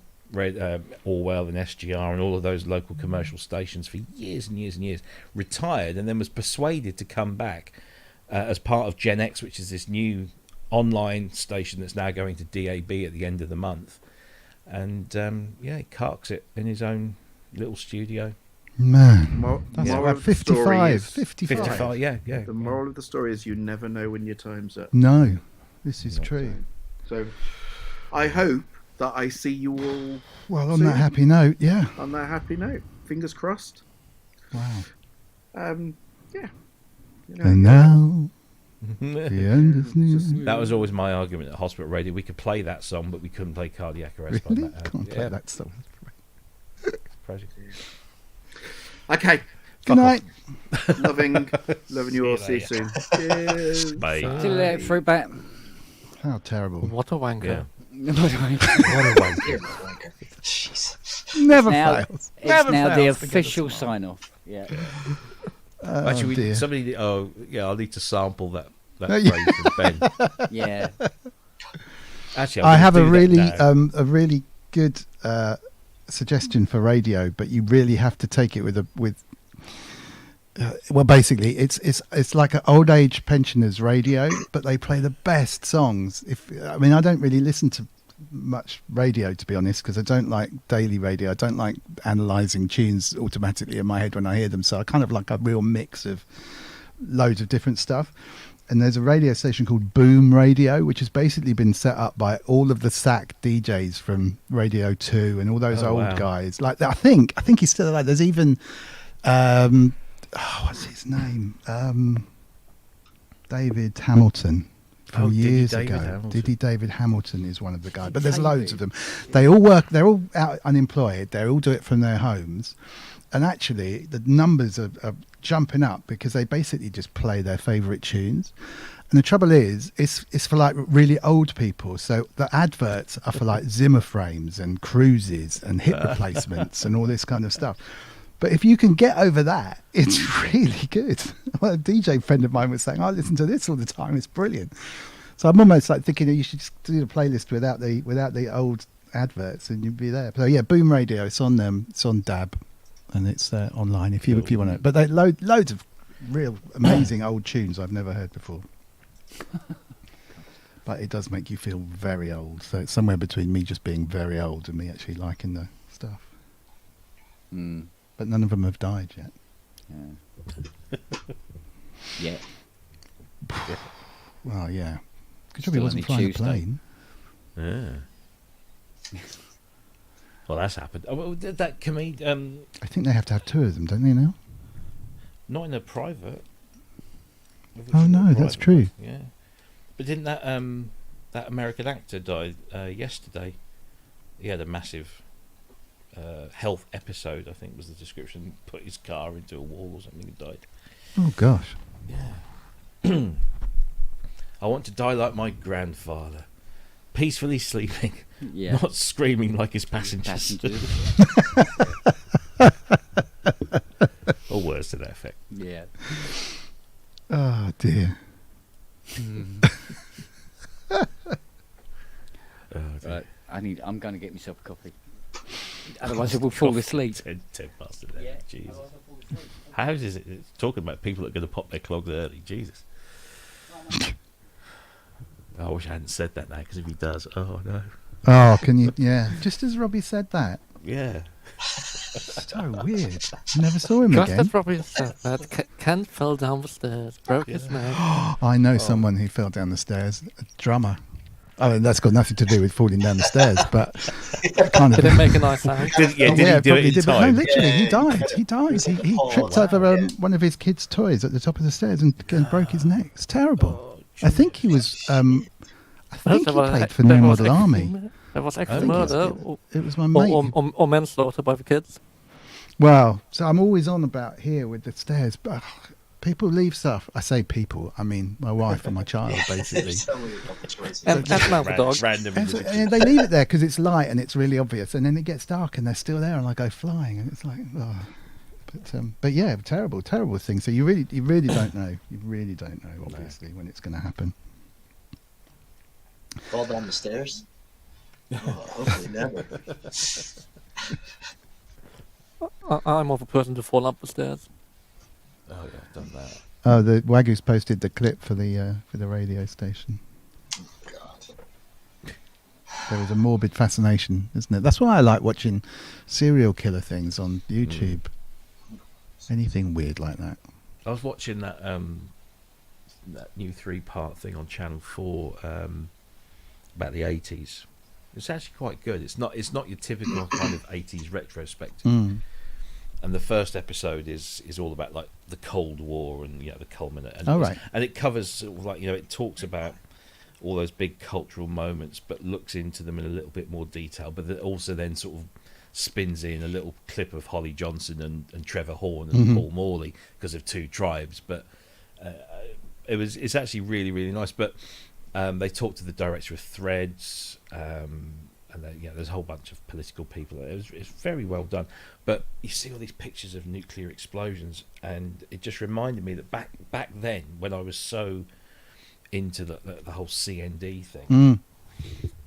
Orwell and SGR and all of those local commercial stations for years and years and years. Retired, and then was persuaded to come back as part of Gen X, which is this new online station that's now going to DAB at the end of the month. And he carks it in his own little studio. Man, that's about 55. 55, yeah. The moral of the story is you never know when your time's up. No, this is true. So I hope that I see you all. Well, on that happy note, yeah. On that happy note, fingers crossed. Wow. Yeah. And now, the end is near. That was always my argument at hospital radio. We could play that song, but we couldn't play Cardiac Arrest. Really? Like that. Can't play that song. Project. Okay. Good night. Loving you all. See you soon. Cheers. Bye. See you later, fruit bat. How terrible. What a wanker. Yeah. What a wanker. Jesus. Never now, fails. It's Never now the fails to get official a smile. sign-off. Yeah. Actually, dear. somebody. Oh, yeah. I'll need to sample that Yeah. phrase from Ben. Yeah. Actually, I have a do that now. really good suggestion for radio, but you really have to take it with well, basically, it's like an old age pensioners radio, but they play the best songs. I don't really listen to much radio, to be honest, because I don't like daily radio. I don't like analysing tunes automatically in my head when I hear them. So I kind of like a real mix of loads of different stuff. And there's a radio station called Boom Radio, which has basically been set up by all of the SAC DJs from Radio 2 and all those old guys. Like I think he's still alive. There's even what's his name? David Hamilton from years ago. Diddy David Hamilton is one of the guys. But there's loads of them. They all work. They're all out unemployed. They all do it from their homes. And actually, the numbers are jumping up because they basically just play their favourite tunes. And the trouble is, it's for like really old people. So the adverts are for like Zimmer frames and cruises and hip replacements and all this kind of stuff. But if you can get over that, it's really good. Well, a DJ friend of mine was saying, I listen to this all the time. It's brilliant. So I'm almost like thinking you should just do the playlist without the old adverts, and you'd be there. So yeah, Boom Radio. It's on DAB, and it's online if you want it. But they loads of real amazing old tunes I've never heard before. But it does make you feel very old. So it's somewhere between me just being very old and me actually liking the stuff. Mm. But none of them have died yet. Yeah. Well, yeah. Good job he Still wasn't only flying a Tuesday. plane. Yeah. Well, that's happened. Oh, well, that comedian. I think they have to have two of them, don't they now? Not in a private. Oh no, that's true. Yeah. But didn't that American actor die yesterday? He had a massive health episode, I think was the description. Put his car into a wall or something and died. Oh gosh. Yeah. I want to die like my grandfather, peacefully sleeping, not screaming like his passengers. Or words to that effect. Yeah. Oh dear. Right. I'm going to get myself a coffee. Otherwise, I will fall asleep. 10 past 11. Yeah. Jesus. How is it? It's talking about people that are going to pop their clogs early. Jesus. I wish I hadn't said that now, because if he does, oh no. Oh, can you? Yeah. Just as Robbie said that. Yeah. So weird. Never saw him Just again. as Robbie said that, Ken fell down the stairs, broke his neck. I know someone who fell down the stairs. A drummer. I mean, that's got nothing to do with falling down the stairs, but kind of. Did it make a nice sound? Did he do probably it in did, but time? no, literally, he Yeah. died. He died. He tripped over one of his kids' toys at the top of the stairs and broke his neck. It's terrible. I think he was. I think he played for New Model Army. There was I actual think murder it was my mate. or manslaughter by the kids. Well, so I'm always on about here with the stairs, but people leave stuff. I say people, I mean my wife and my child, basically. So many other choices. And now the dog. Random. And they leave it there because it's light and it's really obvious, and then it gets dark and they're still there, and I go flying, and it's like, oh. But yeah, terrible thing. So you really don't know. You really don't know, obviously, when it's going to happen. Fall down the stairs? Oh, hopefully never. I'm more of a person to fall up the stairs. Oh yeah, I've done that. Oh, the Wagyu's posted the clip for the radio station. God. There is a morbid fascination, isn't it? That's why I like watching serial killer things on YouTube. Anything weird like that. I was watching that new 3-part thing on Channel 4 about the 80s. It's actually quite good. It's not your typical kind of 80s retrospective. And the first episode is all about like the Cold War and the culminate. And right. And it covers sort of like it talks about all those big cultural moments, but looks into them in a little bit more detail. But it also then sort of spins in a little clip of Holly Johnson and Trevor Horn and Paul Morley because of Two Tribes. But it's actually really, really nice. But they talked to the director of Threads, and there's a whole bunch of political people. It's very well done. But you see all these pictures of nuclear explosions, and it just reminded me that back then, when I was so into the whole CND thing,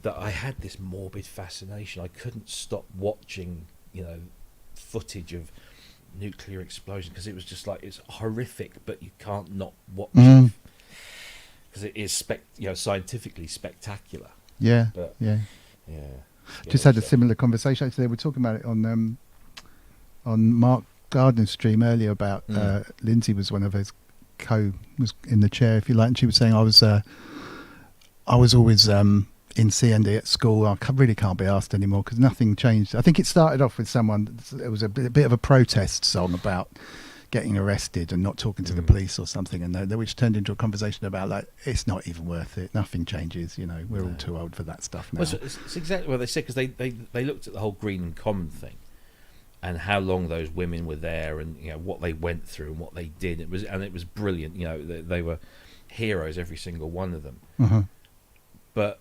that I had this morbid fascination. I couldn't stop watching, footage of nuclear explosion because it was just like, it's horrific, but you can't not watch it because it is scientifically spectacular. Yeah, But, yeah. yeah. Just had a similar conversation. Actually, they were talking about it on Mark Gardner's stream earlier about Lindsay was one of his was in the chair, if you like, and she was saying I was always in CND at school. I really can't be asked anymore because nothing changed. I think it started off with someone. It was a bit of a protest song about getting arrested and not talking to the police or something, and which turned into a conversation about like it's not even worth it. Nothing changes. We're all too old for that stuff now. Well, it's exactly what they said because they looked at the whole Greenham Common thing and how long those women were there and what they went through and what they did. It was brilliant. They were heroes, every single one of them. But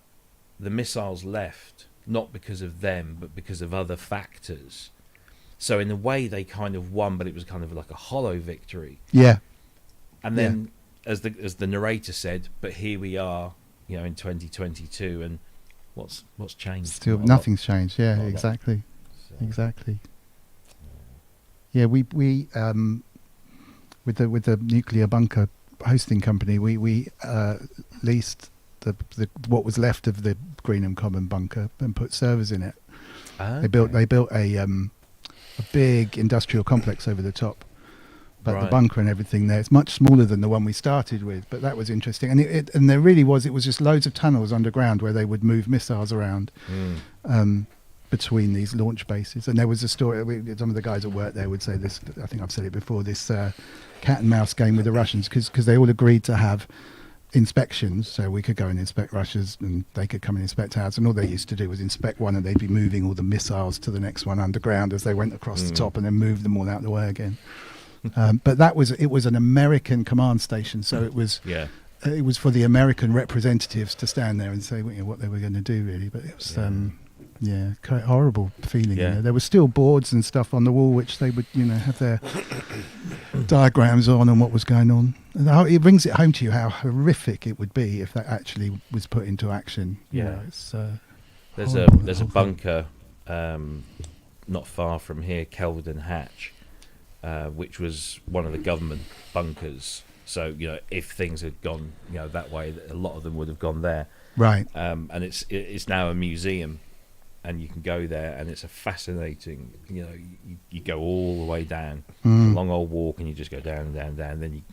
the missiles left not because of them, but because of other factors. So in a way, they kind of won, but it was kind of like a hollow victory. Yeah. And then, as the narrator said, but here we are, in 2022, and what's changed? Still, nothing's changed. Yeah, exactly, exactly. Yeah, we with the nuclear bunker hosting company, we leased the what was left of the Greenham Common bunker and put servers in it. They built a big industrial complex over the top, but the bunker and everything there, it's much smaller than the one we started with. But that was interesting, and and there really was. It was just loads of tunnels underground where they would move missiles around between these launch bases. And there was a story. Some of the guys at work there would say this. I think I've said it before. This cat and mouse game with the Russians because they all agreed to have inspections, so we could go and inspect Russia's and they could come and inspect ours, and all they used to do was inspect one and they'd be moving all the missiles to the next one underground as they went across the top and then move them all out of the way again. But it was an American command station, so it was for the American representatives to stand there and say what they were going to do, really. But it was quite horrible feeling. There were still boards and stuff on the wall which they would have their diagrams on and what was going on. And it brings it home to you how horrific it would be if that actually was put into action. It's there's horrible, a bunker not far from here, Kelvedon Hatch, which was one of the government bunkers. So if things had gone that way, a lot of them would have gone there. Right. And it's now a museum, and you can go there, and it's a fascinating. You go all the way down, a long old walk, and you just go down and down, down. Then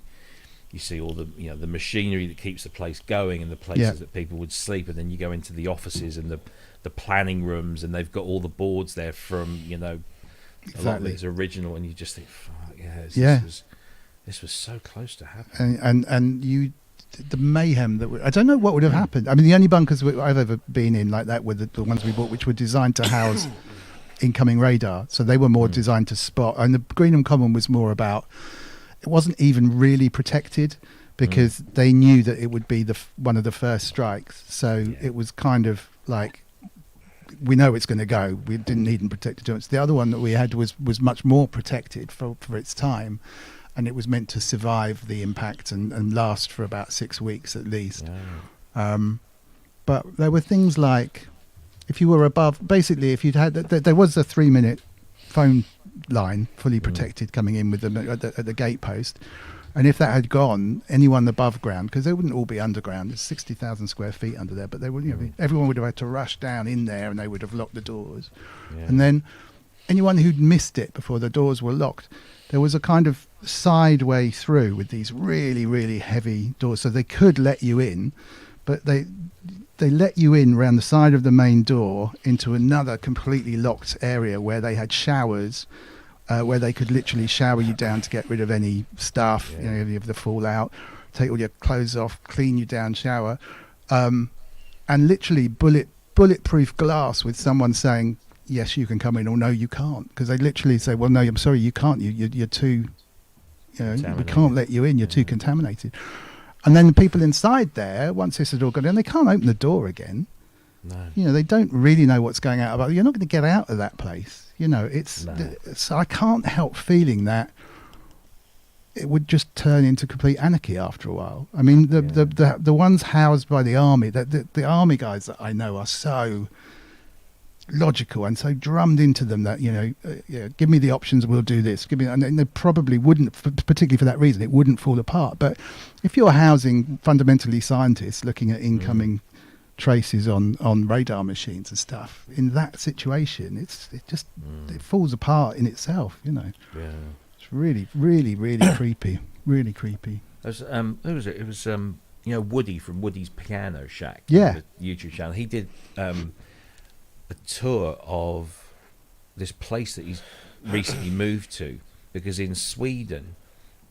you see all the the machinery that keeps the place going and the places that people would sleep, and then you go into the offices and the planning rooms, and they've got all the boards there from a lot of it's original, and you just think, fuck this was so close to happening. And the mayhem I don't know what would have happened. I mean, the only bunkers I've ever been in like that were the ones we bought, which were designed to house incoming radar, so they were more designed to spot. And the Greenham Common was more about, it wasn't even really protected because they knew that it would be one of the first strikes, so it was kind of like, we know it's going to go, we didn't need them protected too much. The other one that we had was much more protected for its time, and it was meant to survive the impact and last for about 6 weeks at least. But there were things like, if you were above, basically if you'd had, there was a 3-minute phone line fully protected coming in with them at the gatepost, and if that had gone, anyone above ground, because they wouldn't all be underground, there's 60,000 square feet under there, but they would, everyone would have had to rush down in there, and they would have locked the doors. And then anyone who'd missed it before the doors were locked, there was a kind of side way through with these really, really heavy doors, so they could let you in, but they let you in around the side of the main door into another completely locked area where they had showers, where they could literally shower you down to get rid of any stuff, of the fallout, take all your clothes off, clean you down, shower, and literally bulletproof glass with someone saying, yes, you can come in, or no, you can't, because they literally say, well, no, I'm sorry, you can't, you're too, we can't let you in, you're too contaminated. And then the people inside there, once this had all gone in, they can't open the door again. No. They don't really know what's going out. You're not going to get out of that place. So I can't help feeling that it would just turn into complete anarchy after a while. I mean, the ones housed by the army, the army guys that I know are so logical and so drummed into them that give me the options, we'll do this, and they probably wouldn't, particularly for that reason, it wouldn't fall apart. But if you're housing fundamentally scientists looking at incoming traces on radar machines and stuff, in that situation it falls apart in itself. It's really, really, really creepy, really creepy. Who was it? It was Woody from Woody's Piano Shack, the YouTube channel. He did a tour of this place that he's recently moved to, because in Sweden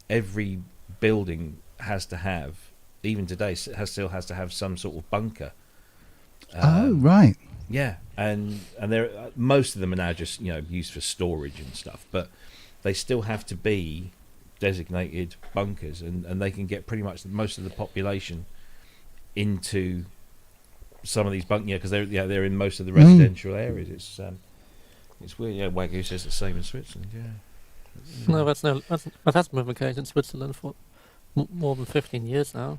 every building has to have, even today, still has to have some sort of bunker. Right. Yeah, and there most of them are now just used for storage and stuff, but they still have to be designated bunkers, and they can get pretty much most of the population into some of these bunkers, because they're in most of the residential areas. It's weird. Yeah, Wagyu says the same in Switzerland. Yeah. No, that's been the case in Switzerland for more than 15 years now.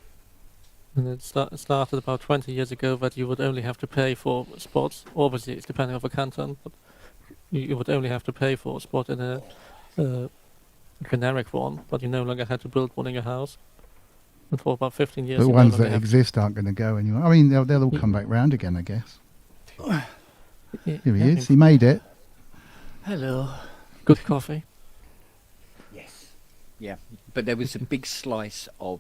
And it started about 20 years ago that you would only have to pay for spots. Obviously, it's depending on the canton, but you would only have to pay for a spot in a generic one, but you no longer had to build one in your house. And for about 15 years, the ones that exist aren't going to go anywhere. I mean, they'll all come back round again, I guess. Here he is. He made it. Hello. Good coffee. Yes. Yeah, but there was a big slice of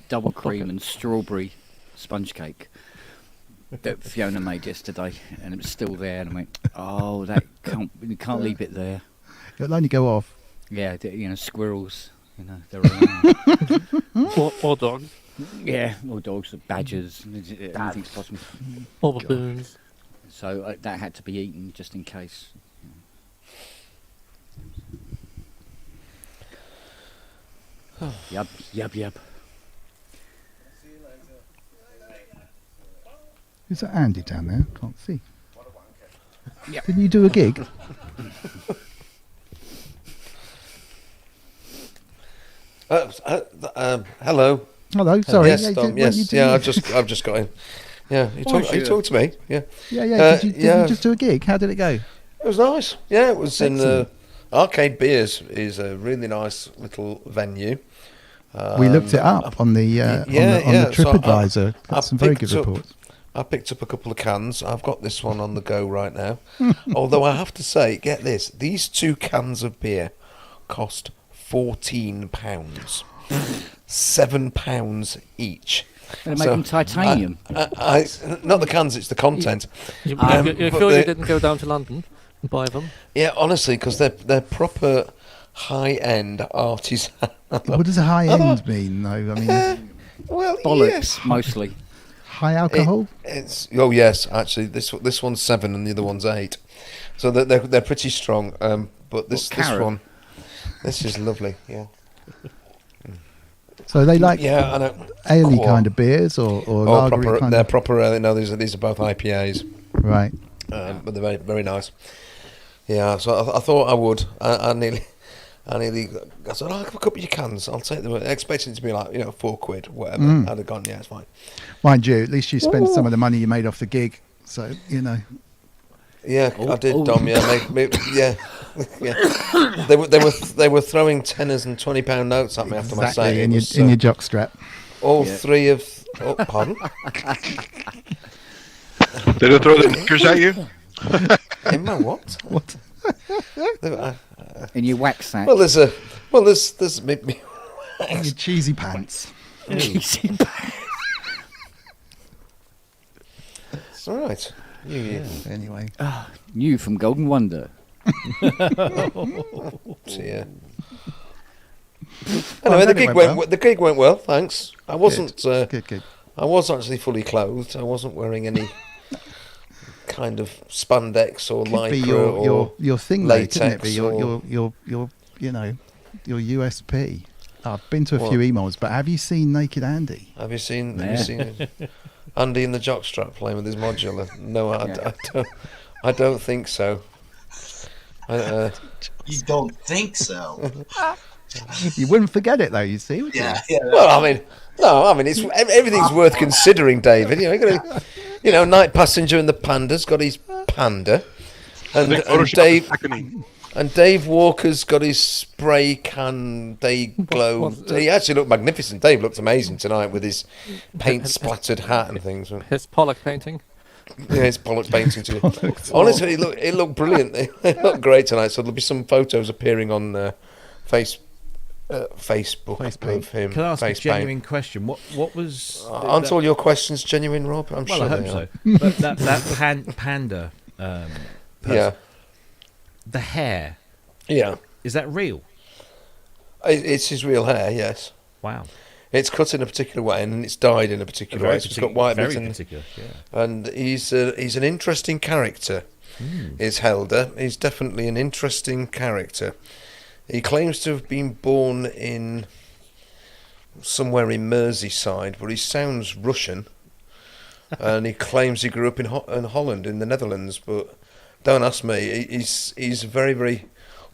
double cream and strawberry sponge cake that Fiona made yesterday, and it was still there. And I went, "Oh, you can't leave it there. It'll only go off." Yeah, squirrels. They're around. or dogs. Yeah, or dogs, or badgers, anything's possible. Or baboons. So that had to be eaten just in case. Yub. Is that Andy down there? Can't see. Yep. Didn't you do a gig? Hello. Hello. Sorry. Yes, Tom. Yes. Yeah. I've just got in. Yeah. You talked to me. Yeah. Yeah. Did you just do a gig? How did it go? It was nice. Yeah. It was in Arcade Beers. Is a really nice little venue. We looked it up on the TripAdvisor. Got some very good reports. I picked up a couple of cans. I've got this one on the go right now. Although I have to say, get this: these 2 cans of beer cost £14. £7 each. They make them titanium. Not the cans; it's the content. You're but sure they- you didn't go down to London and buy them? Yeah, honestly, because they're proper high-end artisan. What does a high end mean, though? I mean, Well, Bollocks, yes. mostly. high alcohol. It's yes, actually, this one's 7 and the other one's 8, so they're pretty strong. But this one, this is lovely. Yeah. So they like Yeah, I know. ale Quite. kind of beers or lagery proper. kind They're of. proper. No, these are both IPAs, Right. but they're very very nice. Yeah, so I thought I would. I nearly. I said, I'll have a couple of your cans. I'll take them. Expecting it to be like £4, whatever. Mm. I'd have gone, yeah, it's fine. Mind you, at least you spent some of the money you made off the gig. So Yeah, I did, Dom. Yeah, yeah, yeah. They were throwing tenors and £20 notes at me after my set. in your jockstrap. All three of. Oh, pardon. Did they throw the knickers at you? In my what? What? In your wax sack. Well, there's me. Your cheesy pants. Cheesy pants. All right. Anyway. New from Golden Wonder. So, yeah. Anyway, the gig went well. Thanks. I wasn't. Good. I was actually fully clothed. I wasn't wearing any kind of spandex or Could lycra be or your thing, though, couldn't it? latex Be your USP. I've been to a few emails, but have you seen Naked Andy? Have you seen Andy in the jockstrap playing with his modular? No, I don't think so. You don't think so? You wouldn't forget it, though. You see? Would you? Yeah. Well, I mean, it's everything's worth considering, David. You know, Night Passenger and the Panda's got his panda, and Dave Walker's got his spray can day glow. He actually looked magnificent. Dave looked amazing tonight with his paint splattered hat and things. His Pollock painting. Yeah, his Pollock painting too. Honestly, it looked brilliant. It looked great tonight. So there'll be some photos appearing on Facebook of him. Can I ask face a genuine paint. question? What was? Aren't all your questions genuine, Rob? I'm Well, sure I hope they so. are. But that panda. Person, Yeah. The hair. Yeah. Is that real? It's his real hair, yes. Wow. It's cut in a particular way and it's dyed in a particular way. So it's got white bits very in. particular. Yeah. And he's an interesting character. Is Helder? He's definitely an interesting character. He claims to have been born in somewhere in Merseyside, but he sounds Russian. And he claims he grew up in Holland, in the Netherlands. But don't ask me. He's a very, very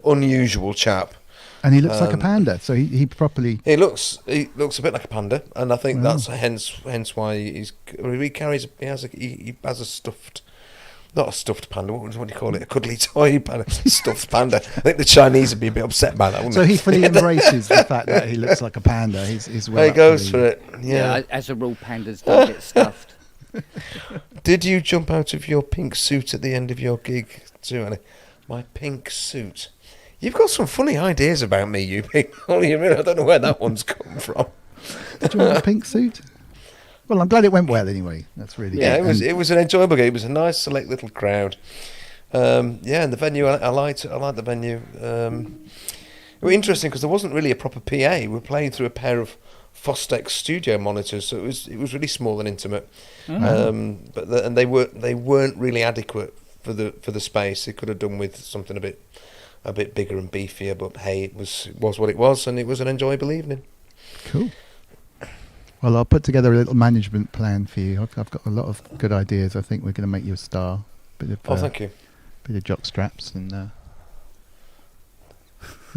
unusual chap. And he looks like a panda, so he properly. He looks a bit like a panda, and I think that's hence why he has a stuffed. Not a stuffed panda. What do you call it? A cuddly toy panda. Stuffed panda. I think the Chinese would be a bit upset by that, wouldn't So they? he fully embraces the fact that he looks like a panda. He's well. He up goes to for it. Yeah. As a rule, pandas don't get stuffed. Did you jump out of your pink suit at the end of your gig too, Annie? My pink suit. You've got some funny ideas about me, you people. You really, I don't know where that one's come from. Did you want a pink suit? Well, I'm glad it went well anyway. That's really Yeah, good. it was an enjoyable game. It was a nice, select little crowd. And the venue, I liked the venue. It was interesting because there wasn't really a proper PA. We were playing through a pair of Fostex studio monitors, so it was really small and intimate. But they weren't really adequate for the space. They could have done with something a bit bigger and beefier. But hey, it was what it was, and it was an enjoyable evening. Cool. Well, I'll put together a little management plan for you. I've got a lot of good ideas. I think we're going to make you a star. Thank you. Bit of jock straps and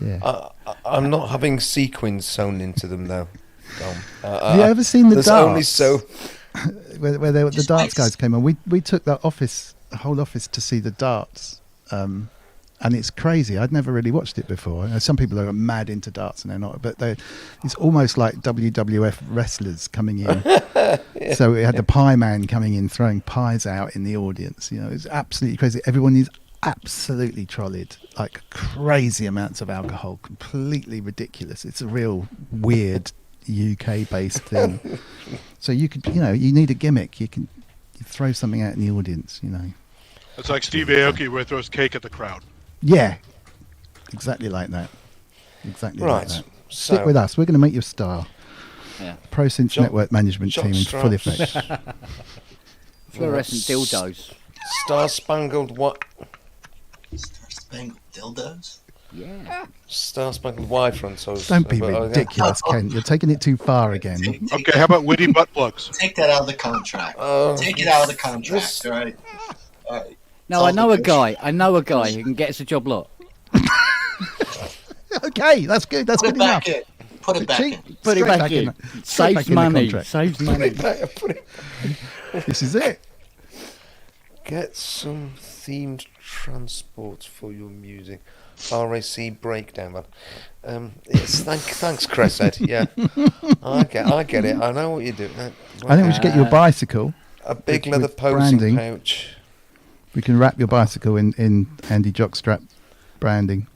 yeah. I'm not having sequins sewn into them though. Have you ever seen the there's darts? only so where the darts guys came on. We took the whole office to see the darts. And it's crazy. I'd never really watched it before. Some people are mad into darts and they're not, but it's almost like WWF wrestlers coming in. Yeah. So we had the pie man coming in, throwing pies out in the audience. It's absolutely crazy. Everyone is absolutely trolleyed, like crazy amounts of alcohol, completely ridiculous. It's a real weird UK based thing. So you could, you need a gimmick. You throw something out in the audience, It's like Steve Aoki where he throws cake at the crowd. Yeah, exactly like that. Exactly like Right, that. so- Stick with us. We're going to make you a star. Yeah. ProSynth Jock- Network Management Jock Team in full straps. effect. Fluorescent dildos. Star Spangled what? Star Spangled dildos? Yeah. Star Spangled Y-front. Don't be ridiculous, Ken. You're taking it too far again. Okay, how about witty butt plugs? Take that out of the contract. Take it out of the contract, all right? All right. No, I know a guy who can get us a job lot. Okay, that's good. That's Put good it back enough. in. Put it back in. Put it Straight back in. Straight Saves back in the money. contract. Saves money. This is it. Get some themed transports for your music. RAC breakdown, man. Yes, thanks, Crescent. Yeah, I get it. I know what you're doing. I think we should get you a bicycle. A big with leather posing branding. pouch. We can wrap your bicycle in Andy Jockstrap branding.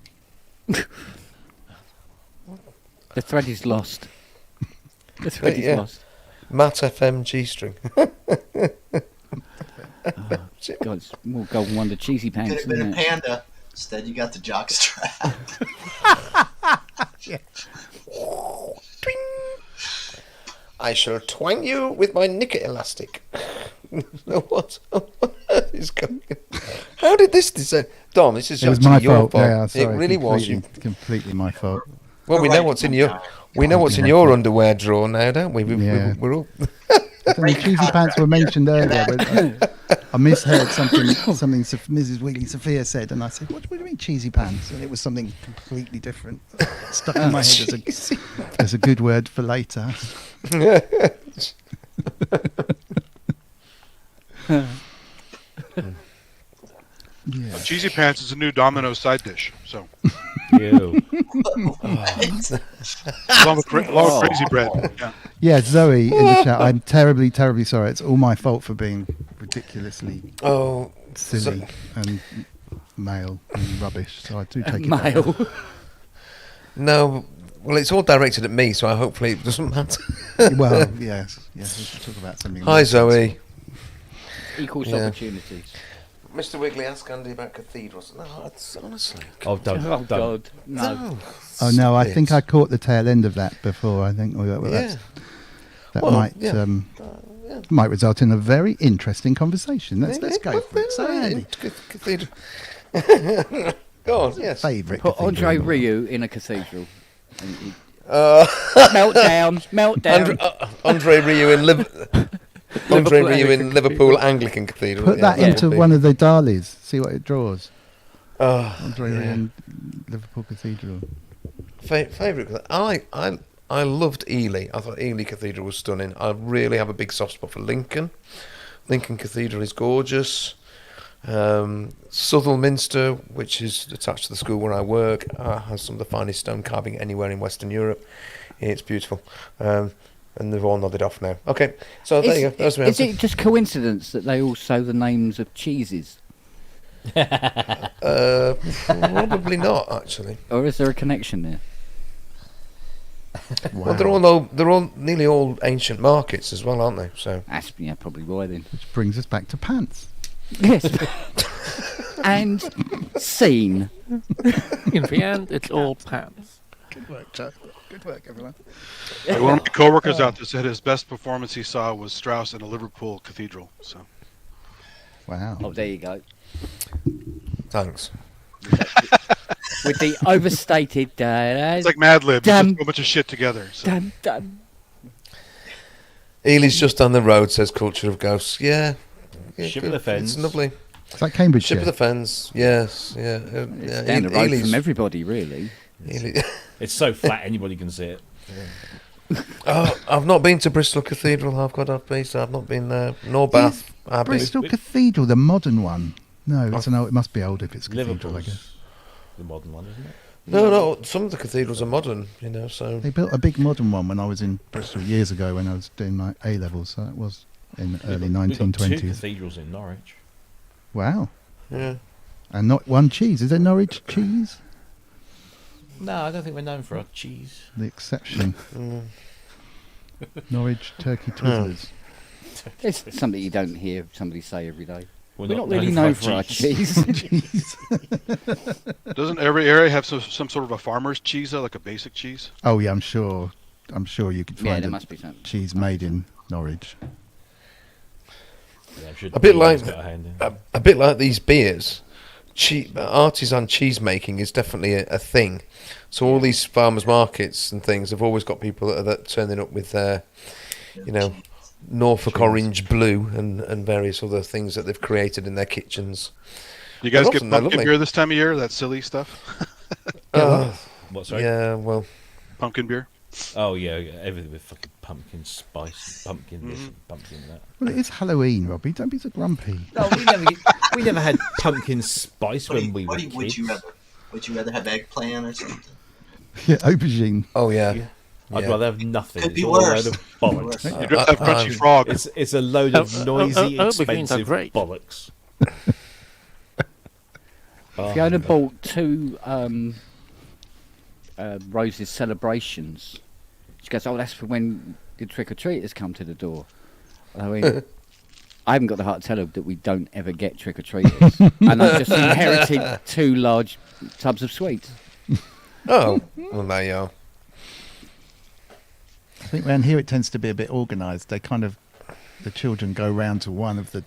The thread is lost. The thread is lost. Matt FM G-string. God, it's more Golden Wonder cheesy pants. Could have been a Isn't it? panda. Instead, you got the jock strap. I shall twang you with my knicker elastic. What? Is going? How did this descend? Dom, this is It was actually my your fault. Yeah, sorry, it really was you. Completely my fault. Well, we know what's in your underwear drawer now, don't we? Yeah. We're all. The cheesy pants were mentioned earlier, but I misheard something Mrs. Wiggly Sophia said, and I said, "What do you mean cheesy pants?" And it was something completely different. Stuck in my head as a good word for later. Well, cheesy pants is a new Domino's side dish. So. Ew. Along with crazy bread. Yeah. Yeah, Zoe in the chat. I'm terribly, terribly sorry. It's all my fault for being ridiculously silly and male and rubbish. So I do take it back. No, well, it's all directed at me, so hopefully it doesn't matter. Well, yes, we should talk about something. Hi, Zoe. Equals opportunities. Mr. Wiggly, ask Andy about cathedrals. No, it's honestly. Oh, don't. Oh, God. No. Oh no, I think I caught the tail end of that before. I think might result in a very interesting conversation. Let's go for it. So, Andy. Cathedral. Go on, yes. Favourite. Put Andre Rieu in a cathedral. Meltdown. Andre Rieu in Liverpool Anglican Cathedral. Put that into one of the Dalis. See what it draws. Andre Rieu yeah. in Liverpool Cathedral. Favourite? I loved Ely. I thought Ely Cathedral was stunning. I really have a big soft spot for Lincoln. Lincoln Cathedral is gorgeous. Southwell Minster, which is attached to the school where I work, has some of the finest stone carving anywhere in Western Europe. It's beautiful. And they've all nodded off now. Okay, so there you go. That's my Is answer. it just coincidence that they all show the names of cheeses? Probably not, actually. Or is there a connection there? Well, they're all nearly all ancient markets as well, aren't they? So that's probably why then. Which brings us back to pants. Yes. And scene. In the end, it's all pants. Good work, Chuck. Good work, everyone. One of my co-workers out there said his best performance he saw was Strauss in a Liverpool cathedral. So. Wow. Oh, there you go. Thanks. With the overstated. It's like Mad Lib. Just put a bunch of shit together. So. Ely's just down the road, says Culture of Ghosts. Yeah. Ship of the Fens. It's lovely. Is that Cambridgeshire? Ship of the Fens. Yes. Yeah. It's down the road from everybody, really. It's so flat, anybody can see it. Oh, I've not been to Bristol Cathedral. I've not been there. Nor Bath Abbey. Bristol Cathedral, the modern one. No, it's it must be old if it's cathedral, I Liverpool's guess. the modern one, isn't it? No. Some of the cathedrals are modern, so. They built a big modern one when I was in Bristol years ago when I was doing my A levels. So that was in the early 1920s. We've got 2 cathedrals in Norwich. Wow. Yeah. And not one cheese. Is it Norwich cheese? No, I don't think we're known for our cheese. The exception. Norwich turkey twizzlers. It's something you don't hear somebody say every day. We're We're not not really known known for for our our cheese. cheese. Doesn't every area have some sort of a farmer's cheese, though, like a basic cheese? Oh yeah, I'm sure you could Yeah, find there a must be something. cheese made in Norwich. Yeah, I'm sure A bit Dean's like got a hand in. a bit like these beers. Artisan cheese making is definitely a thing. So all these farmers markets and things have always got people that are turning up with their, Norfolk orange blue and various other things that they've created in their kitchens. You guys And get often they're pumpkin lovely. beer this time of year? That silly stuff? What, sorry? Yeah, well, Pumpkin beer? Oh yeah, everything with fucking pumpkin spice, pumpkin this, and pumpkin that. Well, it is Halloween, Robbie. Don't be so grumpy. No, we never had pumpkin spice when we were kids. Would you rather have eggplant or something? Yeah, aubergine. Oh yeah. I'd rather have nothing. Could be It's all a worse. load of bollocks. You'd rather have crunchy frog. It's a load of noisy, aubergines are expensive great. bollocks. Fiona bought 2 Rose's celebrations. She goes, "Oh, that's for when the trick-or-treaters come to the door." I mean, I haven't got the heart to tell her that we don't ever get trick-or-treaters. And I've just inherited 2 large tubs of sweets. Oh, well, there you are. I think around here it tends to be a bit organised. The children go round to one of the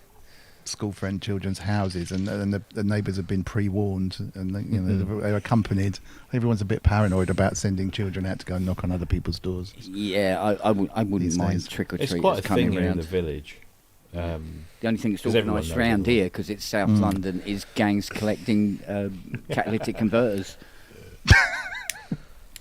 school friend children's houses, and the neighbours have been pre-warned, and they're accompanied. Everyone's a bit paranoid about sending children out to go and knock on other people's doors. Yeah, I wouldn't These mind days. trick-or-treaters It's quite a coming thing here in around. the village. The only thing that's 'cause everyone organised knows around everyone. here, because it's South London, is gangs collecting catalytic converters.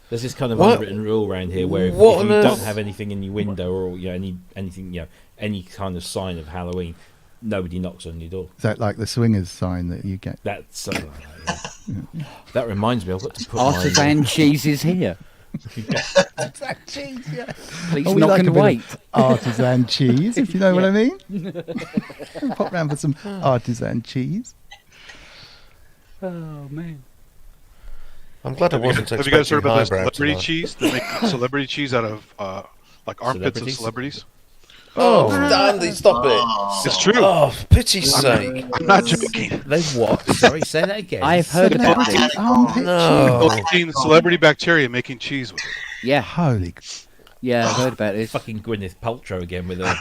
There's this kind of What? unwritten rule around here where if What you on don't earth? have anything in your window or anything, any kind of sign of Halloween, nobody knocks on your door. Is that like the swingers sign that you get? That's something like that. Yeah. That reminds me, I've got to put Artisan cheese is here. Artisan cheese, yeah. Please Oh, we knock like and a bit of wait. Artisan cheese, if you know what I Yeah. mean. Pop round for some artisan cheese. Oh man. I'm glad I wasn't Have you guys heard expecting about the highbrow celebrity tonight. cheese? They make celebrity cheese out of like armpits of Celebrities? celebrities. Oh, Andy, stop it. It's true. Oh, for pity's sake. I'm not joking. They what? Sorry, say that again. I've heard about Celebrity this. armpit No. Collecting celebrity bacteria, making cheese with it. Yeah, Holy. yeah, I've heard about this. Fucking Gwyneth Paltrow again with her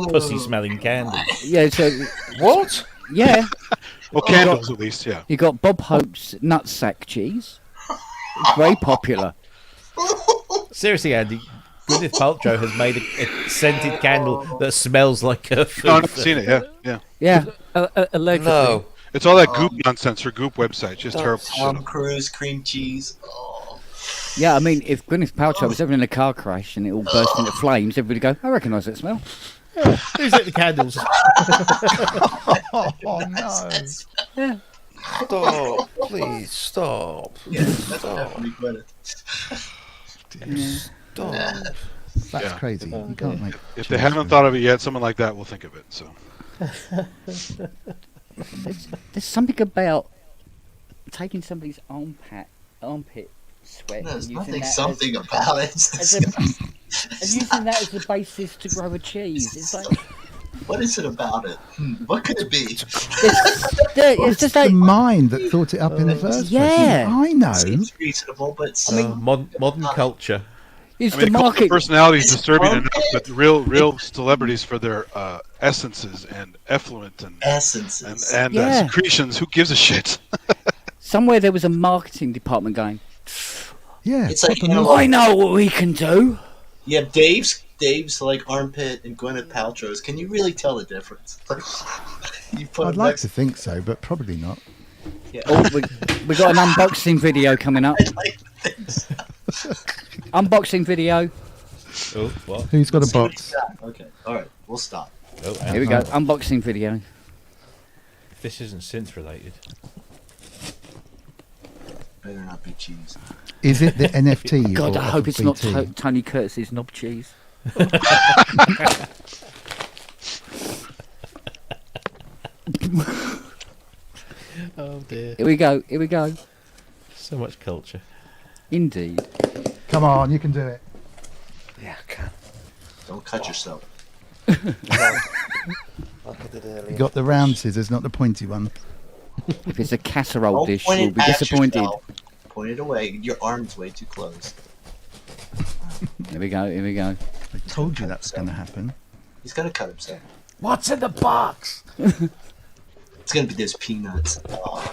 pussy-smelling candle. Yeah, so What? yeah, Well, candles at least, yeah. you got Bob Hope's nutsack cheese. It's very popular. Seriously, Andy, Gwyneth Paltrow has made a scented candle that smells like her food. No, I've seen it. Yeah. Yeah, Allegedly. No. It's all that goop nonsense. Her goop website, just terrible Tom shit. Cruise cream cheese. Oh. yeah. I mean, if Gwyneth Paltrow was ever in a car crash and it all burst into flames, everybody would go, "I recognise that smell." Who's lit the candles? Oh no. Stop. Please, stop. Yeah, that's definitely Gwyneth. Stop. That's Yeah. crazy. You can't make. If they haven't thought of it yet, someone like that will think of it. So There's something about taking somebody's armpit sweat There's and using nothing that something about it. It's as and using that as the basis to grow a cheese. It's like what is it about it? What could it be? it's just The like mind that thought it up in the first yeah. place. I know. Seems reasonable, but Modern culture. it's I mean, the a couple of market. personalities disturbing enough, but real celebrities for their essences and effluent and essences. Yeah. secretions. Who gives a shit? Somewhere there was a marketing department going, Yeah. It's like I know what we can do. Yeah, Dave's like armpit and Gwyneth Paltrow's. Can you really tell the difference? You put I'd them like next- to think so, but probably not. Yeah. Oh, we got an unboxing video coming up. I'd like to think so. Unboxing video. Oh, what? Who's got a box? Okay, all right, we'll stop. Oh, Here we go. Unboxing video. This isn't synth related. Better not be cheese. Is it the NFT? you God, bought I off hope of it's not BT? Tony Curtis's knob cheese. Oh dear. Here we go. Here we go. So much culture. Indeed. Come on, you can do it. Yeah, I can. Don't cut yourself. Like I did earlier. You got the round scissors, not the pointy one. If it's a casserole Don't dish, point you'll it be at disappointed. yourself. Point it away. Your arm's way too close. Here we go. Here we go. I told you that's going to happen. He's gonna cut himself. What's in the box? It's gonna be those peanuts. Oh,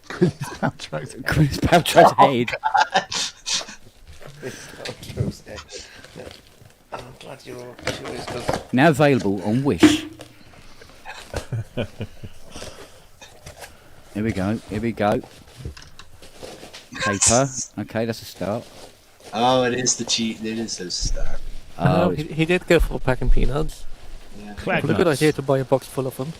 Gwyneth Paltrow's Gwyneth Paltrow's head. I'm glad you're all curious because Now available on Wish. Here we go. Here we go. Paper. Okay, that's a start. oh, it is the cheat. It is the start. Oh, he did go for packing peanuts. Yeah. It's a good idea to buy a box full of them.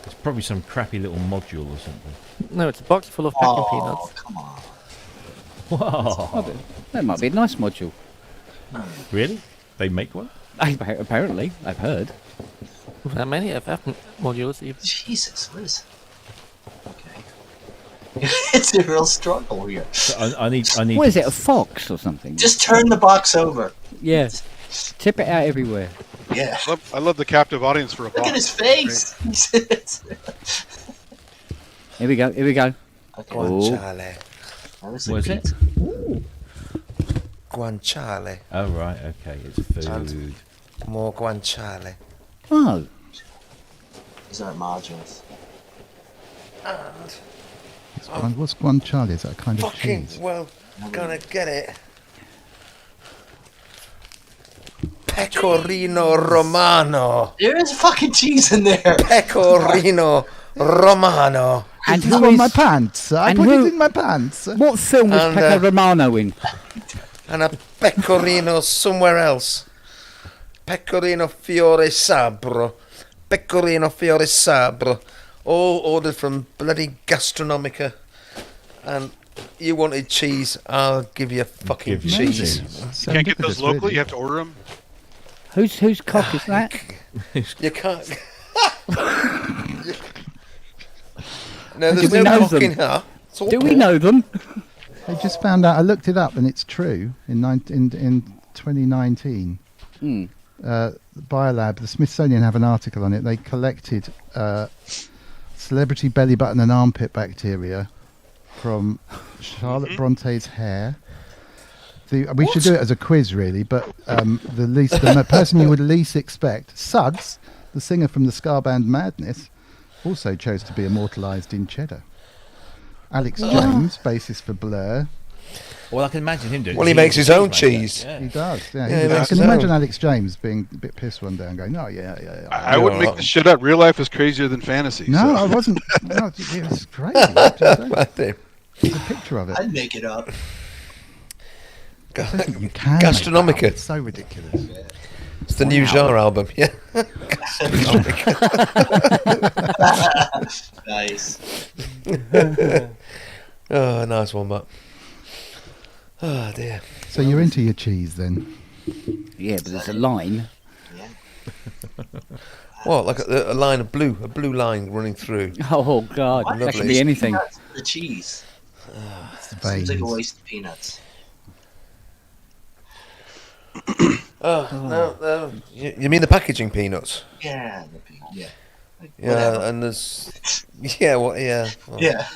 It's probably some crappy little module or something. No, it's a box full of packing Oh, peanuts. come on. Wow. that might be a nice module. Really? They make one? Apparently, I've heard. There are many FF modules even. Jesus, what is? Okay. It's a real struggle here. So I need. What is it? A fox or something? Just turn the box over. Yeah. Tip it out everywhere. Yeah. I love the captive audience for a box. Look at his face. Here we go. Here we go. guanciale. What What is it? Guanciale. Oh right, okay, it's food. More guanciale. Oh. These aren't modules. What's guanciale? Is that a kind of Fucking cheese? well, gonna get it. Pecorino Romano. There is fucking cheese in there. Pecorino Romano. And It's who on is- my pants. I and put who- it in my pants. What film was And, Pecco Romano in? And a pecorino somewhere else. Pecorino Fiore Sabro. Pecorino Fiore Sabro. All ordered from bloody Gastronomica. And you wanted cheese, I'll give you fucking Give you cheese. You can't get those locally. You have to order them. Whose cock is that? You can't. No, Do there's we no know cock them? in here. It's all Do we pork. know them? I just found out. I looked it up, and it's true. In 2019, Biolab, the Smithsonian have an article on it. They collected celebrity belly button and armpit bacteria from Charlotte Bronte's hair. We should do it as a quiz, really. But the person you would least expect, Suggs, the singer from the ska band Madness, also chose to be immortalised in cheddar. Alex James, bassist for Blur. Well, I can imagine him doing. Well, he cheese makes his and own things like cheese. that, He does. Yeah, Yeah, I he makes can his imagine own. Alex James being a bit pissed one day and going, "Oh yeah." I wouldn't make this shit up. You life is crazier than fantasy. No, so. I wasn't. No, it was great. What did you say? There's a picture of it. I'd make it up. You can. Gastronomica. It's so ridiculous. It's the new Jar album, yeah. Nice. Oh, nice one, Matt. Oh dear. So you're into your cheese then? Yeah, but there's a line. Yeah. What, like a line of blue, a blue line running through? Oh God, What? that could be anything. Peanuts, the cheese. Seems Veins. like a waste of peanuts. No. You mean the packaging peanuts? Yeah. Yeah. Like, Yeah, whatever. and there's well. Yeah.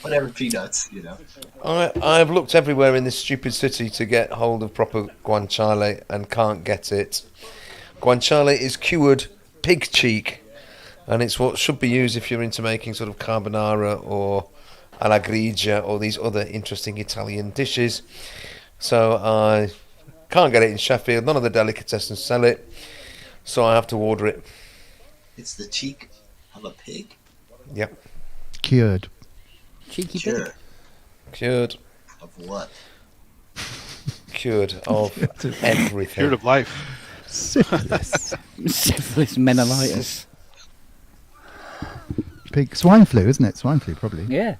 Whatever peanuts, you know. I've looked everywhere in this stupid city to get hold of proper guanciale and can't get it. Guanciale is cured pig cheek, and it's what should be used if you're into making sort of carbonara or alla grigia or these other interesting Italian dishes. So I can't get it in Sheffield. None of the delicatessens sell it, so I have to order it. It's the cheek of a pig. Yep, Cured. Cheeky Sure. pig. cured Of what? of everything. Cured of life. Syphilis. Syphilis, meningitis. Pig. Swine flu, isn't it? Swine flu, probably. Yeah.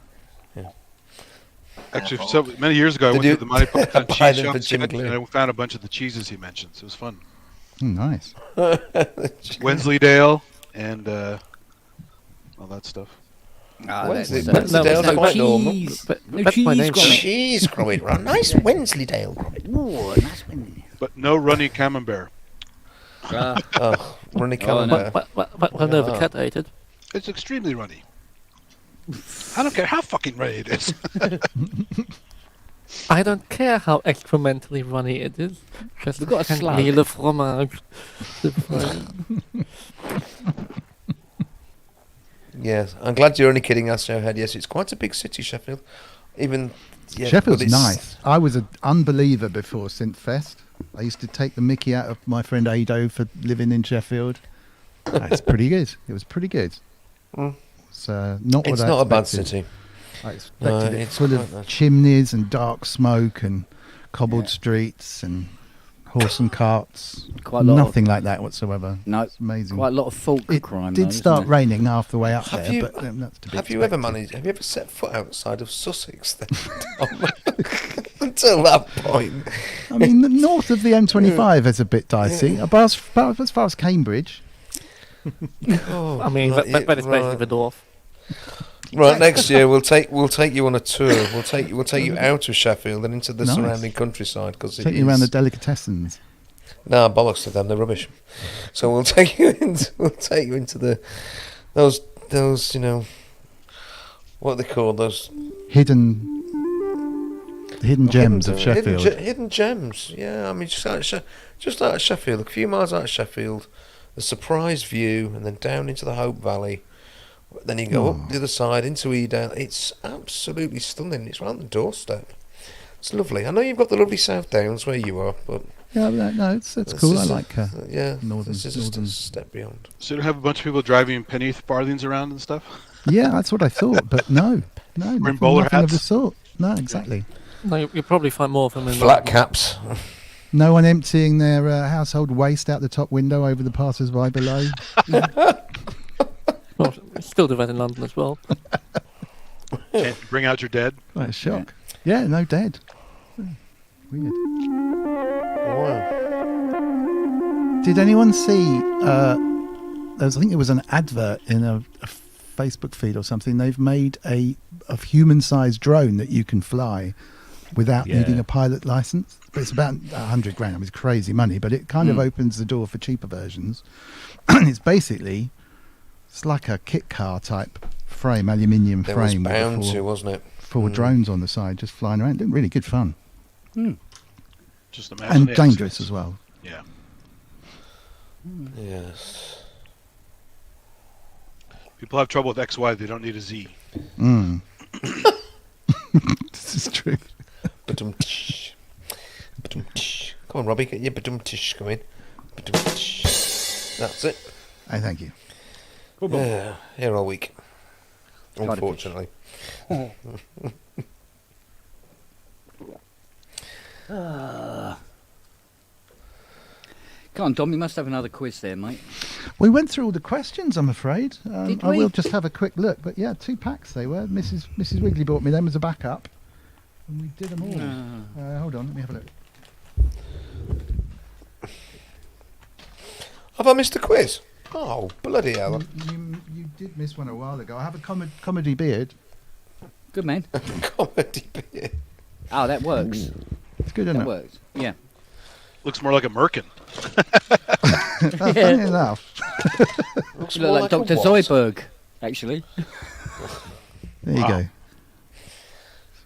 Actually, so many years ago, I Did went you- to the Monty Python buy cheese them for shop Jim and Glynn? I found a bunch of the cheeses he mentioned. So it was fun. Nice. Wensleydale and all that stuff. Wensleydale, no, quite normal. cheese. But No that's my cheese name. grommet. Cheese grommet, right? Nice Wensleydale grommet. Ooh, nice one. But no runny camembert. Oh, runny Oh, no. camembert. But I've never cat ate it. It's extremely runny. I don't care how fucking runny it is. I don't care how excrementally runny it is. Just We've got a slug. le fromage. Yes, I'm glad you're only kidding us, Showhead. Yes, it's quite a big city, Sheffield. Even yeah, Sheffield's but it's- nice. I was an unbeliever before Synthfest. I used to take the mickey out of my friend Ado for living in Sheffield. It's pretty good. It was pretty good. Mm. It's not what It's I not a bad expected. city. I expected No, it it's full quite of nice. chimneys and dark smoke and cobbled streets and horse and carts. Quite a lot of- Nothing like that whatsoever. No, It's amazing. quite a lot of folk It crime. did though, start isn't it? raining half the way up Have there, you- but that's to be Have you ever expected. managed? Have you ever set foot outside of Sussex then? Until that point. I mean, the north of the M25 is a bit dicey. About as far as Cambridge. Oh, I mean, right, but it's right. basically the dwarf. Right, next year we'll take you on a tour. We'll take you out of Sheffield and into the Nice. surrounding countryside because Take you around the delicatessens. No, bollocks to them. They're rubbish. So we'll take you into the those what are they called, those hidden gems of Sheffield. Hidden gems. Yeah, I mean just out of Sheffield, a few miles out of Sheffield, the Surprise View, and then down into the Hope Valley. Then you go up the other side into Edale. It's absolutely stunning. It's right on the doorstep. It's lovely. I know you've got the lovely South Downs where you are, but Yeah, no, it's this cool. I is like northern. This is just a step beyond. So you don't have a bunch of people driving penny farthings around and stuff? Yeah, that's what I thought, but no, nothing, bowler nothing of the hats? sort. No, exactly. No, you'll probably find more of them in Flat caps. No one emptying their household waste out the top window over the passers-by below. Well, still do that in London as well. Can't you bring out your dead? What a shock. Yeah, no dead. Weird. Wow. Did anyone see? I think it was an advert in a Facebook feed or something. They've made a human-sized drone that you can fly without needing a pilot license. But it's about $100,000. I mean, it's crazy money, but it kind of opens the door for cheaper versions. And it's basically like a kit car type frame, aluminium There was frame, with bound the to, wasn't it? four drones on the side, just flying around. Doing really good fun Just imagine and the dangerous accidents. as well. Yeah. Yes. People have trouble with XY. They don't need a Z. This is true. Ba-dum-tsh. Ba-dum-tsh. Come on, Robbie, get your ba-dum-tsh going. Ba-dum-tsh. That's it. I thank you. Yeah, here all week. Unfortunately. Come on, Dom, you must have another quiz there, mate. We went through all the questions, I'm afraid. Did I we? will just have a quick look. But yeah, 2 packs they were. Mrs. Wiggly bought me them as a backup. And we did them all. Hold on, let me have a look. Have I missed a quiz? Oh, bloody hell. You did miss one a while ago. I have a comedy beard. Good man. Comedy beer. Oh, that works. It's good, isn't That it? works. Yeah. Looks more like a merkin. Funny enough. Looks You more look like like a Dr. what? Zoidberg, actually. There you Wow. go. So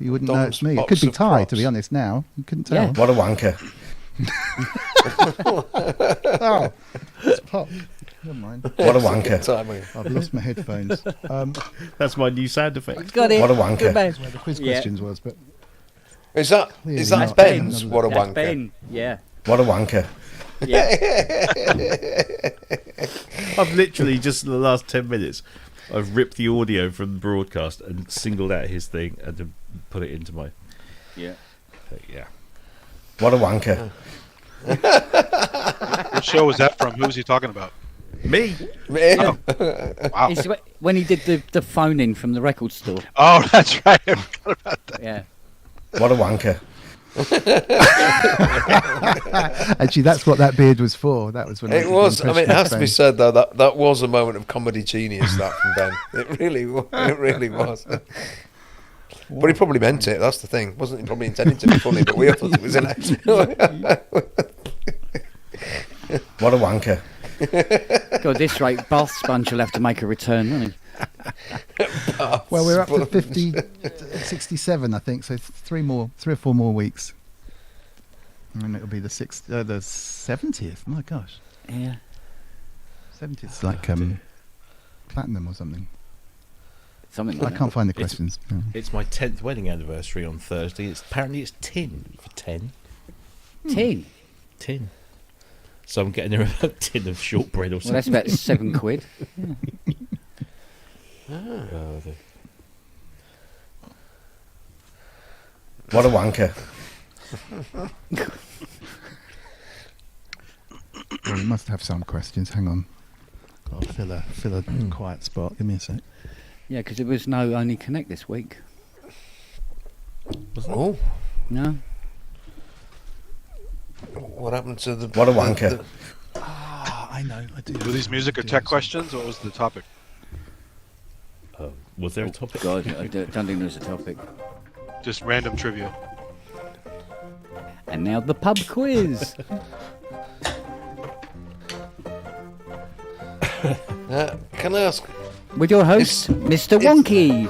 you wouldn't know Dom's it's me. It box could be of Ty, to props. be honest, now. You couldn't tell. Yeah. What a wanker. Oh, it's popped. Never mind. What a wanker. I've lost my headphones. That's my new sound effect. Got it. What a wanker. Good man. That's where the quiz Yeah. questions was, but Is that Clearly is that not. Ben's? What a That's wanker. Ben. Yeah. What a wanker. Yeah. I've literally just in the last 10 minutes, I've ripped the audio from the broadcast and singled out his thing and then put it into my. Yeah. Yeah. What a wanker. What show was that from? Who was he talking about? Me? Wow. It's when he did the phone in from the record store. Oh, that's right. I forgot about that. Yeah. What a wanker. Actually, that's what that beard was for. That was when It was. I mean, it has to be said though that was a moment of comedy genius. That from Ben. It really was. But he probably meant it. That's the thing. Wasn't he probably intending to be funny? But we all thought it was an act. What a wanker. God, at this rate, Bath Sponge will have to make a return, won't he? Well, we're up to 67, I think. So 3 or 4 more weeks, and it'll be the 70th. My gosh. Yeah. 70th. It's like platinum or something. Something. I Like can't that. find the questions. It's my 10th wedding anniversary on Thursday. Apparently it's 10 for 10. 10. 10. So I'm getting her a tin of shortbread or Well, something. that's about £7. Yeah. Oh, What a wanker. We must have some questions. Hang on. Got to fill a quiet spot. Give me a sec. Yeah, because there was no Only Connect this week. Oh. No. What happened to the? What a wanker. I know. I do. Were these music or tech questions? What was the topic? Was there a topic? God, I don't think there's a topic. Just random trivia. And now the pub quiz. Can I ask? With your host, Mr. Wonky.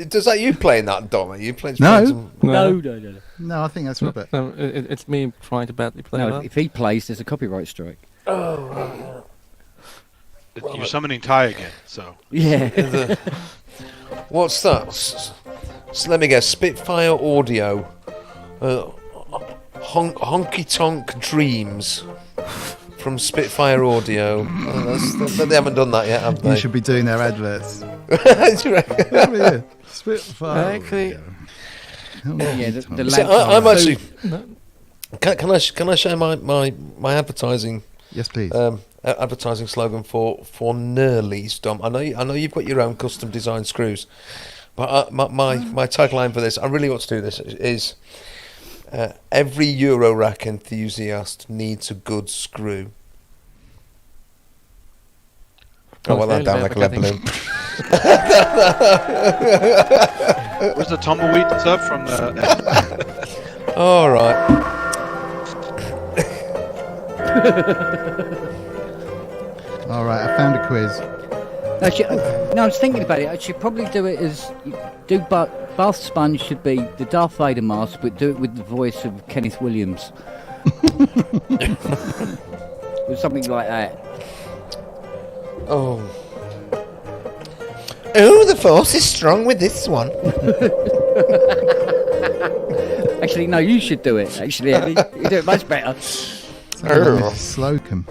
Does that you playing that, Dom? Are you playing? No. No. No, I think that's Robert. No, it's me trying to badly play No, that. if he plays, there's a copyright strike. Oh. You're summoning Ty again, so. Yeah. What's that? So let me guess. Spitfire Audio. Honky Tonk Dreams. From Spitfire Audio. They haven't done that yet, have they? You should be doing their adverts. Do you reckon? Oh, yeah. Spitfire. Actually, Yeah, the See, lamp I'm on. actually. Can I share my advertising? Yes, please. Advertising slogan for Nurley's, Dom. I know you've got your own custom design screws, but my tagline for this, I really want to do this, is every Eurorack enthusiast needs a good screw. Oh, well, that down like a lead balloon. Where's the tumbleweed stuff from the? All right. All right, I found a quiz. No, I was thinking about it. I should probably do it as Bath Sponge should be the Darth Vader mask, but do it with the voice of Kenneth Williams, or something like that. Oh, the force is strong with this one. Actually, no, you should do it. Actually, Eddie. You do it much better. Slocum.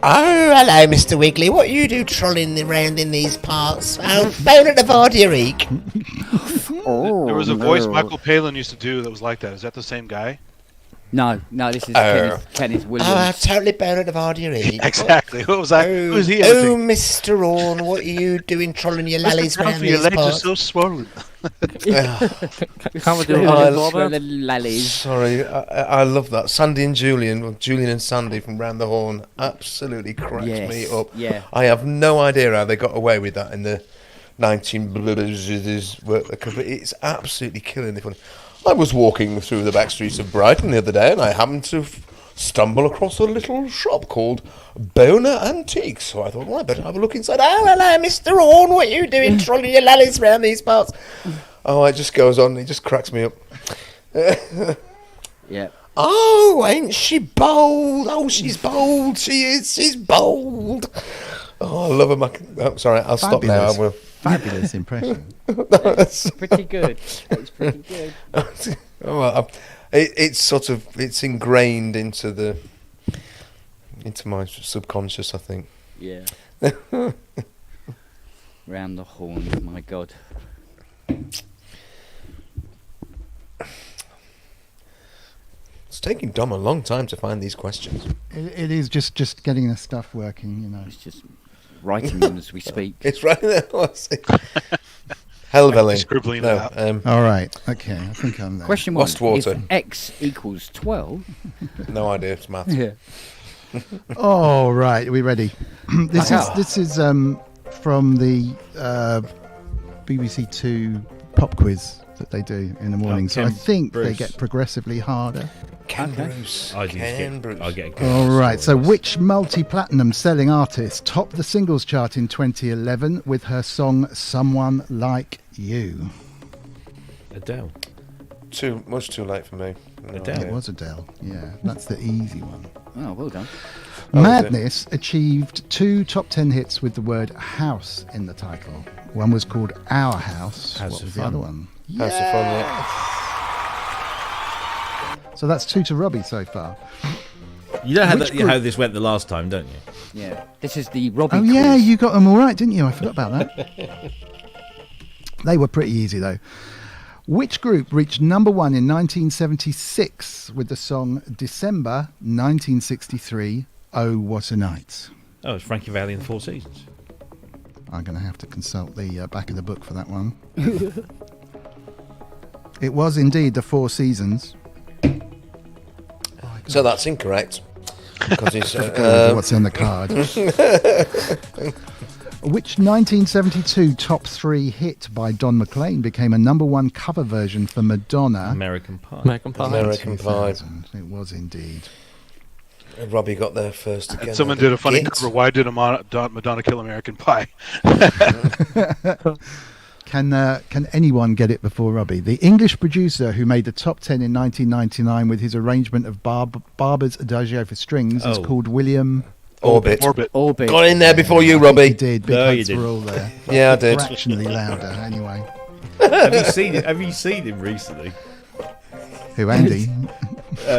Oh, hello, Mr. Wiggly. What you do trolling around in these parts? Oh, phone at the Vardierique. There was a voice Michael Palin used to do that was like that. Is that the same guy? No, this is Kenneth Williams. Oh, I'm totally bound at the Vardierique. Exactly. What was that? Who was he? Oh, Mr. Orne, what are you doing trolling your lallies around your these legs are parts? so swollen. Can't we do Sorry, I love that. Sandy and Julian, well, Julian and Sandy from Round the Horn, absolutely cracks me up. Yeah. I have no idea how they got away with that in the 19 but it's absolutely killingly funny. I was walking through the back streets of Brighton the other day, and I happened to stumble across a little shop called Boner Antiques. So I thought, well, I better have a look inside. Oh, hello, Mr. Orne, what are you doing trolling your lallies around these parts? Oh, it just goes on. It just cracks me up. Yeah. Oh, ain't she bold? Oh, she's bold. She is. She's bold. Oh, I love her. Oh, sorry, I'll stop now. I will. Fabulous impression. It's pretty good. It's pretty good. Oh, well, it's ingrained into my subconscious, I think. Yeah. Round the Horn, my God. It's taking Dom a long time to find these questions. It is just getting the stuff working, you know. It's just writing them as we speak. It's right there. Helvellyn. Scribbling No, it out. All right. Okay. I think I'm there. Question 1. Westwater. If X equals 12. No idea. It's maths. Yeah. All right. Are we ready? This is from the BBC Two pop quiz that they do in the morning. So I Ken think they Bruce. get progressively harder. Ken Okay. Bruce. I Ken Bruce. get a good All right. So, score. which multi-platinum selling artist topped the singles chart in 2011 with her song "Someone Like You"? Adele. Much too late for me. No Adele. idea. It was Adele. Yeah, that's the easy one. Oh, well done. Oh, Madness achieved 2 top 10 hits with the word "house" in the title. One was called "Our House." House What of was the Fun. other one? House of Fun, yeah. So that's 2 to Robbie so far. You know Which group- how this went the last time, don't you? Yeah. This is the Robbie Oh quiz. yeah, you got them all right, didn't you? I forgot about that. They were pretty easy though. Which group reached number 1 in 1976 with the song "December 1963"? Oh, what a night! Oh, it's Frankie Valli and the Four Seasons. I'm going to have to consult the back of the book for that one. It was indeed the Four Seasons. So that's incorrect. Because it's What's on the card? Which 1972 top 3 hit by Don McLean became a number 1 cover version for Madonna? American Pie. American Pie. American Pie. 2000. It was indeed. Robbie got there first again. Someone did a funny Git. cover. Why did Madonna kill American Pie? Can anyone get it before Robbie? The English producer who made the top 10 in 1999 with his arrangement of Barber's Adagio for strings is Oh. called William Orbit. Orbit. Got in there before you, He Robbie. did. Big No, you hopes were didn't. all there. Yeah, I did. Fractionally louder, anyway. Have you seen it? Have you seen him recently? Who, Andy?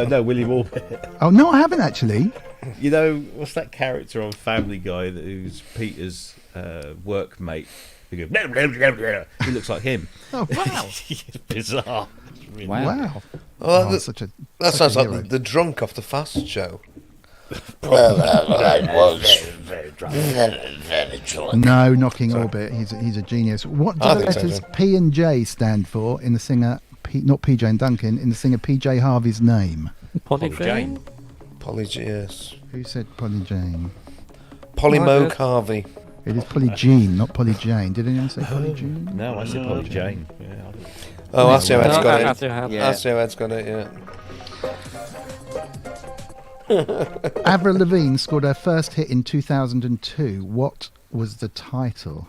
No, William Orbit. Oh, no, I haven't actually. You know what's that character on Family Guy who's Peter's workmate? Who goes, "Blah, blah, blah, blah." He looks like him. Oh, wow. It's bizarre. It's really Wow. Oh, Oh, that, such a, that such sounds a like hero. the drunk off the Fast Show. I was very drunk. very drunk. No, knocking Orbit. He's a genius. What do I the think so, letters too. P and J stand for in the singer, not PJ and Duncan, in the singer PJ Harvey's name? Polly Polly Jane. Polly, yes. Who said Polly Jane? Polly I Mo did. Carvey. It is Polly Jean, not Polly Jane. Did anyone say Polly Jean? No, I said Polly Jane. Yeah, I don't- Oh, that's how Ed's No, got that's it. who had- Yeah. That's how Ed's got it, yeah. Avril Lavigne scored her first hit in 2002. What was the title?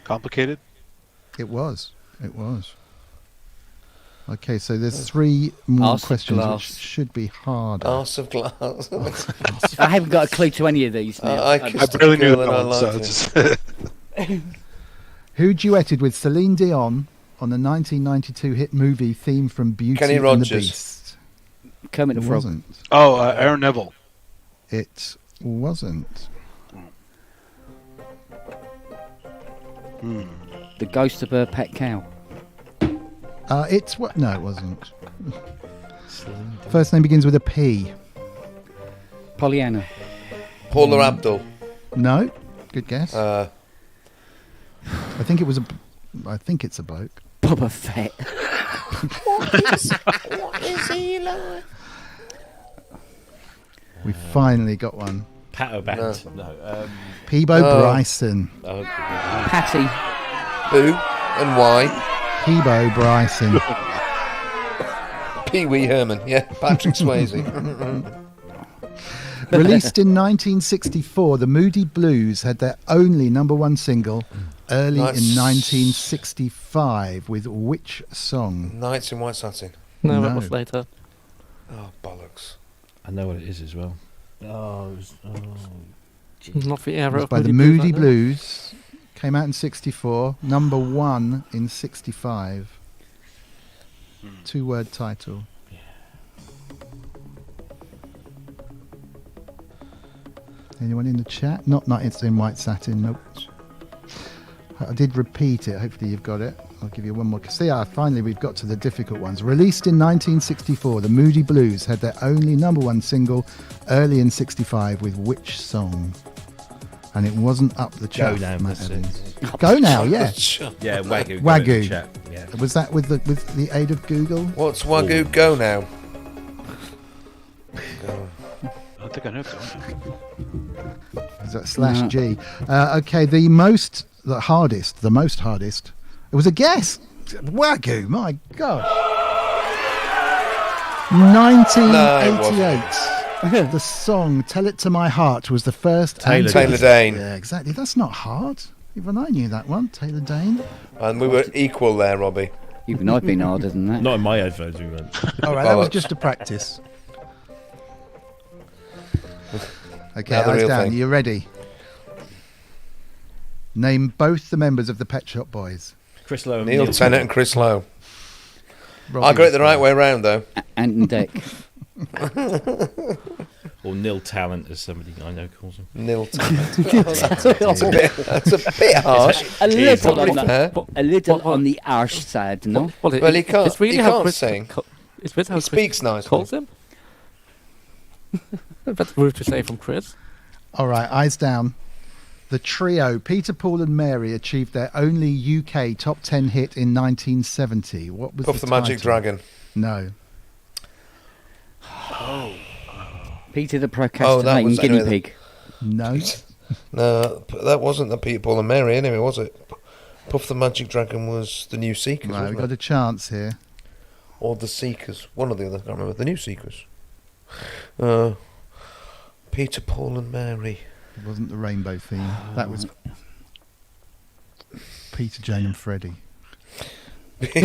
Complicated? It was. It was. Okay, so there's 3 more Arse of questions glass. which should be harder. Arse of glass. I haven't got a clue to any of these now. I I kissed a barely knew girl that and I one, so liked it's it. just Who duetted with Celine Dion on the 1992 hit movie theme from Beauty Kenny and Rogers. the Beast? Kermit It the Frog. wasn't. Oh, Aaron Neville. It wasn't. The Ghost of her Pet Cow. It's what? No, it wasn't. First name begins with a P. Pollyanna. Paula Abdul. No. Good guess. Uh, I think it was a. I think it's a bloke. Boba Fett. What is he like? We finally got one. Pat O'Bant. No. Peebo Oh. Bryson. Patty. who and why? Peebo Bryson. Pee Wee Herman. Yeah, Patrick Swayze. Released in 1964, the Moody Blues had their only number 1 single early Nice. in 1965 with which song? Nights in White Satin. No, No. that was later. Oh, bollocks. I know what it is as well. Not the It era was of by the Moody Moody Blues, Blues. Came out in 64, number 1 in 65. 2-word title. Anyone in the chat? Not Nights in White Satin, nope. I did repeat it, hopefully you've got it. I'll give you one more. See, finally we've got to the difficult ones. Released in 1964, the Moody Blues had their only number 1 single early in 65 with which song? And it wasn't up the Go chaff. now, Matt that's Evans. it. Go now, yeah. Yeah, Wagyu. Wagyu. Chat. Yeah. Was that with the aid of Google? What's Wagyu Go now? I think I know. Is that /G? Okay, the most hardest. It was a guess. Wagyu, my God. 1988. The song "Tell It to My Heart" was the first. Taylor Dane. Yeah, exactly. That's not hard. Even I knew that one. Taylor Dane. And we were equal there, Robbie. Even I've been harder than that. Not in my headphones, we went. All right, that was just a practice. Okay, Now the eyes real down. thing. You ready? Name both the members of the Pet Shop Boys. Chris Lowe and Neil Tennant and Chris Lowe. Robbie I got it the was right way round, though. Ant and Deck. Or Nil Talent, as somebody I know calls him. Nil Talent. That's a bit harsh. A little Probably on the, fair. a little on the harsh side, no? Well, he can't. It's really he how can't Chris sing. It's with how He Chris speaks nicely. calls him. That's rude to say from Chris. All right, eyes down. The trio, Peter, Paul and Mary, achieved their only UK top 10 hit in 1970. What was Puff the Magic title? Dragon. No. Peter the Oh, that Procrastinating was Guinea anyway, Pig. No. No, that wasn't the Peter, Paul and Mary anyway, was it? Puff the Magic Dragon was the New Seekers, Right, we've wasn't got it? a chance here. Or the Seekers. One or the other, I can't remember. The New Seekers. Peter, Paul and Mary. It wasn't the Rainbow theme. That was Peter, Jane and Freddie. Yes.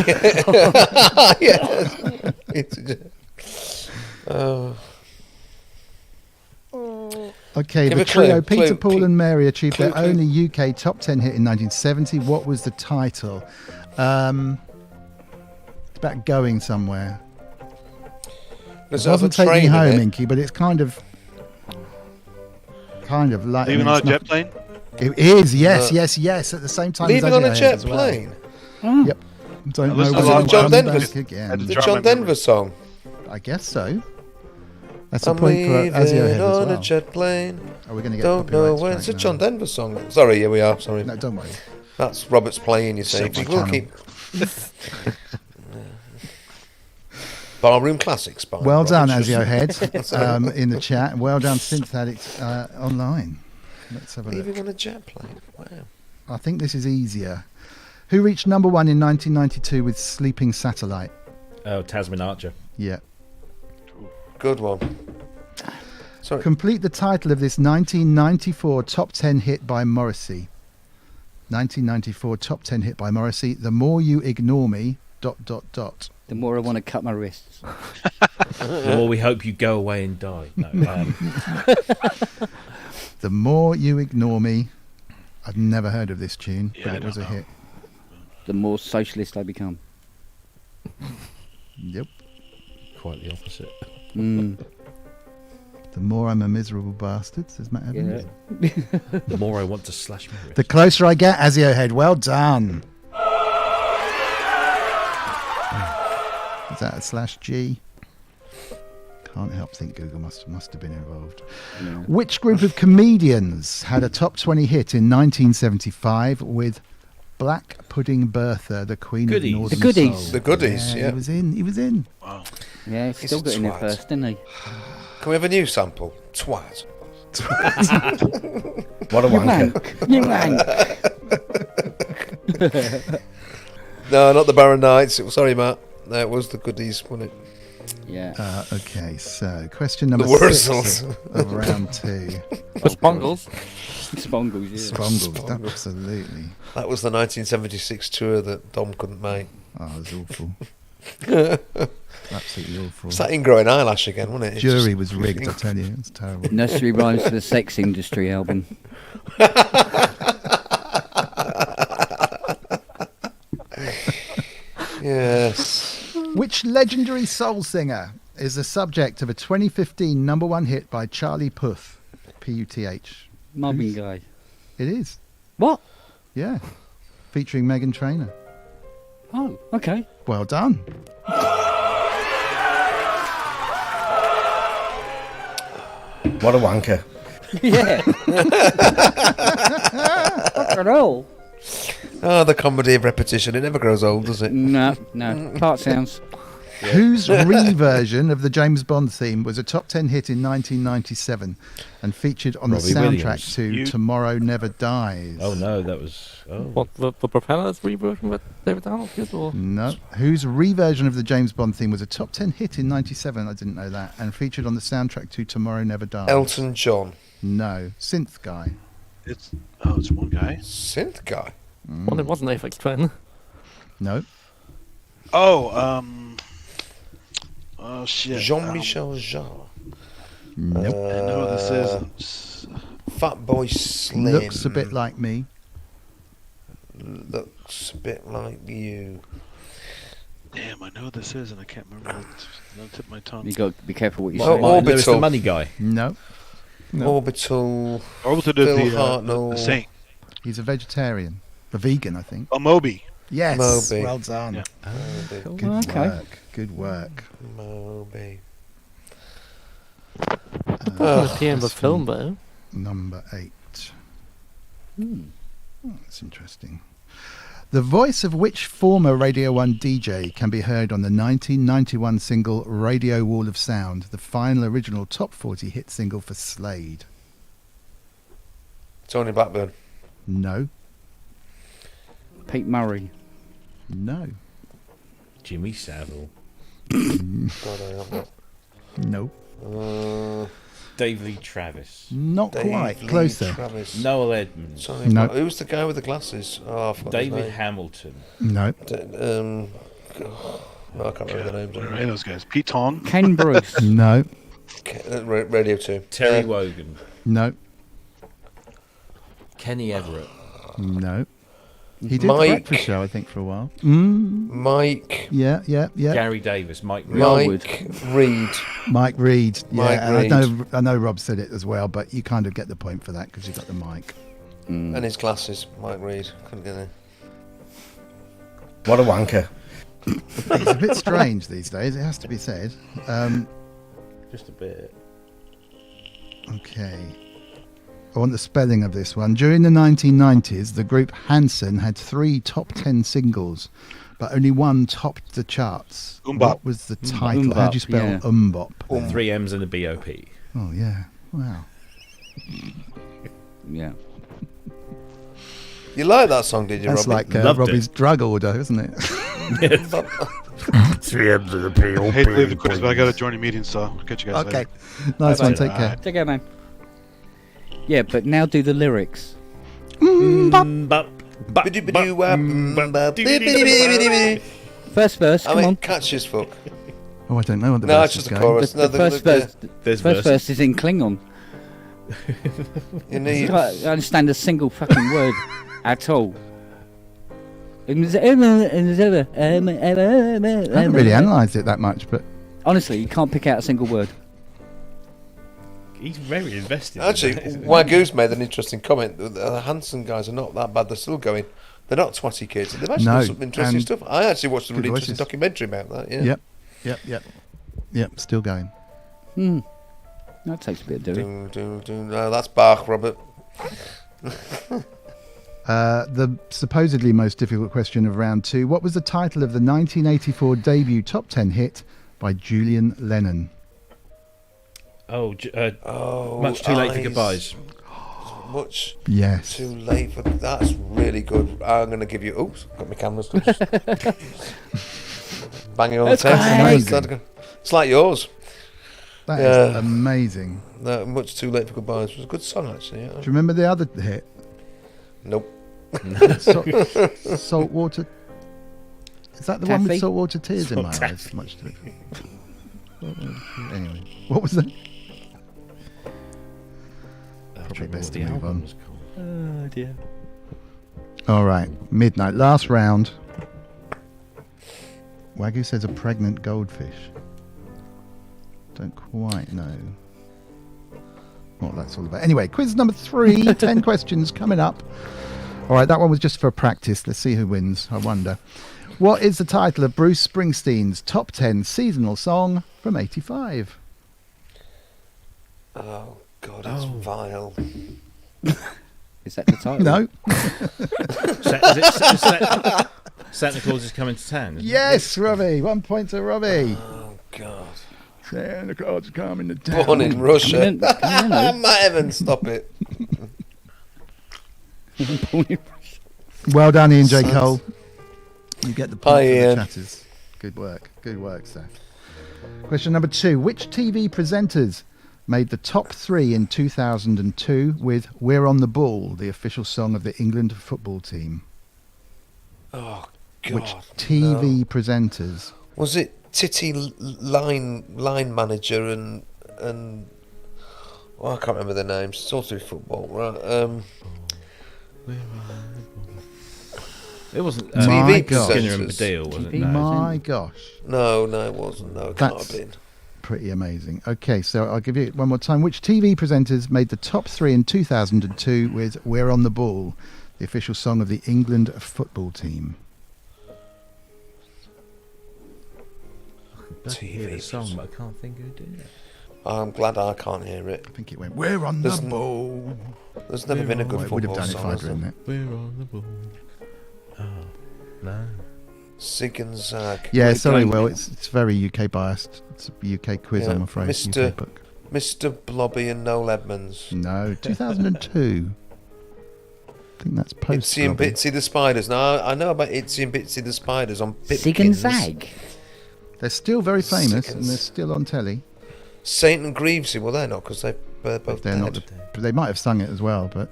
Okay, Give the a clue, trio, Peter, clue, Paul and Mary, achieved clue, their clue. only UK top 10 hit in 1970. What was the title? It's about going somewhere. There's It doesn't other take me train in home, it. Inky, but it's kind of like... Leaving on a jet plane? It is, yes, yes, at the same time Leaving as on a Radiohead jet as well. plane. Yep. Don't know listen to when a lot it'll of John come Denver's- back again. Just The trying to John remember. Denver song. I guess so. That's a I'm point for leaving Azio Head as on well. a jet plane. Are we going to get Don't know copyright when. It's a strike John now? Denver song. Sorry, yeah, we are. Sorry. No, don't worry. That's Robert's playing, you see. Set my We'll channel. keep. Barroom Classics. By Well done, Robert's Azio just- Head, in the chat. Well done, Synth Addict online. Let's have a look. Leaving on a jet plane. Wow. I think this is easier. Who reached number one in 1992 with Sleeping Satellite? Oh, Tasman Archer. Yeah. Good one. Sorry. Complete the title of this 1994 top 10 hit by Morrissey. 1994 top 10 hit by Morrissey. The More You Ignore Me... ... The more I want to cut my wrists. The more we hope you go away and die. No, The More You Ignore Me. I've never heard of this tune, Yeah, but I it was a don't know. hit. The more socialist I become. Yep. quite the opposite. Mm. The more I'm a miserable bastard, says Matt Evans. Yeah. The more I want to slash my wrist. The closer I get, Azio Head. Well done. Is that a /G? Can't help think Google must have been involved. Yeah. Which group of comedians had a top 20 hit in 1975 with Black Pudding Bertha, the Queen Goodies. of Northern The Goodies. Soul? The Goodies, yeah. He was in. He was in. Wow. Yeah, he's He's still a got in there twat. first, didn't he? Can we have a new sample? Twat. What a You wanker. wank. You wank. No, not the Barron Knights. Sorry, Matt. No, it was the Goodies, wasn't it? Yeah. Okay, so question number The 6 Wurzels. of round 2. The Spongles. Spongles, yeah. Spongles, absolutely. That was the 1976 tour that Dom couldn't make. Oh, it was awful. Absolutely awful. It's that ingrowing eyelash again, wasn't it? It's Jury just- was rigged, I tell you. It was terrible. Nursery Rhymes for the Sex Industry album. Yes. Which legendary soul singer is the subject of a 2015 number one hit by Charlie Puth? P-U-T-H. Mobbing guy. It is. What? Yeah. Featuring Meghan Trainor. Oh, okay. Well done. What a wanker. Yeah. Fucking hell. Oh, the comedy of repetition. It never grows old, does it? No. Part sounds. Whose re-version of the James Bond theme was a top 10 hit in 1997 and featured on Robbie the soundtrack Williams. to Tomorrow Never Dies? Oh no, that was. Oh. What, the Propellers reversion with David Arnold? Or? No. Whose re-version of the James Bond theme was a top 10 hit in 97? I didn't know that. And featured on the soundtrack to Tomorrow Never Dies. Elton John. No. Synth guy. It's one guy. Synth guy. Well, it wasn't Aphex Twin. No. Oh, oh shit. Jean-Michel Jarre. Nope. I know what this is. Fatboy Slim. Looks a bit like me. Looks a bit like you. Damn, I know what this is, and I can't remember. Don't tip my tongue. You got to be careful what you Well, say. Orbital. Lewis the Money Guy. No. Orbital. Orbital did Phil the Hartnell. Saint. He's a vegetarian. A vegan, I think. Oh, Moby. Yes. Moby. Well done. Yeah. Moby. Good Okay. work. Good work. Moby. The PM of film, though. Number 8. Oh, that's interesting. The voice of which former Radio 1 DJ can be heard on the 1991 single Radio Wall of Sound, the final original top 40 hit single for Slade? Tony Blackburn. No. Pete Murray. No. Jimmy Savile. God, I have that. No. Dave Lee Travis. Not Dave quite. Lee Closer. Travis. Noel Edmonds. Sorry, No. who's the guy with the glasses? Oh, I forgot his David name. Hamilton. No. No, I can't remember the names. Right, those guys. Pete Tong. Ken Bruce. No. Radio 2. Terry Wogan. No. Kenny Everett. No. He did Mike. the Breakfast Show, I think, for a while. Mm. Mike. Yeah. Gary Davis. Mike Reed. Mike Reed. Mike Reed. Yeah, Mike and Reed. I know Rob said it as well, but you kind of get the point for that because you got the mic. And his glasses. Mike Reed. Couldn't get there. What a wanker. It's a bit strange these days, it has to be said. Just a bit. Okay. I want the spelling of this one. During the 1990s, the group Hanson had 3 top 10 singles, but only one topped the charts. Umbop. What was the title? How do you spell yeah. Umbop? 3 M's and a BOP. Oh, yeah. Wow. Yeah. You like that song, did you, That's Robbie? like Loved Robbie's it. drug order, isn't it? 3 M's and a P. I hate to leave the quiz, but I got to join a meeting, so I'll catch you guys Okay. later. Nice one. Bye. Take care. Take care, man. Yeah, but now do the lyrics. First verse, I come mean, on. catchy as fuck. Oh, I don't know what the No, verse it's is just the going. chorus. The first verse, There's first verse is in Klingon. You need. I don't understand a single fucking word at all. I haven't really analysed it that much, but Honestly, you can't pick out a single word. He's very invested. Actually, Wagoo's made an interesting comment. The Hanson guys are not that bad. They're still going. They're not twatty kids. They've actually No, done some interesting and stuff. I actually watched a really good interesting voices. documentary about that. Yeah. Yep, still going. That takes a bit of doing. No, that's Bach, Robert. The supposedly most difficult question of round 2. What was the title of the 1984 debut top 10 hit by Julian Lennon? Much Too Late for Goodbyes. Much Yes. too late for that's really good. I'm going to give you. Oops, got my camera stuck. Banging on That's the table. amazing. It's like yours. That is amazing. No, Much Too Late for Goodbyes. It was a good song, actually. Yeah. Do you remember the other hit? Nope. Saltwater. Is that the one with Taffy? saltwater tears in my eyes? Much too. Anyway, what was that? Probably best to move on. Oh dear. All right, midnight, last round. Wagyu says a pregnant goldfish. Don't quite know what that's all about. Anyway, quiz number 3, 10 questions coming up. All right, that one was just for practice. Let's see who wins, I wonder. What is the title of Bruce Springsteen's top 10 seasonal song from '85? Oh God, it's vile. Is that the title? No. Santa Claus is coming to town. Isn't Yes, Robbie. 1 point to Robbie. Oh God. Santa Claus is coming to town. Born in Russia. Come in, Matt Evans, stop it. Well done, Ian J. Cole. You get the point Hi, for the Ian. chatters. Good work. Good work, sir. Question number 2. Which TV presenters made the top 3 in 2002 with We're on the Ball, the official song of the England football team? Oh God. Which TV presenters? Was it Titty line manager and well, I can't remember the names. It's all through football, right? It wasn't TV Skinner and presenters. Badil, was it? No. My gosh. No, it wasn't. No, it can't That's have been. pretty amazing. Okay, so I'll give you it one more time. Which TV presenters made the top 3 in 2002 with We're on the Ball, the official song of the England football team? I can hear the song, but I can't think who did it. I'm glad I can't hear it. I think it went, We're on the ball. There's never been a good Well, it would have football done it if song. I'd has written there? it. We're on the ball. Oh, no. Sig and Zag. Yeah, sorry, Will. It's very UK biased. It's a UK quiz, Yeah, I'm afraid. Mr. UK book. Mr. Blobby and Noel Edmonds. No, 2002. I think that's post. Itsy and Robbie. Bitsy the Spiders. Now I know about Itsy and Bitsy the Spiders on Pipkins. Sig and Zag. They're still very famous Sig and they're still on telly. Saint and Greavesy. Well, they're not because they're both They're dead. not. But they might have sung it as well. But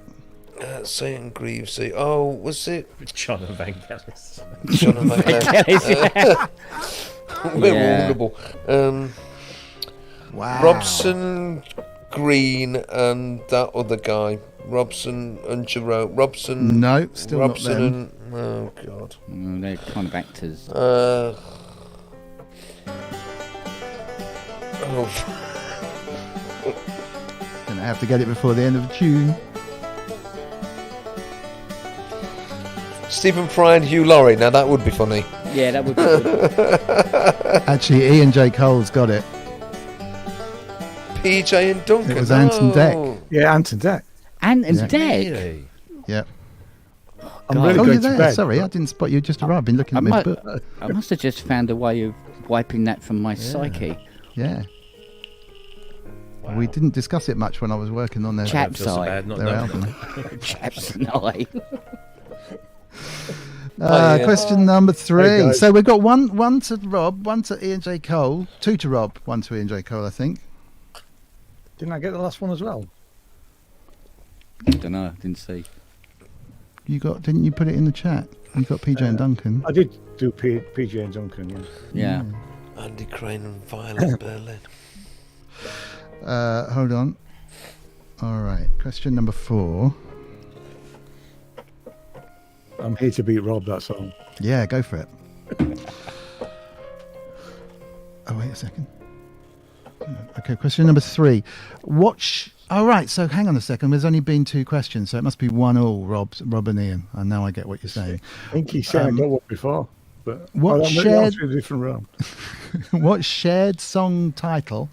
Saint and Greavesy. Oh, was it John and Vangelis. John and Vangelis? We're Yeah. wonderful. wow. Robson, Green, and that other guy. Robson and Jerome. Robson. No, still not Robson them. and oh God. They're kind of actors. Gonna have to get it before the end of June. Stephen Fry and Hugh Laurie. Now that would be funny. Yeah, that would be good. Actually, Ian J. Cole's got it. PJ and Duncan. It was Anton Deck. Yeah, Anton Deck. And Yeah. Deck. Really? Yeah. I'm God. really Oh, going you're to there. bed. Sorry, I didn't spot you just arrived. I've been looking I at my might- book. I must have just found a way of wiping that from my psyche. Yeah. We didn't discuss it much when I was working on their, Chap's Feels so eye. bad not their knowing album. Chaps and I. Question number 3. Hey, guys. So we've got one to Rob, one to Ian J. Cole, 2 to Rob, 1 to Ian J. Cole, I think. Didn't I get the last one as well? I don't know. Didn't see. Didn't you put it in the chat? You got PJ and Duncan. I did do PJ and Duncan, yeah. Yeah. Andy Crane and Violet Berlin. Hold on. All right. Question number 4. I'm here to beat Rob, that's all. Yeah, go for it. Oh, wait a second. Okay, question number 3. Oh, right, so hang on a second. There's only been 2 questions, so it must be 1-1, Rob and Ian. And now I get what you're saying. I think he said I got one before. But What I'm shared- a different round. What shared song title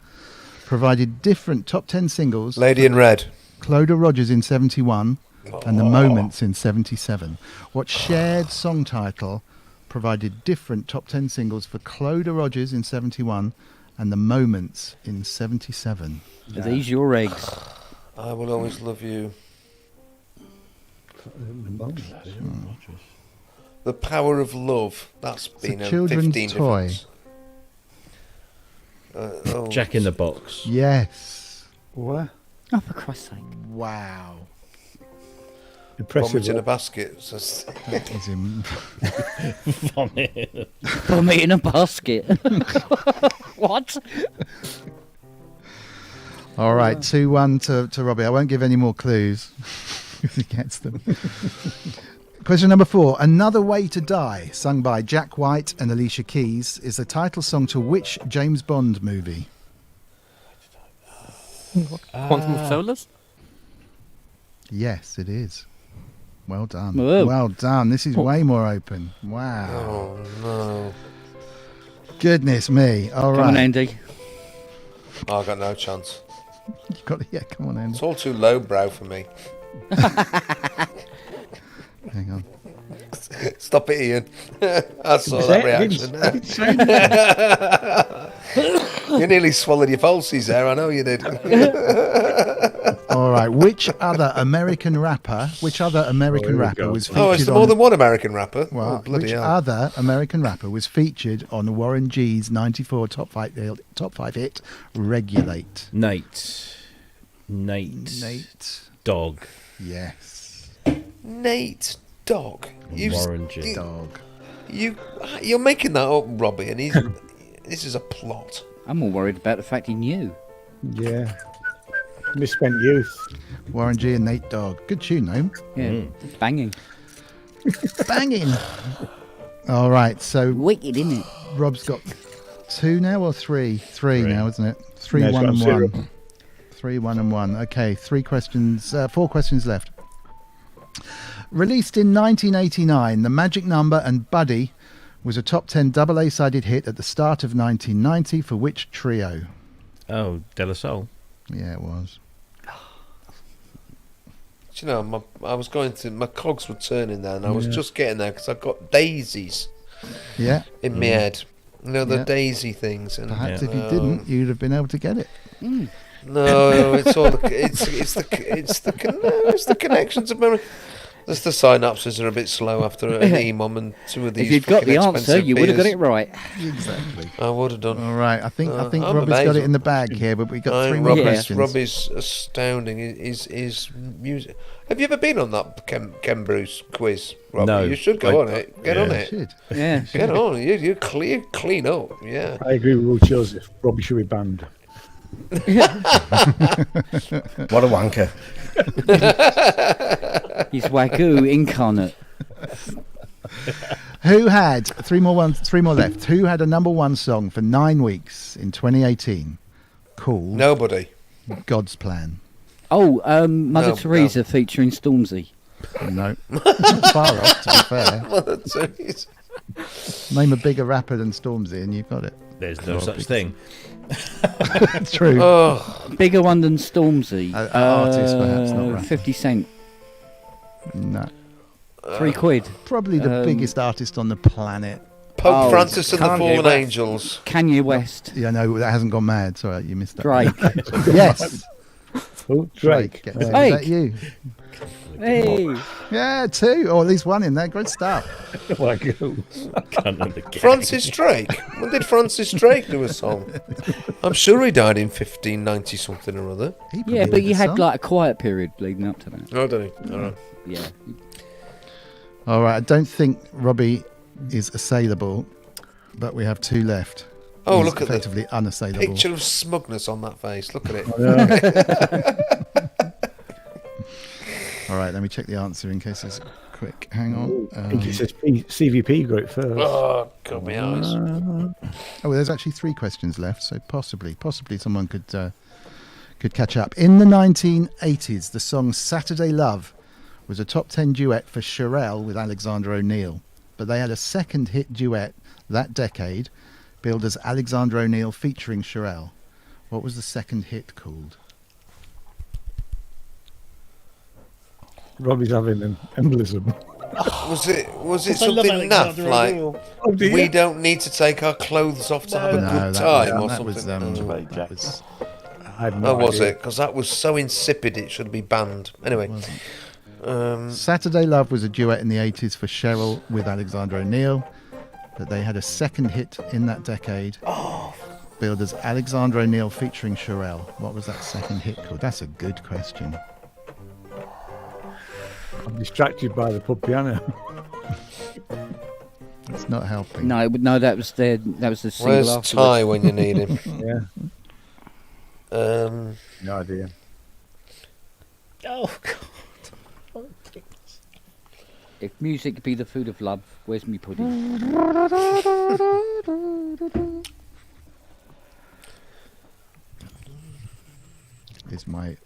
provided different top 10 singles? Lady in Red. Cloda Rogers in 71 and The Moments in 77. What shared song title provided different top 10 singles for Cloda Rogers in 71 and The Moments in 77? Are these your eggs? I Will Always Love You. The Power of Love. That's It's been a a children's 15 toy. different. Jack in the Box. Yes. What? Oh, for Christ's sake. Wow. Impressive. Vomit in a Rob. basket. So it's- As in- Vomit. Vomit in a basket. What? All right, 2-1 to Robbie. I won't give any more clues if he gets them. Question number 4. Another Way to Die, sung by Jack White and Alicia Keys, is the title song to which James Bond movie? Quantum of Solace? Yes, it is. Well done. Whoa. Well done. This is way more open. Wow. oh no. Goodness me. All Come on, right. Andy. I got no chance. You got yeah. Come on, Andy. It's all too lowbrow for me. Hang on. Stop it, Ian. I saw that reaction. You nearly swallowed your falsies there. I know you did. All right. Which other American rapper was featured? Oh, is there more than one American rapper? Well, Oh, bloody which hell. other American rapper was featured on Warren G's '94 top five hit "Regulate"? Nate. Dog. Yes. Nate Dogg. Warren G. Dog. You're making that up, Robbie, and this is a plot. I'm more worried about the fact he knew. Yeah. Misspent youth. Warren G and Nate Dogg. Good tune, no? Yeah, banging. Banging. All right, so wicked, isn't it? Rob's got 2 now or 3? 3 now, isn't it? 3, No, it's 1, got and 0. 1. 3, 1, and 1. Okay, 4 questions left. Released in 1989, The Magic Number and Buddy was a top 10 double A-sided hit at the start of 1990 for which trio? Oh, De La Soul. Yeah, it was. Do you know, I was going to, my cogs were turning there, and I was Yeah. just getting there because I've got daisies Yeah. in my head. You know, the Yeah. daisy things. And, Perhaps if you didn't, you'd have been able to get it. No, it's all the it's the connections of memory. Just the synapses are a bit slow after an EMOM and two of these. If you'd got fucking the answer, expensive you would have got beers. it right. Exactly. I would have done. All right, I think I'm Robbie's got it amazing. in the bag here, but we got 3 more questions. Robbie's astounding. His music. Have you ever been on that Ken Bruce quiz, Robbie? No, You should go on it. Get on it. Should. Yeah. Get on. You clean up. Yeah. I agree with Will Joseph. Robbie should be banned. What a wanker. He's Wagyu incarnate. Who had 3 more left? Who had a number 1 song for 9 weeks in 2018 called Nobody. God's Plan? Oh, Mother No, Teresa featuring Stormzy. No. Far off, to be fair. Mother Teresa. Name a bigger rapper than Stormzy and you've got it. There's no such thing. True. Oh, Bigger one than Stormzy. Artist, perhaps, not rapper. 50 Cent. No. £3. Probably the biggest artist on the planet. Pope Francis and the Kanye Fallen West. Angels. Kanye West. Yeah, no, that hasn't gone mad. Sorry, you missed that. Drake. Yes. Oh, Drake. Is Hey. that you? Hey. Yeah, 2, or at least 1 in there. Great stuff. Francis Drake. When did Francis Drake do a song? I'm sure he died in 1590 something or other. Yeah, but you had like a quiet period leading up to that. Oh, don't he? All right. Yeah. All right, I don't think Robbie is assailable, but we have 2 left. Oh, He's look at the effectively unassailable. picture of smugness on that face. Look at it. All right, let me check the answer in case it's quick. Hang on. I think it says CVP group first. Oh, God, my eyes. Oh, well, there's actually 3 questions left, so possibly someone could catch up. In the 1980s, the song "Saturday Love" was a top 10 duet for Cherelle with Alexander O'Neal, but they had a second hit duet that decade, billed as Alexander O'Neal featuring Cherelle. What was the second hit called? Robbie's having an embolism. Was it I love something naff Alexander like O'Neal. Oh, do we you? don't need to take our clothes off to have a good time or something? That was I had Oh, no was idea. it? Because that was so insipid it should be banned. Anyway, Saturday Love was a duet in the 80s for Cheryl with Alexander O'Neal, but they had a second hit in that decade, billed as Alexander O'Neal featuring Cherelle. What was that second hit called? That's a good question. I'm distracted by the pub piano. It's not helping. No, that was the single where's afterwards. Ty when you need him? Yeah. Um, No idea. Oh, God. If music could be the food of love, where's me pudding? Is my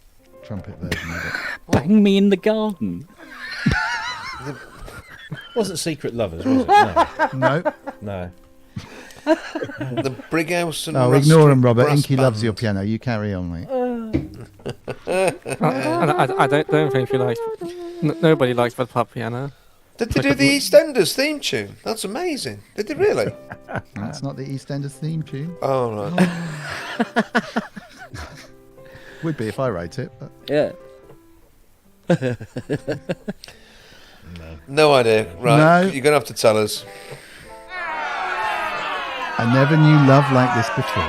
trumpet version of it. Bang me in the garden. Wasn't Secret Lovers, was it? No. No. the Brighouse and Oh, Russ ignore him, Street Robert. Brass Inky loves Band. your piano. You carry on, mate. I don't think she likes. Nobody likes the pub piano. Did they do the EastEnders theme tune? That's amazing. Did they really? That's not the EastEnders theme tune. Oh, right. Would be if I wrote it, but Yeah. No idea. Right. No. You're going to have to tell us. I never knew love like this before.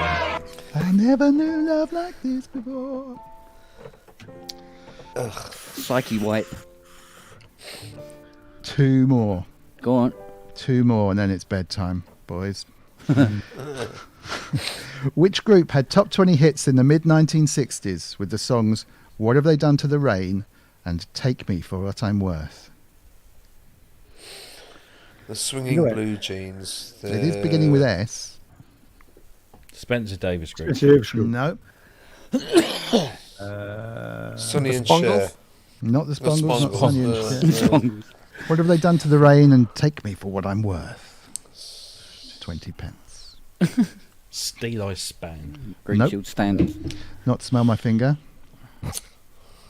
I never knew love like this before. Ugh. Psyche White. 2 more. Go on. 2 more, and then it's bedtime, boys. Which group had top 20 hits in the mid-1960s with the songs What Have They Done to the Rain and Take Me For What I'm Worth? The Swinging Blue Jeans. It is beginning with S. Spencer Davis Group. No. Sonny and Cher. Not the Spongles, not Spongles. Sonny and Cher. What Have They Done to the Rain and Take Me For What I'm Worth? 20 pence. Steel Eye Span. Green Nope. Shield Standards. Not Smell My Finger.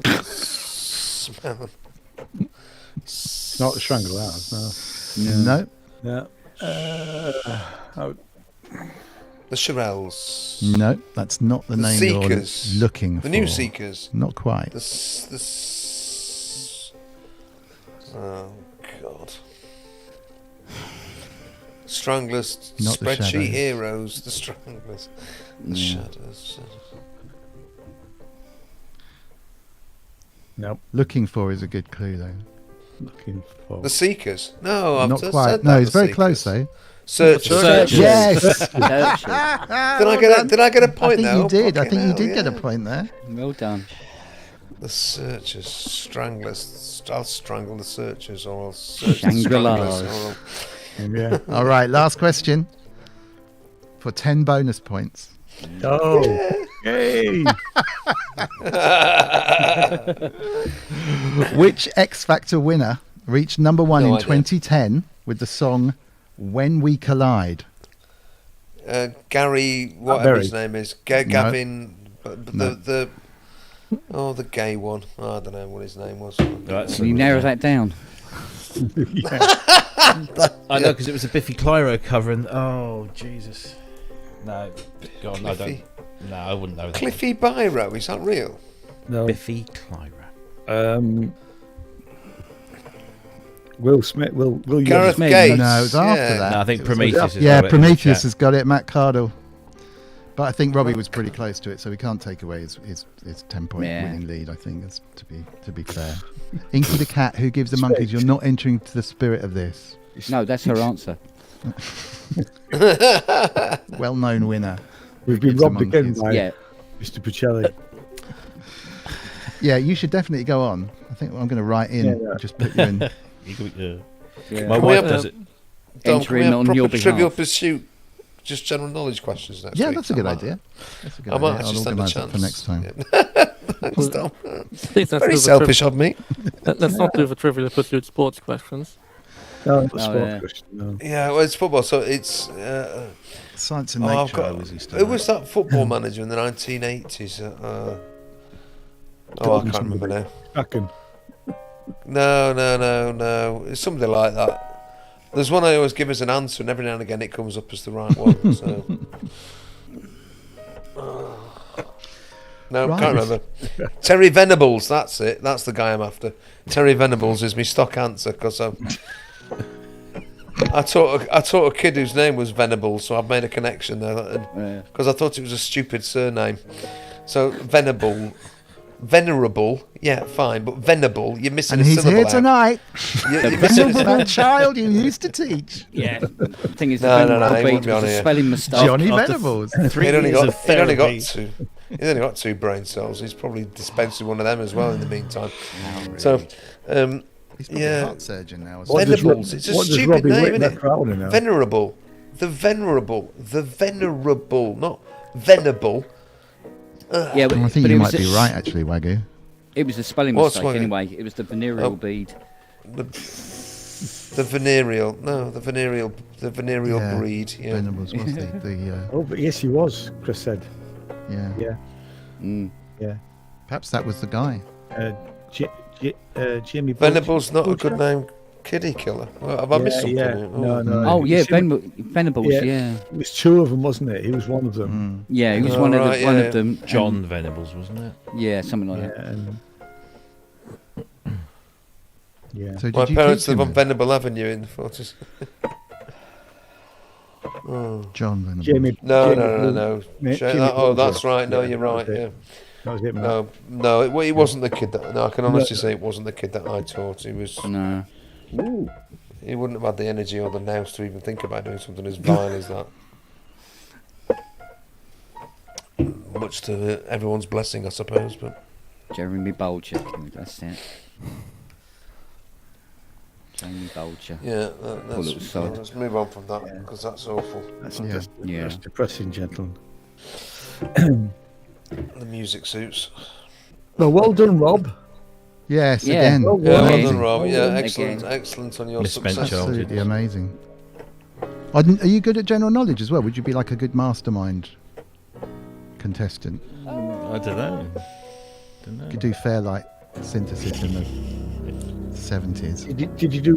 Smell. It's not the Strangle Hours, no. No. Yeah. The Shirelles. No, that's not the The name Seekers. you're looking for. The New Seekers. Not quite. Oh, God. Stranglers. Not the Spreadsheet Shadows. Heroes. The Stranglers. The Shadows. Nope. Looking for is a good clue, though. Looking for. The Seekers. No, I've Not just quite. said No, that, it's the very Seekers. close, though. Searchers. Yes. Did I get a point I there? think you Oh, did. I fucking think you hell, did get a yeah. point there. Well done. The Searchers, Stranglers. I'll strangle the Searchers, or I'll search the Shangri-Las. Stranglers, or Yeah. All right, last question for 10 bonus points. Oh. Yay. Which X Factor winner reached number 1 No in idea. 2010 with the song When We Collide? Gary, whatever Berry. his name is, Gavin, but No. the gay one. I don't know what his name was. Can you narrow that down? I know, because it was a Biffy Clyro cover, and oh Jesus, no, go on, no, Cliffy? don't, no, I wouldn't know that. Cliffy Biro, is that real? No. Biffy Clyro. Will Smith. Will Gareth Smith. Gates. No, it was after Yeah. that. No, I think It was- Prometheus. Yeah, has got it in the Prometheus chat. has got it. Matt Cardle. But I think Robbie was pretty close to it, so we can't take away his 10-point Yeah. winning lead. I think that's to be fair. Inky the cat, who gives the monkeys? You're not entering to the spirit of this. No, that's her answer. Well-known winner. We've been Gives the robbed again monkeys. by Yeah. Mr. Pacelli. Yeah, you should definitely go on. I think I'm going to write in. Yeah. Just put you in. You could, Yeah. My Can we wife have- does it. Don, Enter can we in have on proper your Trivial behalf. Pursuit, just general knowledge questions next Yeah, week? that's a good I might- idea. That's a good I might idea. actually I'll stand a organise that chance. for next time. Yeah. Thanks, Dom. Please, let's Very do the selfish of me. Let's not do the Trivial Pursuit sports questions. No, not the Oh, sport yeah. question, no. Yeah, well, it's football, so it's. Science and I've Nature. got, was used to who that. was that football manager in the 1980s? I can't remember now. Fucking. No. It's somebody like that. There's one I always give as an answer, and every now and again it comes up as the right one. So. No, Right. can't remember. Terry Venables, that's it. That's the guy I'm after. Terry Venables is my stock answer because I taught a kid whose name was Venables, so I've made a connection there because I thought it was a stupid surname. So venerable, yeah, fine, but venerable, you're missing And a he's syllable here out. tonight. You're The missing a venerable child you used to teach. Yeah. The thing is, No, the he beat wouldn't be was on a here. spelling mistake. Johnny After Venables. 3 He'd only years got, of he'd only got therapy. two. He's only got 2 brain cells. He's probably dispensed with one of them as well in the meantime. So, He's probably a yeah. heart surgeon now. Or What something. does Venables. Rob- It's a what does stupid Robbie name, Whitney isn't it? Crowley know? Venerable. The venerable, not venerable. Yeah, but, I think but you it might was be right, actually, Wagyu. It was a spelling What's mistake Wagyu? anyway. It was the venereal Oh. bead. The venereal. No, the venereal Yeah, breed. Yeah. Venables was the Oh, but yes, he was, Chris said. yeah. Yeah. Mm. Yeah. Perhaps that was the guy. Jimmy Venable's not a Butcher? good name. Kiddie killer. Well, have I missed something? Yeah. Oh. No. Oh yeah, Jimmy- Venables. Yeah. It was two of them, wasn't it? He was one of them. Yeah, he was Oh, one right, of yeah. them. John and- Venables, wasn't it? Yeah, something like Yeah. that. And, yeah. So did My you parents keep live him on then? Venable Avenue in the Fortis. John Venables. Jamie. No. Jimmy Oh, Butcher. that's right. No, Yeah, you're that was right. it. Yeah. That was it, man. No, it wasn't the kid that. No, I can honestly say it wasn't the kid that I taught. He was. No. Ooh. He wouldn't have had the energy or the nous to even think about doing something as vile as that. Much to everyone's blessing, I suppose. But Jeremy Bolger. That's it. Jamie Bolger. yeah, Poor little let's sod. move on from that because that's awful. That's Yeah. depressing, gentlemen. The music suits. Well done, Rob. Yes, Yeah. again. Well, Yeah, well Amazing. done, Rob. Yeah, Again. excellent on your Misspent success. childhood. Absolutely amazing. Are you good at general knowledge as well? Would you be like a good mastermind contestant? I don't know. You could do Fairlight synthesis in the 70s. Did you do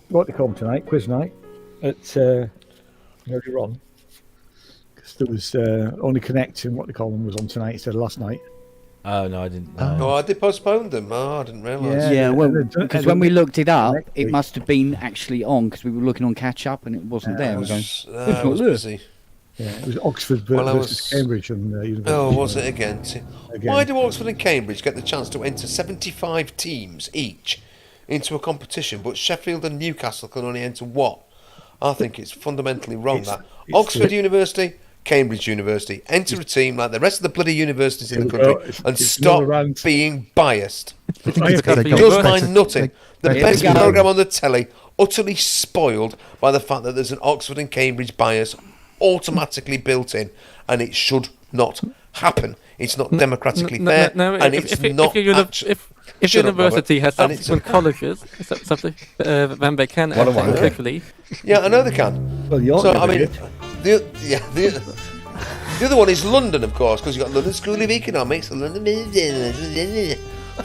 what do you call them tonight? Quiz night at earlier on? Because there was only connecting. What they call them was on tonight instead of last night. Oh no, I didn't know. Oh, I did postpone them. Oh, I didn't realise. Yeah, well, and then- because and when then we looked it up, next it week. must have been actually on because we were looking on catch up and it wasn't there. I We're going, was, "It's I not was there." busy. Yeah, it was Oxford Well, I versus was- Cambridge and University. Oh, was it again? Again. Why do Oxford and Cambridge get the chance to enter 75 teams each into a competition, but Sheffield and Newcastle can only enter one? I think it's fundamentally wrong. It's- That it's Oxford the- University, Cambridge University, enter a team like the rest of the bloody universities in the Here we go. country It's- and it's stop another round. being biased. I think it's It because they It got Does better- mine nothing. The they- best we go. programme on the telly, utterly spoiled by the fact that there's an Oxford and Cambridge bias automatically built in, and it should not happen. It's not democratically fair, and it's not. If Shut up, university Robert. has And it's- subsequent colleges, then they can What a enter wanker. quickly. Yeah, I know they can. Well, York So never I mean, did. the other one is London, of course, because you've got London School of Economics, the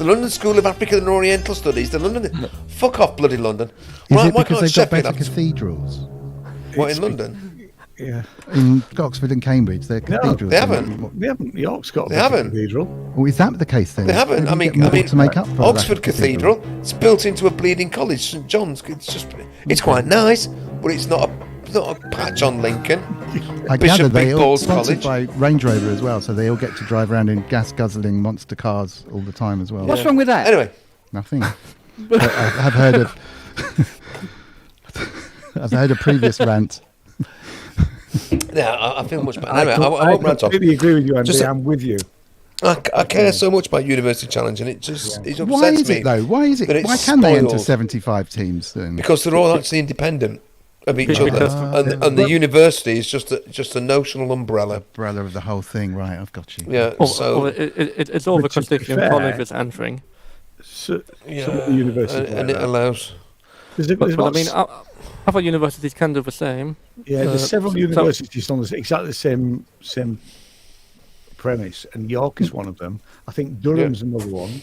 London School of African and Oriental Studies, the London. Fuck off, bloody London! Is Why it because can't they've got Sheffield better have cathedrals? what in London? Yeah. In Oxford and Cambridge, their cathedrals. they are haven't. more- They haven't. York's got a They big haven't. cathedral. Well, is that the case then? They haven't. How I do you mean, get more to make up for Oxford that cathedral. Cathedral. It's built into a bleeding college, St John's. It's quite nice, but it's not a patch on Lincoln. I Bishop gather they Big all Balls sponsored College. by Range Rover as well, so they all get to drive around in gas guzzling monster cars all the time as well. What's wrong with that? Anyway, Nothing. But I have heard of. I've heard a previous rant. yeah, I feel much better. Anyway, I I won't rant on. completely agree with you, Andy. Just- I'm with you. I care so much about University Challenge, and it just it upsets Why is me. it though? Why is it? that it's Why can they enter spoiled. 75 teams then? Because they're all actually independent of each Because- other, and the university is just a notional umbrella. Umbrella of the whole thing, right? I've got you. Yeah, so It's all But because to be different fair- colleges entering. So, yeah, some of the universities and like it that. allows. There's a- But, there's but I lots- mean, other universities can do the same. Yeah, there's several so- universities on exactly the same premise, and York is one of them. I think Durham's another one,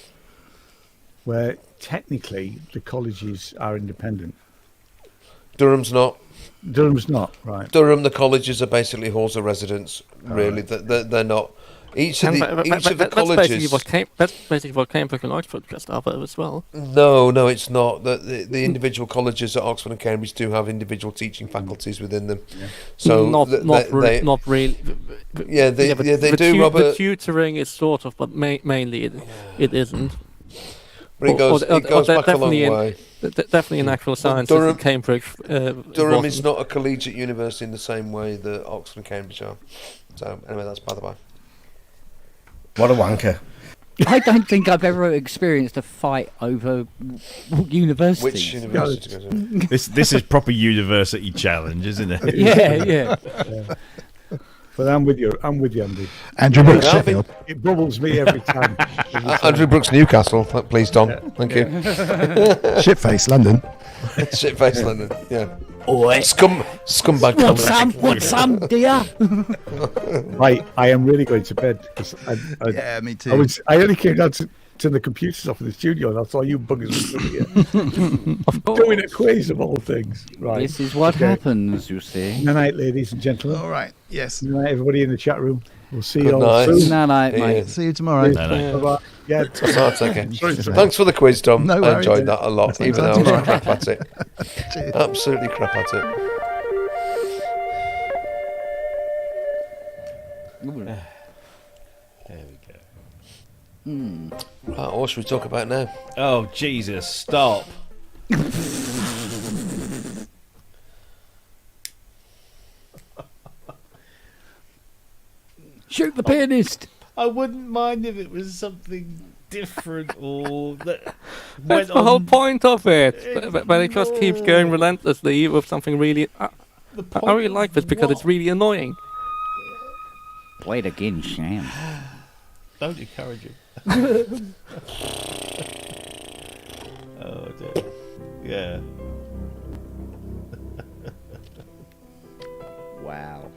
where technically the colleges are independent. Durham's not. Durham's not, right? Durham, the colleges are basically halls of residence. Really, they're not. Each of the colleges. That's basically what Cambridge and Oxford just are as well. No, it's not. The individual colleges at Oxford and Cambridge do have individual teaching faculties within them. So not really. Yeah, they do. Robert, The tutoring is sort of, but mainly it isn't. but it goes back a long way. Definitely in actual sciences, Durham- Cambridge. Durham is not a collegiate university in the same way that Oxford and Cambridge are. So anyway, that's by the by. What a wanker. I don't think I've ever experienced a fight over universities. Which university to go to? This is proper university challenge, isn't it? Yeah. But I'm with you, Andy. Andrew Brooks, Sheffield. It bubbles me every time. Andrew Brooks, Newcastle. Please, Tom. Thank you. Shitface, London. Shitface, London. Yeah. Oi. Scumbag Want comment. some? Want some, dear? Right, I am really going to bed because Yeah, me too. I only came down to turn the computers off in the studio and I saw you buggers doing a quiz of all things. Right. This is what Okay. happens, you see. Good night, ladies and gentlemen. All right. Yes. Good night, everybody in the chat room. We'll see Good you all night. soon. Good night, mate. See you tomorrow. Bye-bye. Yeah. That's okay. Thanks for the quiz, Tom. No I worries. enjoyed that a lot, even though I was crap at it. Cheers. Absolutely crap at it. There we go. Right, what should we talk about now? Oh, Jesus, stop. Shoot the pianist. I wouldn't mind if it was something different or that That's went the whole on. point of it. But it just keeps going relentlessly with something really. I really like this because it's really annoying. Wait again, Sham. Don't encourage him. Oh dear. Yeah. Wow.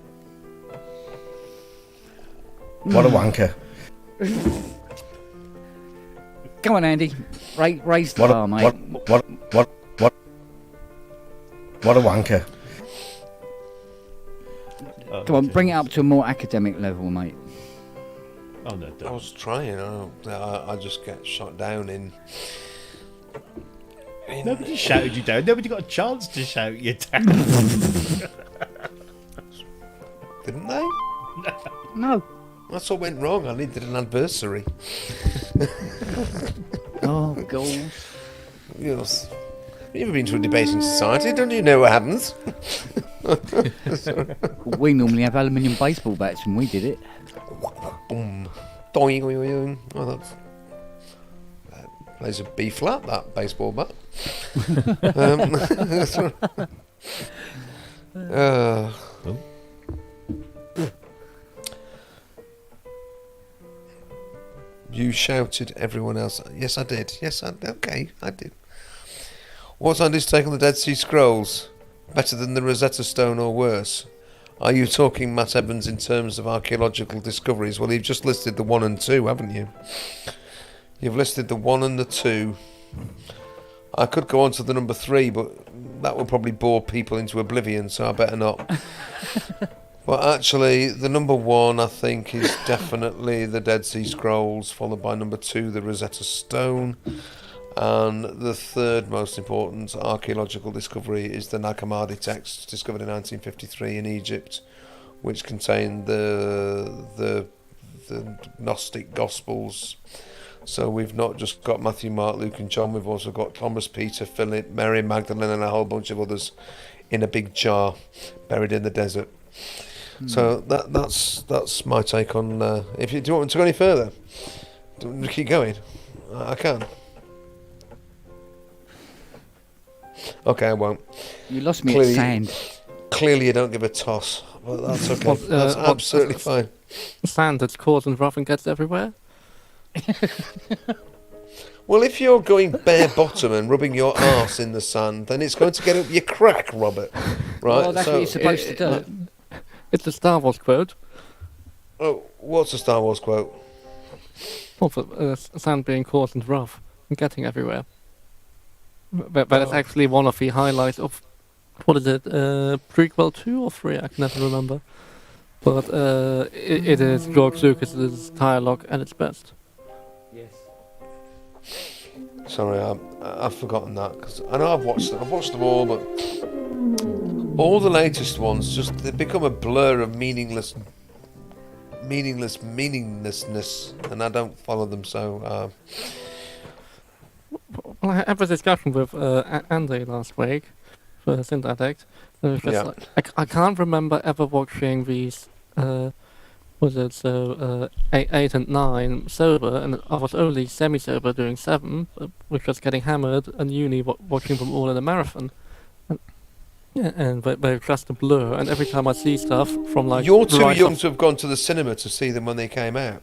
What a wanker. Come on, Andy. Raise the What bar, a, mate. what a wanker. Oh, Come on, dear. bring it up to a more academic level, mate. Oh no, I don't. was trying. I just get shot down in. Nobody shouted you down. Nobody got a chance to shout you down. Didn't they? No. That's what went wrong. I needed an adversary. Oh, God. Yes. You've ever been to a debating society? Don't you know what happens? We normally have aluminium baseball bats when we did it. Boom. Doing, doing, doing. Oh, that plays a B flat, that baseball bat. You shouted everyone else. Yes, I did. Yes, okay, I did. What's on this take on the Dead Sea Scrolls? Better than the Rosetta Stone or worse? Are you talking, Matt Evans, in terms of archaeological discoveries? Well, you've just listed the 1 and 2, haven't you? You've listed the 1 and the 2. I could go on to the number 3, but that would probably bore people into oblivion, so I better not. But actually, the number 1, I think, is definitely the Dead Sea Scrolls, followed by number 2, the Rosetta Stone. And the third most important archaeological discovery is the Nag Hammadi text discovered in 1953 in Egypt, which contained the Gnostic Gospels. So we've not just got Matthew, Mark, Luke and John, we've also got Thomas, Peter, Philip, Mary, Magdalene and a whole bunch of others in a big jar buried in the desert. So that's my take on... do you want me to go any further? Do you want me to keep going? I can. Okay, I won't. You lost me at sand. Clearly you don't give a toss. Well, that's okay. That's absolutely fine. Sand that's coarse and rough and gets everywhere. Well, if you're going bare bottom and rubbing your arse in the sand, then it's going to get up your crack, Robert. Right? Well, that's what you're supposed to do. It's a Star Wars quote. Oh, what's a Star Wars quote? Well, for sand being coarse and rough and getting everywhere. But it's actually one of the highlights of, what is it, prequel 2 or 3? I can never remember. But it is George Lucas's dialogue at its best. Yes. Sorry, I've forgotten that because I know I've watched them all, but all the latest ones they become a blur of meaninglessness, and I don't follow them. So. Well, I had a discussion with Andy last week for Synth Addict. It was just like, I can't remember ever watching these. 8 and 9 sober, and I was only semi-sober doing 7, which was getting hammered, and uni watching them all in a marathon. And they're just a blur, and every time I see stuff from like... You're too young to have gone to the cinema to see them when they came out.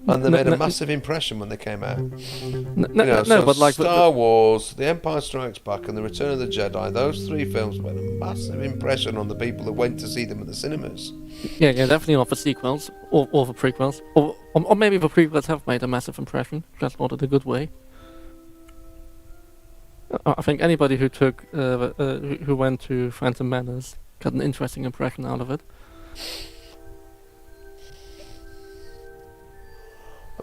and they No, made a no, massive impression when they came out. No, but like Star Wars, The Empire Strikes Back, and The Return of the Jedi. Those three films made a massive impression on the people that went to see them at the cinemas. Yeah, definitely not for sequels or for prequels, or maybe the prequels have made a massive impression, just not in a good way. I think anybody who took who went to Phantom Menace got an interesting impression out of it.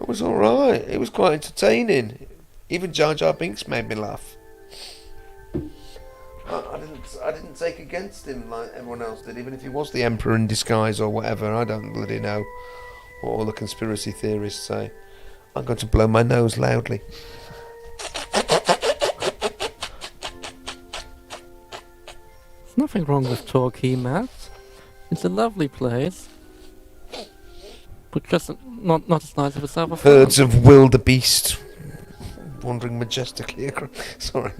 It was all right. It was quite entertaining. Even Jar Jar Binks made me laugh. I didn't take against him like everyone else did, even if he was the Emperor in disguise or whatever. I don't bloody know what all the conspiracy theorists say. I'm going to blow my nose loudly. There's nothing wrong with Torquay, Matt. It's a lovely place, but just not as nice as South of Herds France. of wildebeest wandering majestically across. Sorry.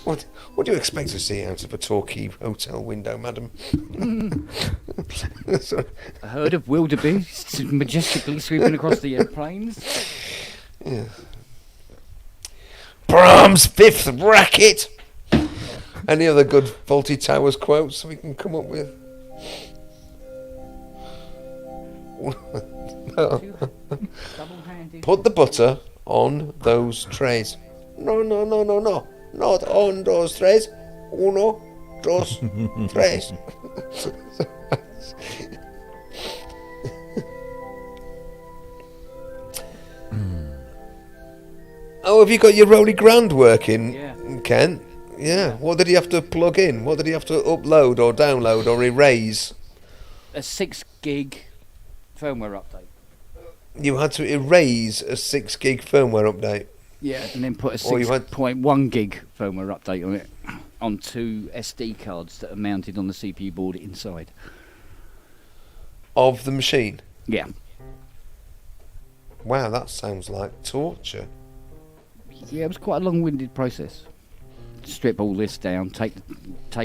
What do you expect to see out of a Torquay hotel window, madam? Sorry. A herd of wildebeest majestically sweeping across the airplanes. Yeah. Brahms' Fifth Racket. Any other good Faulty Towers quotes we can come up with? Put the butter on those trays. No. Not on those trays. Uno, dos, tres. Oh, have you got your Rolly Grand working, Ken? Yeah. What did he have to plug in? What did he have to upload or download or erase? A 6 gig firmware update. You had to erase a 6 gig firmware update. Yeah, and then put a Or you had 6.1 gig firmware update on it, on 2 SD cards that are mounted on the CPU board inside. Of the machine? Yeah. Wow, that sounds like torture. Yeah, it was quite a long-winded process. Strip all this down, take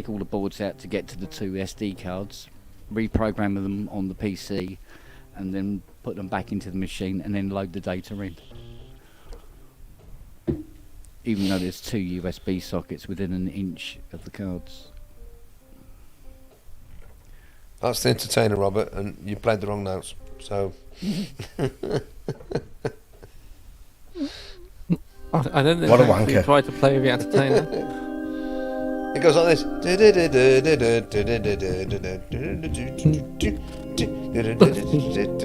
all the boards out to get to the 2 SD cards, reprogram them on the PC, and then put them back into the machine, and then load the data in. Even though there's 2 USB sockets within an inch of the cards. That's the entertainer, Robert, and you played the wrong notes. So. I don't What a think you wanker. try to play the entertainer. It goes like this.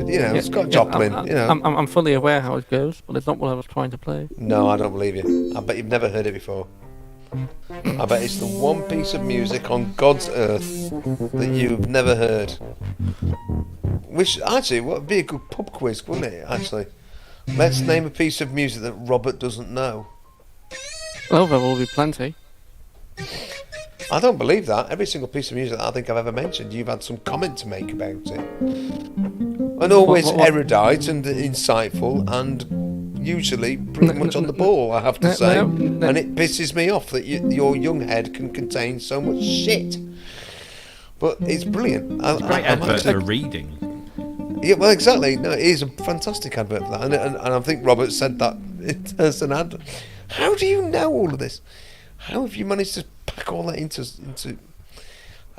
You know, Scott Joplin. You know. I'm fully aware how it goes, but it's not what I was trying to play. No, I don't believe you. I bet you've never heard it before. I bet it's the one piece of music on God's earth that you've never heard. Which, actually, would be a good pub quiz, wouldn't it, actually? Let's name a piece of music that Robert doesn't know. Oh, there will be plenty. I don't believe that. Every single piece of music that I think I've ever mentioned, you've had some comment to make about it. And always What? erudite and insightful and usually pretty much on the ball, I have to say. And it pisses me off that your young head can contain so much shit. But it's brilliant. It's a great advert for reading. Yeah, well, exactly. No, it is a fantastic advert for that. And I think Robert said that as an ad. How do you know all of this? How have you managed to pack all that into?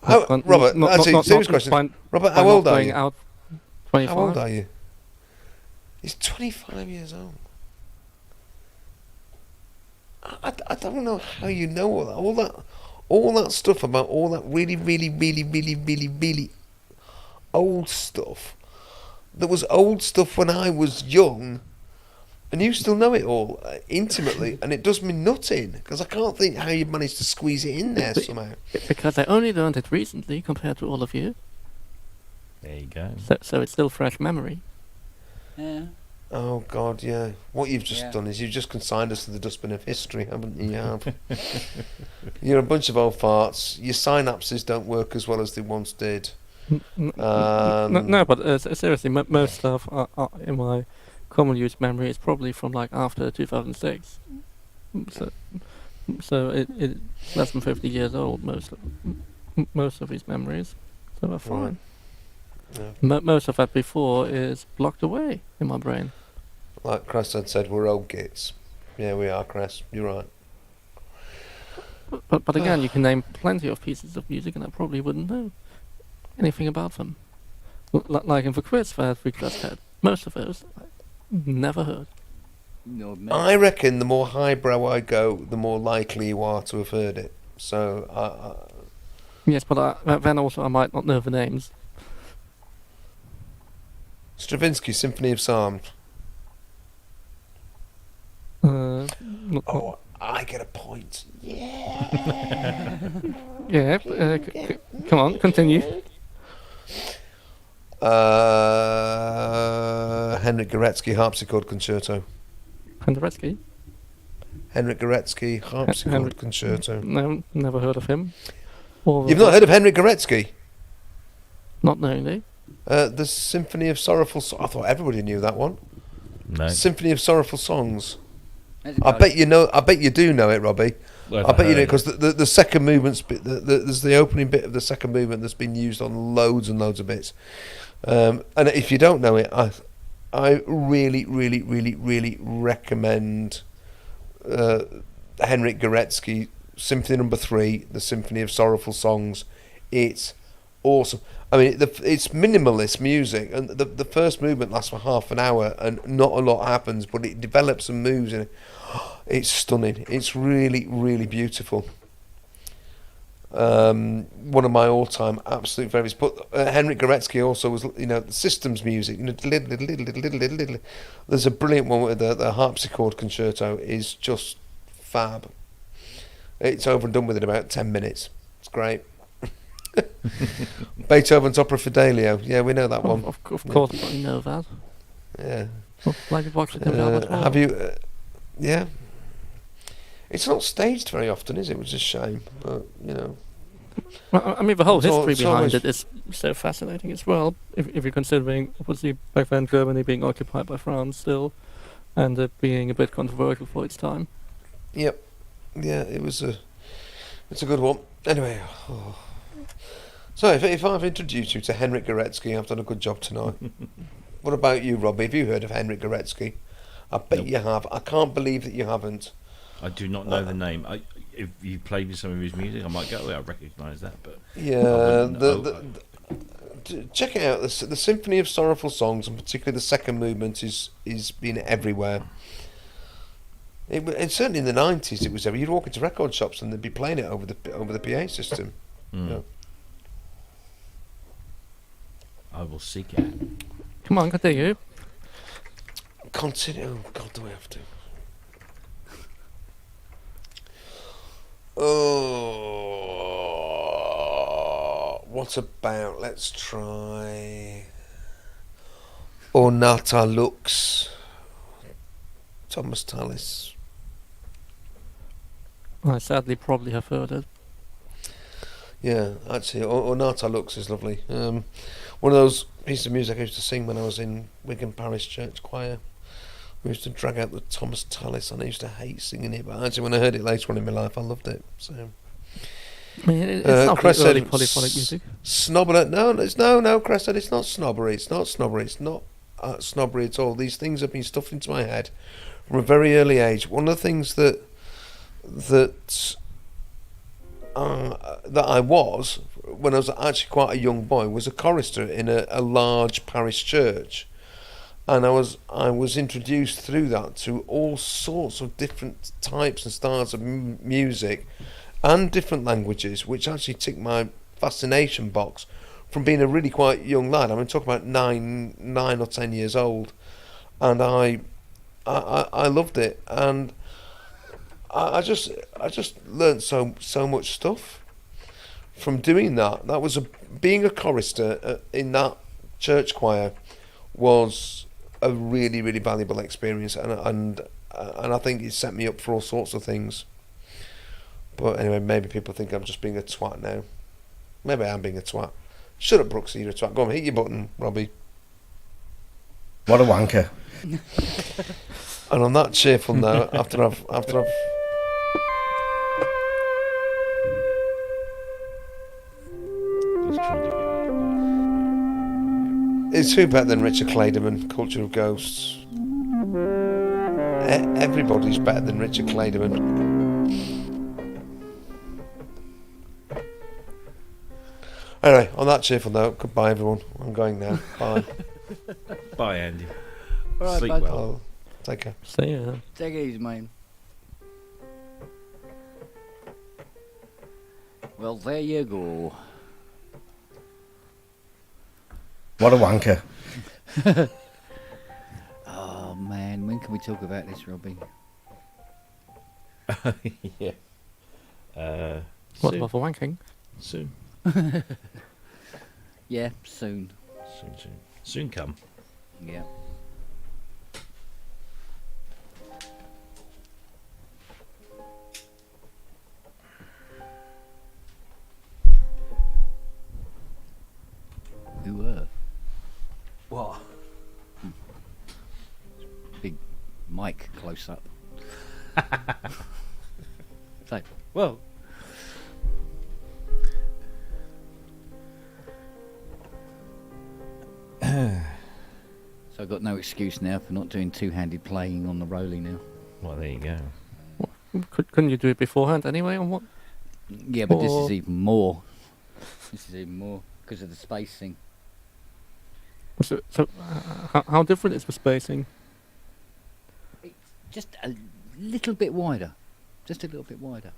Robert, actually, serious question. Robert, how old are you? 25. How old are you? He's 25 years old. I don't know how you know all that stuff about all that really old stuff. There was old stuff when I was young. And you still know it all intimately, and it does me nutting because I can't think how you managed to squeeze it in there somehow. Because I only learned it recently compared to all of you. There you go. So it's still fresh memory. Yeah. Oh God, yeah. What you've just done is you've just consigned us to the dustbin of history, haven't you? You're a bunch of old farts. Your synapses don't work as well as they once did. No, but seriously, most stuff in my common use memory is probably from like after 2006. So it's less than 50 years old. Most of these memories, so they're fine. Most of that before is blocked away in my brain. Like Cress had said, we're old gits. Yeah, we are, Cress. You're right. But again, you can name plenty of pieces of music, and I probably wouldn't know anything about them. Like in the quiz that we just had, most of those I never heard. No, I reckon the more highbrow I go, the more likely you are to have heard it. So, Yes, but then also I might not know the names. Stravinsky, Symphony of Psalms. Oh, I get a point. Yeah. Yeah. Come on, continue. Henrik Goretzky, Harpsichord Concerto. Penderecki? Henrik Goretzky, Harpsichord Concerto. No, never heard of him. You've not heard of Henrik Goretzky? Not knowingly. The Symphony of Sorrowful Songs. I thought everybody knew that one. No. Symphony of Sorrowful Songs. I bet you know. I bet you do know it, Robbie. Well, I bet you know because the second movement's there's the opening bit of the second movement that's been used on loads and loads of bits. And if you don't know it, I really, really, really, really recommend Henrik Goretzky Symphony No. 3, the Symphony of Sorrowful Songs. It's awesome. I mean, it's minimalist music, and the first movement lasts for half an hour, and not a lot happens, but it develops and moves, and it's stunning. It's really, really beautiful. One of my all-time absolute favourites. But Henrik Goretzky also was, the systems music. There's a brilliant one with the harpsichord concerto is just fab. It's over and done with in about 10 minutes. It's great. Beethoven's Opera Fidelio. Yeah, we know that one. Of course, we know that. Yeah. Like watching them down as well. Have you? Yeah. It's not staged very often, is it? Which is a shame, but Well, I mean, the whole history it's behind always- it is so fascinating as well. If you're considering, obviously, back then Germany being occupied by France still, and it being a bit controversial for its time. Yep. Yeah, it's a good one. Anyway, so if I've introduced you to Henrik Goretzky, I've done a good job tonight. What about you, Robbie? Have you heard of Henrik Goretzky? I bet you have. I can't believe that you haven't. I do not know the name. If you played me some of his music, I might go, I recognise that. But Yeah, check it out. The Symphony of Sorrowful Songs, and particularly the second movement, is been everywhere. And certainly in the 90s, it was everywhere. You'd walk into record shops and they'd be playing it over the PA system. Yeah. I will seek it. Come on, continue. Continue. Oh God, do I have to? Oh, what about? Let's try. Ornata Lux. Thomas Tallis. I sadly probably have heard it. Yeah, actually, Ornata Lux is lovely. One of those pieces of music I used to sing when I was in Wigan Parish Church Choir. We used to drag out the Thomas Tallis, and I used to hate singing it, but actually when I heard it later on in my life, I loved it. So, I mean, it's not Cress really said polyphonic music. Snobbery. No, Cress said it's not snobbery. It's not snobbery. It's not snobbery at all. These things have been stuffed into my head from a very early age. One of the things that I was, when I was actually quite a young boy, was a chorister in a large parish church. And I was introduced through that to all sorts of different types and styles of music and different languages, which actually ticked my fascination box from being a really quite young lad. I mean, talking about 9 or 10 years old, and I loved it, and I just learnt so much stuff from doing that. That was being a chorister in that church choir was a really, really valuable experience, and I think it set me up for all sorts of things. But anyway, maybe people think I'm just being a twat now. Maybe I am being a twat. Shut up, Brooksy, you're a twat. Go on, hit your button, Robbie. What a wanker. And on that cheerful note, after I've 22 better than Richard Clayderman, Culture of Ghosts. Everybody's better than Richard Clayderman. Anyway, on that cheerful note, goodbye everyone. I'm going now. Bye. Bye, Andy. All right, Sleep bud. well. Take care. See ya. Take it easy, man. Well, there you go. What a wanker. Oh man, when can we talk about this, Robbie? Yeah. What Soon. for wanking? Soon. Yeah, soon. Soon come. Yeah. Who were? What? Big mic close up. It's like, whoa. So I've got no excuse now for not doing two-handed playing on the Rolly now. Well, there you go. Couldn't you do it beforehand anyway, or what? Yeah, but this Or- is even more. This is even more because of the spacing. So how different is the spacing? Just a little bit wider. Just a little bit wider.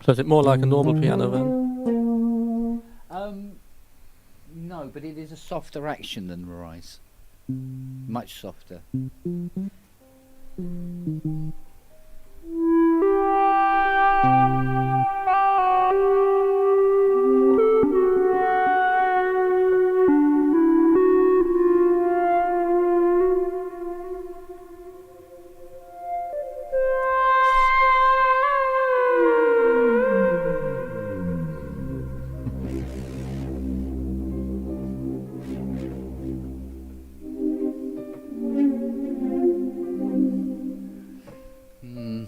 So is it more like a normal piano then? No, but it is a softer action than Rise. Much softer. Hmm.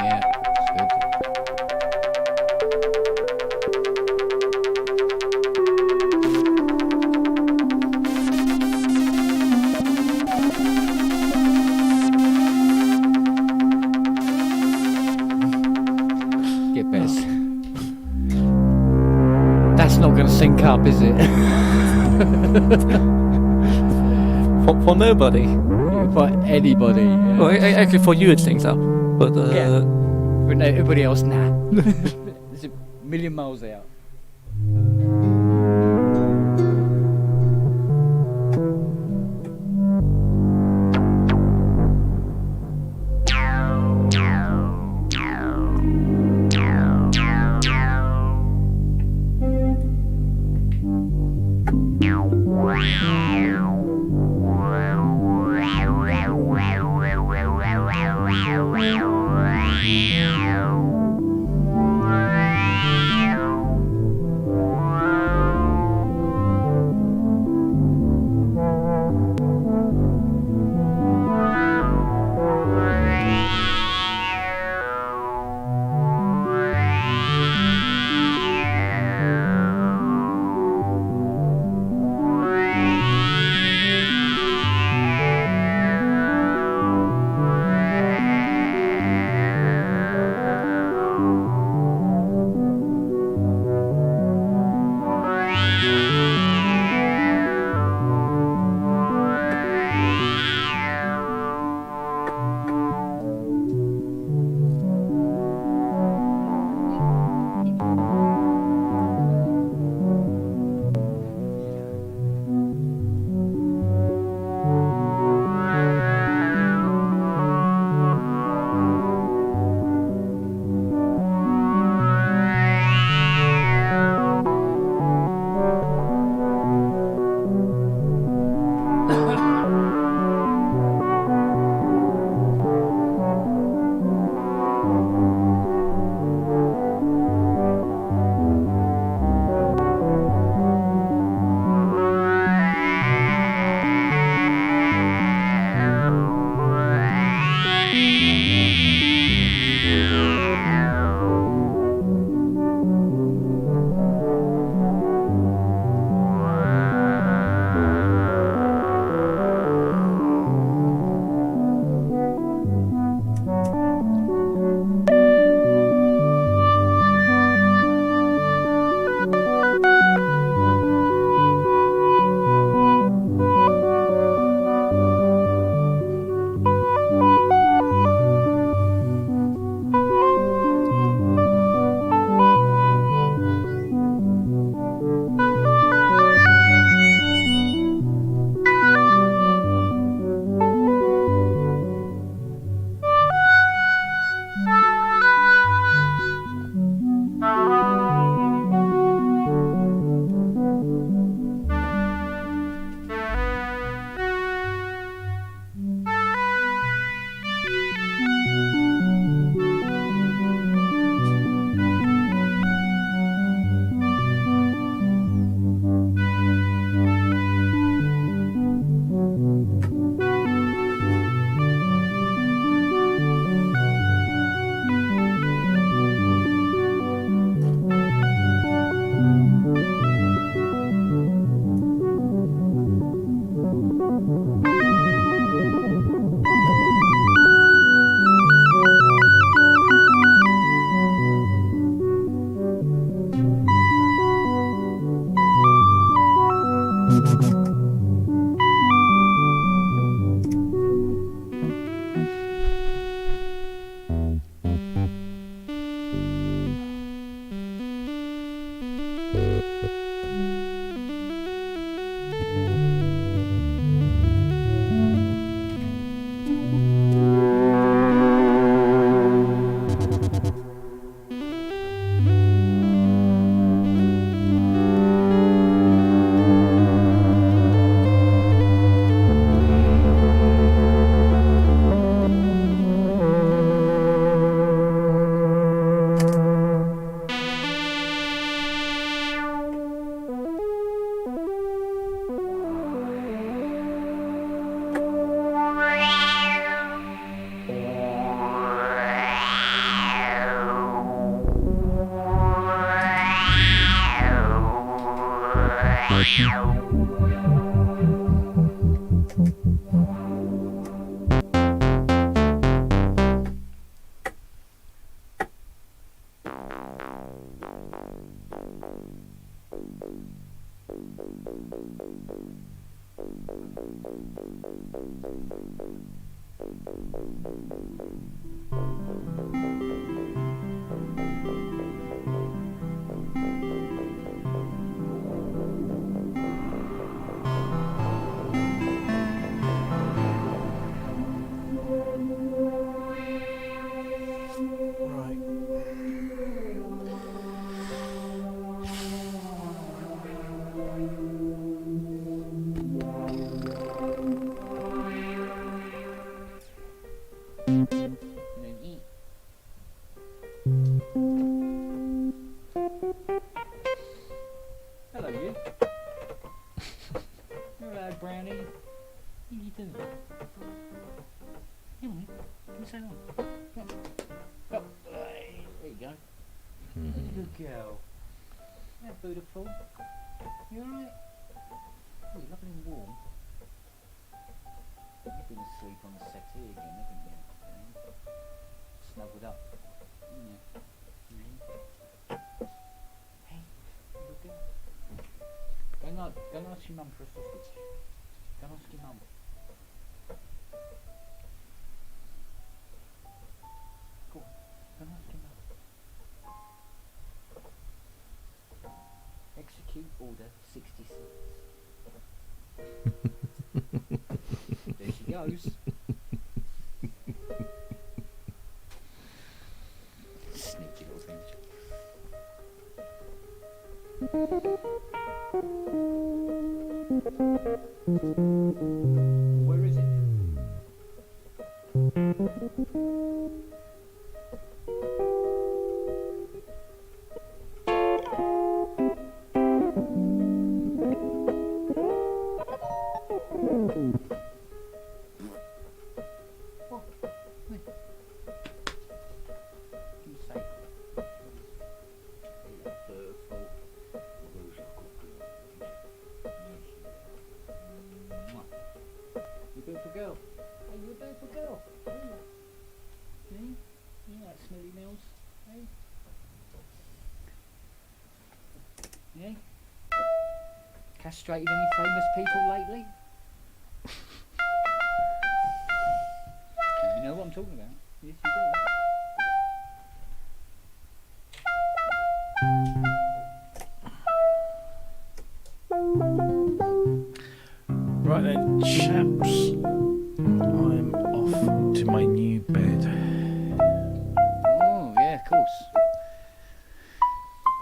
Yeah, it's good. Get best. That's not going to sync up, is it? For nobody. For anybody. Yeah. Well, actually for you it syncs up, but Yeah. But no, everybody else, nah. It's a million miles out. Hello, you. Hello, Brownie. What are you doing? Come on, come say hello. Come on. Oh, there you go. Good girl. How beautiful. You alright? Oh, you're lovely and warm. You've been asleep on the settee again, haven't you? Snuggled up. Yeah. Hey, good girl. Go and ask your mum for a sausage. Go and ask your mum. Go on, go and ask your mum. Execute order 66. There she goes. Sneaky little thing. Where is it? Girl. Hey, you're a beautiful girl. See? You like smelly nails? Hey? Yeah? Castrated any famous people lately? You know what I'm talking about? Yes, you do. Right then, chaps. I'm off to my new bed. Oh, yeah, of course.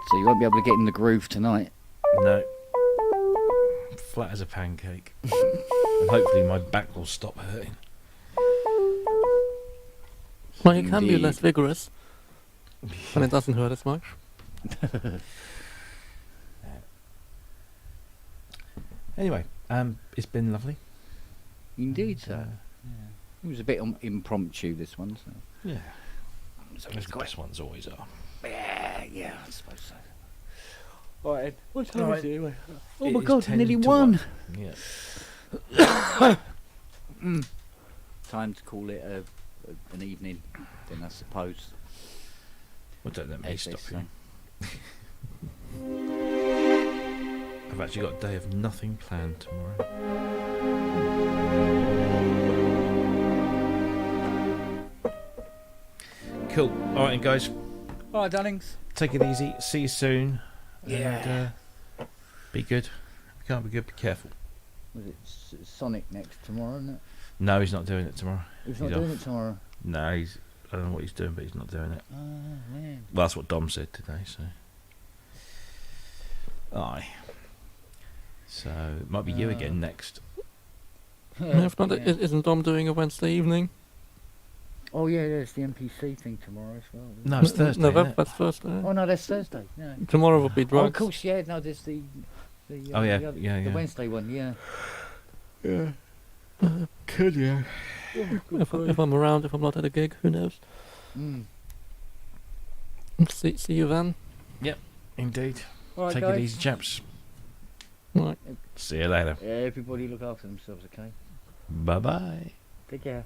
So you won't be able to get in the groove tonight? No. Flat as a pancake. And hopefully my back will stop hurting. Well, you can be less vigorous. And it doesn't hurt as much. Anyway, it's been lovely. Indeed, sir. It was a bit impromptu, this one. So. Yeah. So the best ones always are. Yeah, I suppose so. All right, what time is it anyway? Oh my God, nearly 1. Yeah. Time to call it an evening, then I suppose. Well, don't let me stop you. I've actually got a day of nothing planned tomorrow. Cool. All right, guys. All right, darlings. Take it easy. See you soon. Yeah. And, be good. If you can't be good, be careful. Was it Sonic next tomorrow, isn't it? No, he's not doing it tomorrow. He's not doing it tomorrow? No, I don't know what he's doing, but he's not doing it. Oh, man. Well, that's what Dom said today, so. Aye. So, it might be you again next. If not, isn't Dom doing a Wednesday evening? Oh, yeah, there's the NPC thing tomorrow as well. No, it's Thursday. No, that's Thursday. Oh, no, that's Thursday. No. Tomorrow will be drugs. Oh, of course, yeah. No, there's the oh, yeah, the Wednesday one, yeah. Yeah. Could, yeah. If I'm around, if I'm not at a gig, who knows? See you then. Yep, indeed. All right, Take guys. it easy, chaps. Right. See you later. Everybody look after themselves, okay? Bye bye. Take care.